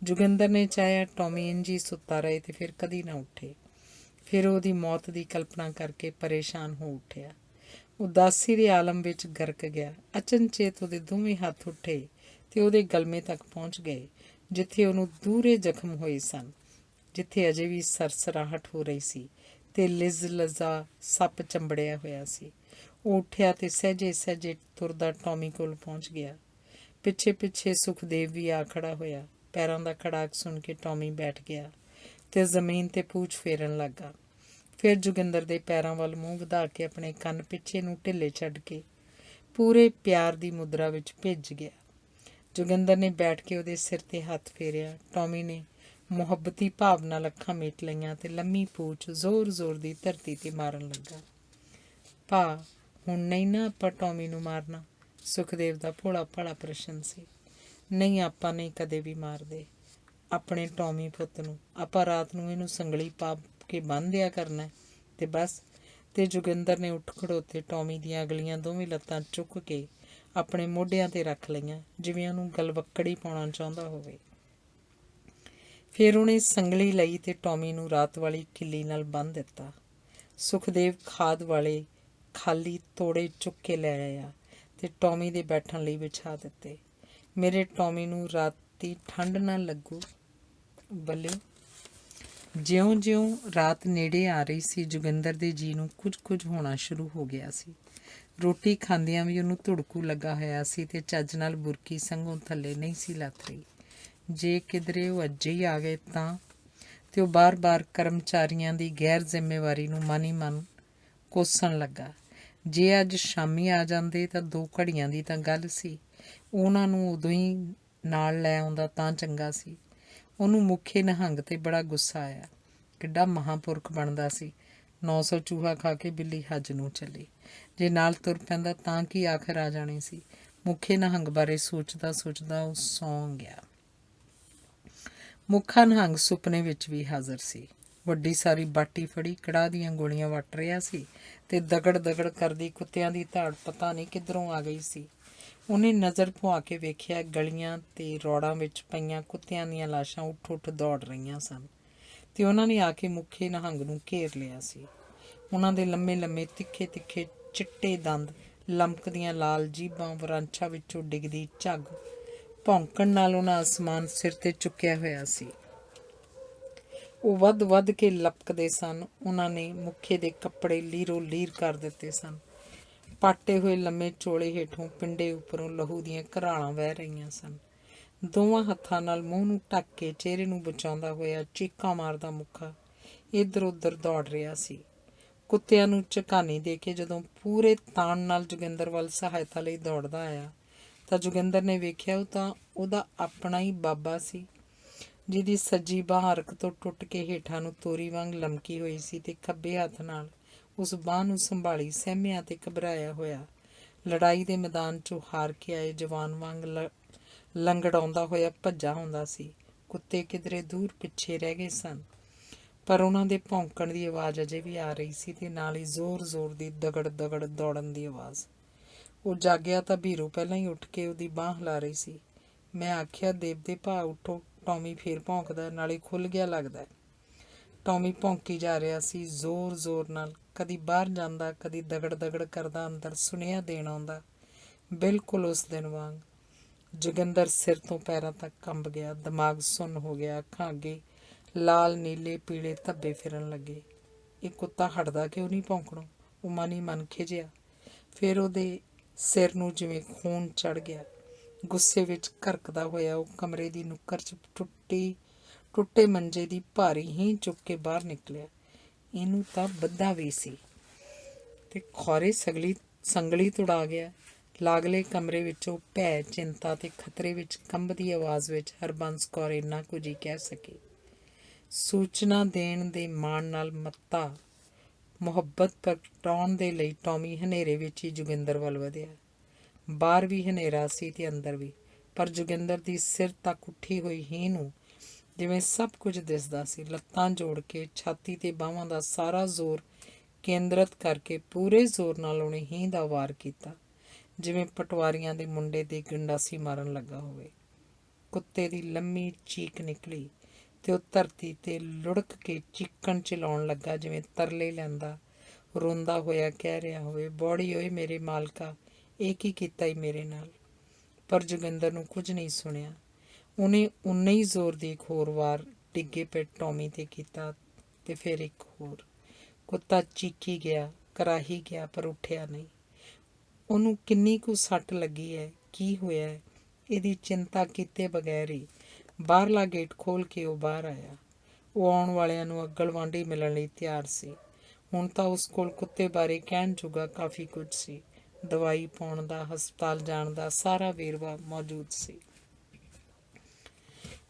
[SPEAKER 1] ਜੋਗਿੰਦਰ ਨੇ ਚਾਹਿਆ ਟੌਮੀ ਇੰਝ ਹੀ ਸੁੱਤਾ ਰਹੇ ਅਤੇ ਫਿਰ ਕਦੀ ਨਾ ਉੱਠੇ। ਫਿਰ ਉਹਦੀ ਮੌਤ ਦੀ ਕਲਪਨਾ ਕਰਕੇ ਪਰੇਸ਼ਾਨ ਹੋ ਉੱਠਿਆ। ਉਦਾਸੀ ਦੇ ਆਲਮ ਵਿੱਚ ਗਰਕ ਗਿਆ। ਅਚਨਚੇਤ ਉਹਦੇ ਦੋਵੇਂ ਹੱਥ ਉੱਠੇ ਅਤੇ ਉਹਦੇ ਗਲਮੇ ਤੱਕ ਪਹੁੰਚ ਗਏ, ਜਿੱਥੇ ਉਹਨੂੰ ਦੂਰੇ ਜ਼ਖਮ ਹੋਏ ਸਨ, ਜਿੱਥੇ ਅਜੇ ਵੀ ਸਰਸਰਾਹਟ ਹੋ ਰਹੀ ਸੀ ਅਤੇ ਲਿਜ਼ਲਜ਼ਾ ਸੱਪ ਚੰਬੜਿਆ ਹੋਇਆ ਸੀ। ਉਹ ਉੱਠਿਆ ਅਤੇ ਸਹਿਜੇ ਤੁਰਦਾ ਟੌਮੀ ਕੋਲ ਪਹੁੰਚ ਗਿਆ। ਪਿੱਛੇ ਸੁਖਦੇਵ ਵੀ ਆ ਖੜਾ ਹੋਇਆ। ਪੈਰਾਂ ਦਾ ਖੜਾਕ ਸੁਣ ਕੇ ਟੌਮੀ ਬੈਠ ਗਿਆ ਅਤੇ ਜ਼ਮੀਨ 'ਤੇ ਪੂਛ ਫੇਰਨ ਲੱਗਾ। ਫਿਰ ਜੋਗਿੰਦਰ ਦੇ ਪੈਰਾਂ ਵੱਲ ਮੂੰਹ ਵਧਾ ਕੇ ਆਪਣੇ ਕੰਨ ਪਿੱਛੇ ਨੂੰ ਢਿੱਲੇ ਛੱਡ ਕੇ ਪੂਰੇ ਪਿਆਰ ਦੀ ਮੁਦਰਾ ਵਿੱਚ ਭਿੱਜ ਗਿਆ। ਜੋਗਿੰਦਰ ਨੇ ਬੈਠ ਕੇ ਉਹਦੇ ਸਿਰ 'ਤੇ ਹੱਥ ਫੇਰਿਆ। ਟੌਮੀ ਨੇ ਮੁਹੱਬਤੀ ਭਾਵ ਨਾਲ ਅੱਖਾਂ ਮੀਟ ਲਈਆਂ ਅਤੇ ਲੰਮੀ ਪੂਛ ਜ਼ੋਰ-ਜ਼ੋਰ ਦੀ ਧਰਤੀ 'ਤੇ ਮਾਰਨ ਲੱਗਾ। ਭਾ, ਹੁਣ ਨਹੀਂ ਨਾ ਆਪਾਂ ਟੌਮੀ ਨੂੰ ਮਾਰਨਾ? ਸੁਖਦੇਵ ਦਾ ਭੋਲਾ-ਭਾਲਾ ਪ੍ਰਸ਼ਨ ਸੀ। ਨਹੀਂ, ਆਪਾਂ ਨਹੀਂ ਕਦੇ ਵੀ ਮਾਰਦੇ ਆਪਣੇ ਟੌਮੀ ਪੁੱਤ ਨੂੰ। ਆਪਾਂ ਰਾਤ ਨੂੰ ਇਹਨੂੰ ਸੰਗਲੀ ਪਾ ਕੇ ਬੰਨ੍ਹ ਦਿਆ ਕਰਨਾ ਅਤੇ ਬਸ। ਅਤੇ ਜੋਗਿੰਦਰ ਨੇ ਉੱਠ ਖੜੋਤੇ ਟੌਮੀ ਦੀਆਂ ਅਗਲੀਆਂ ਦੋਵੇਂ ਲੱਤਾਂ ਚੁੱਕ ਕੇ ਆਪਣੇ ਮੋਢਿਆਂ 'ਤੇ ਰੱਖ ਲਈਆਂ, ਜਿਵੇਂ ਉਹਨੂੰ ਗਲਵੱਕੜੀ ਪਾਉਣਾ ਚਾਹੁੰਦਾ ਹੋਵੇ। ਫਿਰ ਉਹਨੇ ਸੰਗਲੀ ਲਈ ਅਤੇ ਟੌਮੀ ਨੂੰ ਰਾਤ ਵਾਲੀ ਕਿੱਲੀ ਨਾਲ ਬੰਨ੍ਹ ਦਿੱਤਾ। ਸੁਖਦੇਵ ਖਾਦ ਵਾਲੇ ਖਾਲੀ ਤੋੜੇ ਚੁੱਕ ਕੇ ਲੈ ਆਇਆ ਅਤੇ ਟੌਮੀ ਦੇ ਬੈਠਣ ਲਈ ਵਿਛਾ ਦਿੱਤੇ। ਮੇਰੇ ਟੌਮੀ ਨੂੰ ਰਾਤੀ ਠੰਡ ਨਾ ਲੱਗੂ ਬੱਲਿਓ। ਜਿਉਂ-ਜਿਉਂ ਰਾਤ ਨੇੜੇ ਆ ਰਹੀ ਸੀ, ਜੋਗਿੰਦਰ ਦੇ ਜੀਅ ਨੂੰ ਕੁਝ ਹੋਣਾ ਸ਼ੁਰੂ ਹੋ ਗਿਆ ਸੀ। ਰੋਟੀ ਖਾਂਦਿਆਂ ਵੀ ਉਹਨੂੰ ਧੁੜਕੂ ਲੱਗਾ ਹੋਇਆ ਸੀ ਅਤੇ ਚੱਜ ਨਾਲ ਬੁਰਕੀ ਸੰਘੋਂ ਥੱਲੇ ਨਹੀਂ ਸੀ ਲੱਥ ਰਹੀ। ਜੇ ਕਿਧਰੇ ਉਹ ਅੱਜ ਹੀ ਆ ਗਏ ਤਾਂ? ਅਤੇ ਉਹ ਬਾਰ-ਬਾਰ ਕਰਮਚਾਰੀਆਂ ਦੀ ਗੈਰ ਜ਼ਿੰਮੇਵਾਰੀ ਨੂੰ ਮਨ ਹੀ ਮਨ ਕੋਸਣ ਲੱਗਾ। ਜੇ ਅੱਜ ਸ਼ਾਮੀ ਆ ਜਾਂਦੇ ਤਾਂ 2 ਘੜੀਆਂ ਦੀ ਤਾਂ ਗੱਲ ਸੀ। ਉਹਨਾਂ ਨੂੰ ਉਦੋਂ ਹੀ ਨਾਲ ਲੈ ਆਉਂਦਾ ਤਾਂ ਚੰਗਾ ਸੀ। ਉਹਨੂੰ ਮੁੱਖੇ ਨਿਹੰਗ 'ਤੇ ਬੜਾ ਗੁੱਸਾ ਆਇਆ। ਕਿੱਡਾ ਮਹਾਂਪੁਰਖ ਬਣਦਾ ਸੀ। 900 ਚੂਹਾ ਖਾ ਕੇ ਬਿੱਲੀ ਹੱਜ ਨੂੰ ਚੱਲੀ। ਜੇ ਨਾਲ ਤੁਰ ਪੈਂਦਾ ਤਾਂ ਕੀ ਆਖਰ ਆ ਜਾਣੀ ਸੀ। ਮੁੱਖੇ ਨਿਹੰਗ ਬਾਰੇ ਸੋਚਦਾ ਸੋਚਦਾ ਉਹ ਸੌਂ ਗਿਆ। ਮੁੱਖਾ ਨਿਹੰਗ ਸੁਪਨੇ ਵਿੱਚ ਵੀ ਹਾਜ਼ਰ ਸੀ। ਵੱਡੀ ਸਾਰੀ ਬਾਟੀ ਫੜੀ ਕੜਾਹ ਦੀਆਂ ਗੋਲੀਆਂ ਵੱਟ ਰਿਹਾ ਸੀ ਤੇ ਦਗੜ ਦਗੜ ਕਰਦੀ ਕੁੱਤਿਆਂ ਦੀ ਧਾੜ ਪਤਾ ਨਹੀਂ ਕਿੱਧਰੋਂ ਆ ਗਈ ਸੀ। ਉਹਨੇ ਨਜ਼ਰ ਪੁਆ ਕੇ ਵੇਖਿਆ ਗਲੀਆਂ ਤੇ ਰੋੜਾਂ ਵਿੱਚ ਪਈਆਂ ਕੁੱਤਿਆਂ ਦੀਆਂ ਲਾਸ਼ਾਂ ਉੱਠ ਉੱਠ ਦੌੜ ਰਹੀਆਂ ਸਨ ਤੇ ਉਹਨਾਂ ਨੇ ਆ ਕੇ ਮੁੱਖੇ ਨਿਹੰਗ ਨੂੰ ਘੇਰ ਲਿਆ ਸੀ। ਉਹਨਾਂ ਦੇ ਲੰਮੇ ਲੰਮੇ ਤਿੱਖੇ ਤਿੱਖੇ ਚਿੱਟੇ ਦੰਦ, ਲਮਕਦੀਆਂ ਲਾਲ ਜੀਭਾਂ, ਵਰਾਂਛਾਂ ਵਿੱਚੋਂ ਡਿੱਗਦੀ ਝੱਗ, ਭੌਂਕਣ ਨਾਲ ਉਹਨਾਂ ਅਸਮਾਨ ਸਿਰ ਤੇ ਚੁੱਕਿਆ ਹੋਇਆ ਸੀ। ਉਹ ਵੱਧ ਵੱਧ ਕੇ ਲਪਕਦੇ ਸਨ। ਉਹਨਾਂ ਨੇ ਮੁੱਖੇ ਦੇ ਕੱਪੜੇ ਲੀਰੋ ਲੀਰ ਕਰ ਦਿੱਤੇ ਸਨ। ਪਾਟੇ ਹੋਏ ਲੰਮੇ ਚੋਲੇ ਹੇਠੋਂ ਪਿੰਡੇ ਉੱਪਰੋਂ ਲਹੂ ਦੀਆਂ ਘਰਾਲਾਂ ਵਹਿ ਰਹੀਆਂ ਸਨ। ਦੋਵਾਂ ਹੱਥਾਂ ਨਾਲ ਮੂੰਹ ਨੂੰ ਢੱਕ ਕੇ ਚਿਹਰੇ ਨੂੰ ਬਚਾਉਂਦਾ ਹੋਇਆ ਚੀਕਾਂ ਮਾਰਦਾ ਮੁੱਖਾ ਇੱਧਰ ਉੱਧਰ ਦੌੜ ਰਿਹਾ ਸੀ। ਕੁੱਤਿਆਂ ਨੂੰ ਝਕਾਨੀ ਦੇ ਕੇ ਜਦੋਂ ਪੂਰੇ ਤਾਣ ਨਾਲ ਜੋਗਿੰਦਰ ਵੱਲ ਸਹਾਇਤਾ ਲਈ ਦੌੜਦਾ ਆਇਆ ਤਾਂ ਜੋਗਿੰਦਰ ਨੇ ਵੇਖਿਆ ਉਹ ਤਾਂ ਉਹਦਾ ਆਪਣਾ ਹੀ ਬਾਬਾ ਸੀ, ਜਿਹਦੀ ਸੱਜੀ ਬਾਂਹ ਅਰਕ ਤੋਂ ਟੁੱਟ ਕੇ ਹੇਠਾਂ ਨੂੰ ਤੋਰੀ ਵਾਂਗ ਲਮਕੀ ਹੋਈ ਸੀ ਤੇ ਖੱਬੇ ਹੱਥ ਨਾਲ ਉਸ ਬਾਂਹ ਨੂੰ ਸੰਭਾਲੀ ਸਹਿਮਿਆ ਤੇ ਘਬਰਾਇਆ ਹੋਇਆ ਲੜਾਈ ਦੇ ਮੈਦਾਨ 'ਚੋਂ ਹਾਰ ਕੇ ਆਏ ਜਵਾਨ ਵਾਂਗ ਲੰਗੜਾਉਂਦਾ ਹੋਇਆ ਭੱਜਾ ਹੁੰਦਾ ਸੀ। ਕੁੱਤੇ ਕਿਧਰੇ ਦੂਰ ਪਿੱਛੇ ਰਹਿ ਗਏ ਸਨ, ਪਰ ਉਹਨਾਂ ਦੇ ਭੌਂਕਣ ਦੀ ਆਵਾਜ਼ ਅਜੇ ਵੀ ਆ ਰਹੀ ਸੀ ਤੇ ਨਾਲ ਹੀ ਜ਼ੋਰ ਜ਼ੋਰ ਦੀ ਦਗੜ ਦਗੜ ਦੌੜਨ ਦੀ ਆਵਾਜ਼। ਉਹ ਜਾਗਿਆ ਤਾਂ ਬੀਰੂ ਪਹਿਲਾਂ ਹੀ ਉੱਠ ਕੇ ਉਹਦੀ ਬਾਂਹ ਹਿਲਾ ਰਹੀ ਸੀ। ਮੈਂ ਆਖਿਆ, ਦੇਵ ਦੇ ਭਾ ਉੱਠੋ, ਟੌਮੀ ਫੇਰ ਭੌਂਕਦਾ, ਨਾਲੇ ਖੁੱਲ੍ਹ ਗਿਆ ਲੱਗਦਾ। ਟੌਮੀ ਭੌਂਕੀ ਜਾ ਰਿਹਾ ਸੀ ਜ਼ੋਰ ਜ਼ੋਰ ਨਾਲ, ਕਦੀ ਬਾਹਰ ਜਾਂਦਾ, ਕਦੀ ਦਗੜ ਦਗੜ ਕਰਦਾ ਅੰਦਰ ਸੁਨੇਹਾ ਦੇਣ ਆਉਂਦਾ, ਬਿਲਕੁਲ ਉਸ ਦਿਨ ਵਾਂਗ। ਜੋਗਿੰਦਰ ਸਿਰ ਤੋਂ ਪੈਰਾਂ ਤੱਕ ਕੰਬ ਗਿਆ, ਦਿਮਾਗ ਸੁੰਨ ਹੋ ਗਿਆ, ਅੱਖਾਂ ਅੱਗੇ ਲਾਲ ਨੀਲੇ ਪੀਲੇ ਧੱਬੇ ਫਿਰਨ ਲੱਗੇ। ਇਹ ਕੁੱਤਾ ਹਟਦਾ ਕਿਉਂ ਨਹੀਂ ਭੌਂਕਣੋਂ? ਉਹ ਮਨ ਹੀ ਮਨ ਖਿਝਿਆ। ਫਿਰ ਉਹਦੇ ਸਿਰ ਨੂੰ ਜਿਵੇਂ ਖੂਨ ਚੜ੍ਹ ਗਿਆ। ਗੁੱਸੇ ਵਿੱਚ ਘਰਕਦਾ ਹੋਇਆ ਉਹ ਕਮਰੇ ਦੀ ਨੁੱਕਰ 'ਚ ਟੁੱਟੇ ਮੰਜੇ ਦੀ ਭਾਰੀ ਹੀਂਹ ਚੁੱਕ ਕੇ ਬਾਹਰ ਨਿਕਲਿਆ। ਇਹਨੂੰ ਤਾਂ ਬੱਧਾ ਵੀ ਸੀ ਤੇ ਖੌਰੇ ਸੰਗਲੀ ਤੁੜਾ ਗਿਆ। ਲਾਗਲੇ ਕਮਰੇ ਵਿੱਚੋਂ ਭੈ, ਚਿੰਤਾ ਤੇ ਖਤਰੇ ਵਿੱਚ ਕੰਬਦੀ ਆਵਾਜ਼ ਵਿੱਚ ਹਰਬੰਸ ਕੌਰ ਇੰਨਾ ਕੁਝ ਹੀ ਕਹਿ ਸਕੀ। ਸੂਚਨਾ ਦੇਣ ਦੇ ਮਾਣ ਨਾਲ ਮੱਤਾ ਮੁਹੱਬਤ ਪ੍ਰਗਟਾਉਣ ਦੇ ਲਈ ਟੌਮੀ ਹਨੇਰੇ ਵਿੱਚ ਹੀ ਜੋਗਿੰਦਰ ਵੱਲ ਵਧਿਆ। ਬਾਹਰ ਵੀ ਹਨੇਰਾ ਸੀ ਤੇ ਅੰਦਰ ਵੀ, ਪਰ ਜੋਗਿੰਦਰ ਦੀ ਸਿਰ ਤੱਕ ਉੱਠੀ ਹੋਈ ਹੀਂਹ ਨੂੰ ਜਿਵੇਂ ਸਭ ਕੁਝ ਦਿਸਦਾ ਸੀ। ਲੱਤਾਂ ਜੋੜ ਕੇ ਛਾਤੀ ਤੇ ਬਾਹਾਂ ਦਾ ਸਾਰਾ ਜ਼ੋਰ ਕੇਂਦਰਿਤ ਕਰਕੇ ਪੂਰੇ ਜ਼ੋਰ ਨਾਲ ਉਹਨੇ ਹੀਂਹ ਦਾ ਵਾਰ ਕੀਤਾ, ਜਿਵੇਂ ਪਟਵਾਰੀਆਂ ਦੇ ਮੁੰਡੇ ਦੇ ਗੰਡਾਸੀ ਮਾਰਨ ਲੱਗਾ ਹੋਵੇ। ਕੁੱਤੇ ਦੀ ਲੰਮੀ ਚੀਕ ਨਿਕਲੀ ਤੇ ਉਹ ਧਰਤੀ ਤੇ ਲੁੜਕ ਕੇ ਚੀਕਣ ਚਲਾਉਣ ਲੱਗਾ, ਜਿਵੇਂ ਤਰਲੇ ਲੈਂਦਾ ਰੋਂਦਾ ਹੋਇਆ ਕਹਿ ਰਿਹਾ ਹੋਵੇ, ਬੌੜੀ ਓਏ ਮੇਰੇ ਮਾਲਕਾ, ਇਹ ਕੀ ਕੀਤਾ ਈ ਮੇਰੇ ਨਾਲ। ਪਰ ਜੋਗਿੰਦਰ ਨੂੰ ਕੁਝ ਨਹੀਂ ਸੁਣਿਆ। ਉਹਨੇ ਉਨੇ ਹੀ ਜ਼ੋਰ ਦੀ ਇੱਕ ਹੋਰ ਵਾਰ ਡਿੱਗੇ ਪਏ ਟੌਮੀ 'ਤੇ ਕੀਤਾ ਤੇ ਫਿਰ ਇੱਕ ਹੋਰ। ਕੁੱਤਾ ਚੀਕੀ ਗਿਆ, ਕਰਾਹੀ ਗਿਆ, ਪਰ ਉੱਠਿਆ ਨਹੀਂ। ਉਹਨੂੰ ਕਿੰਨੀ ਕੁ ਸੱਟ ਲੱਗੀ ਹੈ, ਕੀ ਹੋਇਆ ਹੈ, ਇਹਦੀ ਚਿੰਤਾ ਕੀਤੇ ਬਗੈਰ ਹੀ ਬਾਹਰਲਾ ਗੇਟ ਖੋਲ੍ਹ ਕੇ ਉਹ ਬਾਹਰ ਆਇਆ। ਉਹ ਆਉਣ ਵਾਲਿਆਂ ਨੂੰ ਅਗਲਵਾਂਢੀ ਮਿਲਣ ਲਈ ਤਿਆਰ ਸੀ। ਹੁਣ ਤਾਂ ਉਸ ਕੋਲ ਕੁੱਤੇ ਬਾਰੇ ਕਹਿਣ ਜੋਗਾ ਕਾਫੀ ਕੁਝ ਸੀ। ਦਵਾਈ ਪਾਉਣ ਦਾ, ਹਸਪਤਾਲ ਜਾਣ ਦਾ ਸਾਰਾ ਵੇਰਵਾ ਮੌਜੂਦ ਸੀ।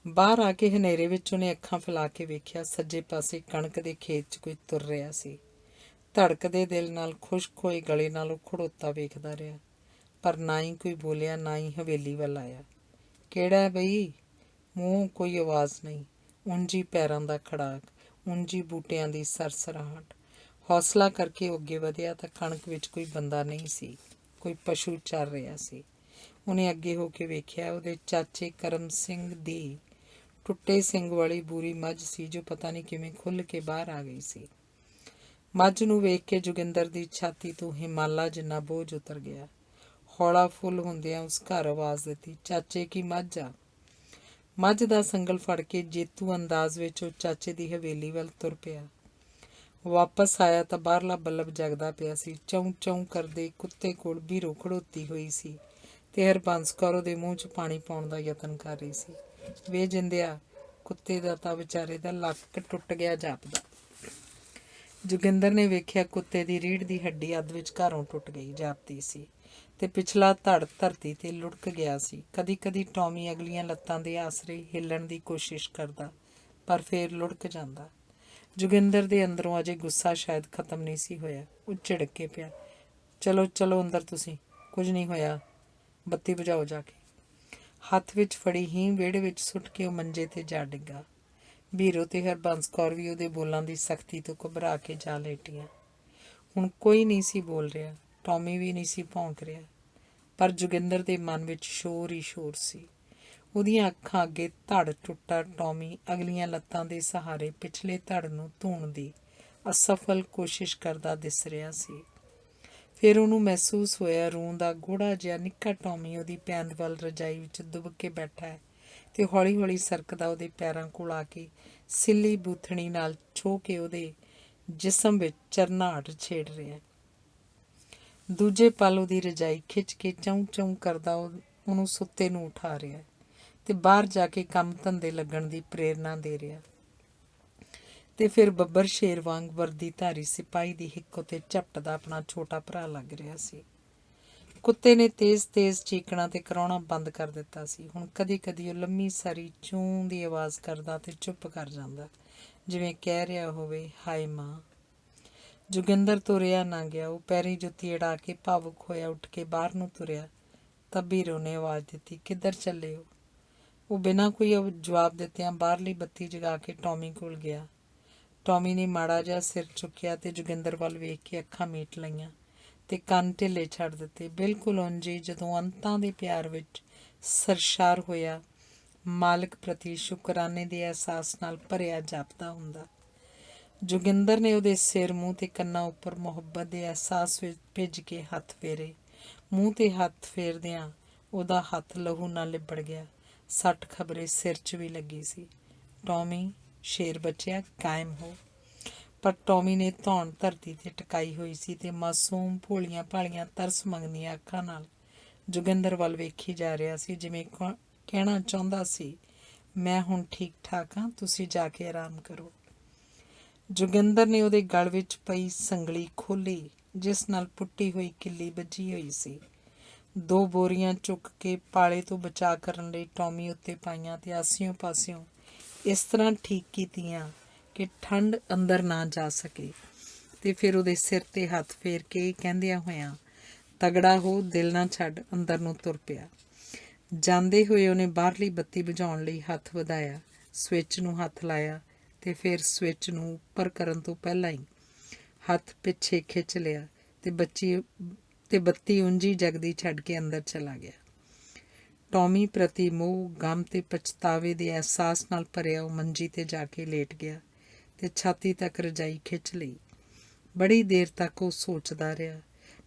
[SPEAKER 1] ਬਾਹਰ ਆ ਕੇ ਹਨੇਰੇ ਵਿੱਚ ਉਹਨੇ ਅੱਖਾਂ ਫੈਲਾ ਕੇ ਵੇਖਿਆ, ਸੱਜੇ ਪਾਸੇ ਕਣਕ ਦੇ ਖੇਤ 'ਚ ਕੋਈ ਤੁਰ ਰਿਹਾ ਸੀ। ਧੜਕਦੇ ਦਿਲ ਨਾਲ, ਖੁਸ਼ਕ ਹੋਏ ਗਲੇ ਨਾਲ ਉਹ ਖੜੋਤਾ ਵੇਖਦਾ ਰਿਹਾ, ਪਰ ਨਾ ਹੀ ਕੋਈ ਬੋਲਿਆ, ਨਾ ਹੀ ਹਵੇਲੀ ਵੱਲ ਆਇਆ। ਕਿਹੜਾ ਹੈ ਬਈ? ਮੂੰਹੋਂ ਕੋਈ ਆਵਾਜ਼ ਨਹੀਂ। ਉਂਝ ਪੈਰਾਂ ਦਾ ਖੜਾਕ, ਉਂਝ ਬੂਟਿਆਂ ਦੀ ਸਰਸਰਾਹਟ। ਹੌਸਲਾ ਕਰਕੇ ਉਹ ਅੱਗੇ ਵਧਿਆ ਤਾਂ ਕਣਕ ਵਿੱਚ ਕੋਈ ਬੰਦਾ ਨਹੀਂ ਸੀ, ਕੋਈ ਪਸ਼ੂ ਚਰ ਰਿਹਾ ਸੀ। ਉਹਨੇ ਅੱਗੇ ਹੋ ਕੇ ਵੇਖਿਆ, ਉਹਦੇ ਚਾਚੇ ਕਰਮ ਸਿੰਘ ਦੀ ਟੁੱਟੇ ਸਿੰਘ ਵਾਲੀ ਬੂਰੀ ਮੱਝ ਸੀ, ਜੋ ਪਤਾ ਨਹੀਂ ਕਿਵੇਂ ਖੁੱਲ੍ਹ ਕੇ ਬਾਹਰ ਆ ਗਈ ਸੀ। ਮੱਝ ਨੂੰ ਵੇਖ ਕੇ ਜੋਗਿੰਦਰ ਦੀ ਛਾਤੀ ਤੋਂ ਹਿਮਾਲਾ ਜਿੰਨਾ ਬੋਝ ਉਤਰ ਗਿਆ। ਹੌਲਾ ਫੁੱਲ ਹੁੰਦਿਆਂ ਉਸ ਘਰ ਆਵਾਜ਼ ਦਿੱਤੀ, ਚਾਚੇ ਕੀ ਮੱਝ ਆ। ਮੱਝ ਦਾ ਸੰਗਲ ਫੜ ਕੇ ਜੇਤੂ ਅੰਦਾਜ਼ ਵਿੱਚ ਉਹ ਚਾਚੇ ਦੀ ਹਵੇਲੀ ਵੱਲ ਤੁਰ ਪਿਆ। ਵਾਪਸ ਆਇਆ ਤਾਂ ਬਾਹਰਲਾ ਬੱਲਬ ਜਗਦਾ ਪਿਆ ਸੀ। ਚੌਂ ਚੌਂ ਕਰਦੇ ਕੁੱਤੇ ਕੋਲ ਬੀਰੋ ਖੜੋਤੀ ਹੋਈ ਸੀ ਤੇ ਹਰਬੰਸ ਕੌਰ ਉਹਦੇ ਮੂੰਹ 'ਚ ਪਾਣੀ ਪਾਉਣ ਦਾ ਯਤਨ ਕਰ ਰਹੀ ਸੀ। ਵੇ ਜਿੰਦਿਆ, ਕੁੱਤੇ ਦਾ ਤਾਂ ਵਿਚਾਰੇ ਦਾ ਲੱਕ ਟੁੱਟ ਗਿਆ ਜਾਪਦਾ। ਜੋਗਿੰਦਰ ਨੇ ਵੇਖਿਆ, ਕੁੱਤੇ ਦੀ ਰੀੜ੍ਹ ਦੀ ਹੱਡੀ ਅੱਧ ਵਿਚਕਾਰੋਂ ਟੁੱਟ ਗਈ ਜਾਪਦੀ ਸੀ ਤੇ ਪਿਛਲਾ ਧੜ ਧਰਤੀ 'ਤੇ ਲੁੜਕ ਗਿਆ ਸੀ। ਕਦੀ ਕਦੀ ਟੌਮੀ ਅਗਲੀਆਂ ਲੱਤਾਂ ਦੇ ਆਸਰੇ ਹਿੱਲਣ ਦੀ ਕੋਸ਼ਿਸ਼ ਕਰਦਾ, ਪਰ ਫੇਰ ਲੁੜਕ ਜਾਂਦਾ। ਜੋਗਿੰਦਰ ਦੇ ਅੰਦਰੋਂ ਅਜੇ ਗੁੱਸਾ ਸ਼ਾਇਦ ਖਤਮ ਨਹੀਂ ਸੀ ਹੋਇਆ। ਉਹ ਝਿੜਕ ਕੇ ਪਿਆ, ਚਲੋ ਚਲੋ ਅੰਦਰ, ਤੁਸੀਂ, ਕੁਝ ਨਹੀਂ ਹੋਇਆ। ਬੱਤੀ ਬੁਝਾਓ ਜਾ ਕੇ। ਹੱਥ ਵਿੱਚ ਫੜੀ ਹੀ ਵਿਹੜੇ ਵਿੱਚ ਸੁੱਟ ਕੇ ਉਹ ਮੰਜੇ 'ਤੇ ਜਾ ਡਿੱਗਾ। ਬੀਰੋ ਤੇ ਹਰਬੰਸ ਕੌਰ ਵੀ ਉਹਦੇ ਬੋਲਾਂ ਦੀ ਸਖਤੀ ਤੋਂ ਘਬਰਾ ਕੇ ਜਾ ਲੇਟੀਆਂ। ਹੁਣ ਕੋਈ ਨਹੀਂ ਸੀ ਬੋਲ ਰਿਹਾ, ਟੌਮੀ ਵੀ ਨਹੀਂ ਸੀ ਭੌਂਕ ਰਿਹਾ, ਪਰ ਜੋਗਿੰਦਰ ਦੇ ਮਨ ਵਿੱਚ ਸ਼ੋਰ ਹੀ ਸ਼ੋਰ ਸੀ। ਉਹਦੀਆਂ ਅੱਖਾਂ ਅੱਗੇ ਧੜ ਟੁੱਟਾ ਟੌਮੀ ਅਗਲੀਆਂ ਲੱਤਾਂ ਦੇ ਸਹਾਰੇ ਪਿਛਲੇ ਧੜ ਨੂੰ ਧੂਣ ਦੀ ਅਸਫਲ ਕੋਸ਼ਿਸ਼ ਕਰਦਾ ਦਿਸ ਰਿਹਾ ਸੀ। ਫਿਰ ਉਹਨੂੰ ਮਹਿਸੂਸ ਹੋਇਆ ਰੂੰ ਦਾ ਗੂੜਾ ਜਿਹਾ ਨਿੱਕਾ ਟੌਮੀ ਉਹਦੀ ਪੈਂਦ ਵੱਲ ਰਜਾਈ ਵਿੱਚ ਦੁੱਬ ਕੇ ਬੈਠਾ ਹੈ ਤੇ ਹੌਲੀ ਹੌਲੀ ਸਰਕਦਾ ਉਹਦੇ ਪੈਰਾਂ ਕੋਲ ਆ ਕੇ ਸਿੱਲੀ ਬੂਥਣੀ ਨਾਲ ਛੋਹ ਕੇ ਉਹਦੇ ਜਿਸਮ ਵਿੱਚ ਚਰਨਾਹਟ ਛੇੜ ਰਿਹਾ। ਦੂਜੇ ਪਲ ਉਹਦੀ ਰਜਾਈ ਖਿੱਚ ਕੇ ਚੌਂ ਚੌਂ ਕਰਦਾ ਉਹਨੂੰ ਸੁੱਤੇ ਨੂੰ ਉਠਾ ਰਿਹਾ ਤੇ ਬਾਹਰ ਜਾ ਕੇ ਕੰਮ ਧੰਦੇ ਲੱਗਣ ਦੀ ਪ੍ਰੇਰਨਾ ਦੇ ਰਿਹਾ। ਤੇ ਫਿਰ ਬੱਬਰ ਸ਼ੇਰ ਵਾਂਗ ਵਰਦੀਧਾਰੀ ਸਿਪਾਹੀ ਦੀ ਹਿੱਕ ਉੱਤੇ ਝਪਟਦਾ ਆਪਣਾ ਛੋਟਾ ਭਰਾ ਲੱਗ ਰਿਹਾ ਸੀ। ਕੁੱਤੇ ਨੇ ਤੇਜ਼ ਤੇਜ਼ ਚੀਕਣਾ ਤੇ ਕਰਾਉਣਾ ਬੰਦ ਕਰ ਦਿੱਤਾ ਸੀ। ਹੁਣ ਕਦੀ ਕਦੀ ਉਹ ਲੰਮੀ ਸਾਰੀ ਚੂੰ ਦੀ ਆਵਾਜ਼ ਕਰਦਾ ਤੇ ਚੁੱਪ ਕਰ ਜਾਂਦਾ, ਜਿਵੇਂ ਕਹਿ ਰਿਹਾ ਹੋਵੇ, ਹਾਏ ਮਾਂ। ਜੋਗਿੰਦਰ ਤੁਰਿਆ ਨਾ ਗਿਆ। ਉਹ ਪੈਰੀਂ ਜੁੱਤੀ ਅੜਾ ਕੇ ਭਾਵੁਕ ਹੋਇਆ ਉੱਠ ਕੇ ਬਾਹਰ ਨੂੰ ਤੁਰਿਆ ਤਾਂ ਬੀਰੋ ਨੇ ਆਵਾਜ਼ ਦਿੱਤੀ, ਕਿੱਧਰ ਚੱਲੇ ਹੋ? ਉਹ ਬਿਨਾਂ ਕੋਈ ਜਵਾਬ ਦਿੱਤਿਆਂ ਬਾਹਰਲੀ ਬੱਤੀ ਜਗਾ ਕੇ ਟੌਮੀ ਕੋਲ ਗਿਆ। ਟੌਮੀ ਨੇ ਮਾੜਾ ਜਿਹਾ ਸਿਰ ਚੁੱਕਿਆ ਤੇ ਜੋਗਿੰਦਰ ਵੱਲ ਵੇਖ ਕੇ ਅੱਖਾਂ ਮੀਟ ਲਈਆਂ ਤੇ ਕੰਨ ਢਿੱਲੇ ਛੱਡ ਦਿੱਤੇ, ਬਿਲਕੁਲ ਉਂਝ ਹੀ ਜਦੋਂ ਅੰਤਾਂ ਦੇ ਪਿਆਰ ਵਿੱਚ ਸਰਸ਼ਾਰ ਹੋਇਆ ਮਾਲਕ ਪ੍ਰਤੀ ਸ਼ੁਕਰਾਨੇ ਦੇ ਅਹਿਸਾਸ ਨਾਲ ਭਰਿਆ ਜਾਪਦਾ ਹੁੰਦਾ। ਜੋਗਿੰਦਰ ਨੇ ਉਹਦੇ ਸਿਰ, ਮੂੰਹ ਤੇ ਕੰਨਾਂ ਉੱਪਰ ਮੁਹੱਬਤ ਦੇ ਅਹਿਸਾਸ ਵਿੱਚ ਭਿੱਜ ਕੇ ਹੱਥ ਫੇਰੇ। ਮੂੰਹ ਤੇ ਹੱਥ ਫੇਰਦਿਆਂ ਉਹਦਾ ਹੱਥ ਲਹੂ ਨਾਲ ਲਿਬੜ ਗਿਆ। ਸੱਟ ਖਬਰੇ ਸਿਰ 'ਚ ਵੀ ਲੱਗੀ ਸੀ। ਟੌਮੀ, ਸ਼ੇਰ ਬੱਚਿਆ, ਕਾਇਮ ਹੋ। ਪਰ ਟੌਮੀ ਨੇ ਧੌਣ ਧਰਤੀ 'ਤੇ ਟਿਕਾਈ ਹੋਈ ਸੀ ਤੇ ਮਾਸੂਮ ਭੋਲੀਆਂ ਭਾਲੀਆਂ ਤਰਸ ਮੰਗਦੀਆਂ ਅੱਖਾਂ ਨਾਲ ਜੋਗਿੰਦਰ ਵੱਲ ਵੇਖੀ ਜਾ ਰਿਹਾ ਸੀ, ਜਿਵੇਂ ਕਹਿਣਾ ਚਾਹੁੰਦਾ ਸੀ, ਮੈਂ ਹੁਣ ਠੀਕ ਠਾਕ ਹਾਂ, ਤੁਸੀਂ ਜਾ ਕੇ ਆਰਾਮ ਕਰੋ। ਜੋਗਿੰਦਰ ਨੇ ਉਹਦੇ ਗਲ ਵਿੱਚ ਪਈ ਸੰਗਲੀ ਖੋਲ੍ਹੀ, ਜਿਸ ਨਾਲ ਪੁੱਟੀ ਹੋਈ ਕਿੱਲੀ ਬੱਝੀ ਹੋਈ ਸੀ। 2 ਬੋਰੀਆਂ ਚੁੱਕ ਕੇ ਪਾਲੇ ਤੋਂ ਬਚਾਅ ਕਰਨ ਲਈ ਟੌਮੀ ਉੱਤੇ ਪਾਈਆਂ ਤੇ ਆਸਿਓਂ ਪਾਸਿਓਂ ਇਸ ਤਰ੍ਹਾਂ ਠੀਕ ਕੀਤੀਆਂ ਕਿ ਠੰਡ ਅੰਦਰ ਨਾ ਜਾ ਸਕੇ। ਤੇ ਫਿਰ ਉਹਦੇ ਸਿਰ 'ਤੇ ਹੱਥ ਫੇਰ ਕੇ ਕਹਿੰਦਿਆਂ ਹੋਇਆਂ, ਤਗੜਾ ਹੋ, ਦਿਲ ਨਾ ਛੱਡ, ਅੰਦਰ ਨੂੰ ਤੁਰ ਪਿਆ। ਜਾਂਦੇ ਹੋਏ ਉਹਨੇ ਬਾਹਰਲੀ ਬੱਤੀ ਬੁਝਾਉਣ ਲਈ ਹੱਥ ਵਧਾਇਆ, ਸਵਿੱਚ ਨੂੰ ਹੱਥ ਲਾਇਆ ਤੇ ਫਿਰ ਸਵਿੱਚ ਨੂੰ ਉੱਪਰ ਕਰਨ ਤੋਂ ਪਹਿਲਾਂ ਹੀ ਹੱਥ ਪਿੱਛੇ ਖਿੱਚ ਲਿਆ ਤੇ ਬੱਤੀ ਉਂਝ ਹੀ ਜਗਦੀ ਛੱਡ ਕੇ ਅੰਦਰ ਚਲਾ ਗਿਆ। ਟੌਮੀ ਪ੍ਰਤੀ ਮੋਹ, ਗਮ ਤੇ ਪਛਤਾਵੇ ਦੇ ਅਹਿਸਾਸ ਨਾਲ ਭਰਿਆ ਉਹ ਮੰਜੀ 'ਤੇ ਜਾ ਕੇ ਲੇਟ ਗਿਆ ਤੇ ਛਾਤੀ ਤੱਕ ਰਜਾਈ ਖਿੱਚ ਲਈ। ਬੜੀ ਦੇਰ ਤੱਕ ਉਹ ਸੋਚਦਾ ਰਿਹਾ,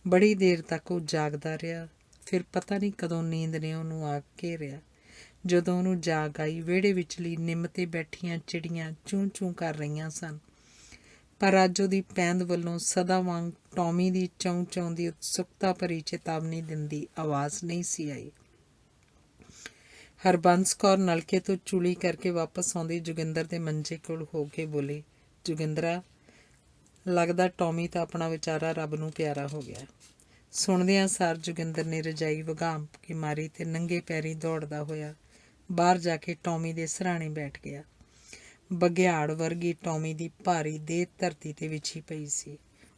[SPEAKER 1] ਬੜੀ ਦੇਰ ਤੱਕ ਉਹ ਜਾਗਦਾ ਰਿਹਾ। ਫਿਰ ਪਤਾ ਨਹੀਂ ਕਦੋਂ ਨੀਂਦ ਨੇ ਉਹਨੂੰ ਆ ਘੇਰਿਆ। ਜਦੋਂ ਉਹਨੂੰ ਜਾਗ ਆਈ, ਵਿਹੜੇ ਵਿਚਲੀ ਨਿੰਮ 'ਤੇ ਬੈਠੀਆਂ ਚਿੜੀਆਂ ਚੂੰ ਚੂੰ ਕਰ ਰਹੀਆਂ ਸਨ, ਪਰ ਅੱਜ ਉਹਦੀ ਪੈਂਦ ਵੱਲੋਂ ਸਦਾ ਵਾਂਗ ਟੌਮੀ ਦੀ ਚੌਂ ਚੌਂ ਦੀ ਉਤਸੁਕਤਾ ਭਰੀ ਚੇਤਾਵਨੀ ਦਿੰਦੀ ਆਵਾਜ਼ ਨਹੀਂ ਸੀ ਆਈ। ਹਰਬੰਸ ਕੌਰ ਨਲਕੇ ਤੋਂ ਚੂਲੀ ਕਰਕੇ ਵਾਪਸ ਆਉਂਦੀ ਜੋਗਿੰਦਰ ਦੇ ਮੰਜੇ ਕੋਲ ਹੋ ਕੇ ਬੋਲੀ, ਜੋਗਿੰਦਰਾ, ਲੱਗਦਾ ਟੌਮੀ ਤਾਂ ਆਪਣਾ ਵਿਚਾਰਾ ਰੱਬ ਨੂੰ ਪਿਆਰਾ ਹੋ ਗਿਆ। ਸੁਣਦਿਆਂ ਸਾਰ ਜੋਗਿੰਦਰ ਨੇ ਰਜਾਈ ਵਗਾਮ ਕੇ ਮਾਰੀ ਤੇ ਨੰਗੇ ਪੈਰੀਂ ਦੌੜਦਾ ਹੋਇਆ ਬਾਹਰ ਜਾ ਕੇ ਟੌਮੀ ਦੇ ਸਿਰਹਾਣੇ ਬੈਠ ਗਿਆ। ਬਘਿਆੜ ਵਰਗੀ ਟੌਮੀ ਦੀ ਭਾਰੀ ਦੇਹ ਧਰਤੀ 'ਤੇ ਵਿਛੀ ਪਈ ਸੀ।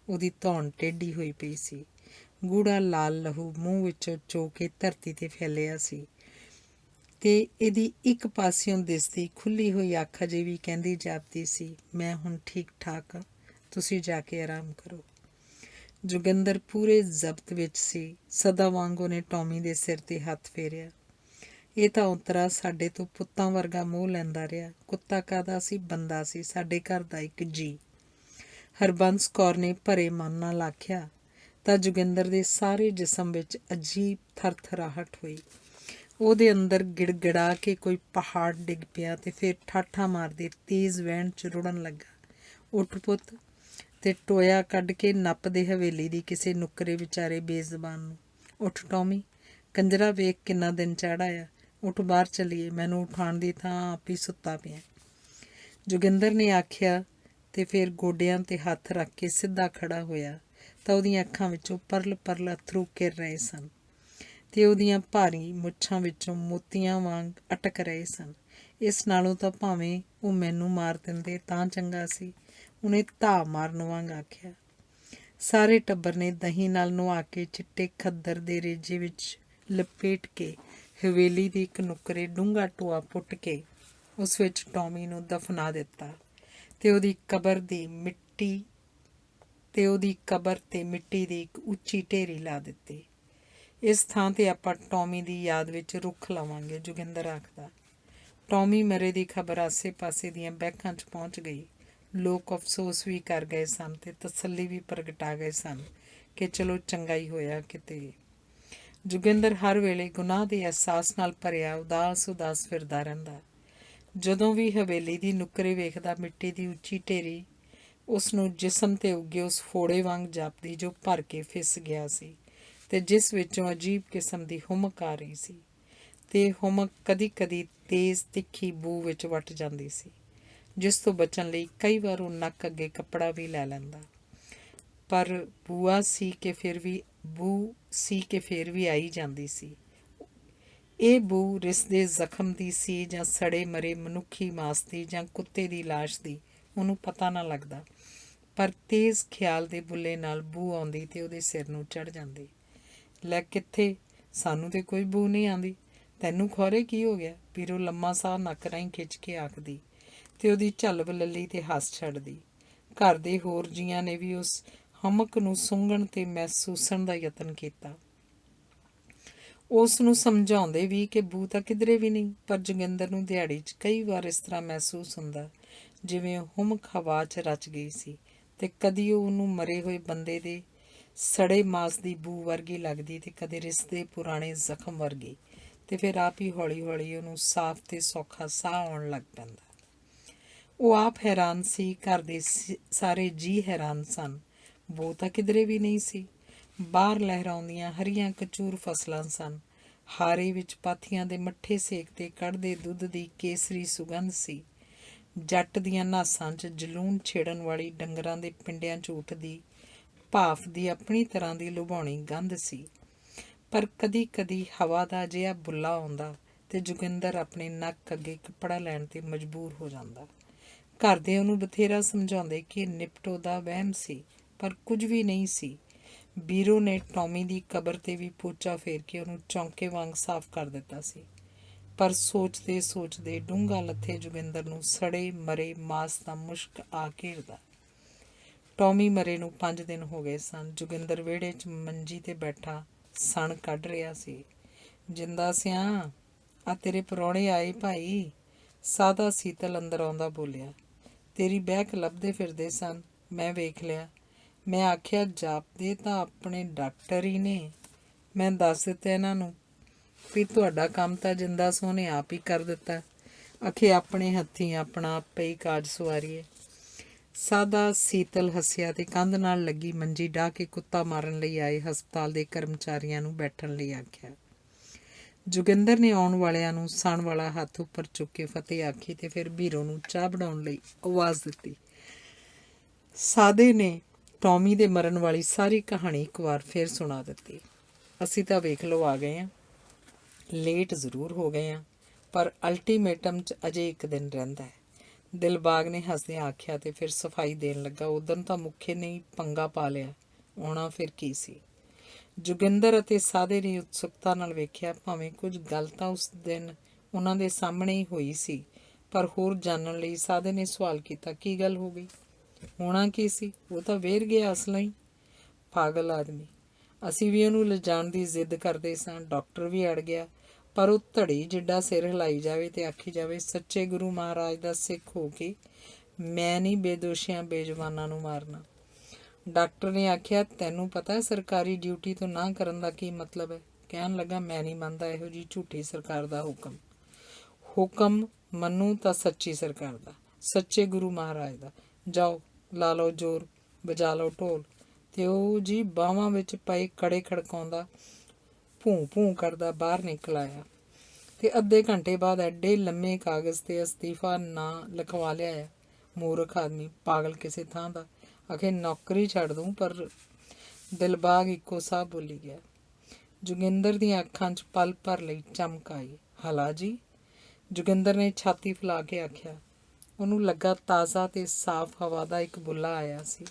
[SPEAKER 1] ਉਹਦੀ ਧੌਣ ਟੇਢੀ ਹੋਈ ਪਈ ਸੀ। ਗੂੜਾ ਲਾਲ ਲਹੂ ਮੂੰਹ ਵਿੱਚੋਂ ਚੋ ਕੇ ਧਰਤੀ 'ਤੇ ਫੈਲਿਆ ਸੀ ਤੇ ਇਹਦੀ ਇੱਕ ਪਾਸਿਓਂ ਦਿਸਦੀ ਖੁੱਲ੍ਹੀ ਹੋਈ ਅੱਖ ਅਜੇ ਵੀ ਕਹਿੰਦੀ ਜਾਪਦੀ ਸੀ, ਮੈਂ ਹੁਣ ਠੀਕ ਠਾਕ ਹਾਂ, ਤੁਸੀਂ ਜਾ ਕੇ ਆਰਾਮ ਕਰੋ। ਜੋਗਿੰਦਰ ਪੂਰੇ ਜ਼ਬਤ ਵਿੱਚ ਸੀ। ਸਦਾ ਵਾਂਗ ਉਹਨੇ ਟੌਮੀ ਦੇ ਸਿਰ 'ਤੇ ਹੱਥ ਫੇਰਿਆ। ਇਹ ਤਾਂ ਉਤਰਾ ਸਾਡੇ ਤੋਂ ਪੁੱਤਾਂ ਵਰਗਾ ਮੋਹ ਲੈਂਦਾ ਰਿਹਾ। ਕੁੱਤਾ ਕਾਹਦਾ ਸੀ, ਬੰਦਾ ਸੀ, ਸਾਡੇ ਘਰ ਦਾ ਇੱਕ ਜੀ। ਹਰਬੰਸ ਕੌਰ ਨੇ ਭਰੇ ਮਨ ਨਾਲ ਆਖਿਆ ਤਾਂ ਜੋਗਿੰਦਰ ਦੇ ਸਾਰੇ ਜਿਸਮ ਵਿੱਚ ਅਜੀਬ ਥਰਥਰਾਹਟ ਹੋਈ। ਉਹਦੇ ਅੰਦਰ ਗਿੜਗਿੜਾ ਕੇ ਕੋਈ ਪਹਾੜ ਡਿੱਗ ਪਿਆ ਤੇ ਫਿਰ ਠਾਠਾਂ ਮਾਰਦੇ ਤੇਜ਼ ਵਹਿਣ 'ਚ ਰੁੜਨ ਲੱਗਾ। ਉੱਠ ਪੁੱਤ, ਤੇ ਟੋਇਆ ਕੱਢ ਕੇ ਨੱਪਦੇ ਹਵੇਲੀ ਦੀ ਕਿਸੇ ਨੁੱਕਰੇ ਵਿਚਾਰੇ ਬੇਜ਼ਬਾਨ ਨੂੰ। ਉੱਠ ਟੌਮੀ, ਕੰਜਰਾ ਵੇਖ ਕਿੰਨਾ ਦਿਨ ਚੜ੍ਹ ਆਇਆ, ਉੱਠ ਬਾਹਰ ਚੱਲੀਏ, ਮੈਨੂੰ ਉਠਾਉਣ ਦੀ ਥਾਂ ਆਪ ਹੀ ਸੁੱਤਾ ਪਿਆ। ਜੋਗਿੰਦਰ ਨੇ ਆਖਿਆ ਤੇ ਫਿਰ ਗੋਡਿਆਂ 'ਤੇ ਹੱਥ ਰੱਖ ਕੇ ਸਿੱਧਾ ਖੜਾ ਹੋਇਆ ਤਾਂ ਉਹਦੀਆਂ ਅੱਖਾਂ ਵਿੱਚੋਂ ਪਰਲ ਪਰਲ ਅੱਥਰੂ ਕਿਰ ਰਹੇ ਸਨ ਤੇ ਉਹਦੀਆਂ ਭਾਰੀ ਮੁੱਛਾਂ ਵਿੱਚੋਂ ਮੋਤੀਆਂ ਵਾਂਗ ਅਟਕ ਰਹੇ ਸਨ। ਇਸ ਨਾਲੋਂ ਤਾਂ ਭਾਵੇਂ ਉਹ ਮੈਨੂੰ ਮਾਰ ਦਿੰਦੇ ਤਾਂ ਚੰਗਾ ਸੀ, ਉਹਨੇ ਧਾਹ ਮਾਰਨ ਵਾਂਗ ਆਖਿਆ। ਸਾਰੇ ਟੱਬਰ ਨੇ ਦਹੀਂ ਨਾਲ ਨੁਹਾ ਕੇ ਚਿੱਟੇ ਖੱਦਰ ਦੇ ਰੇਜੇ ਵਿੱਚ ਲਪੇਟ ਕੇ ਹਵੇਲੀ ਦੀ ਇੱਕ ਨੁੱਕਰੇ ਡੂੰਘਾ ਟੋਆ ਪੁੱਟ ਕੇ ਉਸ ਵਿੱਚ ਟੌਮੀ ਨੂੰ ਦਫਨਾ ਦਿੱਤਾ ਤੇ ਉਹਦੀ ਕਬਰ ਤੇ ਮਿੱਟੀ ਦੀ ਇੱਕ ਉੱਚੀ ਢੇਰੀ ਲਾ ਦਿੱਤੀ। ਇਸ ਥਾਂ ਤੇ ਆਪਾਂ ਟੌਮੀ ਦੀ ਯਾਦ ਵਿੱਚ ਰੁੱਖ ਲਾਵਾਂਗੇ, ਜੋਗਿੰਦਰ ਆਖਦਾ। ਟੌਮੀ ਮਰੇ ਦੀ ਖਬਰ ਆਸੇ ਪਾਸੇ ਦੀਆਂ ਬੈਕਾਂ 'ਚ ਪਹੁੰਚ ਗਈ। ਲੋਕ ਅਫਸੋਸ ਵੀ ਕਰ ਗਏ ਸਨ ਤੇ ਤਸੱਲੀ ਵੀ ਪ੍ਰਗਟਾ ਗਏ ਸਨ ਕਿ ਚਲੋ ਚੰਗਾ ਹੀ ਹੋਇਆ ਕਿਤੇ। ਜੋਗਿੰਦਰ ਹਰ ਵੇਲੇ ਗੁਨਾਹ ਦੇ ਅਹਿਸਾਸ ਨਾਲ ਭਰਿਆ ਉਦਾਸ ਫਿਰਦਾ ਰਹਿੰਦਾ। ਜਦੋਂ ਵੀ ਹਵੇਲੀ ਦੀ ਨੁੱਕਰੇ ਵੇਖਦਾ, ਮਿੱਟੀ ਦੀ ਉੱਚੀ ਢੇਰੀ ਉਸ ਨੂੰ ਜਿਸਮ 'ਤੇ ਉੱਗੇ ਉਸ ਫੋੜੇ ਵਾਂਗ ਜਾਪਦੀ ਜੋ ਭਰ ਕੇ ਫਿਸ ਗਿਆ ਸੀ ਤੇ ਜਿਸ ਵਿੱਚੋਂ ਅਜੀਬ ਕਿਸਮ ਦੀ ਹੁਮਕ ਆ ਰਹੀ ਸੀ ਤੇ ਹੁਮਕ ਕਦੀ-ਕਦੀ ਤੇਜ਼ ਤਿੱਖੀ ਬੂ ਵਿੱਚ ਵੱਟ ਜਾਂਦੀ ਸੀ, ਜਿਸ ਤੋਂ ਬਚਣ ਲਈ ਕਈ ਵਾਰ ਉਹ ਨੱਕ ਅੱਗੇ ਕੱਪੜਾ ਵੀ ਲੈ ਲੈਂਦਾ। ਪਰ ਬੂ ਸੀ ਕਿ ਫਿਰ ਵੀ ਆਈ ਜਾਂਦੀ ਸੀ। ਇਹ ਬੂ ਰਿਸਦੇ ਜ਼ਖਮ ਦੀ ਸੀ ਜਾਂ ਸੜੇ ਮਰੇ ਮਨੁੱਖੀ ਮਾਸ ਦੀ ਜਾਂ ਕੁੱਤੇ ਦੀ ਲਾਸ਼ ਦੀ, ਉਹਨੂੰ ਪਤਾ ਨਾ ਲੱਗਦਾ। ਪਰ ਤੇਜ਼ ਖਿਆਲ ਦੇ ਬੁੱਲੇ ਨਾਲ ਬੂ ਆਉਂਦੀ ਤੇ ਉਹਦੇ ਸਿਰ ਨੂੰ ਚੜ੍ਹ ਜਾਂਦੀ। ਲੈ ਕਿੱਥੇ, ਸਾਨੂੰ ਤੇ ਕੋਈ ਬੂ ਨਹੀਂ ਆਉਂਦੀ, ਤੈਨੂੰ ਖੌਰੇ ਕੀ ਹੋ ਗਿਆ? ਪੀਰੋ ਲੰਮਾ ਸਾਹ ਨੱਕ ਰਾਹੀਂ ਖਿੱਚ ਕੇ ਆਖਦੀ ਤੇ ਉਹਦੀ ਝੱਲ ਬਲੱਲੀ ਤੇ ਹੱਸ ਛੱਡਦੀ। ਘਰ ਦੇ ਹੋਰ ਜੀਆਂ ਨੇ ਵੀ ਉਸ ਹਮਕ ਨੂੰ ਸੁੰਘਣ ਤੇ ਮਹਿਸੂਸਣ ਦਾ ਯਤਨ ਕੀਤਾ। ਉਸ ਨੂੰ ਸਮਝਾਉਂਦੇ ਵੀ ਕਿ ਬੂ ਤਾਂ ਕਿਧਰੇ ਵੀ ਨਹੀਂ, ਪਰ ਜੋਗਿੰਦਰ ਨੂੰ ਦਿਹਾੜੀ 'ਚ ਕਈ ਵਾਰ ਇਸ ਤਰ੍ਹਾਂ ਮਹਿਸੂਸ ਹੁੰਦਾ ਜਿਵੇਂ ਹੁਮਕ ਹਵਾ 'ਚ ਰਚ ਗਈ ਸੀ ਤੇ ਕਦੀ ਉਹ ਉਹਨੂੰ ਮਰੇ ਹੋਏ ਬੰਦੇ ਦੇ ਸੜੇ ਮਾਸ ਦੀ ਬੂ ਵਰਗੀ ਲੱਗਦੀ ਤੇ ਕਦੇ ਰਿਸਦੇ ਪੁਰਾਣੇ ਜ਼ਖਮ ਵਰਗੀ, ਤੇ ਫਿਰ ਆਪ ਹੀ ਹੌਲੀ-ਹੌਲੀ ਉਹਨੂੰ ਸਾਫ਼ ਤੇ ਸੌਖਾ ਸਾਹ ਆਉਣ ਲੱਗ ਪੈਂਦਾ। ਉਹ ਆਪ ਹੈਰਾਨ ਸੀ, ਘਰ ਦੇ ਸਾਰੇ ਜੀਅ ਹੈਰਾਨ ਸਨ। ਬੂ ਤਾਂ ਕਿਧਰੇ ਵੀ ਨਹੀਂ ਸੀ। ਬਾਹਰ ਲਹਿਰਾਉਂਦੀਆਂ ਹਰੀਆਂ ਕਚੂਰ ਫਸਲਾਂ ਸਨ। ਹਾਰੇ ਵਿੱਚ ਪਾਥੀਆਂ ਦੇ ਮੱਠੇ ਸੇਕ ਤੇ ਕੱਢਦੇ ਦੁੱਧ ਦੀ ਕੇਸਰੀ ਸੁਗੰਧ ਸੀ। ਜੱਟ ਦੀਆਂ ਨਾਸਾਂ 'ਚ ਜਲੂਣ ਛੇੜਨ ਵਾਲੀ ਡੰਗਰਾਂ ਦੇ ਪਿੰਡਿਆਂ 'ਚ ਉੱਠਦੀ ਭਾਫ ਦੀ ਆਪਣੀ ਤਰ੍ਹਾਂ ਦੀ ਲੁਭਾਉਣੀ ਗੰਧ ਸੀ। ਪਰ ਕਦੀ-ਕਦੀ ਹਵਾ ਦਾ ਅਜਿਹਾ ਬੁੱਲਾ ਆਉਂਦਾ ਤੇ ਜੋਗਿੰਦਰ ਆਪਣੇ ਨੱਕ ਅੱਗੇ ਕੱਪੜਾ ਲੈਣ ਤੇ ਮਜਬੂਰ ਹੋ ਜਾਂਦਾ। ਘਰ ਦੇ ਉਹਨੂੰ ਬਥੇਰਾ ਸਮਝਾਉਂਦੇ ਕਿ ਨਿਪਟੋ ਦਾ ਵਹਿਮ ਸੀ, ਪਰ ਕੁਝ ਵੀ ਨਹੀਂ ਸੀ। ਬੀਰੋ ਨੇ ਟੌਮੀ ਦੀ ਕਬਰ 'ਤੇ ਵੀ ਪੋਚਾ ਫੇਰ ਕੇ ਉਹਨੂੰ ਚੌਂਕੇ ਵਾਂਗ ਸਾਫ਼ ਕਰ ਦਿੱਤਾ ਸੀ। ਪਰ ਸੋਚਦੇ ਡੂੰਘਾ ਲੱਥੇ ਜੋਗਿੰਦਰ ਨੂੰ ਸੜੇ ਮਰੇ ਮਾਸ ਦਾ ਮੁਸ਼ਕ ਆ ਘੇਰਦਾ। ਟੌਮੀ ਮਰੇ ਨੂੰ 5 ਦਿਨ ਹੋ ਗਏ ਸਨ। ਜੋਗਿੰਦਰ ਵਿਹੜੇ 'ਚ ਮੰਜੀ 'ਤੇ ਬੈਠਾ ਸਣ ਕੱਢ ਰਿਹਾ ਸੀ। ਜਿੰਦਾ ਸਿਆਂ, ਆ ਤੇਰੇ ਪ੍ਰਾਹੁਣੇ ਆਏ ਭਾਈ, ਸਾਦਾ ਸੀਤਲ ਅੰਦਰ ਆਉਂਦਾ ਬੋਲਿਆ। ਤੇਰੀ ਬਹਿਕ ਲੱਭਦੇ ਫਿਰਦੇ ਸਨ, ਮੈਂ ਵੇਖ ਲਿਆ। ਮੈਂ ਆਖਿਆ ਜਾਪਦੇ ਤਾਂ ਆਪਣੇ ਡਾਕਟਰ ਹੀ ਨੇ। ਮੈਂ ਦੱਸ ਦਿੱਤਾ ਇਹਨਾਂ ਨੂੰ ਵੀ ਤੁਹਾਡਾ ਕੰਮ ਤਾਂ ਜਿੰਦਾ ਸਿਆਂ ਨੇ ਆਪ ਹੀ ਕਰ ਦਿੱਤਾ। ਆਖੇ ਆਪਣੇ ਹੱਥੀਂ ਆਪਣਾ ਆਪੇ ਹੀ ਕਾਜ ਸਵਾਰੀਏ। ਸਾਦਾ ਸੀਤਲ ਹੱਸਿਆ ਤੇ ਕੰਧ ਨਾਲ ਲੱਗੀ ਮੰਜੀ ਡਾਹ ਕੇ ਕੁੱਤਾ ਮਾਰਨ ਲਈ ਆਏ ਹਸਪਤਾਲ ਦੇ ਕਰਮਚਾਰੀਆਂ ਨੂੰ ਬੈਠਣ ਲਈ ਆਖਿਆ। ਜੋਗਿੰਦਰ ਨੇ ਆਉਣ ਵਾਲਿਆਂ ਨੂੰ ਸਣ ਵਾਲਾ ਹੱਥ ਉੱਪਰ ਚੁੱਕ ਕੇ ਫਤਿਹ ਆਖੀ ਤੇ ਫਿਰ ਬੀਰੋ ਨੂੰ ਚਾਹ ਬਣਾਉਣ ਲਈ ਆਵਾਜ਼ ਦਿੱਤੀ। ਸਾਦੇ ਨੇ ਟੌਮੀ ਦੇ ਮਰਨ ਵਾਲੀ ਸਾਰੀ ਕਹਾਣੀ ਇੱਕ ਵਾਰ ਫਿਰ ਸੁਣਾ ਦਿੱਤੀ। ਅਸੀਂ ਤਾਂ ਵੇਖ ਲਓ ਆ ਗਏ ਹਾਂ, ਲੇਟ ਜ਼ਰੂਰ ਹੋ ਗਏ ਹਾਂ, ਪਰ ਅਲਟੀਮੇਟਮ 'ਚ ਅਜੇ 1 ਦਿਨ ਰਹਿੰਦਾ ਹੈ, ਦਿਲਬਾਗ ਨੇ ਹੱਸਦਿਆਂ ਆਖਿਆ ਤੇ ਫਿਰ ਸਫਾਈ ਦੇਣ ਲੱਗਾ। ਉਦਣ ਤਾਂ ਮੁੱਖੇ ਨੇ ਹੀ ਪੰਗਾ ਪਾ ਲਿਆ, ਆਉਣਾ ਫਿਰ ਕੀ ਸੀ। ਜੋਗਿੰਦਰ ਅਤੇ ਸਾਦੇ ਨੇ ਉਤਸੁਕਤਾ ਨਾਲ ਵੇਖਿਆ। ਭਾਵੇਂ ਕੁਝ ਗੱਲ ਤਾਂ ਉਸ ਦਿਨ ਉਹਨਾਂ ਦੇ ਸਾਹਮਣੇ ਹੀ ਹੋਈ ਸੀ, ਪਰ ਹੋਰ ਜਾਣਨ ਲਈ ਸਾਦੇ ਨੇ ਸਵਾਲ ਕੀਤਾ, ਕੀ ਗੱਲ ਹੋ ਗਈ? ਹੋਣਾ ਕੀ ਸੀ? ਉਹ ਤਾਂ ਵੇਰ ਗਿਆ ਅਸਲਾਂ ਹੀ। ਪਾਗਲ ਆਦਮੀ। ਅਸੀਂ ਵੀ ਉਹਨੂੰ ਲਿਜਾਣ ਦੀ ਜ਼ਿੱਦ ਕਰਦੇ ਸਾਂ, ਡਾਕਟਰ ਵੀ ਅੜ ਗਿਆ, ਪਰ ਉਹ ਧੜੀ ਜਿੱਡਾ ਸਿਰ ਹਿਲਾਈ ਜਾਵੇ ਤੇ ਆਖੀ ਜਾਵੇ, ਸੱਚੇ ਗੁਰੂ ਮਹਾਰਾਜ ਦਾ ਸਿੱਖ ਹੋ ਕੇ ਮੈਂ ਨਹੀਂ ਬੇਦੋਸ਼ੀਆਂ ਬੇਜਵਾਨਾਂ ਨੂੰ ਮਾਰਨਾ। ਡਾਕਟਰ ਨੇ ਆਖਿਆ, ਤੈਨੂੰ ਪਤਾ ਸਰਕਾਰੀ ਡਿਊਟੀ ਤੋਂ ਨਾ ਕਰਨ ਦਾ ਕੀ ਮਤਲਬ ਹੈ? ਕਹਿਣ ਲੱਗਾ, ਮੈਂ ਨਹੀਂ ਮੰਨਦਾ ਇਹੋ ਜਿਹੀ ਝੂਠੀ ਸਰਕਾਰ ਦਾ ਹੁਕਮ ਮੰਨੂ ਤਾਂ ਸੱਚੀ ਸਰਕਾਰ ਦਾ, ਸੱਚੇ ਗੁਰੂ ਮਹਾਰਾਜ ਦਾ। ਜਾਓ, ਲਾ ਲਓ ਜ਼ੋਰ, ਵਜਾ ਲਓ ਢੋਲ। ਤੇ ਉਹ ਜੀ ਬਾਹਾਂ ਵਿੱਚ ਪਏ ਕੜੇ ਖੜਕਾਉਂਦਾ, ਭੂੰ ਕਰਦਾ ਬਾਹਰ ਨਿਕਲ ਆਇਆ ਤੇ ਅੱਧੇ ਘੰਟੇ ਬਾਅਦ ਐਡੇ ਲੰਮੇ ਕਾਗਜ਼ 'ਤੇ ਅਸਤੀਫਾ ਨਾ ਲਿਖਵਾ ਲਿਆਇਆ। ਮੂਰਖ ਆਦਮੀ, ਪਾਗਲ ਕਿਸੇ ਥਾਂ ਦਾ। ਆਖੇ ਨੌਕਰੀ ਛੱਡ ਦੂੰ, ਪਰ ਦਿਲਬਾਗ ਇੱਕੋ ਸਾਹ ਬੋਲੀ ਗਿਆ। ਜੋਗਿੰਦਰ ਦੀਆਂ ਅੱਖਾਂ 'ਚ ਪਲ ਭਰ ਲਈ ਚਮਕ ਆਈ। ਹਲਾ ਜੀ? ਜੋਗਿੰਦਰ ਨੇ ਛਾਤੀ ਫੈਲਾ ਕੇ ਆਖਿਆ। ਉਹਨੂੰ ਲੱਗਾ ਤਾਜ਼ਾ ਤੇ ਸਾਫ਼ ਹਵਾ ਦਾ ਇੱਕ ਬੁੱਲਾ ਆਇਆ ਸੀ।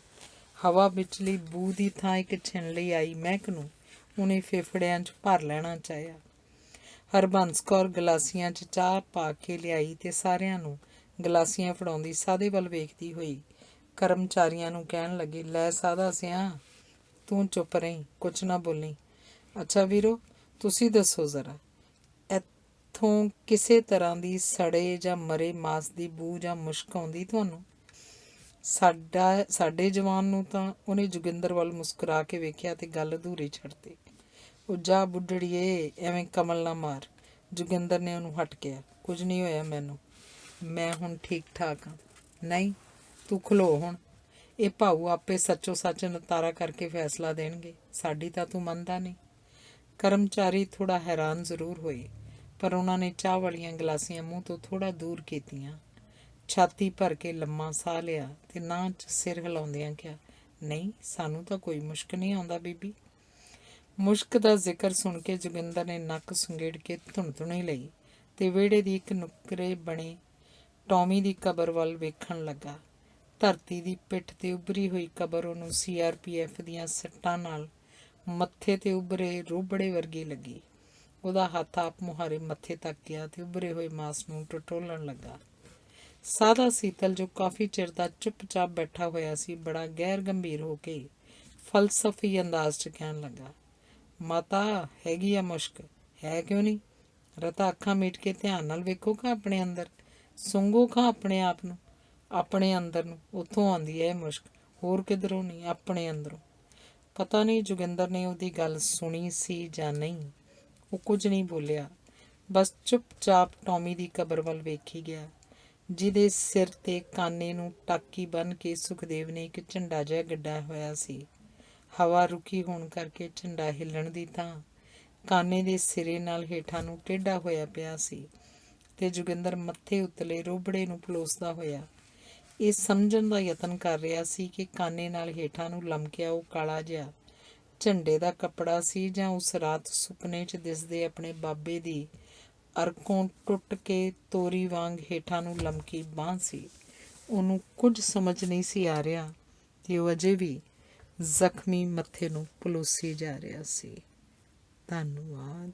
[SPEAKER 1] ਹਵਾ ਵਿਚਲੀ ਬੂ ਦੀ ਥਾਂ ਇੱਕ ਛਿਣ ਲਈ ਆਈ ਮਹਿਕ ਨੂੰ ਉਹਨੇ ਫੇਫੜਿਆਂ 'ਚ ਭਰ ਲੈਣਾ ਚਾਹਿਆ। ਹਰਬੰਸ ਕੌਰ ਗਲਾਸੀਆਂ 'ਚ ਚਾਹ ਪਾ ਕੇ ਲਿਆਈ ਤੇ ਸਾਰਿਆਂ ਨੂੰ ਗਲਾਸੀਆਂ ਫੜਾਉਂਦੀ ਸਾਧੇ ਵੱਲ ਵੇਖਦੀ ਹੋਈ ਕਰਮਚਾਰੀਆਂ ਨੂੰ ਕਹਿਣ ਲੱਗੀ, ਲੈ ਸਾਧਾ ਸਿਆਂ, ਤੂੰ ਚੁੱਪ ਰਹੀਂ, ਕੁਛ ਨਾ ਬੋਲੀ। ਅੱਛਾ ਵੀਰੋ, ਤੁਸੀਂ ਦੱਸੋ ਜ਼ਰਾ, ਇੱਥੋਂ ਕਿਸੇ ਤਰ੍ਹਾਂ ਦੀ ਸੜੇ ਜਾਂ ਮਰੇ ਮਾਸ ਦੀ ਬੂ ਜਾਂ ਮੁਸ਼ਕ ਆਉਂਦੀ ਤੁਹਾਨੂੰ? ਸਾਡੇ ਜਵਾਨ ਨੂੰ ਤਾਂ ਉਹਨੇ ਜੋਗਿੰਦਰ ਵੱਲ ਮੁਸਕਰਾ ਕੇ ਵੇਖਿਆ ਤੇ ਗੱਲ ਅਧੂਰੀ ਛੱਡਤੀ। ਉਹ ਜਾ ਬੁੱਢੜੀਏ, ਐਵੇਂ ਕਮਲ ਨਾ ਮਾਰ। ਜੋਗਿੰਦਰ ਨੇ ਉਹਨੂੰ ਹਟ ਕਿਹਾ, ਕੁਝ ਨਹੀਂ ਹੋਇਆ ਮੈਨੂੰ, ਮੈਂ ਹੁਣ ਠੀਕ ਠਾਕ ਹਾਂ। ਨਹੀਂ, ਤੂੰ ਖਲੋ ਹੁਣ, ਇਹ ਭਾਊ ਆਪੇ ਸੱਚੋ ਸੱਚ ਨਤਾਰਾ ਕਰਕੇ ਫੈਸਲਾ ਦੇਣਗੇ, ਸਾਡੀ ਤਾਂ ਤੂੰ ਮੰਨਦਾ ਨਹੀਂ। ਕਰਮਚਾਰੀ ਥੋੜ੍ਹਾ ਹੈਰਾਨ ਜ਼ਰੂਰ ਹੋਏ, ਪਰ ਉਹਨਾਂ ਨੇ ਚਾਹ ਵਾਲੀਆਂ ਗਲਾਸੀਆਂ ਮੂੰਹ ਤੋਂ ਥੋੜ੍ਹਾ ਦੂਰ ਕੀਤੀਆਂ, ਛਾਤੀ ਭਰ ਕੇ ਲੰਮਾ ਸਾਹ ਲਿਆ ਤੇ ਨਾਂਹ 'ਚ ਸਿਰ ਹਿਲਾਉਂਦਿਆਂ ਕਿਹਾ, ਨਹੀਂ, ਸਾਨੂੰ ਤਾਂ ਕੋਈ ਮੁਸ਼ਕ ਨਹੀਂ ਆਉਂਦਾ ਬੀਬੀ। ਮੁਸ਼ਕ ਦਾ ਜ਼ਿਕਰ ਸੁਣ ਕੇ ਜੋਗਿੰਦਰ ਨੇ ਨੱਕ ਸੁੰਗੇੜ ਕੇ ਧੁਣਧੁਣੀ ਲਈ ਤੇ ਵਿਹੜੇ ਦੀ ਇੱਕ ਨੁੱਕਰੇ ਬਣੇ ਟੌਮੀ ਦੀ ਕਬਰ ਵੱਲ ਵੇਖਣ ਲੱਗਾ। ਧਰਤੀ ਦੀ ਪਿੱਠ 'ਤੇ ਉੱਭਰੀ ਹੋਈ ਕਬਰ ਉਹਨੂੰ CRPF ਦੀਆਂ ਸੱਟਾਂ ਨਾਲ ਮੱਥੇ 'ਤੇ ਉੱਭਰੇ ਰੋਬੜੇ ਵਰਗੀ ਲੱਗੀ। ਉਹਦਾ ਹੱਥ ਆਪ ਮੁਹਾਰੇ ਮੱਥੇ ਤੱਕ ਗਿਆ ਤੇ ਉੱਭਰੇ ਹੋਏ ਮਾਸ ਨੂੰ ਟਟੋਲਣ ਲੱਗਾ। ਸਾਦਾ ਸੀਤਲ, ਜੋ ਕਾਫੀ ਚਿਰ ਦਾ ਚੁੱਪਚਾਪ ਬੈਠਾ ਹੋਇਆ ਸੀ, ਬੜਾ ਗੈਰ ਗੰਭੀਰ ਹੋ ਕੇ ਫਲਸਫੀ ਅੰਦਾਜ਼ 'ਚ ਕਹਿਣ ਲੱਗਾ, ਮਾਤਾ ਹੈਗੀ ਆ ਮੁਸ਼ਕ, ਹੈ ਕਿਉਂ ਨਹੀਂ? ਰਤਾ ਅੱਖਾਂ ਮੀਟ ਕੇ ਧਿਆਨ ਨਾਲ ਵੇਖੋ ਖਾਂ ਆਪਣੇ ਅੰਦਰ, ਸੁੰਘੋ ਖਾਂ ਆਪਣੇ ਆਪ ਨੂੰ, ਆਪਣੇ ਅੰਦਰ ਨੂੰ। ਉੱਥੋਂ ਆਉਂਦੀ ਹੈ ਇਹ ਮੁਸ਼ਕ, ਹੋਰ ਕਿੱਧਰੋਂ ਨਹੀਂ, ਆਪਣੇ ਅੰਦਰੋਂ। ਪਤਾ ਨਹੀਂ ਜੋਗਿੰਦਰ ਨੇ ਉਹਦੀ ਗੱਲ ਸੁਣੀ ਸੀ ਜਾਂ ਨਹੀਂ। ਉਹ ਕੁਝ ਨਹੀਂ ਬੋਲਿਆ, ਬਸ ਚੁੱਪਚਾਪ ਟੌਮੀ ਦੀ ਕਬਰ ਵੱਲ ਵੇਖੀ ਗਿਆ, ਜਿਹਦੇ ਸਿਰ 'ਤੇ ਕਾਨੇ ਨੂੰ ਟਾਕੀ ਬੰਨ੍ਹ ਕੇ ਸੁਖਦੇਵ ਨੇ ਇੱਕ ਝੰਡਾ ਜਿਹਾ ਗੱਡਿਆ ਹੋਇਆ ਸੀ। ਹਵਾ ਰੁਕੀ ਹੋਣ ਕਰਕੇ ਝੰਡਾ ਹਿੱਲਣ ਦੀ ਥਾਂ ਕਾਨੇ ਦੇ ਸਿਰੇ ਨਾਲ ਹੇਠਾਂ ਨੂੰ ਟੇਢਾ ਹੋਇਆ ਪਿਆ ਸੀ ਤੇ ਜੋਗਿੰਦਰ ਮੱਥੇ ਉਤਲੇ ਰੋਬੜੇ ਨੂੰ ਪਲੋਸਦਾ ਹੋਇਆ ਇਹ ਸਮਝਣ ਦਾ ਯਤਨ ਕਰ ਰਿਹਾ ਸੀ ਕਿ ਕਾਨੇ ਨਾਲ ਹੇਠਾਂ ਨੂੰ ਲਮਕਿਆ ਉਹ ਕਾਲਾ ਜਿਹਾ ਝੰਡੇ ਦਾ ਕੱਪੜਾ ਸੀ ਜਾਂ ਉਸ ਰਾਤ ਸੁਪਨੇ 'ਚ ਦਿਸਦੇ ਆਪਣੇ ਬਾਬੇ ਦੀ ਅਰਕੋਂ ਟੁੱਟ ਕੇ ਤੋਰੀ ਵਾਂਗ ਹੇਠਾਂ ਨੂੰ ਲਮਕੀ ਬਾਂਹ ਸੀ। ਉਹਨੂੰ ਕੁਝ ਸਮਝ ਨਹੀਂ ਸੀ ਆ ਰਿਹਾ ਤੇ ਉਹ ਅਜੇ ਵੀ ਜ਼ਖਮੀ ਮੱਥੇ ਨੂੰ ਪਲੋਸੀ ਜਾ ਰਿਹਾ ਸੀ। ਧੰਨਵਾਦ।